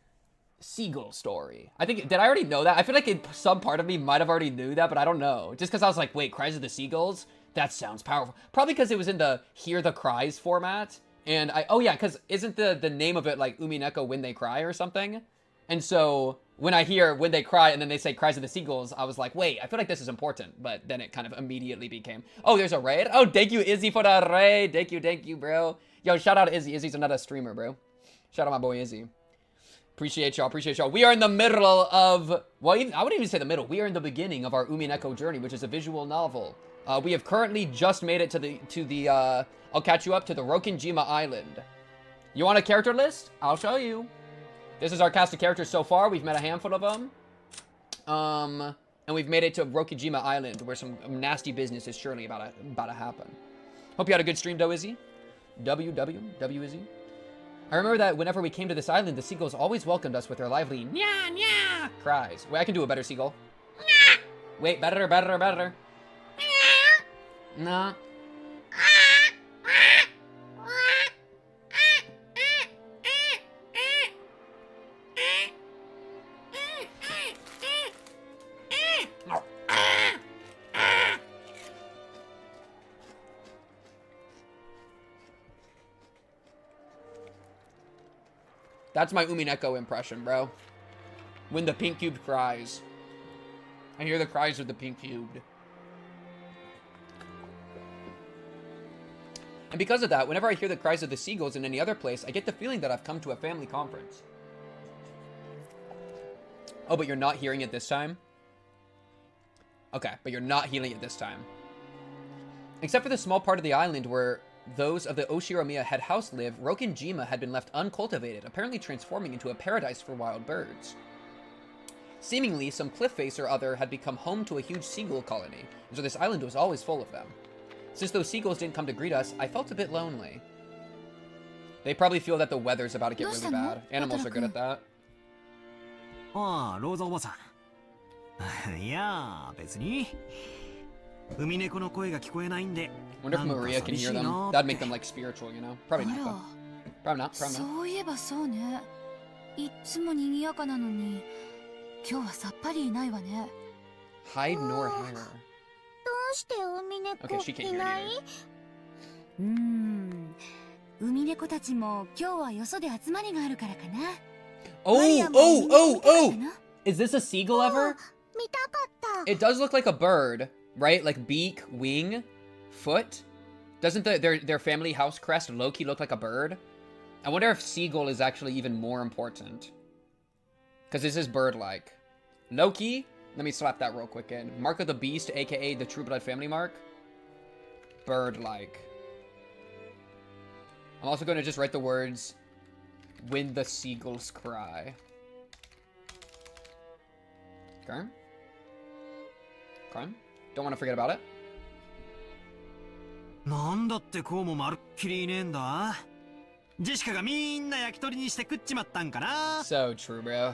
[SPEAKER 1] Seagull story. I think, did I already know that? I feel like some part of me might have already knew that, but I don't know. Just because I was like, wait, Cries of the Seagulls? That sounds powerful. Probably because it was in the Hear the Cries format. And oh yeah, because isn't the name of it like Umineko When They Cry or something? And so when I hear When They Cry and then they say Cries of the Seagulls, I was like, wait, I feel like this is important. But then it kind of immediately became, oh, there's a raid? Oh, thank you, Izzy, for the raid. Thank you, bro. Yo, shout out Izzy. Izzy's another streamer, bro. Shout out my boy Izzy. Appreciate y'all, appreciate y'all. We are in the middle of, well, I wouldn't even say the middle. We are in the beginning of our Umineko journey, which is a visual novel. We have currently just made it to the I'll catch you up to the Rokinjima Island. You want a character list? I'll show you. This is our cast of characters so far. We've met a handful of them. And we've made it to Rokinjima Island, where some nasty business is surely about to happen. Hope you had a good stream, though, Izzy. W Izzy. I remember that whenever we came to this island, the seagulls always welcomed us with their lively nya nya cries. Wait, I can do a better seagull. Wait, better. No. That's my Umineko impression, bro. When the pink cube cries. I hear the cries of the pink cubed. And because of that, whenever I hear the cries of the seagulls in any other place, I get the feeling that I've come to a family conference. Oh, but you're not hearing it this time? Okay, but you're not hearing it this time. Except for the small part of the island where those of the Oshiromiya head house live, Rokinjima had been left uncultivated, apparently transforming into a paradise for wild birds. Seemingly, some cliff face or other had become home to a huge seagull colony, and so this island was always full of them. Since those seagulls didn't come to greet us, I felt a bit lonely. They probably feel that the weather's about to get really bad. Animals are good at that.
[SPEAKER 6] Ah, Rosa おばさん。いや、別に。海猫の声が聞こえないんで。
[SPEAKER 1] Wonder if Maria can hear them. That'd make them like spiritual, you know? Probably not. Though. Probably not.
[SPEAKER 9] そういえばそうね。いつも賑やかなのに、今日はさっぱりいないわね。
[SPEAKER 1] Hide nor hair.
[SPEAKER 9] どうして海猫
[SPEAKER 1] Okay, she can't
[SPEAKER 9] い
[SPEAKER 1] hear
[SPEAKER 9] ない？
[SPEAKER 1] you.
[SPEAKER 9] 海猫たちも今日はよそで集まりがあるからかな。
[SPEAKER 1] Oh! Is this a seagull ever?
[SPEAKER 9] 見たかった。
[SPEAKER 1] It does look like a bird, right? Like beak, wing, foot. Doesn't their family house crest low-key look like a bird? I wonder if seagull is actually even more important. Because this is bird-like. Low-key? Let me slap that real quick in. Mark of the Beast, aka the True Blood family mark. Bird-like. I'm also going to just write the words, when the seagulls cry. Okay. Okay. Don't want to forget about it.
[SPEAKER 6] なんだってこうもまるっきりいねえんだ。ジェシカがみんな焼き鳥にして食っちまったんかな。
[SPEAKER 1] So true, bro.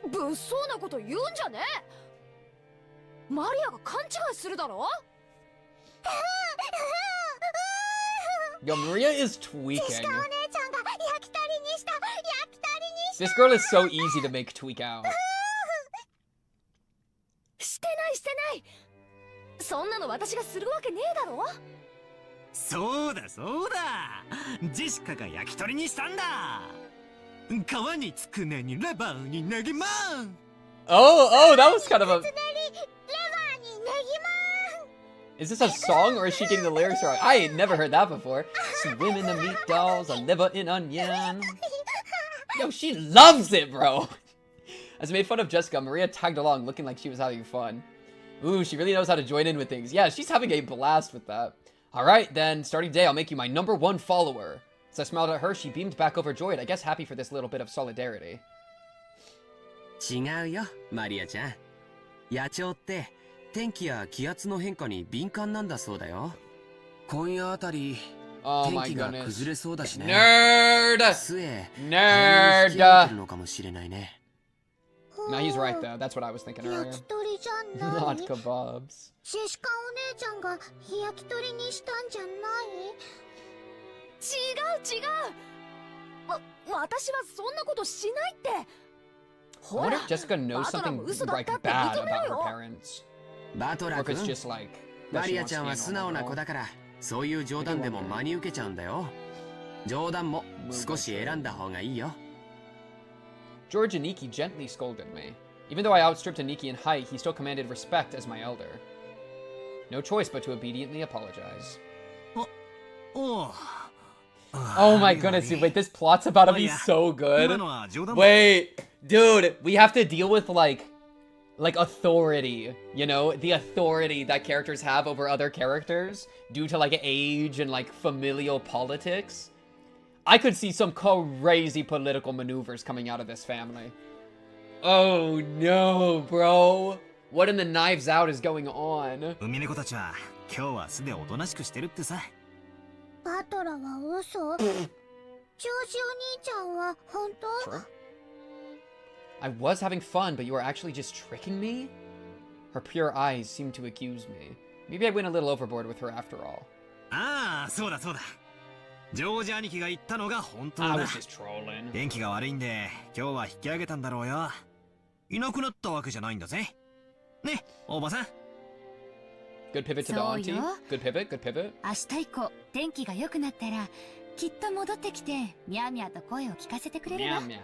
[SPEAKER 12] 物騒なこと言うんじゃねえ。マリアが勘違いするだろ。
[SPEAKER 1] Yo, Maria is tweaking. This girl is so easy to make tweak out.
[SPEAKER 12] してない。そんなの私がするわけねえだろ。
[SPEAKER 6] そうだ。ジェシカが焼き鳥にしたんだ。皮につくねにレバーにネギマン。
[SPEAKER 1] Oh, that was kind of a... Is this a song or is she getting the lyrics wrong? I ain't never heard that before. Swim in the meatballs, a liver in onion. Yo, she loves it, bro. As I made fun of Jessica, Maria tagged along looking like she was having fun. Ooh, she really knows how to join in with things. Yeah, she's having a blast with that. Alright, then, starting today, I'll make you my #1 follower. As I smiled at her, she beamed back overjoyed, I guess happy for this little bit of solidarity.
[SPEAKER 4] 違うよ、マリアちゃん。野鳥って天気や気圧の変化に敏感なんだそうだよ。今夜あたり、天気が崩れそうだしね。
[SPEAKER 1] Nerd!
[SPEAKER 4] 末、
[SPEAKER 1] Nerd!
[SPEAKER 4] 吹き荒れてるのかもしれないね。
[SPEAKER 1] No, he's right though. That's what I was thinking earlier. Not kebabs.
[SPEAKER 12] シェシカお姉ちゃんが日焼き鳥にしたんじゃない？違う。私はそんなことしないって。
[SPEAKER 1] I wonder if Jessica knows something like bad about her parents.
[SPEAKER 4] バトラ
[SPEAKER 1] Or if
[SPEAKER 4] 君
[SPEAKER 1] it's just like
[SPEAKER 4] マ
[SPEAKER 1] that she
[SPEAKER 4] リア
[SPEAKER 1] wants
[SPEAKER 4] ちゃ
[SPEAKER 1] to
[SPEAKER 4] ん
[SPEAKER 1] be
[SPEAKER 4] は素直な子
[SPEAKER 1] normal.
[SPEAKER 4] だからそういう冗談でも真に受けちゃうんだよ。冗談も少し選んだ方がいいよ。
[SPEAKER 1] George Aniki gently scolded me. Even though I outstripped Aniki in height, he still commanded respect as my elder. No choice but to obediently apologize. Oh my goodness, dude, wait, this plot's about to be so good. Wait, dude, we have to deal with like authority, you know? The authority that characters have over other characters due to like age and like familial politics. I could see some crazy political maneuvers coming out of this family. Oh no, bro. What in the knives out is going on?
[SPEAKER 6] 海猫たちは今日は素でおとなしくしてるってさ。
[SPEAKER 12] バトラは嘘？ジョージお兄ちゃんは本当？
[SPEAKER 1] True. I was having fun, but you were actually just tricking me? Her pure eyes seemed to accuse me. Maybe I went a little overboard with her after all.
[SPEAKER 6] ああ、そうだそうだ。ジョージ兄貴が言ったのが本当だ。
[SPEAKER 1] I was just trolling.
[SPEAKER 6] 天気が悪いんで今日は引き上げたんだろうよ。いなくなったわけじゃないんだぜ。ね、おばさん。
[SPEAKER 1] Good pivot to the auntie. Good pivot, good pivot.
[SPEAKER 9] 明日以降天気が良くなったらきっと戻ってきてミャーミャーと声を聞かせてくれるわ。
[SPEAKER 1] ミャーミャー。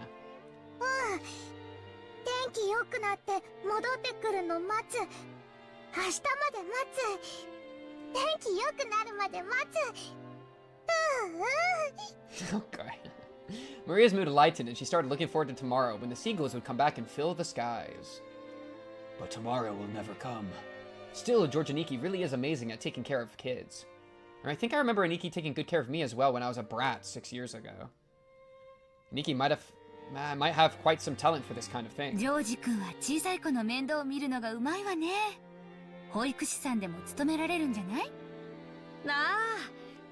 [SPEAKER 12] 天気良くなって戻ってくるの待つ。明日まで待つ。天気良くなるまで待つ。
[SPEAKER 1] Okay. Maria's mood lightened and she started looking forward to tomorrow when the seagulls would come back and fill the skies. But tomorrow will never come. Still, George Aniki really is amazing at taking care of kids. And I think I remember Aniki taking good care of me as well when I was a brat 6 years ago. Aniki might have quite some talent for this kind of thing.
[SPEAKER 9] ジョージ君は小さい子の面倒を見るのがうまいわね。保育士さんでも務められるんじゃない？
[SPEAKER 12] なあ、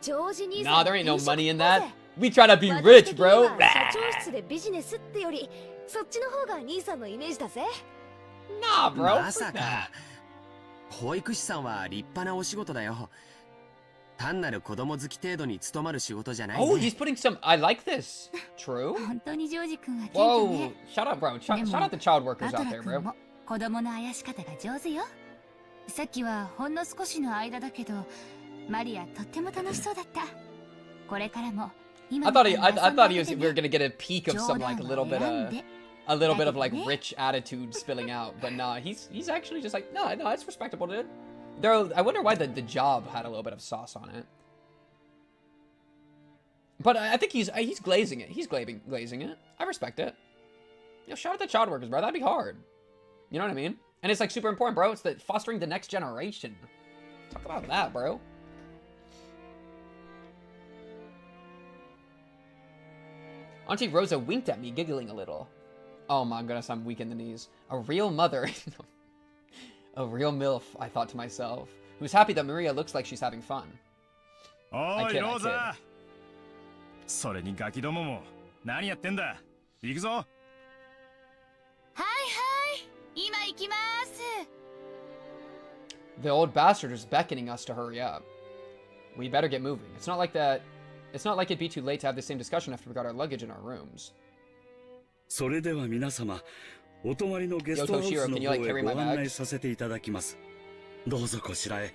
[SPEAKER 12] ジョージ兄さん。
[SPEAKER 1] Nah, there ain't no money in that. We try to be rich, bro.
[SPEAKER 12] 社長室でビジネスってより、そっちの方が兄さんのイメージだぜ。
[SPEAKER 1] Nah, bro.
[SPEAKER 4] まさか。保育士さんは立派なお仕事だよ。単なる子供好き程度に務まる仕事じゃない、ね。
[SPEAKER 1] Oh, he's putting some. I like this. True.
[SPEAKER 9] 本当にジョージ君は謙虚ね。
[SPEAKER 1] Whoa, shut up, bro. Shout out the child workers
[SPEAKER 9] バト
[SPEAKER 1] out
[SPEAKER 9] ラ
[SPEAKER 1] there,
[SPEAKER 9] 君
[SPEAKER 1] bro.
[SPEAKER 9] も子供のあやし方が上手よ。さっきはほんの少しの間だけど、マリアとっても楽しそうだった。これからも今
[SPEAKER 1] I thought we were gonna get a peek of some like a little bit of like rich attitude spilling out, but nah, he's actually just like no, it's respectable, dude. I wonder why the job had a little bit of sauce on it. But I think he's glazing it. He's glazing it. I respect it. You know, shout out the child workers, bro. That'd be hard. You know what I mean? And it's like super important, bro. It's fostering the next generation. Talk about that, bro. Auntie Rosa winked at me, giggling a little. Oh my goodness, I'm weak in the knees. A real mother. A real MILF, I thought to myself. Who's happy that Maria looks like she's having fun.
[SPEAKER 7] おいローザ。それにガキどもも何やってんだ。行くぞ。
[SPEAKER 9] はいはい、今行きます。
[SPEAKER 1] The old bastard is beckoning us to hurry up. We better get moving. It's not like it'd be too late to have the same discussion after we got our luggage in our rooms.
[SPEAKER 3] それでは皆様、お泊まりのゲストハウスの方へご案内させていただきます。どうぞこちらへ。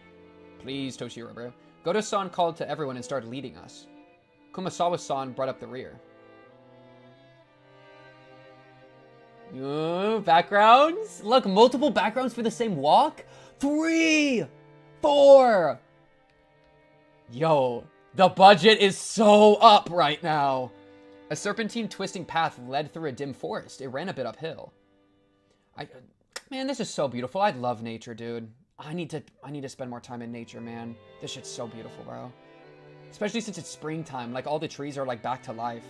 [SPEAKER 1] Please, Toshiro, bro. Goto-san called to everyone and started leading us. Kumasawa-san brought up the rear. Backgrounds? Look, multiple backgrounds for the same walk? 3! 4! Yo, the budget is so up right now. A serpentine twisting path led through a dim forest. It ran a bit uphill. Man, this is so beautiful. I love nature, dude. I need to spend more time in nature, man. This shit's so beautiful, bro. Especially since it's springtime. Like, all the trees are, like, back to life.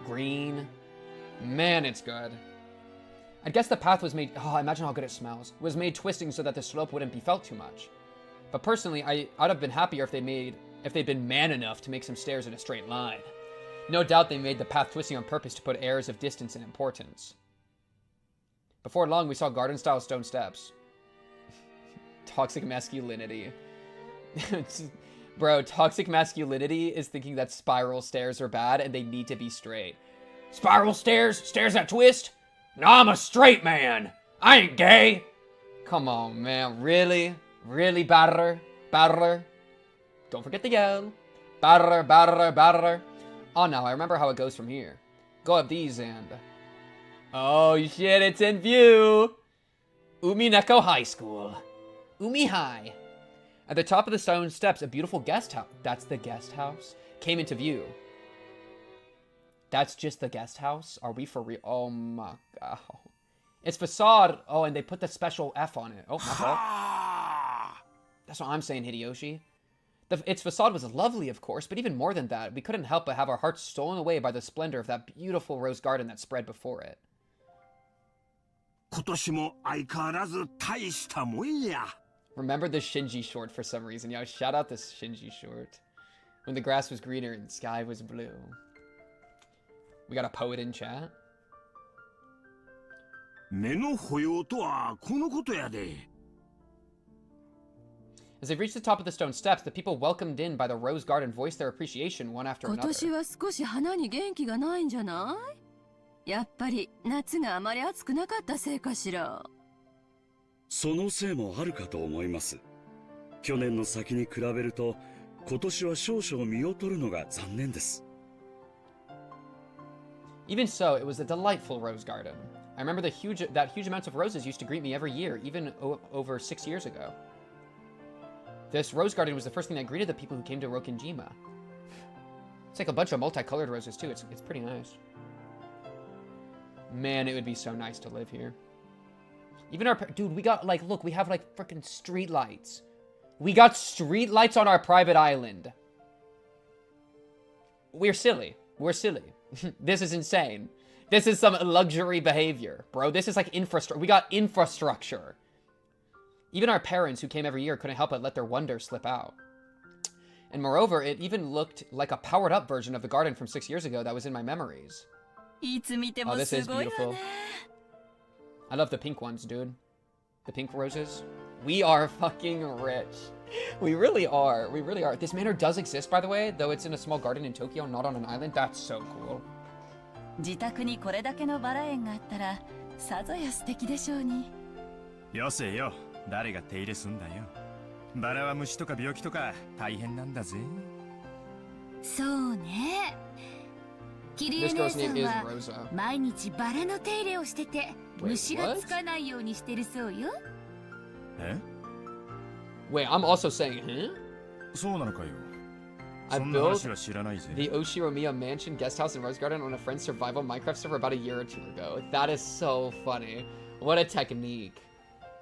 [SPEAKER 1] Green. Man, it's good. I guess the path was made... Oh, imagine how good it smells. Was made twisting so that the slope wouldn't be felt too much. But personally, I'd have been happier if they'd been man enough to make some stairs in a straight line. No doubt they made the path twisting on purpose to put airs of distance and importance. Before long, we saw garden-style stone steps. Toxic masculinity. Bro, toxic masculinity is thinking that spiral stairs are bad and they need to be straight. Spiral stairs? Stairs that twist? No, I'm a straight man. I ain't gay. Come on, man. Really? Really, battler? Battler? Don't forget the yell. Battler, battler, battler. Oh, no, I remember how it goes from here. Go up these and... Oh, shit, it's in view. Umineko High School. Umi High. At the top of the stone steps, a beautiful guest house. That's the guest house? Came into view. That's just the guest house? Are we for real? Oh my god. It's facade. Oh, and they put the special F on it. Oh, my fault. That's what I'm saying, Hideyoshi. Its facade was lovely, of course, but even more than that, we couldn't help but have our hearts stolen away by the splendor of that beautiful rose garden that spread before it. Remember the Shinji short for some reason. Yo, shout out this Shinji short. When the grass was greener and the sky was blue. We got a poet in chat. As they reached the top of the stone steps, the people welcomed in by the rose garden voiced their appreciation one after another.
[SPEAKER 5] 今年は少し花に元気がないんじゃない？やっぱり夏があまり暑くなかったせいかしら。
[SPEAKER 3] そのせいもあるかと思います。去年の先に比べると、今年は少々見劣るのが残念です。
[SPEAKER 1] Even so, it was a delightful rose garden. I remember that huge amounts of roses used to greet me every year, even over 6 years ago. This rose garden was the first thing that greeted the people who came to Rokkenjima. It's like a bunch of multicolored roses too. It's pretty nice. Man, it would be so nice to live here. Even our... Dude, we got, like, look, we have, like, freaking street lights. We got street lights on our private island. We're silly. We're silly. This is insane. This is some luxury behavior. Bro, this is, like, infrastructure. We got infrastructure. Even our parents, who came every year, couldn't help but let their wonder slip out. And moreover, it even looked like a powered-up version of the garden from 6 years ago that was in my memories. Oh, this is beautiful. I love the pink ones, dude. The pink roses. We are fucking rich. We really are. We really are. This manor does exist, by the way, though it's in a small garden in Tokyo, not on an island. That's so cool.
[SPEAKER 8] 自宅にこれだけのバラ園があったらさぞや素敵でしょうに。
[SPEAKER 7] よせよ。誰が手入れすんだよ。バラは虫とか病気とか大変なんだぜ。
[SPEAKER 9] そうね。キリエ姉さんは毎日バラの手入れをしてて虫がつかないようにしてるそうよ。
[SPEAKER 7] え？
[SPEAKER 1] Wait, I'm also saying, huh?
[SPEAKER 7] そうなのかよ。
[SPEAKER 1] I built the Oshiromiya Mansion guest house and rose garden on a friend's survival Minecraft server about a year or two ago. That is so funny. What a technique.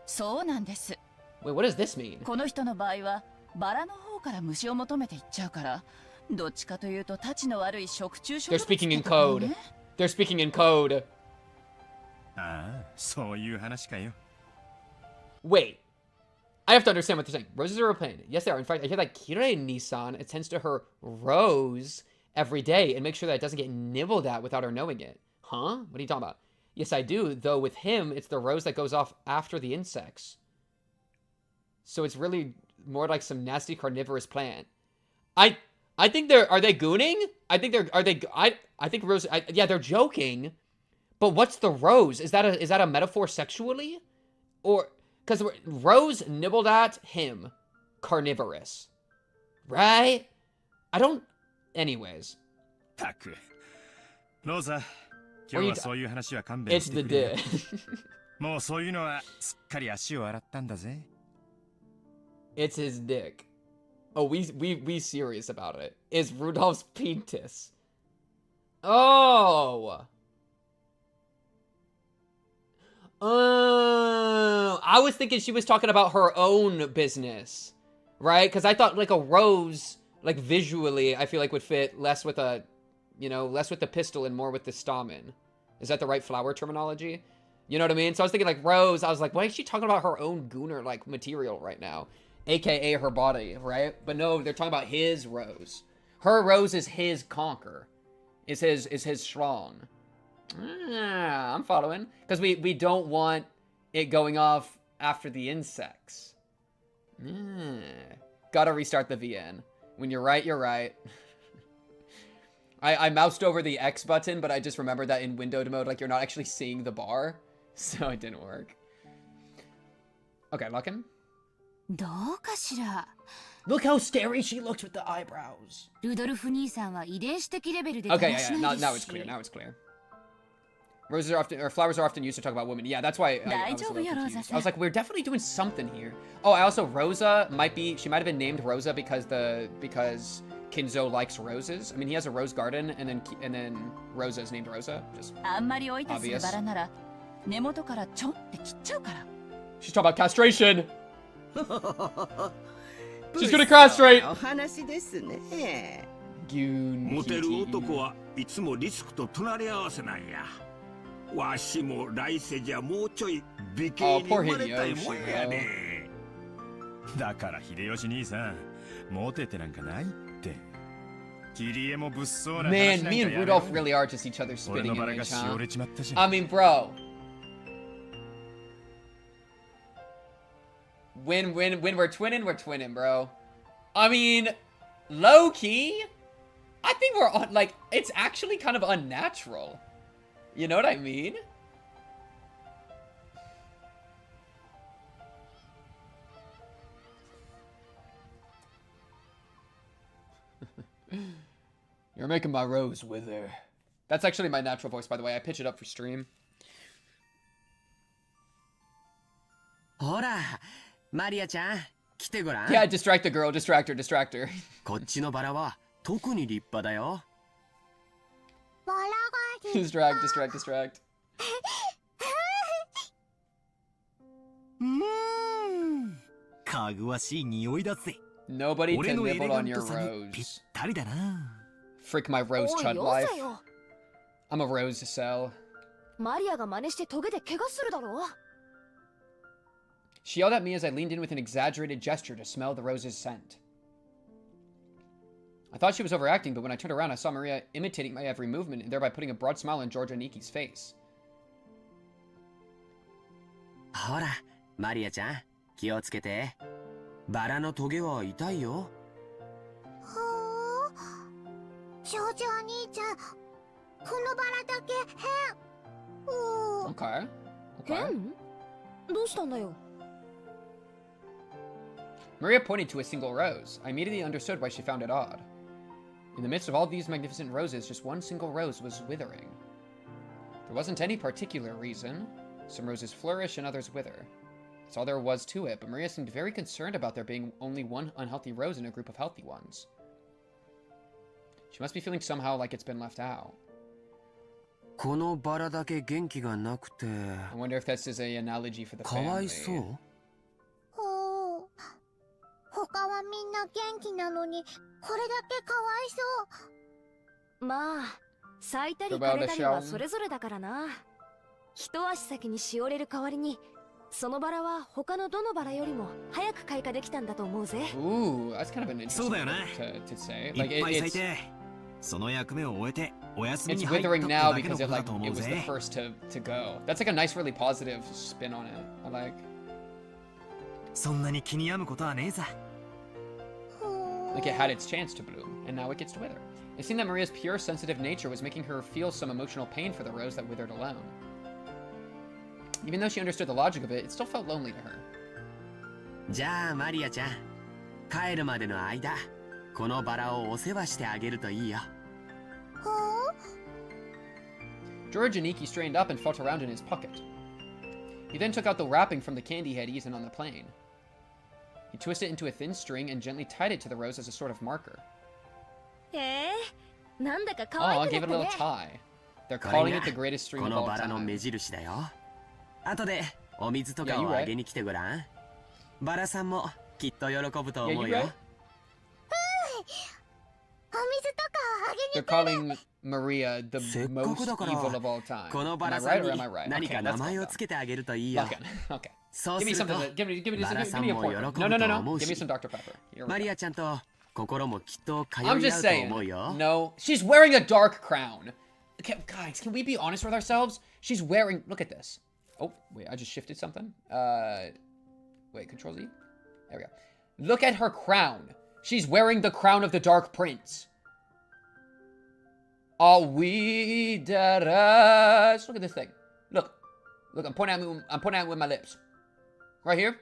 [SPEAKER 8] そうなんです。
[SPEAKER 1] Wait, what does this mean?
[SPEAKER 8] この人の場合はバラの方から虫を求めていっちゃうから、どっちかというとタチの悪い食虫植物。
[SPEAKER 1] They're speaking in code. They're speaking in code.
[SPEAKER 7] ああ、そういう話かよ。
[SPEAKER 1] Wait. I have to understand what they're saying. Roses are open. Yes, they are. In fact, I hear that Kirei-Nisan attends to her rose every day and makes sure that it doesn't get nibbled at without her knowing it. Huh? What are you talking about? Yes, I do. Though with him, it's the rose that goes off after the insects. So it's really more like some nasty carnivorous plant. I think are they gooning? I think rose, yeah, they're joking. But what's the rose? Is that a metaphor sexually? Or... Because Rose nibbled at him. Carnivorous. Right? I don't... Anyways.
[SPEAKER 7] Rosa,
[SPEAKER 1] it's the dick.
[SPEAKER 7] もうそういうのはすっかり足を洗ったんだぜ。
[SPEAKER 1] It's his dick. Oh, we serious about it. It's Rudolph's penis. Oh! I was thinking she was talking about her own business, right? Because I thought like a rose, like visually, I feel like would fit less with a, you know, less with the pistil and more with the stamen. Is that the right flower terminology? You know what I mean? So I was thinking like rose. I was like, why is she talking about her own gooner like material right now? AKA her body, right? But no, they're talking about his rose. Her rose is his conquer. Is his schlong. I'm following. Because we don't want it going off after the insects. Gotta restart the VN. When you're right, you're right. I moused over the X button, but I just remembered that in windowed mode, like, you're not actually seeing the bar. So it didn't work. Okay, lock in. Look how scary she looks with the eyebrows. Okay, yeah, now it's clear, now it's clear. Roses are often, or flowers are often used to talk about women. Yeah, that's why I was a little confused. I was like, we're definitely doing something here. Oh, I also, Rosa might have been named Rosa because Kinzo likes roses. I mean, he has a rose garden, and then Rosa is named Rosa. Just obvious. She's talking about castration. She's gonna castrate.
[SPEAKER 13] モテる男はいつもリスクと隣り合わせなんや。わしも来世じゃもうちょい美形に生まれたいもんやね。
[SPEAKER 7] だから秀吉兄さん、モテてなんかないって。キリエも物騒な話なんかや
[SPEAKER 1] Man, me and Rudolph really are just each other's spitting image, huh? I mean, bro. When we're twinning, bro. I mean, low key, I think we're on, like, it's actually kind of unnatural. You know what I mean? You're making my rose wither. That's actually my natural voice, by the way. I pitch it up for stream. Yeah, distract the girl, distract her. Distract, distract. Nobody can nibble on your rose. Frick my rose chud life. I'm a rose to sell. She yelled at me as I leaned in with an exaggerated gesture to smell the rose's scent. I thought she was overacting, but when I turned around, I saw Maria imitating my every movement and thereby putting a broad smile on Georgia Niki's face. Okay. Maria pointed to a single rose. I immediately understood why she found it odd. In the midst of all these magnificent roses, just one single rose was withering. There wasn't any particular reason. Some roses flourish and others wither. That's all there was to it, but Maria seemed very concerned about there being only one unhealthy rose in a group of healthy ones. She must be feeling somehow like it's been left out. I wonder if this is an analogy for the family. Ooh, that's kind of an interesting to say. Like it's withering now because it was the first to go. That's like a nice, really positive spin on it. I like. Like it had its chance to bloom, and now it gets to wither. It seemed that Maria's pure, sensitive nature was making her feel some emotional pain for the rose that withered alone. Even though she understood the logic of it, it still felt lonely to her. George Aniki straightened up and felt around in his pocket. He then took out the wrapping from the candy he had eaten on the plane. He twisted it into a thin string and gently tied it to the rose as a sort of marker. Oh, I'll give it a little tie. They're calling it the greatest string of all time.
[SPEAKER 4] 後でお水とかをあげに来てごらん。バラさんもきっと喜ぶと思うよ。
[SPEAKER 1] They're calling Maria the most evil of all time.
[SPEAKER 4] このバ
[SPEAKER 1] Am
[SPEAKER 4] ラ
[SPEAKER 1] I
[SPEAKER 4] さん
[SPEAKER 1] right or
[SPEAKER 4] に
[SPEAKER 1] am I right?
[SPEAKER 4] 何か
[SPEAKER 1] Okay,
[SPEAKER 4] 名
[SPEAKER 1] let's
[SPEAKER 4] 前
[SPEAKER 1] go.
[SPEAKER 4] をつけてあげるといいよ。
[SPEAKER 1] Okay, okay.
[SPEAKER 4] そう
[SPEAKER 1] Give
[SPEAKER 4] す
[SPEAKER 1] me
[SPEAKER 4] ると
[SPEAKER 1] something. Give me
[SPEAKER 4] バラさ
[SPEAKER 1] give
[SPEAKER 4] ん
[SPEAKER 1] me
[SPEAKER 4] も
[SPEAKER 1] a
[SPEAKER 4] 喜ぶ
[SPEAKER 1] pork.
[SPEAKER 4] と
[SPEAKER 1] No, no, no,
[SPEAKER 4] 思
[SPEAKER 1] no.
[SPEAKER 4] う
[SPEAKER 1] Give me
[SPEAKER 4] し、
[SPEAKER 1] some Dr. Pepper. Here
[SPEAKER 4] マ
[SPEAKER 1] we
[SPEAKER 4] リ
[SPEAKER 1] go.
[SPEAKER 4] アちゃんと心もきっと通い
[SPEAKER 1] I'm
[SPEAKER 4] 合
[SPEAKER 1] just
[SPEAKER 4] うと
[SPEAKER 1] saying.
[SPEAKER 4] 思うよ。
[SPEAKER 1] No, she's wearing a dark crown. Okay, guys, can we be honest with ourselves? She's wearing. Look at this. Oh, wait, I just shifted something. Wait, Control Z. There we go. Look at her crown. She's wearing the crown of the Dark Prince. Are we dead as? Look at this thing. Look, I'm pointing at it with my lips. Right here.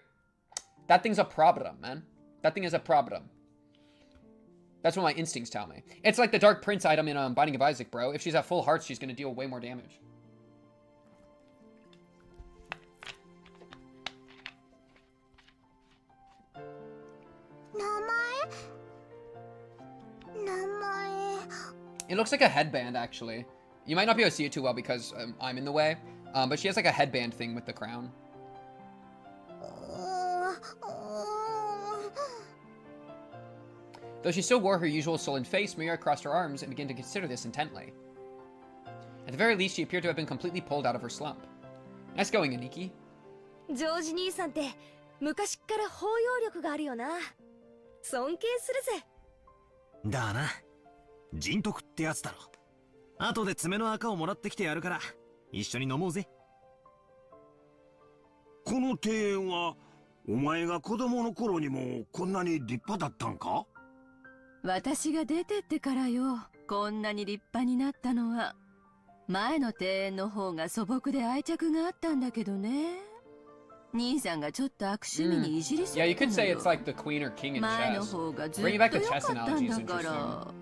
[SPEAKER 1] That thing's a problem, man. That thing is a problem. That's what my instincts tell me. It's like the Dark Prince item in Binding of Isaac, bro. If she's at full hearts, she's gonna deal way more damage. It looks like a headband, actually. You might not be able to see it too well because I'm in the way. But she has like a headband thing with the crown. Though she still wore her usual sullen face, Miria crossed her arms and began to consider this intently. At the very least, she appeared to have been completely pulled out of her slump. Nice going, Aniki.
[SPEAKER 12] ジョージ兄さんって昔っから包容力があるよな。尊敬するぜ。
[SPEAKER 6] だな。人徳ってやつだろ。後で爪の赤をもらってきてやるから一緒に飲もうぜ。
[SPEAKER 13] この庭園はお前が子供の頃にもこんなに立派だったんか？
[SPEAKER 5] 私が出てってからよ、こんなに立派になったのは。前の庭園の方が素朴で愛着があったんだけどね。兄さんがちょっと悪趣味にいじりすぎたのよ。
[SPEAKER 1] Yeah, you could say it's like the queen or king in
[SPEAKER 5] 前の
[SPEAKER 1] chess.
[SPEAKER 5] 方がずっと
[SPEAKER 1] Bringing
[SPEAKER 5] 良
[SPEAKER 1] back
[SPEAKER 5] か
[SPEAKER 1] the
[SPEAKER 5] っ
[SPEAKER 1] chess
[SPEAKER 5] たん
[SPEAKER 1] analogy is
[SPEAKER 5] だか
[SPEAKER 1] interesting.
[SPEAKER 5] ら。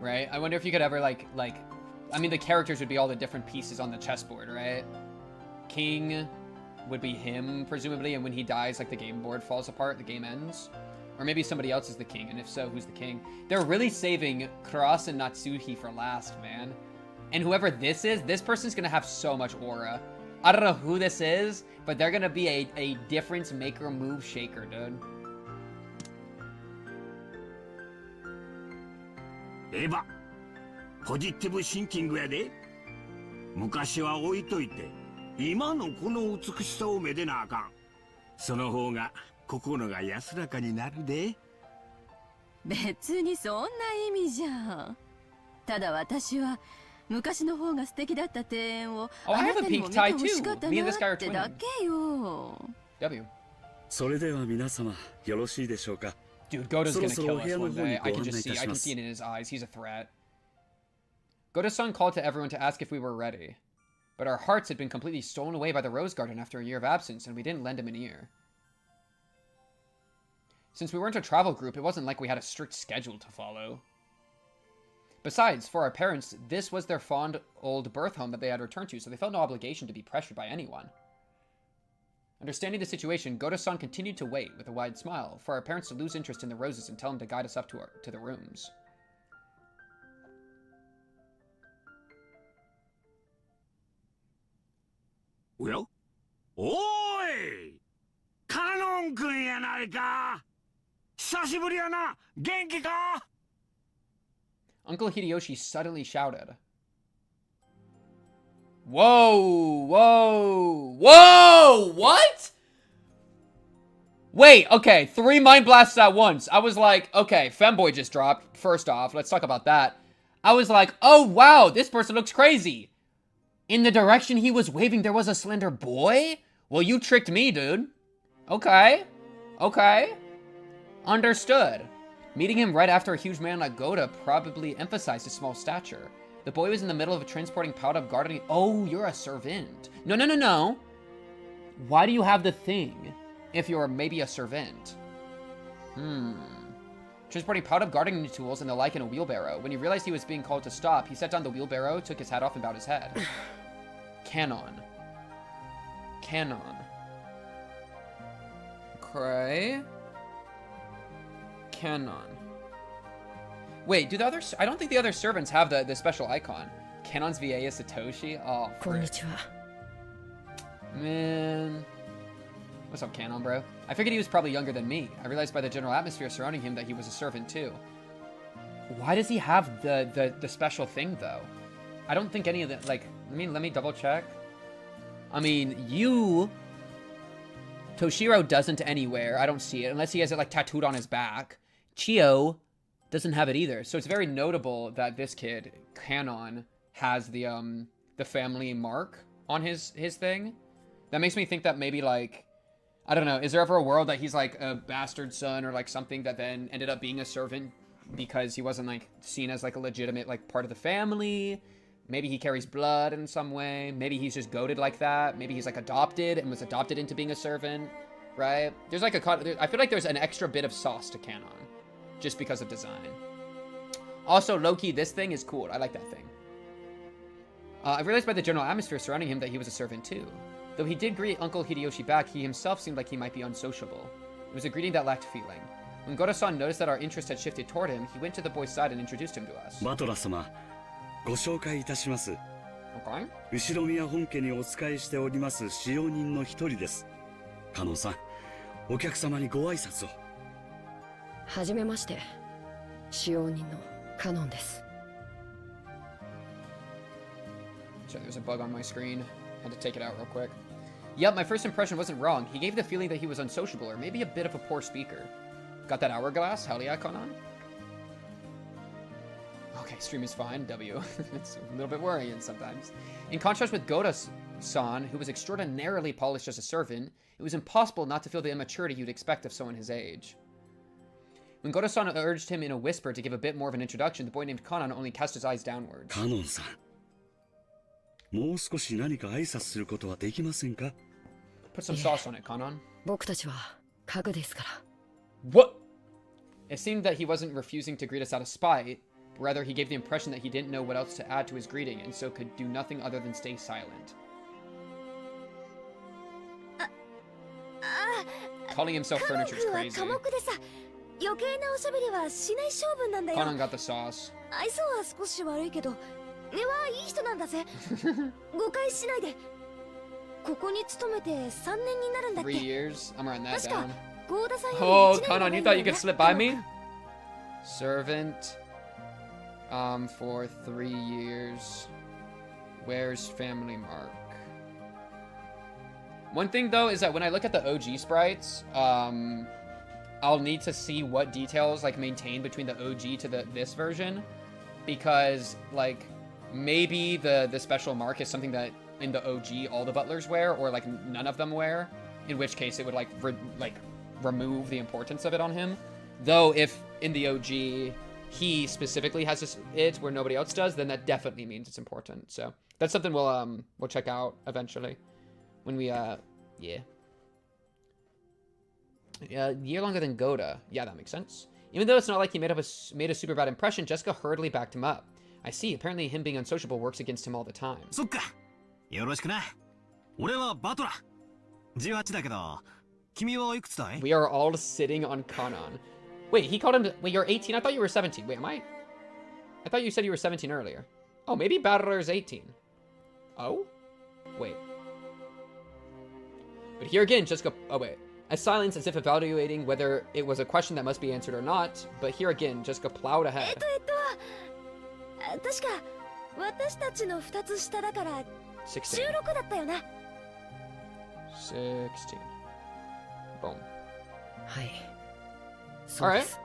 [SPEAKER 1] Right? I wonder if you could ever like I mean the characters would be all the different pieces on the chessboard, right? King would be him, presumably, and when he dies, like the game board falls apart, the game ends. Or maybe somebody else is the king, and if so, who's the king? They're really saving Kuras and Natsuhi for last, man. And whoever this is, this person's gonna have so much aura. I don't know who this is, but they're gonna be a difference maker, move shaker, dude.
[SPEAKER 13] エヴァ、ポジティブシンキングやで。昔は置いといて、今のこの美しさをめでなあかん。その方が心が安らかになるで。
[SPEAKER 5] 別にそんな意味じゃん。ただ私は昔の方が素敵だった庭園をあなたにも見てほしかったなってだけよ。
[SPEAKER 1] W.
[SPEAKER 14] それでは皆様よろしいでしょうか。
[SPEAKER 1] Dude, Goto's gonna kill us one day. I can see it in his eyes. He's a threat. Goto-san called to everyone to ask if we were ready. But our hearts had been completely stolen away by the Rose Garden after a year of absence, and we didn't lend him an ear. Since we weren't a travel group, it wasn't like we had a strict schedule to follow. Besides, for our parents, this was their fond old birth home that they had returned to, so they felt no obligation to be pressured by anyone. Understanding the situation, Goto-san continued to wait with a wide smile for our parents to lose interest in the roses and tell him to guide us up to the rooms.
[SPEAKER 13] おや？おーい！カノン君やないか！久しぶりやな！元気か？
[SPEAKER 1] Uncle Hideyoshi suddenly shouted. Whoa! Whoa! Whoa! What? Wait, okay, 3 mind blasts at once. I was like, okay, Femboy just dropped. First off, let's talk about that. I was like, oh wow, this person looks crazy. In the direction he was waving, there was a slender boy? Well, you tricked me, dude. Okay. Okay. Understood. Meeting him right after a huge man like Goto probably emphasized his small stature. The boy was in the middle of transporting powder gardening. Oh, you're a servant. No, no, no, no. Why do you have the thing if you're maybe a servant? Transporting powder gardening tools and the like in a wheelbarrow. When he realized he was being called to stop, he set down the wheelbarrow, took his hat off, and bowed his head. Canon. Canon. Okay. Canon. Wait, do the other... I don't think the other servants have the special icon. Canon's VA is Satoshi? Oh, frick. Man. What's up, Canon, bro? I figured he was probably younger than me. I realized by the general atmosphere surrounding him that he was a servant, too. Why does he have the special thing, though? I don't think any of that, like, let me double check. I mean, Toshiro doesn't anywhere. I don't see it, unless he has it, like, tattooed on his back. Chio doesn't have it either. So it's very notable that this kid, Canon, has the family mark on his thing. That makes me think that maybe, like, I don't know, is there ever a world that he's, like, a bastard son or, like, something that then ended up being a servant because he wasn't, like, seen as, like, a legitimate, like, part of the family? Maybe he carries blood in some way. Maybe he's just goated like that. Maybe he's, like, adopted and was adopted into being a servant, right? There's, like, I feel like there's an extra bit of sauce to Canon just because of design. Also, low-key, this thing is cool. I like that thing. I realized by the general atmosphere surrounding him that he was a servant, too. Though he did greet Uncle Hideyoshi back, he himself seemed like he might be unsociable. It was a greeting that lacked feeling. When Goro-san noticed that our interest had shifted toward him, he went to the boy's side and introduced him to us.
[SPEAKER 14] バトラ様、ご紹介いたします。
[SPEAKER 1] Okay.
[SPEAKER 14] 後ろ宮本家にお仕えしております使用人の一人です。カノンさん、お客様にご挨拶を。
[SPEAKER 15] はじめまして、使用人のカノンです。
[SPEAKER 1] Sorry, there's a bug on my screen. Had to take it out real quick. Yep, my first impression wasn't wrong. He gave the feeling that he was unsociable, or maybe a bit of a poor speaker. Got that hourglass? Hell yeah, Conan. Okay, stream is fine. W. It's a little bit worrying sometimes. In contrast with Goda-san, who was extraordinarily polished as a servant, it was impossible not to feel the immaturity you'd expect of someone his age. When Goda-san urged him in a whisper to give a bit more of an introduction, the boy named Conan only cast his eyes downwards.
[SPEAKER 14] Conan-san. もう少し何か挨拶することはできませんか?
[SPEAKER 1] Put some sauce on it, Conan.
[SPEAKER 15] 僕たちは家具ですから。
[SPEAKER 1] What? It seemed that he wasn't refusing to greet us out of spite, but rather he gave the impression that he didn't know what else to add to his greeting, and so could do nothing other than stay silent. Calling himself furniture is crazy.
[SPEAKER 12] Conan
[SPEAKER 1] got the sauce.
[SPEAKER 12] 愛想は少し悪いけど、根はいい人なんだぜ。誤解しないで。ここに勤めて3年になるんだっけ。
[SPEAKER 1] 3 years? I'm writing that down.
[SPEAKER 12] ゴーダさんより
[SPEAKER 1] Oh, Conan, you thought you could slip by me? Servant. For 3 years. Where's family mark? One thing though is that when I look at the OG sprites, I'll need to see what details like maintain between the OG to this version, because like maybe the special mark is something that in the OG all the butlers wear, or like none of them wear, in which case it would like remove the importance of it on him. Though if in the OG he specifically has it where nobody else does, then that definitely means it's important. So that's something we'll check out eventually when we year longer than Goda. Yeah, that makes sense. Even though it's not like he made a super bad impression, Jessica hurriedly backed him up. I see. Apparently him being unsociable works against him all the time.
[SPEAKER 6] そっか。よろしくな。俺はバトラ。18だけど、君はいくつだい?
[SPEAKER 1] We are all sitting on Conan. Wait, he called him. Wait, you're 18? I thought you were 17. Wait, am I? I thought you said you were 17 earlier. Oh, maybe Battler's 18. Oh? Wait. But here again, Jessica. Oh, wait. A silence as if evaluating whether it was a question that must be answered or not. But here again, Jessica plowed ahead.
[SPEAKER 12] 確か私たちの2つ下だから16だったよな。
[SPEAKER 1] 16. Boom.
[SPEAKER 15] はい。
[SPEAKER 1] Alright.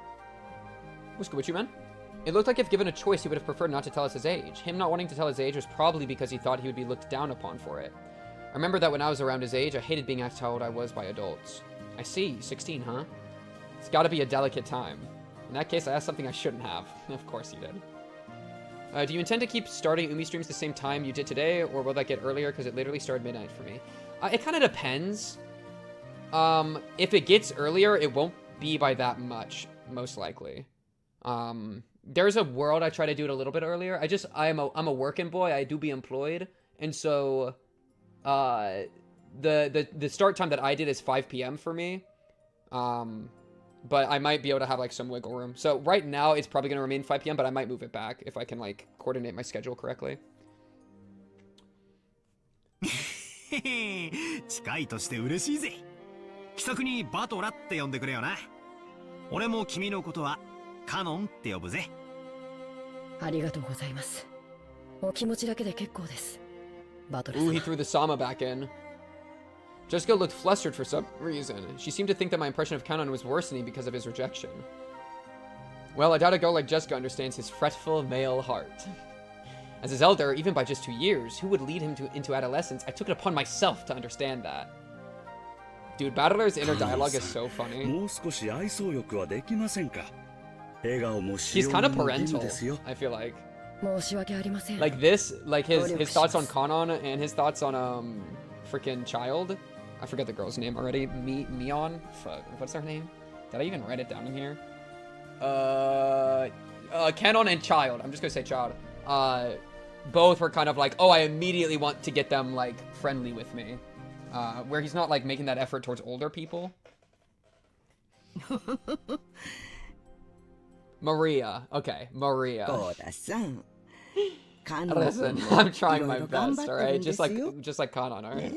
[SPEAKER 1] What's good with you, man? It looked like if given a choice, he would have preferred not to tell us his age. Him not wanting to tell his age was probably because he thought he would be looked down upon for it. I remember that when I was around his age, I hated being asked how old I was by adults. I see. 16, huh? It's gotta be a delicate time. In that case, I asked something I shouldn't have. Of course you did. Do you intend to keep starting Umi streams the same time you did today, or will that get earlier because it literally started midnight for me? It kind of depends. If it gets earlier, it won't be by that much, most likely. There's a world I try to do it a little bit earlier. I'm a working boy. I do be employed, and so the start time that I did is 5 p.m. for me. But I might be able to have like some wiggle room. So right now it's probably gonna remain 5 p.m. but I might move it back if I can like coordinate my schedule correctly.
[SPEAKER 6] へへ、近いとして嬉しいぜ。気さくにバトラって呼んでくれよな。俺も君のことはカノンって呼ぶぜ。
[SPEAKER 15] ありがとうございます。お気持ちだけで結構です。バトラ
[SPEAKER 1] Ooh,
[SPEAKER 15] 様。
[SPEAKER 1] he threw the Sama back in. Jessica looked flustered for some reason. She seemed to think that my impression of Kanon was worsening because of his rejection. Well, I doubt a girl like Jessica understands his fretful male heart. As his elder, even by just 2 years, who would lead him into adolescence, I took it upon myself to understand that. Dude, Battler's inner dialogue is so funny. He's kind of parental, I feel like. Like this, like his thoughts on Kanon and his thoughts on freaking Child. I forget the girl's name already. Mion? Fuck, what's her name? Did I even write it down in here? Kanon and Child. I'm just gonna say Child. Both were kind of like, oh, I immediately want to get them like friendly with me. Where he's not like making that effort towards older people. Maria. Okay, Maria. Listen, I'm trying my best, alright? Just like Kanon, alright?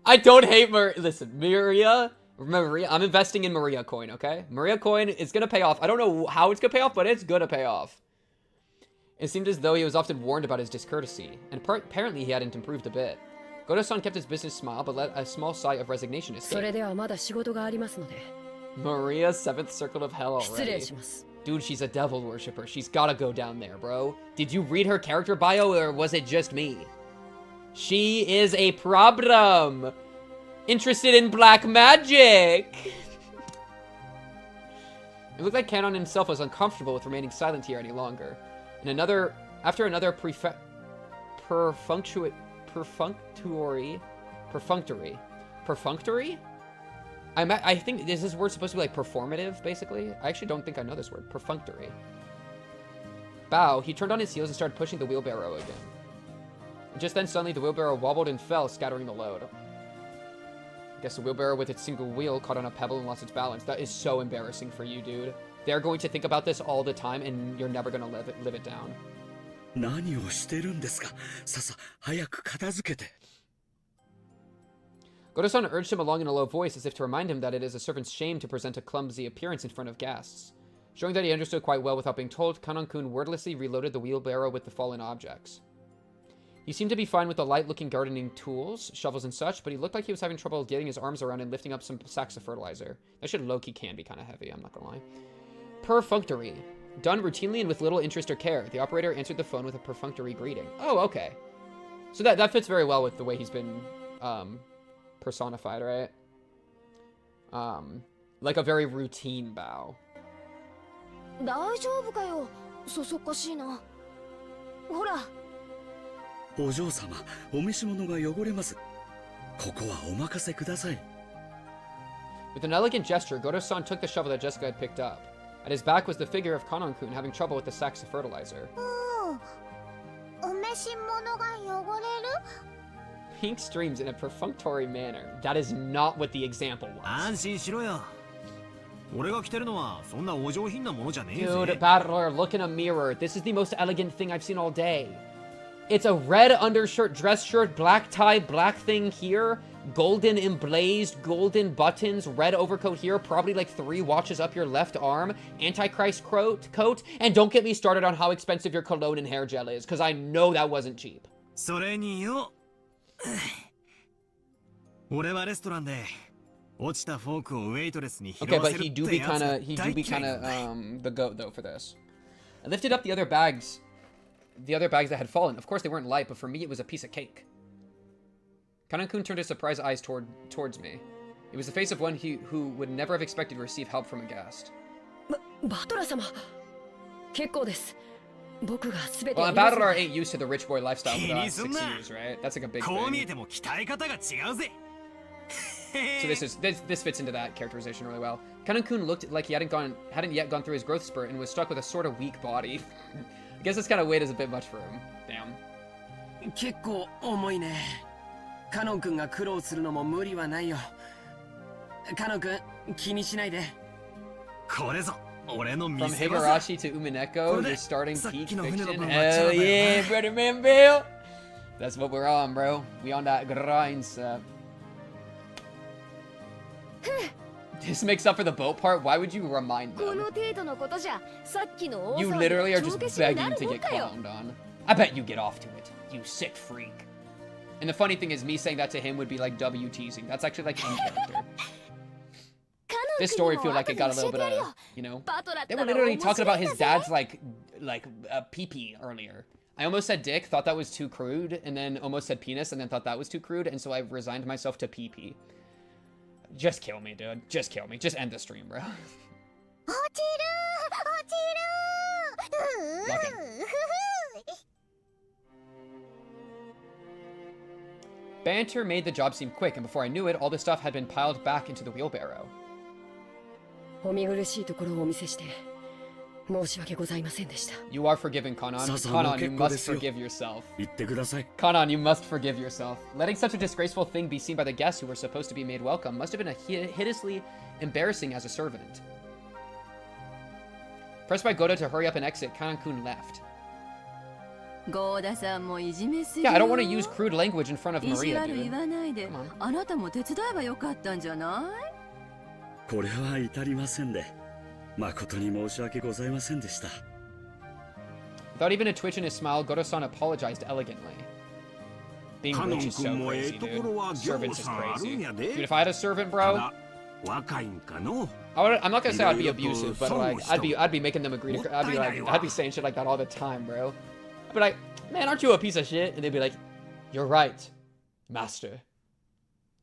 [SPEAKER 1] I don't hate listen, Maria, I'm investing in Maria coin, okay? Maria coin is gonna pay off. I don't know how it's gonna pay off, but it's gonna pay off. It seemed as though he was often warned about his discourtesy, and apparently he hadn't improved a bit. Goto-san kept his business smile, but let a small sigh of resignation escape. Maria's 7th circle of hell already. Dude, she's a devil worshipper. She's gotta go down there, bro. Did you read her character bio, or was it just me? She is a problem. Interested in black magic. It looked like Kanon himself was uncomfortable with remaining silent here any longer. After another perfunctory? I think, is this word supposed to be like performative, basically? I actually don't think I know this word. Perfunctory. Bow, he turned on his heels and started pushing the wheelbarrow again. Just then, suddenly, the wheelbarrow wobbled and fell, scattering the load. I guess the wheelbarrow with its single wheel caught on a pebble and lost its balance. That is so embarrassing for you, dude. They're going to think about this all the time, and you're never going to live it down. Goto-san urged him along in a low voice, as if to remind him that it is a servant's shame to present a clumsy appearance in front of guests. Showing that he understood quite well without being told, Kanon-kun wordlessly reloaded the wheelbarrow with the fallen objects. He seemed to be fine with the light-looking gardening tools, shovels and such, but he looked like he was having trouble getting his arms around and lifting up some sacks of fertilizer. That shit low-key can be kind of heavy, I'm not gonna lie. Perfunctory. Done routinely and with little interest or care, the operator answered the phone with a perfunctory greeting. Oh, okay. So that fits very well with the way he's been, personified, right? Like a very routine bow.
[SPEAKER 12] 大丈夫かよ。そそっかしいな。ほら。
[SPEAKER 14] お嬢様、お召し物が汚れます。ここはお任せください。
[SPEAKER 1] With an elegant gesture, Goto-san took the shovel that Jessica had picked up. At his back was the figure of Kanon-kun having trouble with the sacks of fertilizer.
[SPEAKER 9] お召し物が汚れる?
[SPEAKER 1] Pink streams in a perfunctory manner. That is not what the example was.
[SPEAKER 6] 安心しろよ。俺が着てるのはそんなお上品なものじゃねえぜ。
[SPEAKER 1] Dude, Battler, look in a mirror. This is the most elegant thing I've seen all day. It's a red undershirt, dress shirt, black tie, black thing here, golden emblazed, golden buttons, red overcoat here, probably like 3 watches up your left arm, Antichrist coat, and don't get me started on how expensive your cologne and hair gel is, because I know that wasn't cheap.
[SPEAKER 6] それによ。俺はレストランで落ちたフォークをウェイトレスに拾わせるってやつ。
[SPEAKER 1] Okay, but he do be kind of the goat though for this. I lifted up the other bags that had fallen. Of course they weren't light, but for me it was a piece of cake. Kanon-kun turned his surprised eyes towards me. It was the face of one who would never have expected to receive help from a guest.
[SPEAKER 15] バトラ様、結構です。僕がすべて。
[SPEAKER 1] Well, a battler ain't used to the rich boy lifestyle for the last 6 years, right? That's like a big thing.
[SPEAKER 6] こう見えても鍛え方が違うぜ。
[SPEAKER 1] So this fits into that characterization really well. Kanon-kun looked like he hadn't yet gone through his growth spurt and was stuck with a sort of weak body. I guess this kind of weight is a bit much for him. Damn.
[SPEAKER 4] 結構重いね。カノン君が苦労するのも無理はないよ。カノン君、気にしないで。
[SPEAKER 6] これぞ、俺の
[SPEAKER 1] From
[SPEAKER 6] 見せ場さ。
[SPEAKER 1] higurashi to Umineko, you're starting peak fiction. Hell yeah, brother man Bill. That's what we're on, bro. We on that grind set. This makes up for the boat part. Why would you remind them? You literally are just begging to get clowned on. I bet you get off to it, you sick freak. And the funny thing is, me saying that to him would be like W teasing. That's actually like in character. This story feels like it got a little bit of, you know. They were literally talking about his dad's like pee-pee earlier. I almost said dick, thought that was too crude, and then almost said penis, and then thought that was too crude, and so I resigned myself to pee-pee. Just kill me, dude. Just kill me. Just end the stream, bro. Okay. Banter made the job seem quick, and before I knew it, all the stuff had been piled back into the wheelbarrow. You are forgiven, Kanan. Kanan, you must forgive yourself. Kanan, you must forgive yourself. Letting such a disgraceful thing be seen by the guests who were supposed to be made welcome must have been hideously embarrassing as a servant. Pressed by Goda to hurry up and exit, Kanan-kun left. Yeah, I don't want to use crude language in front of Maria, dude. Come on.
[SPEAKER 14] これは至りませんで、誠に申し訳ございませんでした。
[SPEAKER 1] Without even a twitch in his smile, Godo-san apologized elegantly. Being rich is so crazy, dude. Servants is crazy. Dude, if I had a servant, bro, I'm not gonna say I'd be abusive, but like I'd be making them agree to. I'd be saying shit like that all the time, bro. I'd be like, man, aren't you a piece of shit? And they'd be like, you're right, master.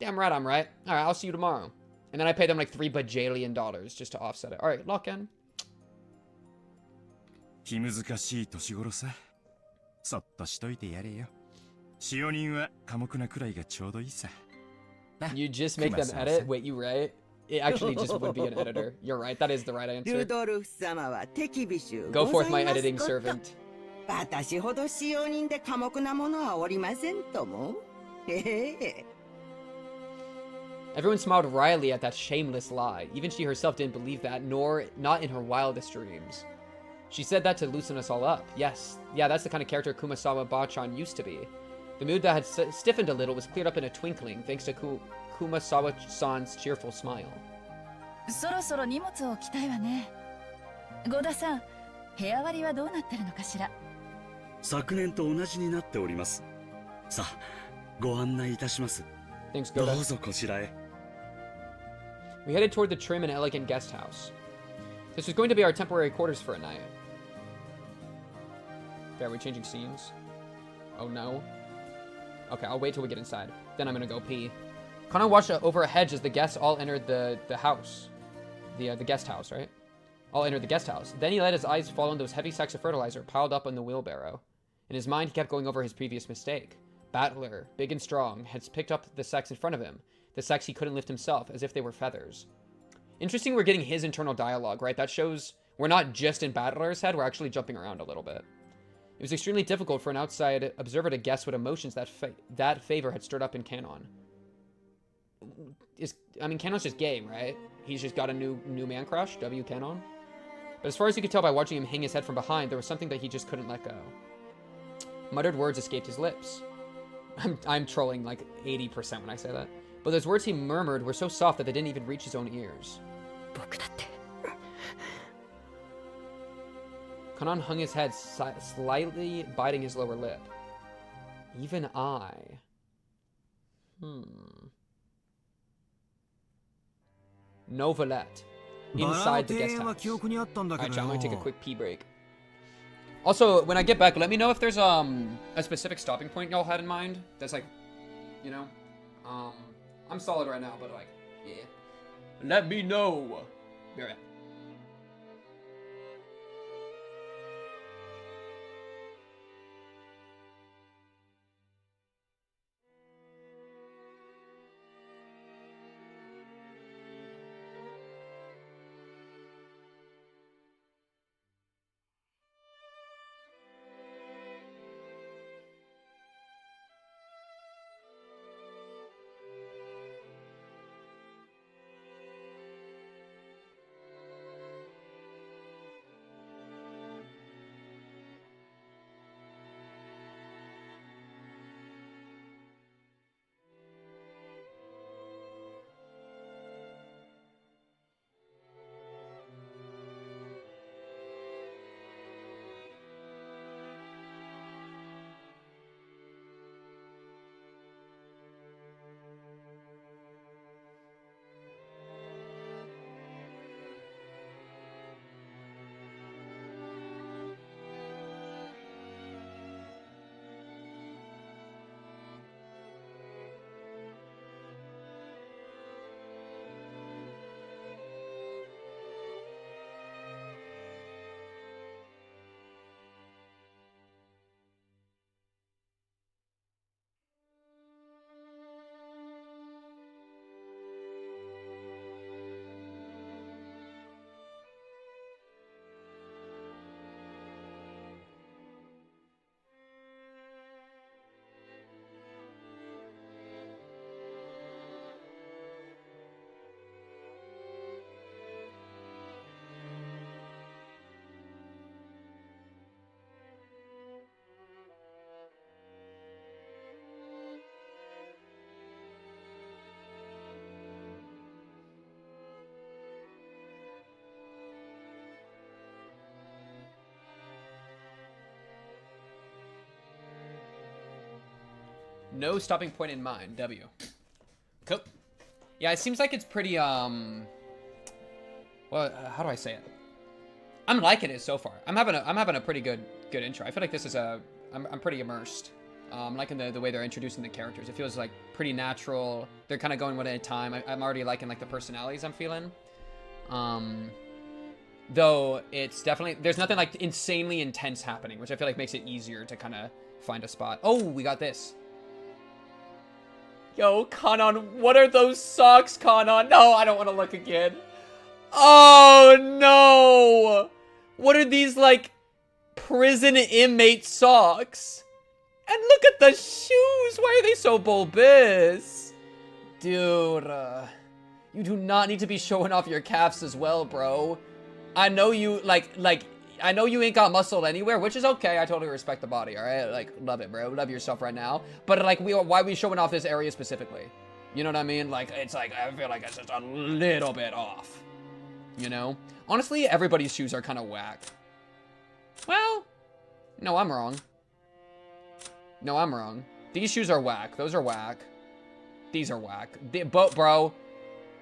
[SPEAKER 1] Damn right, I'm right. All right, I'll see you tomorrow. And then I pay them like $3 bajillion just to offset it. All right, lock in.
[SPEAKER 7] 気難しい年頃さ。そっとしといてやれよ。使用人は寡黙なくらいがちょうどいいさ。
[SPEAKER 1] You just make them edit? Wait, you right? It actually just would be an editor. You're right, that is the right answer. Go forth, my editing servant.
[SPEAKER 11] 私ほど使用人で寡黙な者はおりませんとも。へへ。
[SPEAKER 1] Everyone smiled wryly at that shameless lie. Even she herself didn't believe that, not in her wildest dreams. She said that to loosen us all up. Yes, yeah, that's the kind of character Kumasawa Bachan used to be. The mood that had stiffened a little was cleared up in a twinkling, thanks to Kumasawa-san's cheerful smile.
[SPEAKER 8] そろそろ荷物を置きたいわね。ゴダさん、部屋割りはどうなってるのかしら。
[SPEAKER 14] 昨年と同じになっております。さあ、ご案内いたします。どうぞこちらへ。
[SPEAKER 1] We headed toward the trim and elegant guest house. This was going to be our temporary quarters for a night. Okay, are we changing scenes? Oh no. Okay, I'll wait till we get inside. Then I'm gonna go pee. Kana watched over a hedge as the guests all entered the house. The guest house, right? All entered the guest house. Then he let his eyes fall on those heavy sacks of fertilizer piled up on the wheelbarrow. In his mind, he kept going over his previous mistake. Battler, big and strong, had picked up the sacks in front of him. The sacks he couldn't lift himself, as if they were feathers. Interesting we're getting his internal dialogue, right? That shows we're not just in Battler's head, we're actually jumping around a little bit. It was extremely difficult for an outside observer to guess what emotions that favor had stirred up in Kanon. I mean, Kanon's just gay, right? He's just got a new man crush, W Kanon. But as far as you could tell by watching him hang his head from behind, there was something that he just couldn't let go. Muttered words escaped his lips. I'm trolling like 80% when I say that. But those words he murmured were so soft that they didn't even reach his own ears. Kanan hung his head, slightly biting his lower lip. Even I. Novelette. Inside the guest house. Alright, John, I'm gonna take a quick pee break. Also, when I get back, let me know if there's a specific stopping point y'all had in mind. That's like, you know, I'm solid right now, but like, yeah. Let me know. Be right back. No stopping point in mind. W. Cool. Yeah, it seems like it's pretty, well, how do I say it? I'm liking it so far. I'm having a pretty good intro. I feel like this is I'm pretty immersed. I'm liking the way they're introducing the characters. It feels like pretty natural. They're kind of going one at a time. I'm already liking like the personalities I'm feeling. Though it's definitely, there's nothing like insanely intense happening, which I feel like makes it easier to kind of find a spot. Oh, we got this. Yo, Kanon, what are those socks, Kanon? No, I don't want to look again. Oh, no. What are these, like, prison inmate socks? And look at the shoes. Why are they so bulbous? Dude, you do not need to be showing off your calves as well, bro. I know you, I know you ain't got muscle anywhere, which is okay. I totally respect the body, all right? Like, love it, bro. Love yourself right now. But, like, why are we showing off this area specifically? You know what I mean? Like, it's like, I feel like it's just a little bit off. You know? Honestly, everybody's shoes are kind of whack. Well, no, I'm wrong. No, I'm wrong. These shoes are whack. Those are whack. These are whack. Bro.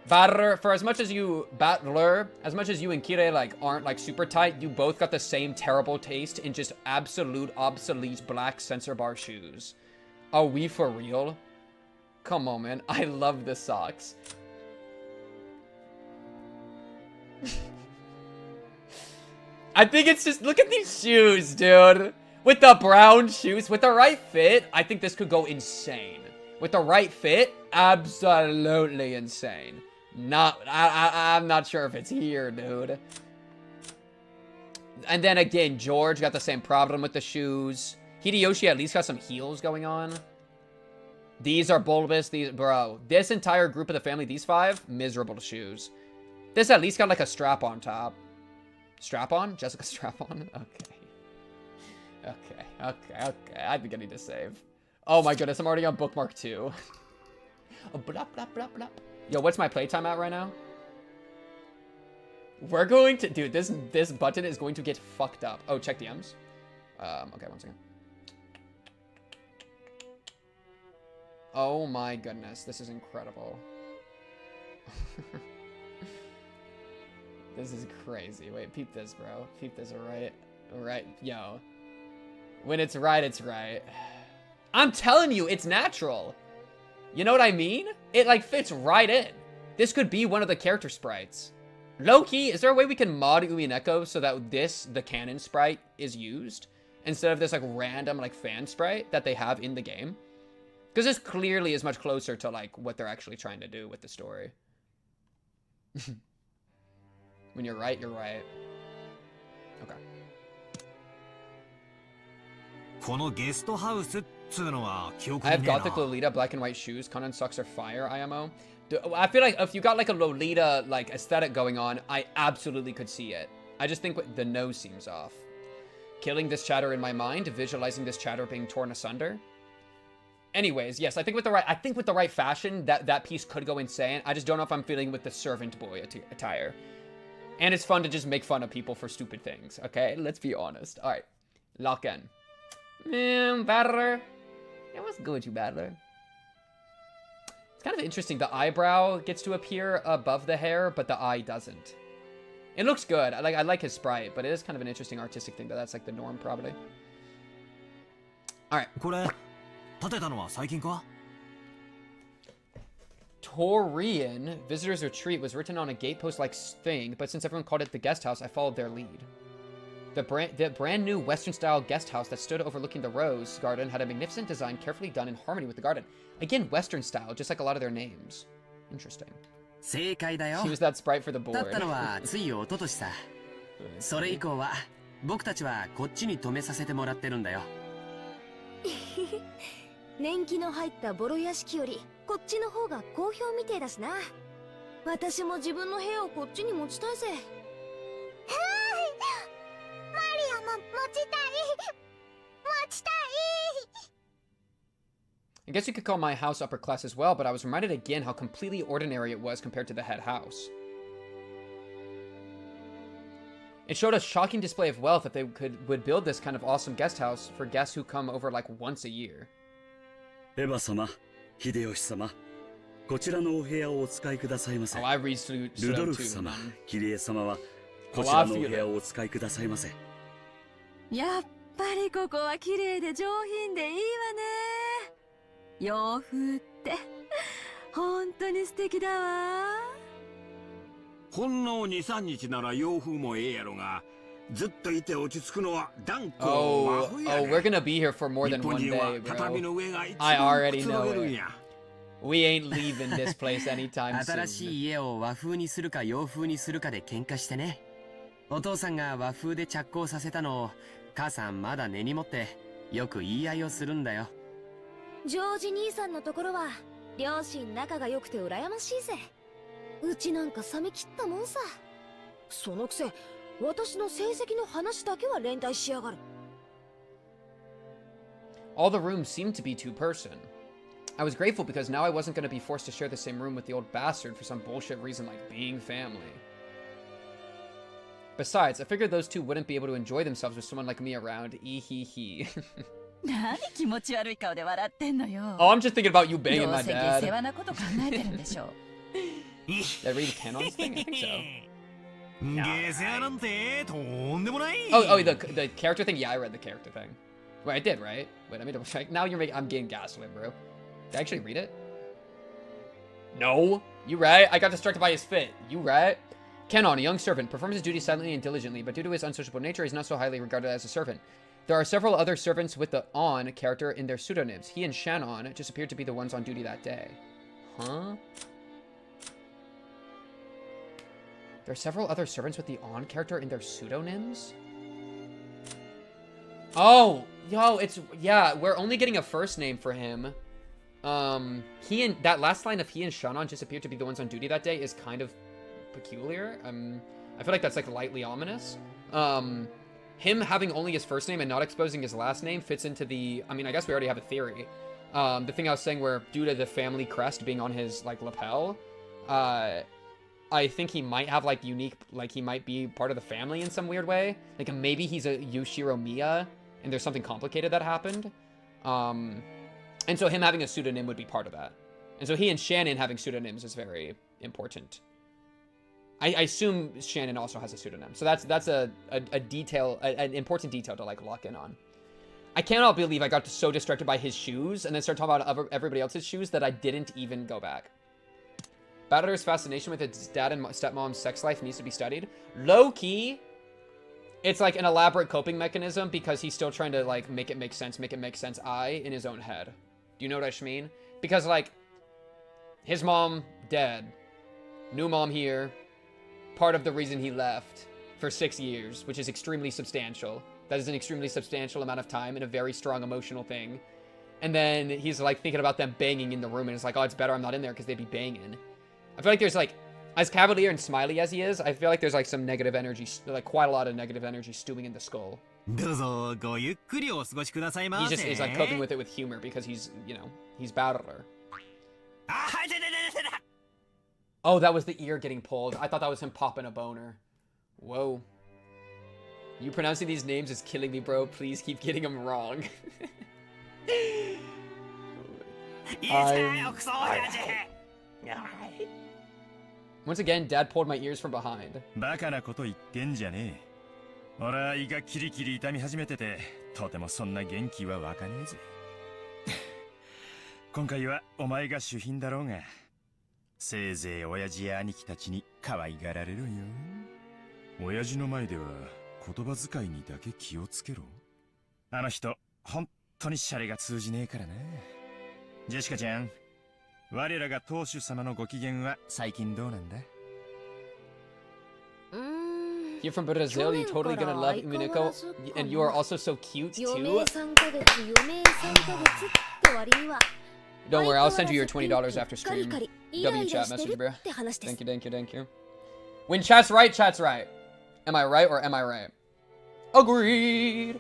[SPEAKER 1] For as much as you and Kire like aren't like super tight, you both got the same terrible taste in just absolute obsolete black sensor bar shoes. Are we for real? Come on, man. I love the socks. I think it's just, look at these shoes, dude. With the brown shoes, with the right fit, I think this could go insane. With the right fit, absolutely insane. I'm not sure if it's here, dude. And then again, George got the same problem with the shoes. Hideyoshi at least got some heels going on. These are bulbous. Bro, this entire group of the family, these 5, miserable shoes. This at least got like a strap on top. Strap on? Jessica strap on? Okay. I think I need to save. Oh my goodness, I'm already on bookmark 2. Oh, blop, blop, blop, blop. Yo, what's my playtime at right now? We're going to... Dude, this button is going to get fucked up. Oh, check DMs. Okay, one second. Oh my goodness, this is incredible. This is crazy. Wait, peep this, bro. Peep this, alright? Yo. When it's right, it's right. I'm telling you, it's natural. You know what I mean? It, like, fits right in. This could be one of the character sprites. Low-key, is there a way we can mod Umineko so that the canon sprite, is used? Instead of this, like, random, like, fan sprite that they have in the game? Because this clearly is much closer to, like, what they're actually trying to do with the story. When you're right, you're right. Okay. I have Gothic Lolita, black and white shoes. Conan socks are fire, IMO. I feel like if you got like a Lolita like aesthetic going on, I absolutely could see it. I just think the nose seems off. Killing this chatter in my mind, visualizing this chatter being torn asunder. Anyways, yes, I think with the right fashion, that piece could go insane. I just don't know if I'm feeling with the servant boy attire. And it's fun to just make fun of people for stupid things, okay? Let's be honest. All right, lock in. Battler. Yeah, what's good with you, Battler? It's kind of interesting. The eyebrow gets to appear above the hair, but the eye doesn't. It looks good. I like his sprite, but it is kind of an interesting artistic thing that's like the norm, probably. All right. Torian Visitor's Retreat was written on a gatepost-like thing, but since everyone called it the guest house, I followed their lead. The brand new Western-style guest house that stood overlooking the rose garden had a magnificent design carefully done in harmony with the garden. Again, Western style, just like a lot of their names. Interesting. She was that sprite for the board.
[SPEAKER 4] それ以降は僕たちはこっちに泊めさせてもらってるんだよ。
[SPEAKER 12] 年季の入ったボロ屋敷よりこっちの方が好評みてえだしな。私も自分の部屋をこっちに持ちたいぜ。マリアも持ちたい。持ちたい。
[SPEAKER 1] I guess you could call my house upper class as well, but I was reminded again how completely ordinary it was compared to the head house. It showed a shocking display of wealth that they would build this kind of awesome guest house for guests who come over like once a year.
[SPEAKER 14] エヴァ様、秀吉様、こちらのお部屋をお使いくださいませ。
[SPEAKER 1] Oh, I read Sudo
[SPEAKER 14] ルドルフ
[SPEAKER 1] too,
[SPEAKER 14] 様、
[SPEAKER 1] man.
[SPEAKER 14] キリエ様はこちらのお部屋をお使いくださいませ。
[SPEAKER 5] やっぱりここは綺麗で上品でいいわね。洋風って本当に素敵だわ。
[SPEAKER 13] ほんの2、3日なら洋風もええやろが、ずっといて落ち着くのは断固和
[SPEAKER 1] Oh,
[SPEAKER 13] 風や
[SPEAKER 1] oh,
[SPEAKER 13] ね。
[SPEAKER 1] we're gonna be here for more
[SPEAKER 13] 日
[SPEAKER 1] than
[SPEAKER 13] 本
[SPEAKER 1] one
[SPEAKER 13] 人は
[SPEAKER 1] day,
[SPEAKER 13] 畳
[SPEAKER 1] bro.
[SPEAKER 13] の上が一
[SPEAKER 1] I
[SPEAKER 13] 番
[SPEAKER 1] already
[SPEAKER 13] くつろ
[SPEAKER 1] know
[SPEAKER 13] げるん
[SPEAKER 1] it.
[SPEAKER 13] や。
[SPEAKER 1] We ain't leaving this place anytime
[SPEAKER 4] 新し
[SPEAKER 1] soon.
[SPEAKER 4] い家を和風にするか洋風にするかで喧嘩してね。お父さんが和風で着工させたのを母さんまだ根に持ってよく言い合いをするんだよ。
[SPEAKER 12] ジョージ兄さんのところは両親仲が良くて羨ましいぜ。うちなんか冷め切ったもんさ。そのくせ私の成績の話だけは連帯しやがる。
[SPEAKER 1] All the rooms seemed to be two-person. I was grateful because now I wasn't going to be forced to share the same room with the old bastard for some bullshit reason like being family. Besides, I figured those two wouldn't be able to enjoy themselves with someone like me around. Ehehe.
[SPEAKER 8] 何気持ち悪い顔で笑ってんのよ。
[SPEAKER 1] Oh, I'm just thinking about you
[SPEAKER 8] ど
[SPEAKER 1] banging
[SPEAKER 8] う
[SPEAKER 1] my
[SPEAKER 8] せ
[SPEAKER 1] dad.
[SPEAKER 8] 下世話なこと考えてるんでしょ。
[SPEAKER 1] Did I read the Canons thing? I think so.
[SPEAKER 6] 下世話なんてとんでもない。
[SPEAKER 1] Oh, the character thing? Yeah, I read the character thing. Wait, I did, right? Wait, let me double check. Now I'm getting gaslit, bro. Did I actually read it? No. You right? I got distracted by his fit. You right? Kenon, a young servant, performs his duties silently and diligently, but due to his unsociable nature, he is not so highly regarded as a servant. There are several other servants with the On character in their pseudonyms. He and Shannon just appeared to be the ones on duty that day. Huh? There are several other servants with the On character in their pseudonyms? Oh, yo, yeah, we're only getting a first name for him. That last line of he and Shannon just appeared to be the ones on duty that day is kind of peculiar. I feel like that's like lightly ominous. Him having only his first name and not exposing his last name fits into the, I mean, I guess we already have a theory. The thing I was saying where due to the family crest being on his like lapel, I think he might have like unique, like he might be part of the family in some weird way. Like maybe he's a Yushiro Miya and there's something complicated that happened. And so him having a pseudonym would be part of that. And so he and Shannon having pseudonyms is very important. I assume Shannon also has a pseudonym. So that's a detail, an important detail to like lock in on. I cannot believe I got so distracted by his shoes and then started talking about everybody else's shoes that I didn't even go back. Batter's fascination with his dad and stepmom's sex life needs to be studied. Low-key, it's like an elaborate coping mechanism because he's still trying to like make it make sense in his own head. Do you know what I mean? Because like, his mom dead, new mom here, part of the reason he left for 6 years, which is extremely substantial. That is an extremely substantial amount of time and a very strong emotional thing. And then he's like thinking about them banging in the room and it's like, oh, it's better I'm not in there because they'd be banging. I feel like there's like, as cavalier and smiley as he is, I feel like there's like some negative energy, like quite a lot of negative energy stewing in the skull.
[SPEAKER 6] どうぞごゆっくりお過ごしくださいま
[SPEAKER 1] He
[SPEAKER 6] せ。
[SPEAKER 1] just is like coping with it with humor because he's, you know, he's battler. Oh, that was the ear getting pulled. I thought that was him popping a boner. Whoa. You pronouncing these names is killing me, bro. Please keep getting them wrong. Once again, Dad pulled my ears from behind.
[SPEAKER 7] バカなこと言ってんじゃねえ。俺は胃がキリキリ痛み始めてて、とてもそんな元気はわかねえぜ。今回はお前が主賓だろうが、せいぜい親父や兄貴たちに可愛がられろよ。親父の前では言葉遣いにだけ気をつけろ。あの人、本当にシャレが通じねえからな。ジェシカちゃん、我らが当主様のご機嫌は最近どうなんだ？
[SPEAKER 1] You're from Brazil, you're totally gonna love Umineko, and you are also so cute too. Don't worry, I'll send you your $20 after stream. W chat message, bro. Thank you, thank you, thank you. When chat's right, chat's right. Am I right or am I right? Agreed.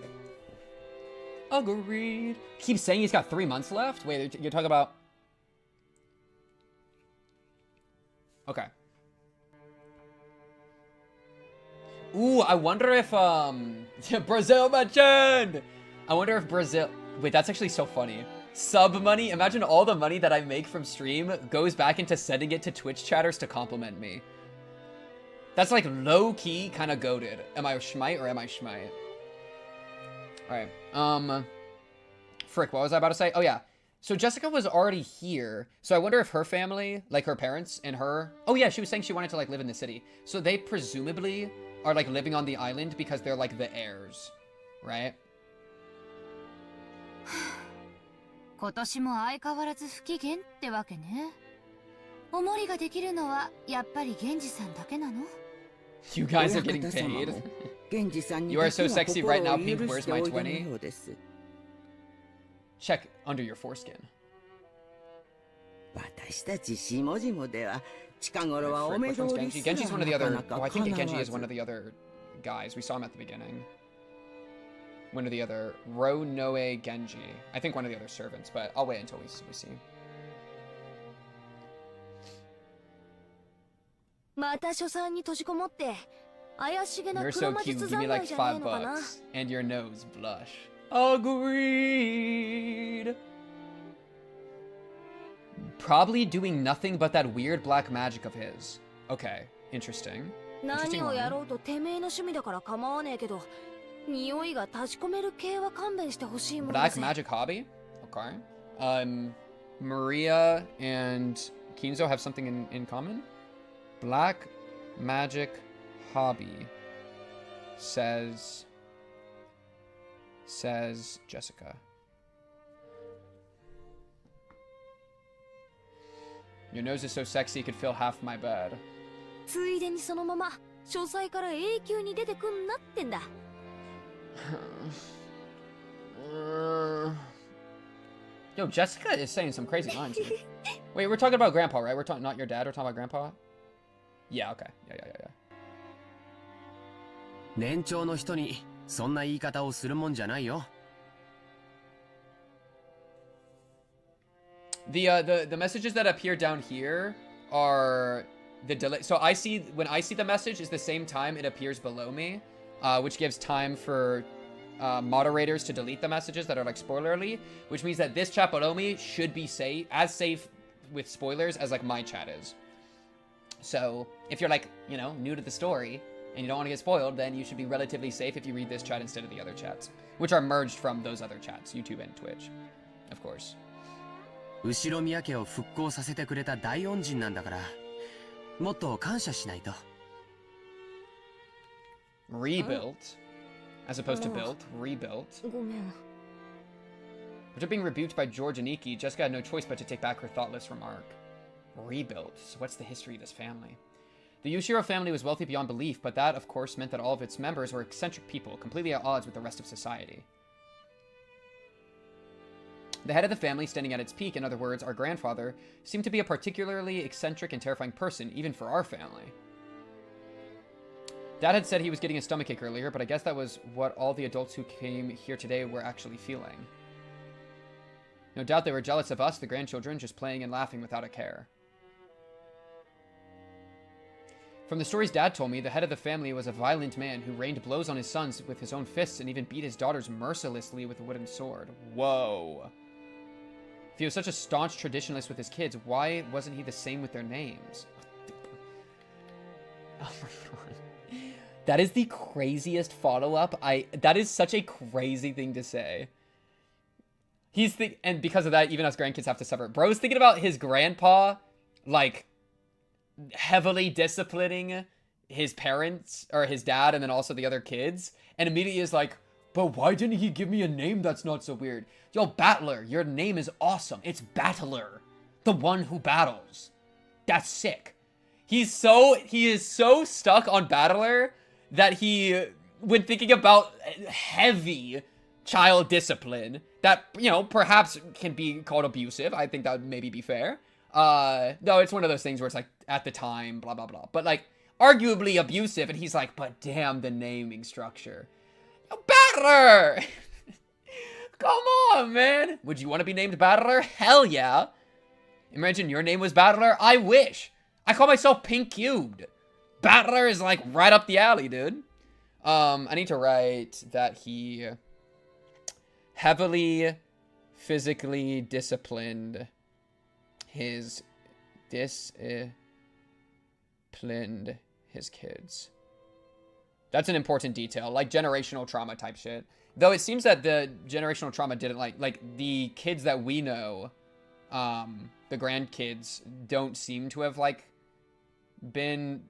[SPEAKER 1] Agreed. Keep saying he's got 3 months left? Wait, you're talking about... Okay. Ooh, I wonder if, Brazil mentioned! I wonder if Brazil... Wait, that's actually so funny. Sub money. Imagine all the money that I make from stream goes back into sending it to Twitch chatters to compliment me. That's like low-key kind of goated. Am I a schmite or am I schmite? Alright. Frick, what was I about to say? Oh, yeah. So Jessica was already here. So I wonder if her family, like her parents and her... Oh, yeah, she was saying she wanted to, like, live in the city. So they presumably are, like, living on the island because they're, like, the heirs. Right?
[SPEAKER 9] 今年も相変わらず不機嫌ってわけね。お守りができるのはやっぱり源氏さんだけなの？
[SPEAKER 1] You guys are getting paid. You are so sexy right now, Pink. Where's my 20? Check under your foreskin.
[SPEAKER 11] 私たち下々では近頃はお
[SPEAKER 1] Frick,
[SPEAKER 11] 目
[SPEAKER 1] which
[SPEAKER 11] 通
[SPEAKER 1] one's
[SPEAKER 11] り
[SPEAKER 1] Genji?
[SPEAKER 11] すら
[SPEAKER 1] Genji's one of the
[SPEAKER 11] なか
[SPEAKER 1] other...
[SPEAKER 11] なか
[SPEAKER 1] Oh, I think
[SPEAKER 11] 叶
[SPEAKER 1] Genji
[SPEAKER 11] わ
[SPEAKER 1] is one
[SPEAKER 11] ず
[SPEAKER 1] of the other guys. We saw him at the beginning. One of the other... Ronoe Genji. I think one of the other servants, but I'll wait until we see.
[SPEAKER 12] また書斎に閉じこもって怪しげな
[SPEAKER 1] You're
[SPEAKER 12] 黒
[SPEAKER 1] so
[SPEAKER 12] 魔
[SPEAKER 1] cute.
[SPEAKER 12] 術
[SPEAKER 1] Give me
[SPEAKER 12] 侍
[SPEAKER 1] like
[SPEAKER 12] じゃないのか
[SPEAKER 1] $5
[SPEAKER 12] な。
[SPEAKER 1] and your nose blush. Agreed. Probably doing nothing but that weird black magic of his. Okay, interesting.
[SPEAKER 12] 何をやろうとてめえの趣味だから構わねえけど、匂いが立ち込める系は勘弁してほしいものだ
[SPEAKER 1] Black
[SPEAKER 12] ぜ。
[SPEAKER 1] magic hobby? Okay. Maria and Kinzo have something in common? Black magic hobby, says Jessica. Your nose is so sexy you could fill half my bed.
[SPEAKER 12] ついでにそのまま書斎から永久に出てくんなってんだ。
[SPEAKER 1] Yo, Jessica is saying some crazy lines here. Wait, we're talking about Grandpa, right? We're talking not your dad. We're talking about Grandpa. Yeah. Okay. Yeah.
[SPEAKER 4] 年長の人にそんな言い方をするもんじゃないよ。
[SPEAKER 1] The messages that appear down here are the delay. So when I see the message is the same time it appears below me, which gives time for moderators to delete the messages that are like spoilerly, which means that this chat below me should be as safe with spoilers as like my chat is. So if you're like, you know, new to the story and you don't want to get spoiled, then you should be relatively safe if you read this chat instead of the other chats, which are merged from those other chats, YouTube and Twitch, of course.
[SPEAKER 4] 後ろ宮家を復興させてくれた大恩人なんだから、もっと感謝しないと。
[SPEAKER 1] Rebuilt, as opposed to built, rebuilt.
[SPEAKER 12] ごめん。
[SPEAKER 1] After being rebuked by George and Iki, Jessica had no choice but to take back her thoughtless remark. Rebuilt? So what's the history of this family? The Yushiro family was wealthy beyond belief, but that, of course, meant that all of its members were eccentric people, completely at odds with the rest of society. The head of the family, standing at its peak, in other words, our grandfather, seemed to be a particularly eccentric and terrifying person, even for our family. Dad had said he was getting a stomachache earlier, but I guess that was what all the adults who came here today were actually feeling. No doubt they were jealous of us, the grandchildren, just playing and laughing without a care. From the stories Dad told me, the head of the family was a violent man who rained blows on his sons with his own fists and even beat his daughters mercilessly with a wooden sword. Whoa. If he was such a staunch traditionalist with his kids, why wasn't he the same with their names? Oh my god. That is the craziest follow-up. That is such a crazy thing to say. And because of that, even us grandkids have to suffer. Bro's thinking about his grandpa, like, heavily disciplining his parents, or his dad, and then also the other kids. And immediately is like, but why didn't he give me a name that's not so weird? Yo, Battler, your name is awesome. It's Battler. The one who battles. That's sick. He is so stuck on Battler that he, when thinking about heavy child discipline, that, you know, perhaps can be called abusive. I think that would maybe be fair. No, it's one of those things where it's like, at the time, blah, blah, blah. But, like, arguably abusive, and he's like, but damn the naming structure. Yo, Battler! Come on, man! Would you want to be named Battler? Hell yeah! Imagine your name was Battler? I wish! I call myself Pink Cubed. Battler is, like, right up the alley, dude. I need to write that he heavily physically disciplined his kids. That's an important detail, like generational trauma type shit. Though it seems that the generational trauma didn't like the kids that we know, the grandkids don't seem to have like been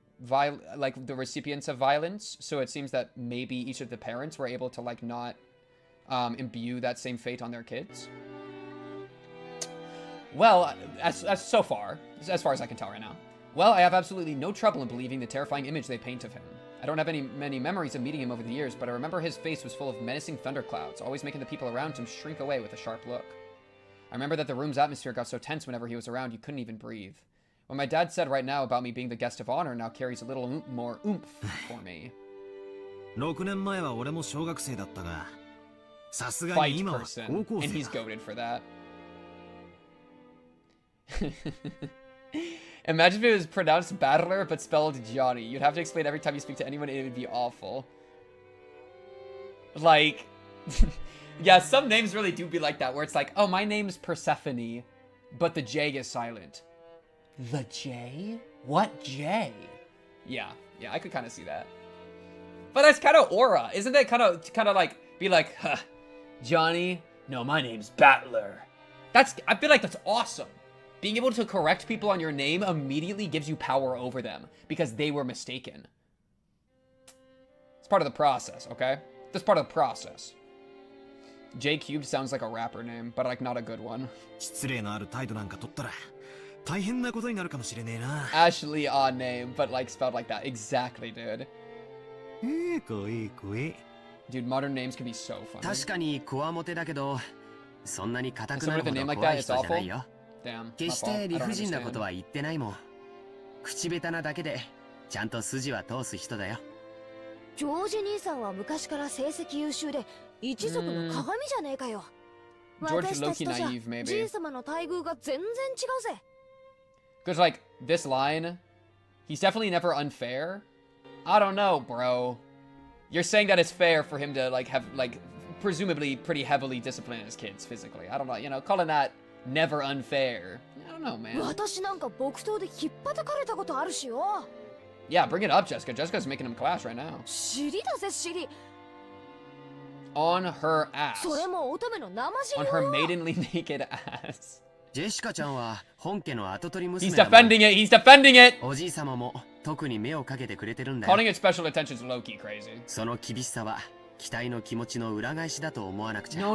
[SPEAKER 1] like the recipients of violence. So it seems that maybe each of the parents were able to like not imbue that same fate on their kids. Well, as far as I can tell right now. Well, I have absolutely no trouble in believing the terrifying image they paint of him. I don't have many memories of meeting him over the years, but I remember his face was full of menacing thunderclouds, always making the people around him shrink away with a sharp look. I remember that the room's atmosphere got so tense whenever he was around you couldn't even breathe. What my dad said right now about me being the guest of honor now carries a little more oomph for me.
[SPEAKER 6] 6年前は俺も小学生だったが、さすがに
[SPEAKER 1] Fight
[SPEAKER 6] 今は
[SPEAKER 1] person,
[SPEAKER 6] 高校
[SPEAKER 1] and
[SPEAKER 6] 生
[SPEAKER 1] he's
[SPEAKER 6] だ。
[SPEAKER 1] goated for that. Imagine if it was pronounced battler but spelled Johnny. You'd have to explain every time you speak to anyone, and it would be awful. Like, yeah, some names really do be like that, where it's like, oh, my name's Persephone, but the J is silent. The J? What J? Yeah, I could kind of see that. But that's kind of aura. Isn't that kind of like, be like, huh, Johnny? No, my name's Battler. I feel like that's awesome. Being able to correct people on your name immediately gives you power over them because they were mistaken. It's part of the process, okay? That's part of the process. J Cubed sounds like a rapper name, but like not a good one.
[SPEAKER 6] 失礼のある態度なんか取ったら大変なことになるかもしれねえな。
[SPEAKER 1] Ashley odd name, but like spelled like that. Exactly, dude.
[SPEAKER 6] 怖い怖い。
[SPEAKER 1] Dude, modern names can be so funny.
[SPEAKER 4] 確かにこわもてだけど、そんなに硬くな
[SPEAKER 1] Someone
[SPEAKER 4] る
[SPEAKER 1] with a
[SPEAKER 4] ほ
[SPEAKER 1] name
[SPEAKER 4] ど
[SPEAKER 1] like
[SPEAKER 4] 怖
[SPEAKER 1] that
[SPEAKER 4] い
[SPEAKER 1] is
[SPEAKER 4] 人じゃな
[SPEAKER 1] awful?
[SPEAKER 4] いよ。
[SPEAKER 1] Damn.
[SPEAKER 4] 決し
[SPEAKER 1] my fault.
[SPEAKER 4] て
[SPEAKER 1] I
[SPEAKER 4] 理
[SPEAKER 1] don't
[SPEAKER 4] 不尽なこと
[SPEAKER 1] understand.
[SPEAKER 4] は言ってないもん。口下手なだけでちゃんと筋は通す人だよ。
[SPEAKER 12] ジョージ兄さんは昔から成績優秀で一族の鏡じゃねえかよ。
[SPEAKER 1] George
[SPEAKER 12] 私たち
[SPEAKER 1] Loki
[SPEAKER 12] とじゃ
[SPEAKER 1] naive, maybe.
[SPEAKER 12] ジン様の待遇が全然違うぜ。
[SPEAKER 1] Because, like, this line, he's definitely never unfair. I don't know, bro. You're saying that it's fair for him to, like, have, like, presumably pretty heavily discipline his kids physically. I don't know, you know, calling that never unfair. I don't know, man.
[SPEAKER 12] 私なんか木刀で引っ叩かれたことあるしよ。
[SPEAKER 1] Yeah, bring it up, Jessica. Jessica's making him clash right now.
[SPEAKER 12] 尻だぜ尻。
[SPEAKER 1] On her ass.
[SPEAKER 12] それも乙女の生尻
[SPEAKER 1] On
[SPEAKER 12] よ。
[SPEAKER 1] her maidenly naked ass.
[SPEAKER 4] ジェシカちゃんは本家の跡取り娘
[SPEAKER 1] He's
[SPEAKER 4] だもん。
[SPEAKER 1] defending it. He's defending it.
[SPEAKER 4] おじい様も特に目をかけてくれてるんだよ。
[SPEAKER 1] Calling it special attention is low-key crazy.
[SPEAKER 4] その厳しさは期待の気持ちの裏返しだと思わなくちゃ。
[SPEAKER 1] No.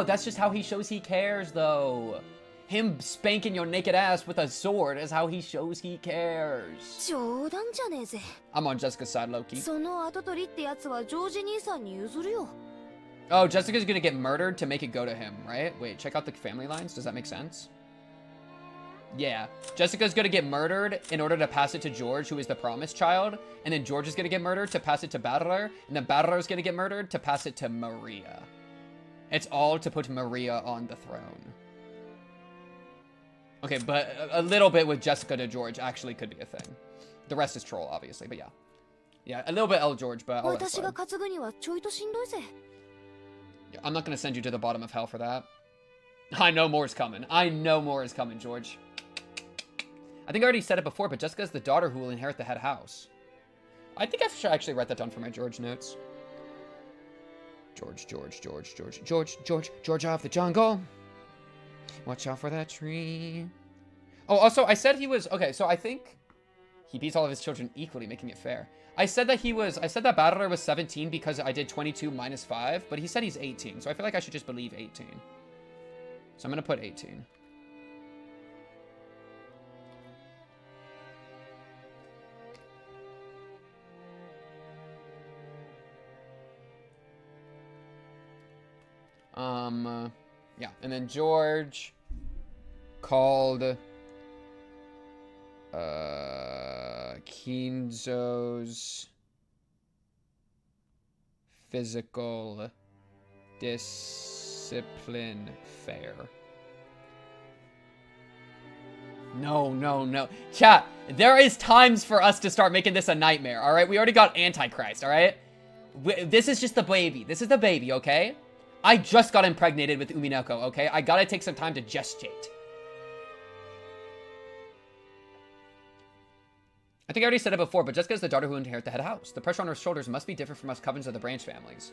[SPEAKER 1] That's just how he shows he cares, though. Him spanking your naked ass with a sword is how he shows he cares.
[SPEAKER 12] 冗談じゃねえぜ。
[SPEAKER 1] I'm on Jessica's side, low-key.
[SPEAKER 12] その跡取りってやつはジョージ兄さんに譲るよ。
[SPEAKER 1] Oh, Jessica's gonna get murdered to make it go to him, right? Wait, check out the family lines. Does that make sense? Yeah. Jessica's gonna get murdered in order to pass it to George, who is the promised child. And then George is gonna get murdered to pass it to Battler. And then Battler is gonna get murdered to pass it to Maria. It's all to put Maria on the throne. Okay, but a little bit with Jessica to George actually could be a thing. The rest is troll, obviously, but yeah. Yeah, a little bit L George, but I'll let it
[SPEAKER 12] 私が
[SPEAKER 1] slide.
[SPEAKER 12] 担ぐにはちょいとしんどいぜ。
[SPEAKER 1] I'm not gonna send you to the bottom of hell for that. I know more is coming. I know more is coming, George. I think I already said it before, but Jessica is the daughter who will inherit the head house. I think I should actually write that down for my George notes. George of the jungle. Watch out for that tree. Oh, also, I said he was... Okay, so I think he beats all of his children equally, making it fair. I said that Battler was 17 because I did 22 minus 5, but he said he's 18, so I feel like I should just believe 18. So I'm gonna put 18. Yeah, and then George called Kinzo's physical discipline fair. No. Chat, there is times for us to start making this a nightmare, alright? We already got Antichrist, alright? This is just the baby. This is the baby, okay? I just got impregnated with Umineko, okay? I gotta take some time to gestate. I think I already said it before, but Jessica is the daughter who inherits the head house. The pressure on her shoulders must be different from us covens of the branch families.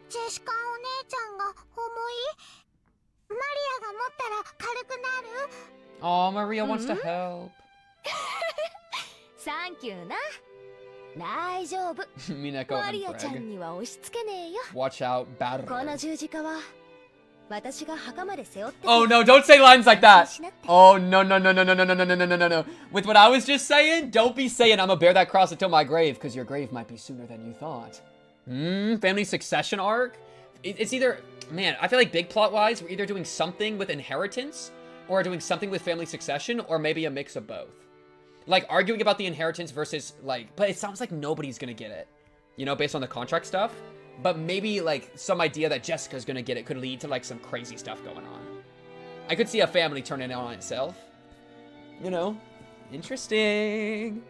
[SPEAKER 9] ジェシカお姉ちゃんが重い？マリアが持ったら軽くなる？
[SPEAKER 1] Oh, Maria wants to help.
[SPEAKER 12] サンキューな。大丈夫。
[SPEAKER 1] Mineko
[SPEAKER 12] マ
[SPEAKER 1] and
[SPEAKER 12] リアちゃん
[SPEAKER 1] Greg.
[SPEAKER 12] には押し付けねえよ。
[SPEAKER 1] Watch out, battle.
[SPEAKER 12] この十字架は私が墓まで背負って。
[SPEAKER 1] Oh no, don't say lines like that. Oh no, no, no, no, no, no, no, no, no, no, no, no. With what I was just saying, don't be saying I'm gonna bear that cross until my grave, because your grave might be sooner than you thought. Family succession arc? It's either, man, I feel like big plot-wise, we're either doing something with inheritance, or doing something with family succession, or maybe a mix of both. Like, arguing about the inheritance versus, like, but it sounds like nobody's gonna get it. You know, based on the contract stuff. But maybe, like, some idea that Jessica's gonna get it could lead to, like, some crazy stuff going on. I could see a family turning on itself. You know? Interesting.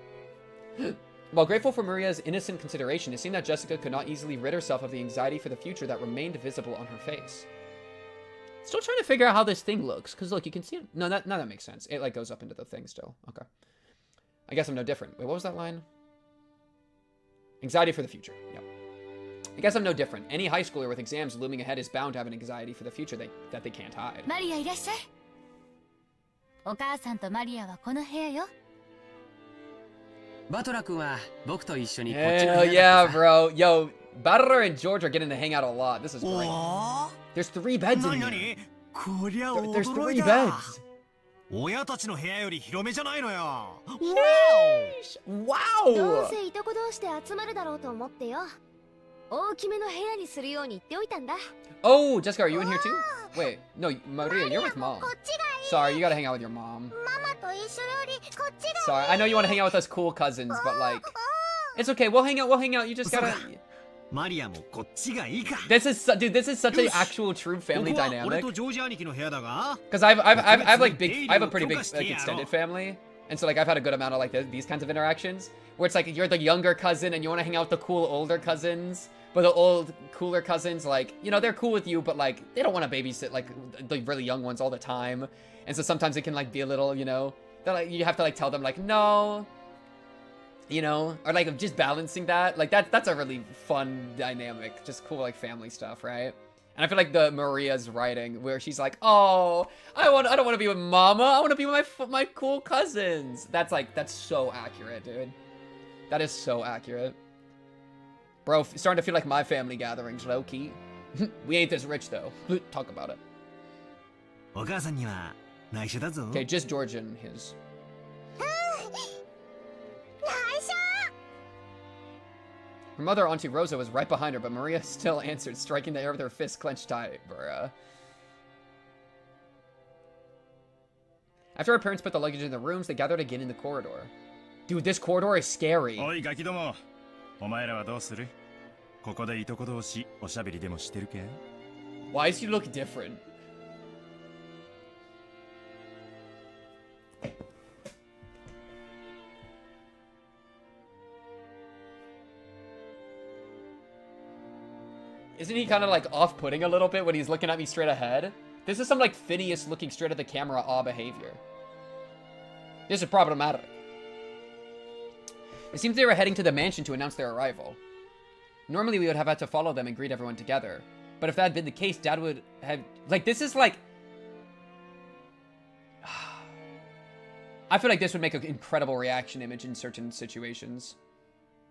[SPEAKER 1] While grateful for Maria's innocent consideration, it seemed that Jessica could not easily rid herself of the anxiety for the future that remained visible on her face. Still trying to figure out how this thing looks, because look, you can see it. No, that makes sense. It, like, goes up into the thing still. Okay. I guess I'm no different. Wait, what was that line? Anxiety for the future. Yep. I guess I'm no different. Any high schooler with exams looming ahead is bound to have an anxiety for the future that they can't hide.
[SPEAKER 9] マリアいらっしゃい。お母さんとマリアはこの部屋よ。
[SPEAKER 4] バトラ君は僕と一緒にこっちの
[SPEAKER 1] Hell
[SPEAKER 4] 部屋
[SPEAKER 1] yeah,
[SPEAKER 4] だってさ。
[SPEAKER 1] bro. Yo, Battler and George are getting to hang out a lot. This is great. There's 3 beds in here.
[SPEAKER 6] こりゃ
[SPEAKER 1] There's
[SPEAKER 6] 驚
[SPEAKER 1] 3
[SPEAKER 6] いた。
[SPEAKER 1] beds.
[SPEAKER 6] 親たちの部屋より広めじゃないのよ。
[SPEAKER 1] Wow!
[SPEAKER 12] どうせいとこ同士で集まるだろうと思ってよ。大きめの部屋にするように言っておいたんだ。
[SPEAKER 1] Oh, Jessica, are you in here too? Wait, no, Maria, you're with mom. Sorry, you gotta hang out with your mom.
[SPEAKER 9] ママと一緒よりこっちが。
[SPEAKER 1] Sorry, I know you want to hang out with us cool cousins, but like, it's okay. We'll hang out. You just gotta.
[SPEAKER 6] マリアもこっちがいいか。
[SPEAKER 1] This is such an actual true family
[SPEAKER 6] ここは
[SPEAKER 1] dynamic.
[SPEAKER 6] 俺とジョージ兄貴の部屋だが。
[SPEAKER 1] Because I have like I have a pretty big like extended family, and so like I've had a good amount of like these kinds of interactions where it's like you're the younger cousin and you want to hang out with the cool older cousins, but the old cooler cousins, like, you know, they're cool with you, but like they don't want to babysit like the really young ones all the time, and so sometimes it can like be a little, you know, that like you have to like tell them like no. You know, or like just balancing that, like that's a really fun dynamic, just cool like family stuff, right? And I feel like the Maria's writing where she's like, oh, I don't want to be with mama, I want to be with my cool cousins. That's so accurate, dude. That is so accurate. Bro, starting to feel like my family gatherings, low key. We ain't this rich though. Talk about it.
[SPEAKER 6] お母さんには内緒だぞ。
[SPEAKER 1] Okay, just George and his. Her mother, Auntie Rosa, was right behind her, but Maria still answered, striking the air with her fist clenched tight. Bruh. After her parents put the luggage in the rooms, they gathered again in the corridor. Dude, this corridor is scary.
[SPEAKER 7] おいガキども、お前らはどうする？ここでいとこ同士おしゃべりでもしてるか？
[SPEAKER 1] Why does he look different? Isn't he kind of like off-putting a little bit when he's looking at me straight ahead? This is some like Phineas looking straight at the camera awe behavior. This is problematic. It seems they were heading to the mansion to announce their arrival. Normally we would have had to follow them and greet everyone together. But if that had been the case, Dad would have... Like, this is like... I feel like this would make an incredible reaction image in certain situations.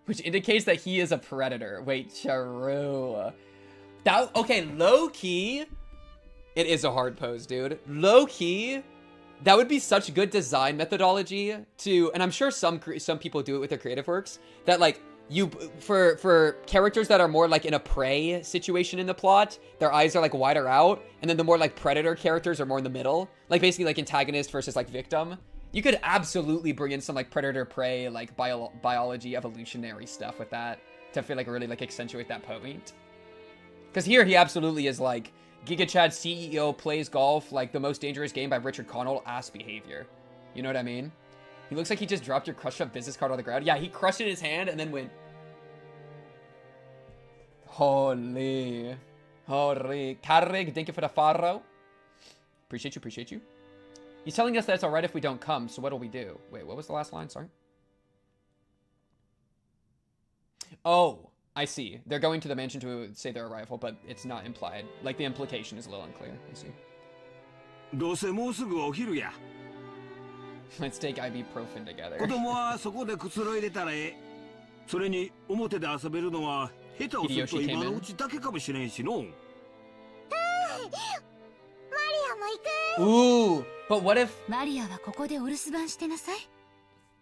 [SPEAKER 1] Which indicates that he is a predator. Wait, Charu. That... Okay, low-key... It is a hard pose, dude. Low-key... That would be such good design methodology to... And I'm sure some people do it with their creative works. That, like... For characters that are more like in a prey situation in the plot, their eyes are like wider out, and then the more like predator characters are more in the middle, like basically like antagonist versus like victim. You could absolutely bring in some like predator prey like biology evolutionary stuff with that to feel like really like accentuate that point. Because here he absolutely is like Giga Chad CEO plays golf like the most dangerous game by Richard Connell ass behavior. You know what I mean? He looks like he just dropped your crushed up business card on the ground. Yeah, he crushed it in his hand and then went. Holy. Holy. Carrig, thank you for the follow. Appreciate you, appreciate you. He's telling us that it's alright if we don't come, so what'll we do? Wait, what was the last line? Sorry. Oh, I see. They're going to the mansion to say their arrival, but it's not implied. Like, the implication is a little unclear. I see. Let's take ibuprofen together.
[SPEAKER 13] 子供はそこでくつろいでたらええ。それに表で遊べるのは下手をすると今のうちだけかもしれんしの。
[SPEAKER 1] Ooh, but what if...
[SPEAKER 9] マリアはここでお留守番してなさい。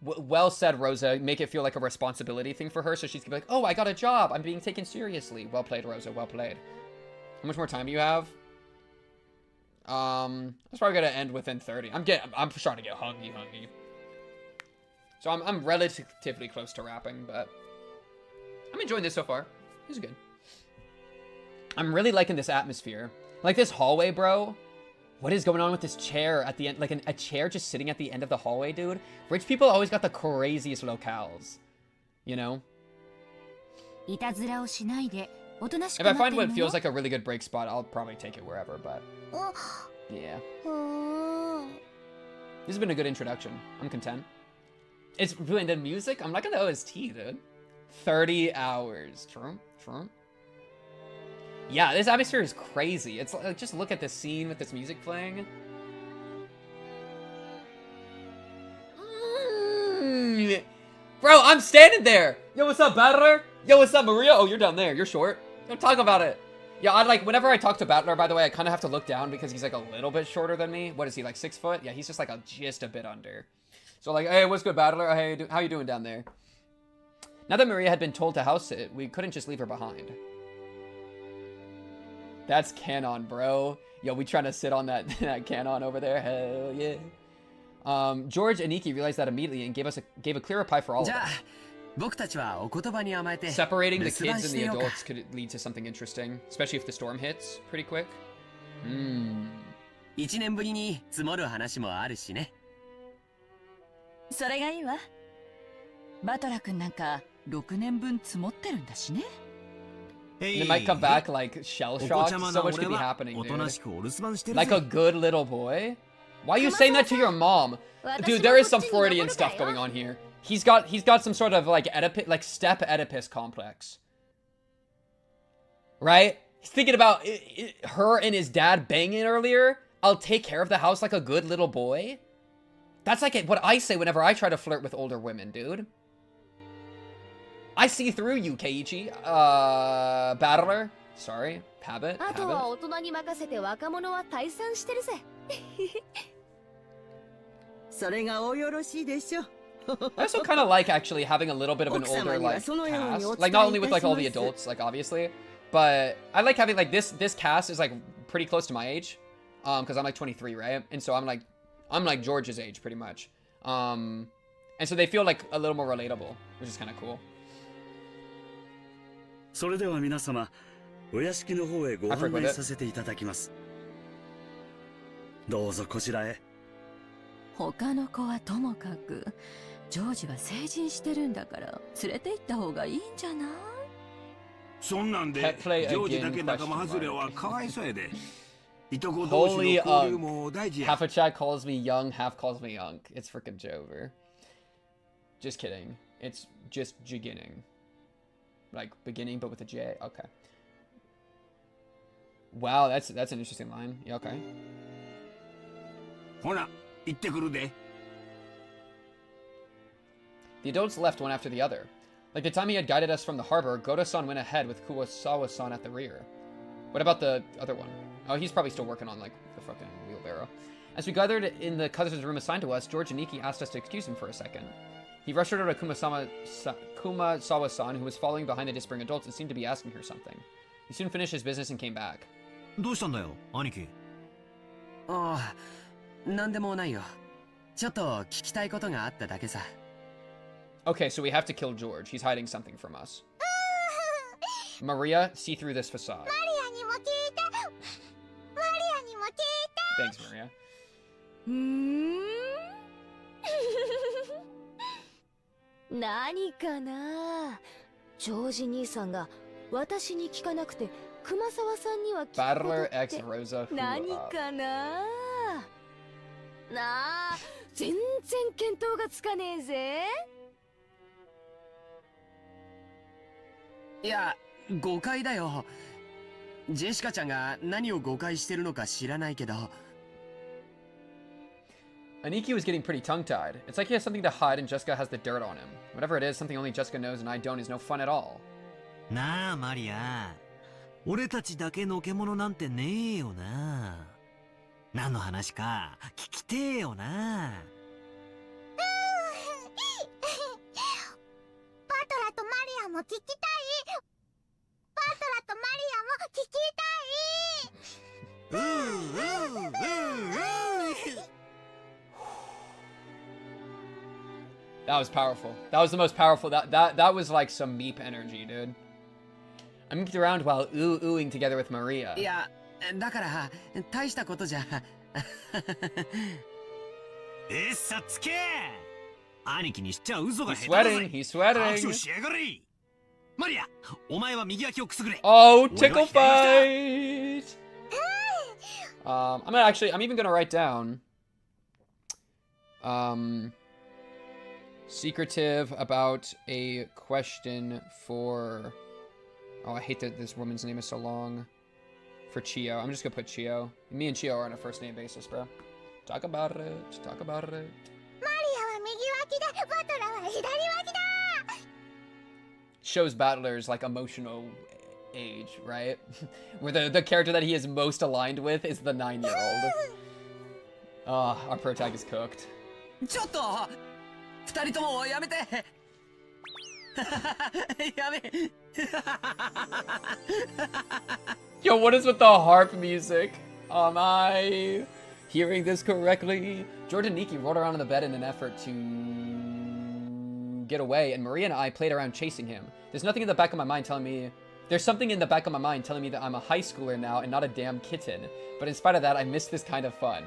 [SPEAKER 1] Well said, Rosa. Make it feel like a responsibility thing for her, so she's gonna be like, oh, I got a job. I'm being taken seriously. Well played, Rosa. Well played. How much more time do you have? That's probably gonna end within 30. I'm starting to get hungry. So I'm relatively close to wrapping, but I'm enjoying this so far. This is good. I'm really liking this atmosphere. Like this hallway, bro. What is going on with this chair at the end? Like a chair just sitting at the end of the hallway, dude. Rich people always got the craziest locales. You know? If I find what feels like a really good break spot, I'll probably take it wherever, but... Yeah. This has been a good introduction. I'm content. It's really the music? I'm liking the OST, dude. 30 hours. True, true. Yeah, this atmosphere is crazy. It's like, just look at this scene with this music playing. Bro, I'm standing there. Yo, what's up, Battler? Yo, what's up, Maria? Oh, you're down there. You're short. Don't talk about it. Yeah, I like, whenever I talk to Battler, by the way, I kind of have to look down because he's like a little bit shorter than me. What is he, like 6 foot? Yeah, he's just like just a bit under. So like, hey, what's good, Battler? Hey, how you doing down there? Now that Maria had been told to house sit, we couldn't just leave her behind. That's canon, bro. Yo, we trying to sit on that, that canon over there. Hell yeah. George and Nikki realized that immediately and gave a clear reply for all of us. Separating the kids and the adults could lead to something interesting, especially if the storm hits pretty quick.
[SPEAKER 4] 1年ぶりに積もる話もあるしね。
[SPEAKER 8] それがいいわ。バトラ君なんか6年分積もってるんだしね。
[SPEAKER 1] And it might come back like shell shocked. So much could be happening, dude. Like a good little boy. Why are you saying that to your mom? Dude, there is some Freudian stuff going on here. He's got some sort of like step Oedipus complex. Right? He's thinking about her and his dad banging earlier. I'll take care of the house like a good little boy. That's like what I say whenever I try to flirt with older women, dude. I see through you, Keiichi. Battler. Sorry. Habit. I also kind of like actually having a little bit of an older like cast. Like not only with like all the adults, like obviously, but I like having like this cast is like pretty close to my age. Because I'm like 23, right? And so I'm like George's age pretty much. And so they feel like a little more relatable, which is kind of cool.
[SPEAKER 14] それでは皆様、お屋敷の方へご案内させていただきます。どうぞこちらへ。
[SPEAKER 5] 他の子はともかく、ジョージは成人してるんだから連れて行った方がいいんじゃない？
[SPEAKER 13] そんなんでジョージだけ仲間外れはかわいそうやで。いとこ同士の交流も大事や。
[SPEAKER 1] Half a chat calls me young, half calls me young. It's freaking Jover. Just kidding. It's just beginning. Like beginning, but with a J. Okay. Wow, that's an interesting line. Yeah, okay.
[SPEAKER 13] ほな、行ってくるで。
[SPEAKER 1] The adults left one after the other. Like the time he had guided us from the harbor, Goto-san went ahead with Kuwasawa-san at the rear. What about the other one? Oh, he's probably still working on like the fucking wheelbarrow. As we gathered in the cousin's room assigned to us, George and Nikki asked us to excuse him for a second. He rushed over to Kumasawa-san, who was following behind the dispering adults and seemed to be asking her something. He soon finished his business and came back.
[SPEAKER 6] どうしたんだよ、兄貴。
[SPEAKER 4] ああ、なんでもないよ。ちょっと聞きたいことがあっただけさ。
[SPEAKER 1] Okay, so we have to kill George. He's hiding something from us. Maria, see through this facade. Thanks, Maria.
[SPEAKER 12] 何かな、ジョージ兄さんが私に聞かなくて熊沢さんには聞くこと
[SPEAKER 1] Battler
[SPEAKER 12] っ
[SPEAKER 1] X
[SPEAKER 12] て
[SPEAKER 1] Rosa
[SPEAKER 12] 何
[SPEAKER 1] Hua.
[SPEAKER 12] かな。なあ、全然見当がつかねえぜ。
[SPEAKER 4] いや、誤解だよ。ジェシカちゃんが何を誤解してるのか知らないけど。
[SPEAKER 1] Aniki was getting pretty tongue-tied. It's like he has something to hide and Jessica has the dirt on him. Whatever it is, something only Jessica knows and I don't is no fun at all.
[SPEAKER 6] なあマリア、俺たちだけのけ者なんてねえよな。何の話か聞きてえよな。
[SPEAKER 9] バトラとマリアも聞きたい。バトラとマリアも聞きたい。
[SPEAKER 1] That was powerful. That was the most powerful. That was like some meep energy, dude. I moved around while oohing together with Maria.
[SPEAKER 4] いや、だから大したことじゃ。
[SPEAKER 6] さつけ。兄貴にしちゃ嘘が
[SPEAKER 1] He's
[SPEAKER 6] 下手だぜ。
[SPEAKER 1] sweating. He's sweating.
[SPEAKER 6] 拍手しやがれ。マリア、お前は右脇をくすぐれ。
[SPEAKER 1] Oh, tickle fight! I'm even gonna write down secretive about a question for, oh, I hate that this woman's name is so long, for Chio. I'm just gonna put Chio. Me and Chio are on a first name basis, bro. Talk about it. Talk about it.
[SPEAKER 9] マリアは右脇だ。バトラは左脇だ。
[SPEAKER 1] Shows Battler's like emotional age, right? Where the character that he is most aligned with is the 9-year-old. Our pro tag is cooked.
[SPEAKER 4] ちょっと二人ともやめて。やめ。
[SPEAKER 1] Yo, what is with the harp music? Am I hearing this correctly? Jordan and Nikki rolled around on the bed in an effort to get away, and Maria and I played around chasing him. There's something in the back of my mind telling me that I'm a high schooler now and not a damn kitten. But in spite of that, I miss this kind of fun.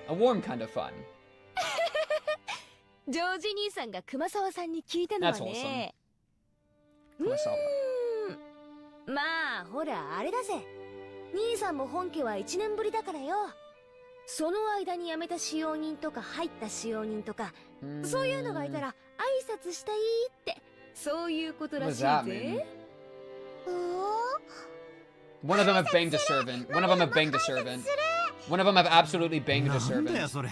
[SPEAKER 1] A warm kind of fun.
[SPEAKER 12] ジョージ兄さんが熊沢さんに聞いたのはね。まあほらあれだぜ。兄さんも本家は1年ぶりだからよ。その間に辞めた使用人とか入った使用人とか、そういうのがいたら挨拶したいって、そういうことらしいぜ。
[SPEAKER 1] One of them have banged a servant. One of them have banged a servant. One of them have absolutely banged a servant.
[SPEAKER 6] なんだよそれ。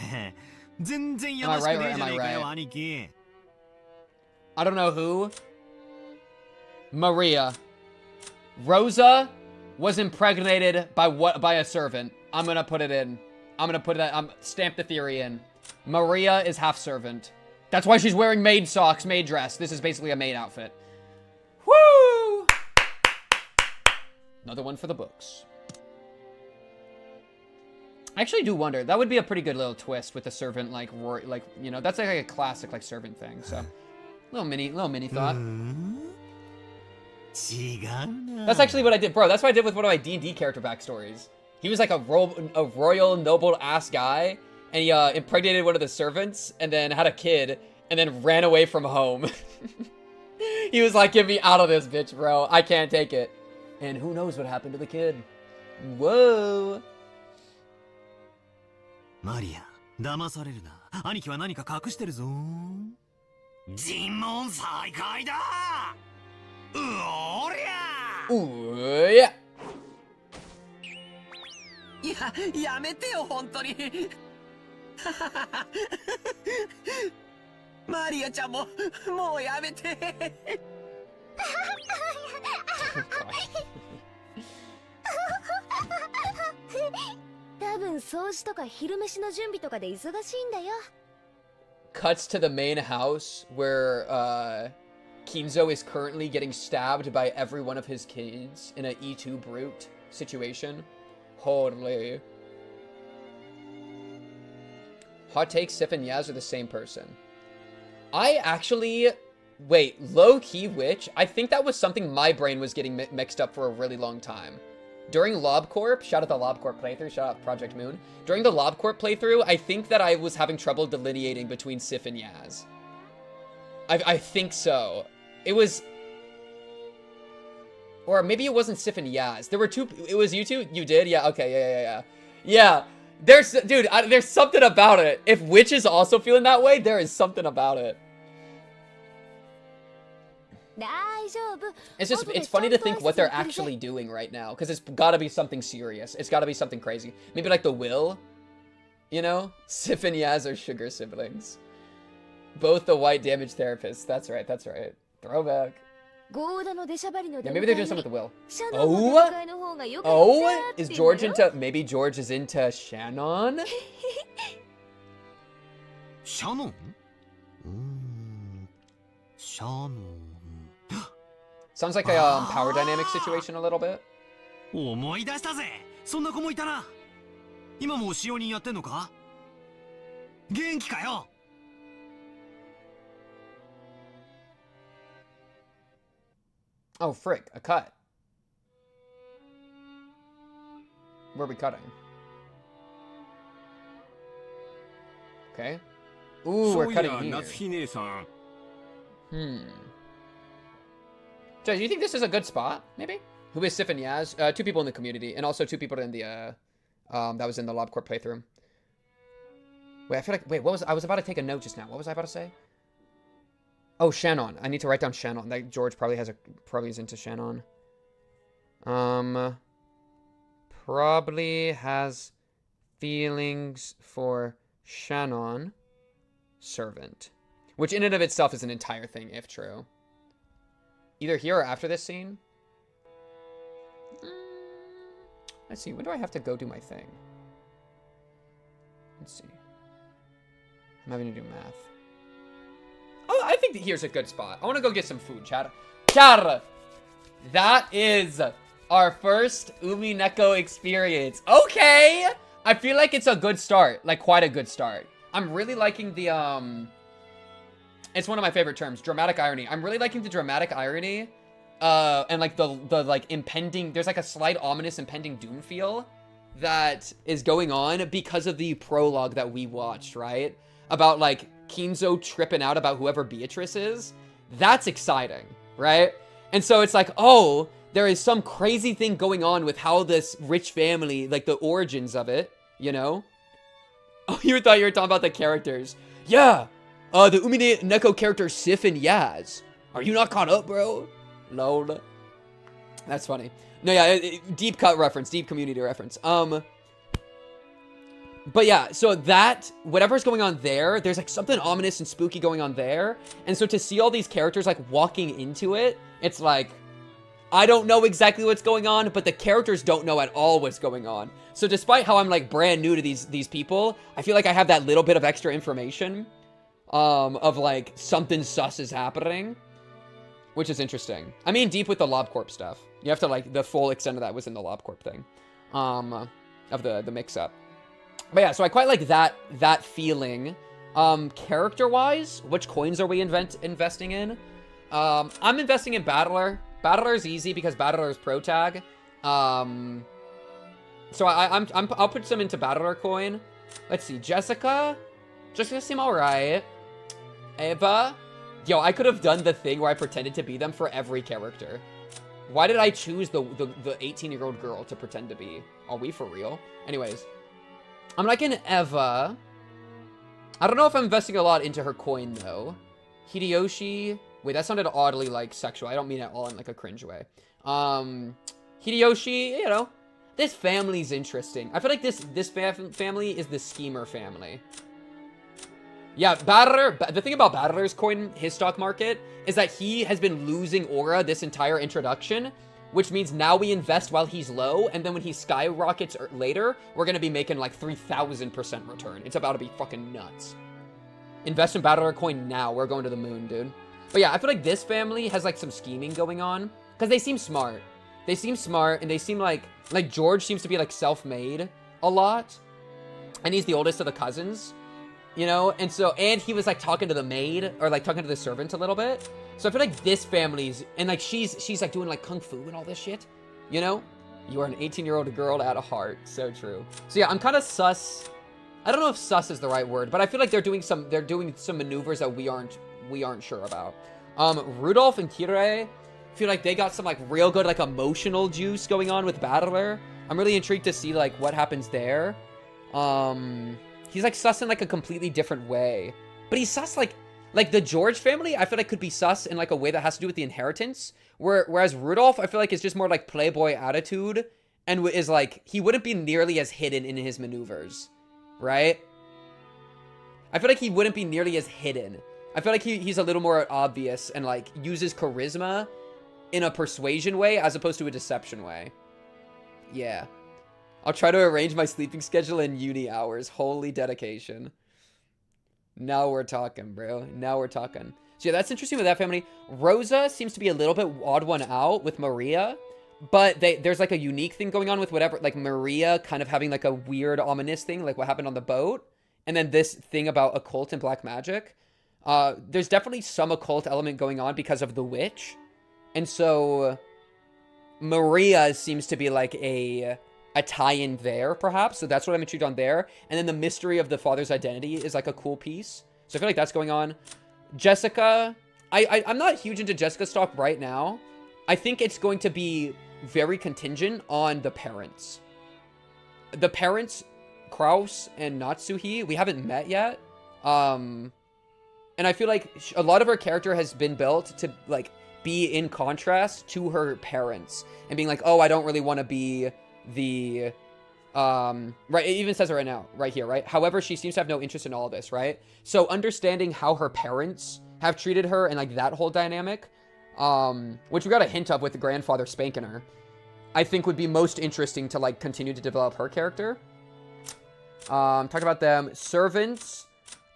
[SPEAKER 6] 全然や
[SPEAKER 1] Am
[SPEAKER 6] ま
[SPEAKER 1] I
[SPEAKER 6] しく
[SPEAKER 1] right
[SPEAKER 6] ね
[SPEAKER 1] or
[SPEAKER 6] えじゃ
[SPEAKER 1] am
[SPEAKER 6] ね
[SPEAKER 1] I
[SPEAKER 6] えかよ
[SPEAKER 1] right?
[SPEAKER 6] 兄貴。
[SPEAKER 1] I don't know who. Maria. Rosa was impregnated by a servant. I'm gonna put it in. Stamp the theory in. Maria is half servant. That's why she's wearing maid socks, maid dress. This is basically a maid outfit. Woo! Another one for the books. I actually do wonder. That would be a pretty good little twist with the servant, like you know, that's like a classic like servant thing. So, little mini thought. That's actually what I did, bro. That's what I did with one of my D&D character backstories. He was like a royal noble ass guy, and he impregnated one of the servants, and then had a kid, and then ran away from home. He was like, "Get me out of this, bitch, bro. I can't take it." And who knows what happened to the kid? Whoa.
[SPEAKER 6] マリア、騙されるな。兄貴は何か隠してるぞ。尋問再開だ。おりゃ。
[SPEAKER 1] おや。
[SPEAKER 4] いや、やめてよ本当に。マリアちゃんももうやめて。
[SPEAKER 12] 多分掃除とか昼飯の準備とかで忙しいんだよ。
[SPEAKER 1] Cuts to the main house where Kinzo is currently getting stabbed by every one of his kids in a E2 brute situation. Holy. Hot take, Sif and Yaz are the same person. I actually... Wait, low-key witch? I think that was something my brain was getting mixed up for a really long time. During LobCorp, shout out the LobCorp playthrough, shout out Project Moon. During the LobCorp playthrough, I think that I was having trouble delineating between Sif and Yaz. I think so. It was... Or maybe it wasn't Sif and Yaz. There were two. It was you two? You did? Yeah, okay, yeah. Yeah, there's something about it. If Witch is also feeling that way, there is something about it. It's funny to think what they're actually doing right now. Because it's gotta be something serious. It's gotta be something crazy. Maybe like the Will. You know? Sif and Yaz are sugar siblings. Both the white damage therapists. That's right, that's right. Throwback. Yeah, maybe they're doing something with the Will. Oh, is George into... Maybe George is into Shannon?
[SPEAKER 6] Shannon? Shannon...
[SPEAKER 1] Sounds like a power dynamic situation a little bit.
[SPEAKER 6] 思い出したぜ。そんな子もいたな。今も使用人やってんのか？元気かよ。
[SPEAKER 1] Oh, frick, a cut. Where are we cutting? Okay. Ooh, we're cutting here. Judge, do you think this is a good spot, maybe? Who is Sif and Yaz? 2 people in the community, and also 2 people in the, that was in the LobCorp playthrough. Wait, I feel like, wait, what was, I was about to take a note just now. What was I about to say? Oh, Shannon. I need to write down Shannon. That George probably is into Shannon. Probably has feelings for Shannon. Servant. Which in and of itself is an entire thing, if true. Either here or after this scene. Let's see. When do I have to go do my thing? Let's see. I'm having to do math. Oh, I think that here's a good spot. I want to go get some food, Chad. Chad! That is our first Umineko experience. Okay! I feel like it's a good start. Like, quite a good start. I'm really liking the, it's one of my favorite terms, dramatic irony. I'm really liking the dramatic irony, and like the like impending, there's like a slight ominous impending doom feel that is going on because of the prologue that we watched, right? About like Kinzo tripping out about whoever Beatrice is. That's exciting, right? And so it's like, oh, there is some crazy thing going on with how this rich family, like the origins of it, you know? Oh, you thought you were talking about the characters. Yeah, the Umineko characters Sif and Yaz. Are you not caught up, bro? Lol. That's funny. No, yeah, deep cut reference, deep community reference. But yeah, so that, whatever's going on there, there's like something ominous and spooky going on there. And so to see all these characters like walking into it, it's like, I don't know exactly what's going on, but the characters don't know at all what's going on. So despite how I'm like brand new to these people, I feel like I have that little bit of extra information of like something sus is happening, which is interesting. I mean, deep with the LobCorp stuff. You have to like, the full extent of that was in the LobCorp thing, of the mix-up. But yeah, so I quite like that feeling. Character-wise, which coins are we investing in? I'm investing in Battler. Battler is easy because Battler is pro tag. So I'll put some into Battler coin. Let's see, Jessica seem alright. Eva, yo, I could have done the thing where I pretended to be them for every character. Why did I choose the 18-year-old girl to pretend to be? Are we for real? Anyways, I'm liking Eva. I don't know if I'm investing a lot into her coin though. Hideyoshi. Wait, that sounded oddly like sexual. I don't mean it all in like a cringe way. Hideyoshi, you know, this family's interesting. I feel like this family is the schemer family. Yeah, Battler, the thing about Battler's coin, his stock market, is that he has been losing aura this entire introduction, which means now we invest while he's low, and then when he skyrockets later, we're gonna be making like 3,000% return. It's about to be fucking nuts. Invest in Battler coin now. We're going to the moon, dude. But yeah, I feel like this family has like some scheming going on, because they seem smart. They seem smart, and they seem like George seems to be like self-made a lot, and he's the oldest of the cousins. You know, and so, and he was like talking to the maid, or like talking to the servant a little bit. So I feel like this family's, and like she's like doing like kung fu and all this shit, you know? You are an 18-year-old girl at heart. So true. So yeah, I'm kind of sus. I don't know if sus is the right word, but I feel like they're doing some maneuvers that we aren't sure about. Rudolph and Kirei, I feel like they got some like real good like emotional juice going on with Battler. I'm really intrigued to see like what happens there. He's like sus in like a completely different way, but he's sus like the George family. I feel like could be sus in like a way that has to do with the inheritance. Whereas Rudolph, I feel like is just more like playboy attitude, and is like he wouldn't be nearly as hidden in his maneuvers, right? I feel like he wouldn't be nearly as hidden. I feel like he's a little more obvious and like uses charisma in a persuasion way as opposed to a deception way. Yeah. I'll try to arrange my sleeping schedule in uni hours. Holy dedication. Now we're talking, bro. Now we're talking. So yeah, that's interesting with that family. Rosa seems to be a little bit odd one out with Maria. But there's like a unique thing going on with whatever, like Maria kind of having like a weird ominous thing, like what happened on the boat. And then this thing about occult and black magic. There's definitely some occult element going on because of the witch. And so Maria seems to be like a tie-in there, perhaps. So that's what I'm intrigued on there. And then the mystery of the father's identity is like a cool piece. So I feel like that's going on. Jessica, I'm not huge into Jessica's talk right now. I think it's going to be very contingent on the parents. The parents, Kraus and Natsuhi, we haven't met yet. And I feel like a lot of her character has been built to like be in contrast to her parents and being like, oh, I don't really want to be the right, it even says it right now, right here, right? However, she seems to have no interest in all of this, right? So understanding how her parents have treated her and like that whole dynamic, which we got a hint of with the grandfather spanking her, I think would be most interesting to like continue to develop her character. Talk about them. Servants,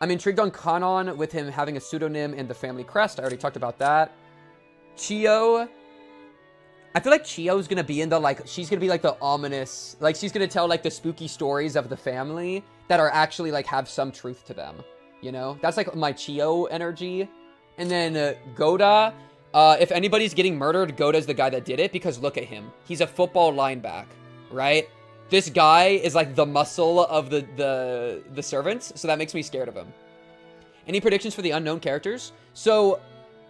[SPEAKER 1] I'm intrigued on Kanon with him having a pseudonym and the family crest. I already talked about that. Chio, I feel like Chio's gonna be in the like, she's gonna be like the ominous, like she's gonna tell like the spooky stories of the family that are actually like have some truth to them, you know? That's like my Chio energy. And then Goda, if anybody's getting murdered, Goda's the guy that did it, because look at him. He's a football linebacker, right? This guy is like the muscle of the servants, so that makes me scared of him. Any predictions for the unknown characters? So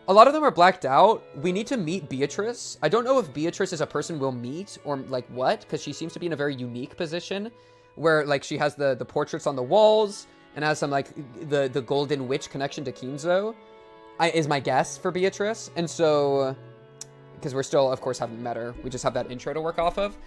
[SPEAKER 1] a lot of them are blacked out. We need to meet Beatrice. I don't know if Beatrice is a person we'll meet or like what, because she seems to be in a very unique position where like she has the portraits on the walls and has some like the golden witch connection to Kinzo, is my guess for Beatrice. And so, because we're still, of course, haven't met her. We just have that intro to work off of.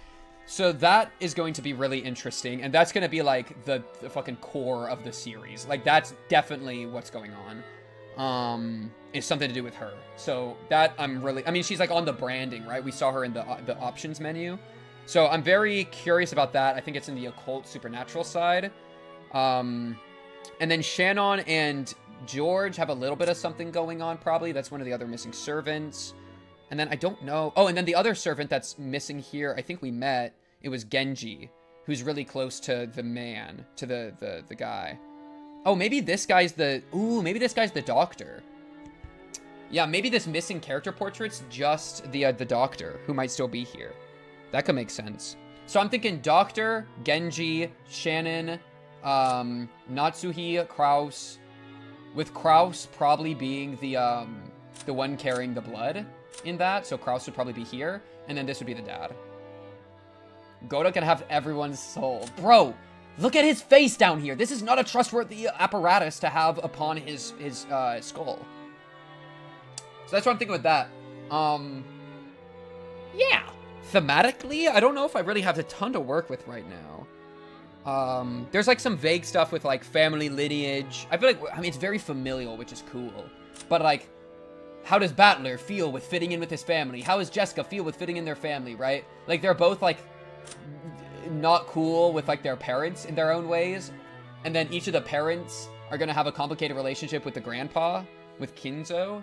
[SPEAKER 1] So that is going to be really interesting. And that's going to be like the fucking core of the series. Like that's definitely what's going on. Is something to do with her. So that I mean, she's like on the branding, right? We saw her in the options menu. So I'm very curious about that. I think it's in the occult supernatural side. And then Shannon and George have a little bit of something going on, probably. That's one of the other missing servants. And then I don't know. Oh, and then the other servant that's missing here, I think we met. It was Genji, who's really close to the man, to the guy. Oh, maybe this guy's maybe this guy's the doctor. Yeah, maybe this missing character portrait's just the doctor, who might still be here. That could make sense. So I'm thinking Doctor, Genji, Shannon, Natsuhi, Kraus. With Kraus probably being the one carrying the blood in that. So Kraus would probably be here. And then this would be the dad. Goda can have everyone's soul. Bro, look at his face down here. This is not a trustworthy apparatus to have upon his skull. So that's what I'm thinking with that. Yeah. Thematically, I don't know if I really have a ton to work with right now. There's like some vague stuff with like family lineage. I feel like, I mean, it's very familial, which is cool. But like, how does Battler feel with fitting in with his family? How does Jessica feel with fitting in their family, right? Like, they're both like not cool with like their parents in their own ways. And then each of the parents are going to have a complicated relationship with the grandpa, with Kinzo.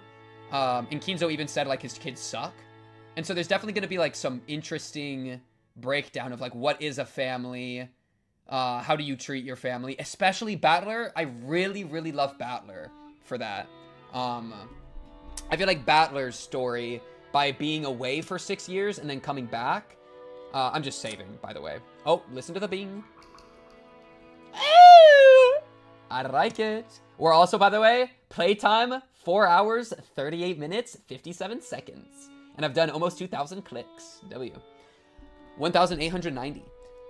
[SPEAKER 1] And Kinzo even said like his kids suck. And so there's definitely going to be like some interesting breakdown of like, what is a family? How do you treat your family? Especially Battler. I really, really love Battler for that. I feel like Battler's story, by being away for 6 years and then coming back, I'm just saving, by the way. Oh, listen to the bing. I like it. We're also, by the way, playtime 4 hours, 38 minutes, 57 seconds. And I've done almost 2,000 clicks. W. 1,890.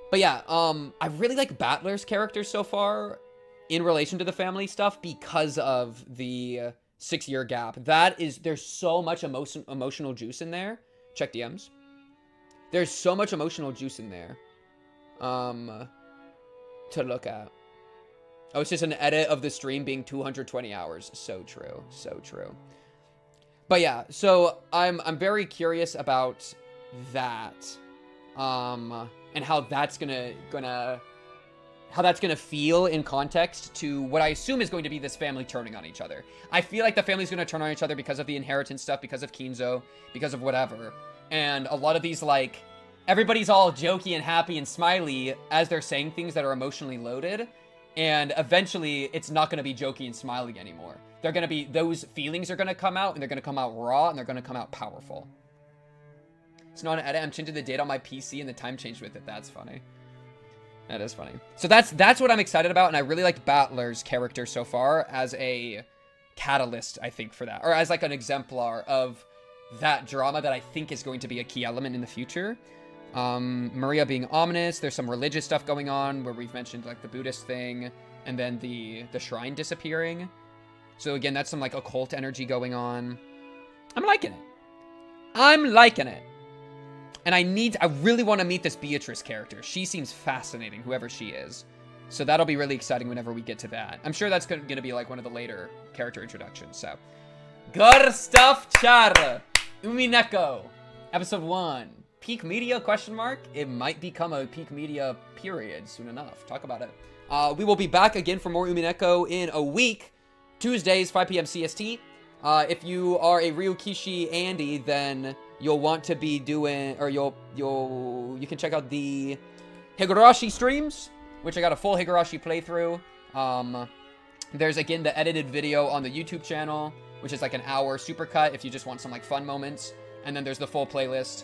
[SPEAKER 1] But yeah, I really like Battler's character so far in relation to the family stuff because of the 6-year gap. There's so much emotional juice in there. Check DMs. There's so much emotional juice in there to look at. Oh, it's just an edit of the stream being 220 hours. So true. So true. But yeah, so I'm very curious about that. And how that's gonna feel in context to what I assume is going to be this family turning on each other. I feel like the family's gonna turn on each other because of the inheritance stuff, because of Kinzo, because of whatever. And a lot of these, like, everybody's all jokey and happy and smiley as they're saying things that are emotionally loaded. And eventually, it's not gonna be jokey and smiley anymore. They're gonna be, those feelings are gonna come out, and they're gonna come out raw, and they're gonna come out powerful. It's not an edit. I'm changing the date on my PC and the time changed with it. That's funny. That is funny. So that's what I'm excited about, and I really like Battler's character so far as a catalyst, I think, for that. Or as like an exemplar of that drama that I think is going to be a key element in the future. Maria being ominous. There's some religious stuff going on where we've mentioned like the Buddhist thing, and then the shrine disappearing. So again, that's some like occult energy going on. I'm liking it. I'm liking it. And I really want to meet this Beatrice character. She seems fascinating, whoever she is. So that'll be really exciting whenever we get to that. I'm sure that's going to be like one of the later character introductions, so. Good stuff, Char! Umineko, episode 1. Peak media, question mark? It might become a peak media period soon enough. Talk about it. We will be back again for more Umineko in a week. Tuesdays, 5 p.m. CST. If you are a Ryukishi Andy, then you'll want to be doing, or you can check out the Higurashi streams, which I got a full Higurashi playthrough. There's again the edited video on the YouTube channel, which is like an hour supercut if you just want some like fun moments. And then there's the full playlist.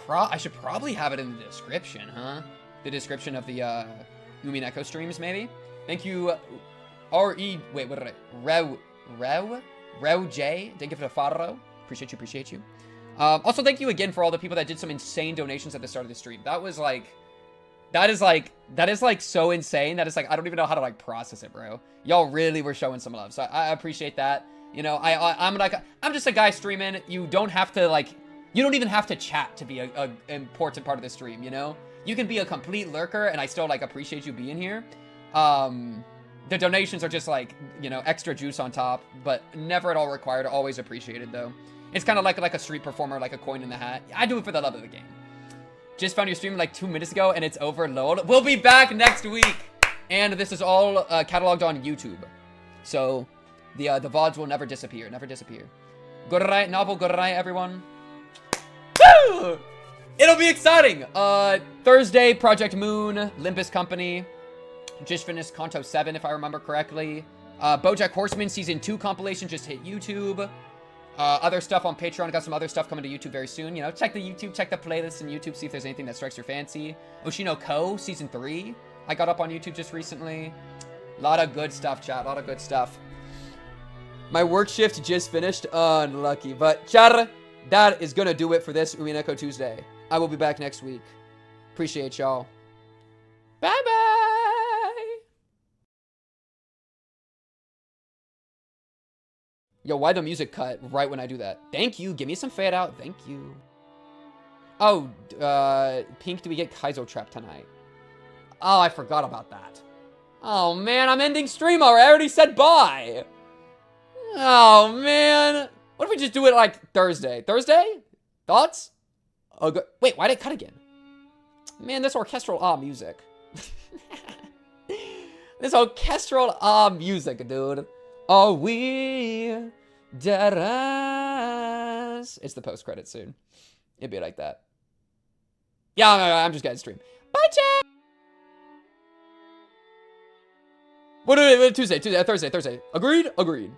[SPEAKER 1] I should probably have it in the description, huh? The description of the Umineko streams, maybe. Thank you, Reu J. Thank you for the follow. Appreciate you. Also, thank you again for all the people that did some insane donations at the start of the stream. That is like so insane. That is like, I don't even know how to like process it, bro. Y'all really were showing some love. So I appreciate that. You know, I'm just a guy streaming. You don't have to like, you don't even have to chat to be a important part of the stream, you know? You can be a complete lurker and I still like appreciate you being here. The donations are just like, you know, extra juice on top, but never at all required. Always appreciated though. It's kind of like a street performer, like a coin in the hat. I do it for the love of the game. Just found your stream like 2 minutes ago and it's over. Lol. We'll be back next week. And this is all cataloged on YouTube. So the VODs will never disappear. Never disappear. Gorai, novel Gorai, everyone. Woo! It'll be exciting. Thursday, Project Moon, Limbus Company. Just finished Kanto 7, if I remember correctly. BoJack Horseman Season 2 compilation just hit YouTube. Other stuff on Patreon. Got some other stuff coming to YouTube very soon. You know, check the YouTube, check the playlists in YouTube, see if there's anything that strikes your fancy. Umineko Season 3. I got up on YouTube just recently. A lot of good stuff, chat. A lot of good stuff. My work shift just finished. Unlucky. But, chat, that is going to do it for this Umineko Tuesday. I will be back next week. Appreciate y'all. Bye-bye. Yo, why the music cut right when I do that? Thank you. Give me some fade out. Thank you. Oh, Pink, do we get Kaizo Trap tonight? Oh, I forgot about that. Oh, man, I'm ending stream already. I already said bye. Oh, man. What if we just do it like Thursday? Thursday? Thoughts? Oh, wait, why did it cut again? Man, this orchestral music. This orchestral music, dude. Are we deadass? It's the post-credit soon. It'd be like that. Yeah, I'm just gonna stream. Bye, chat! What Tuesday, Thursday. Agreed? Agreed.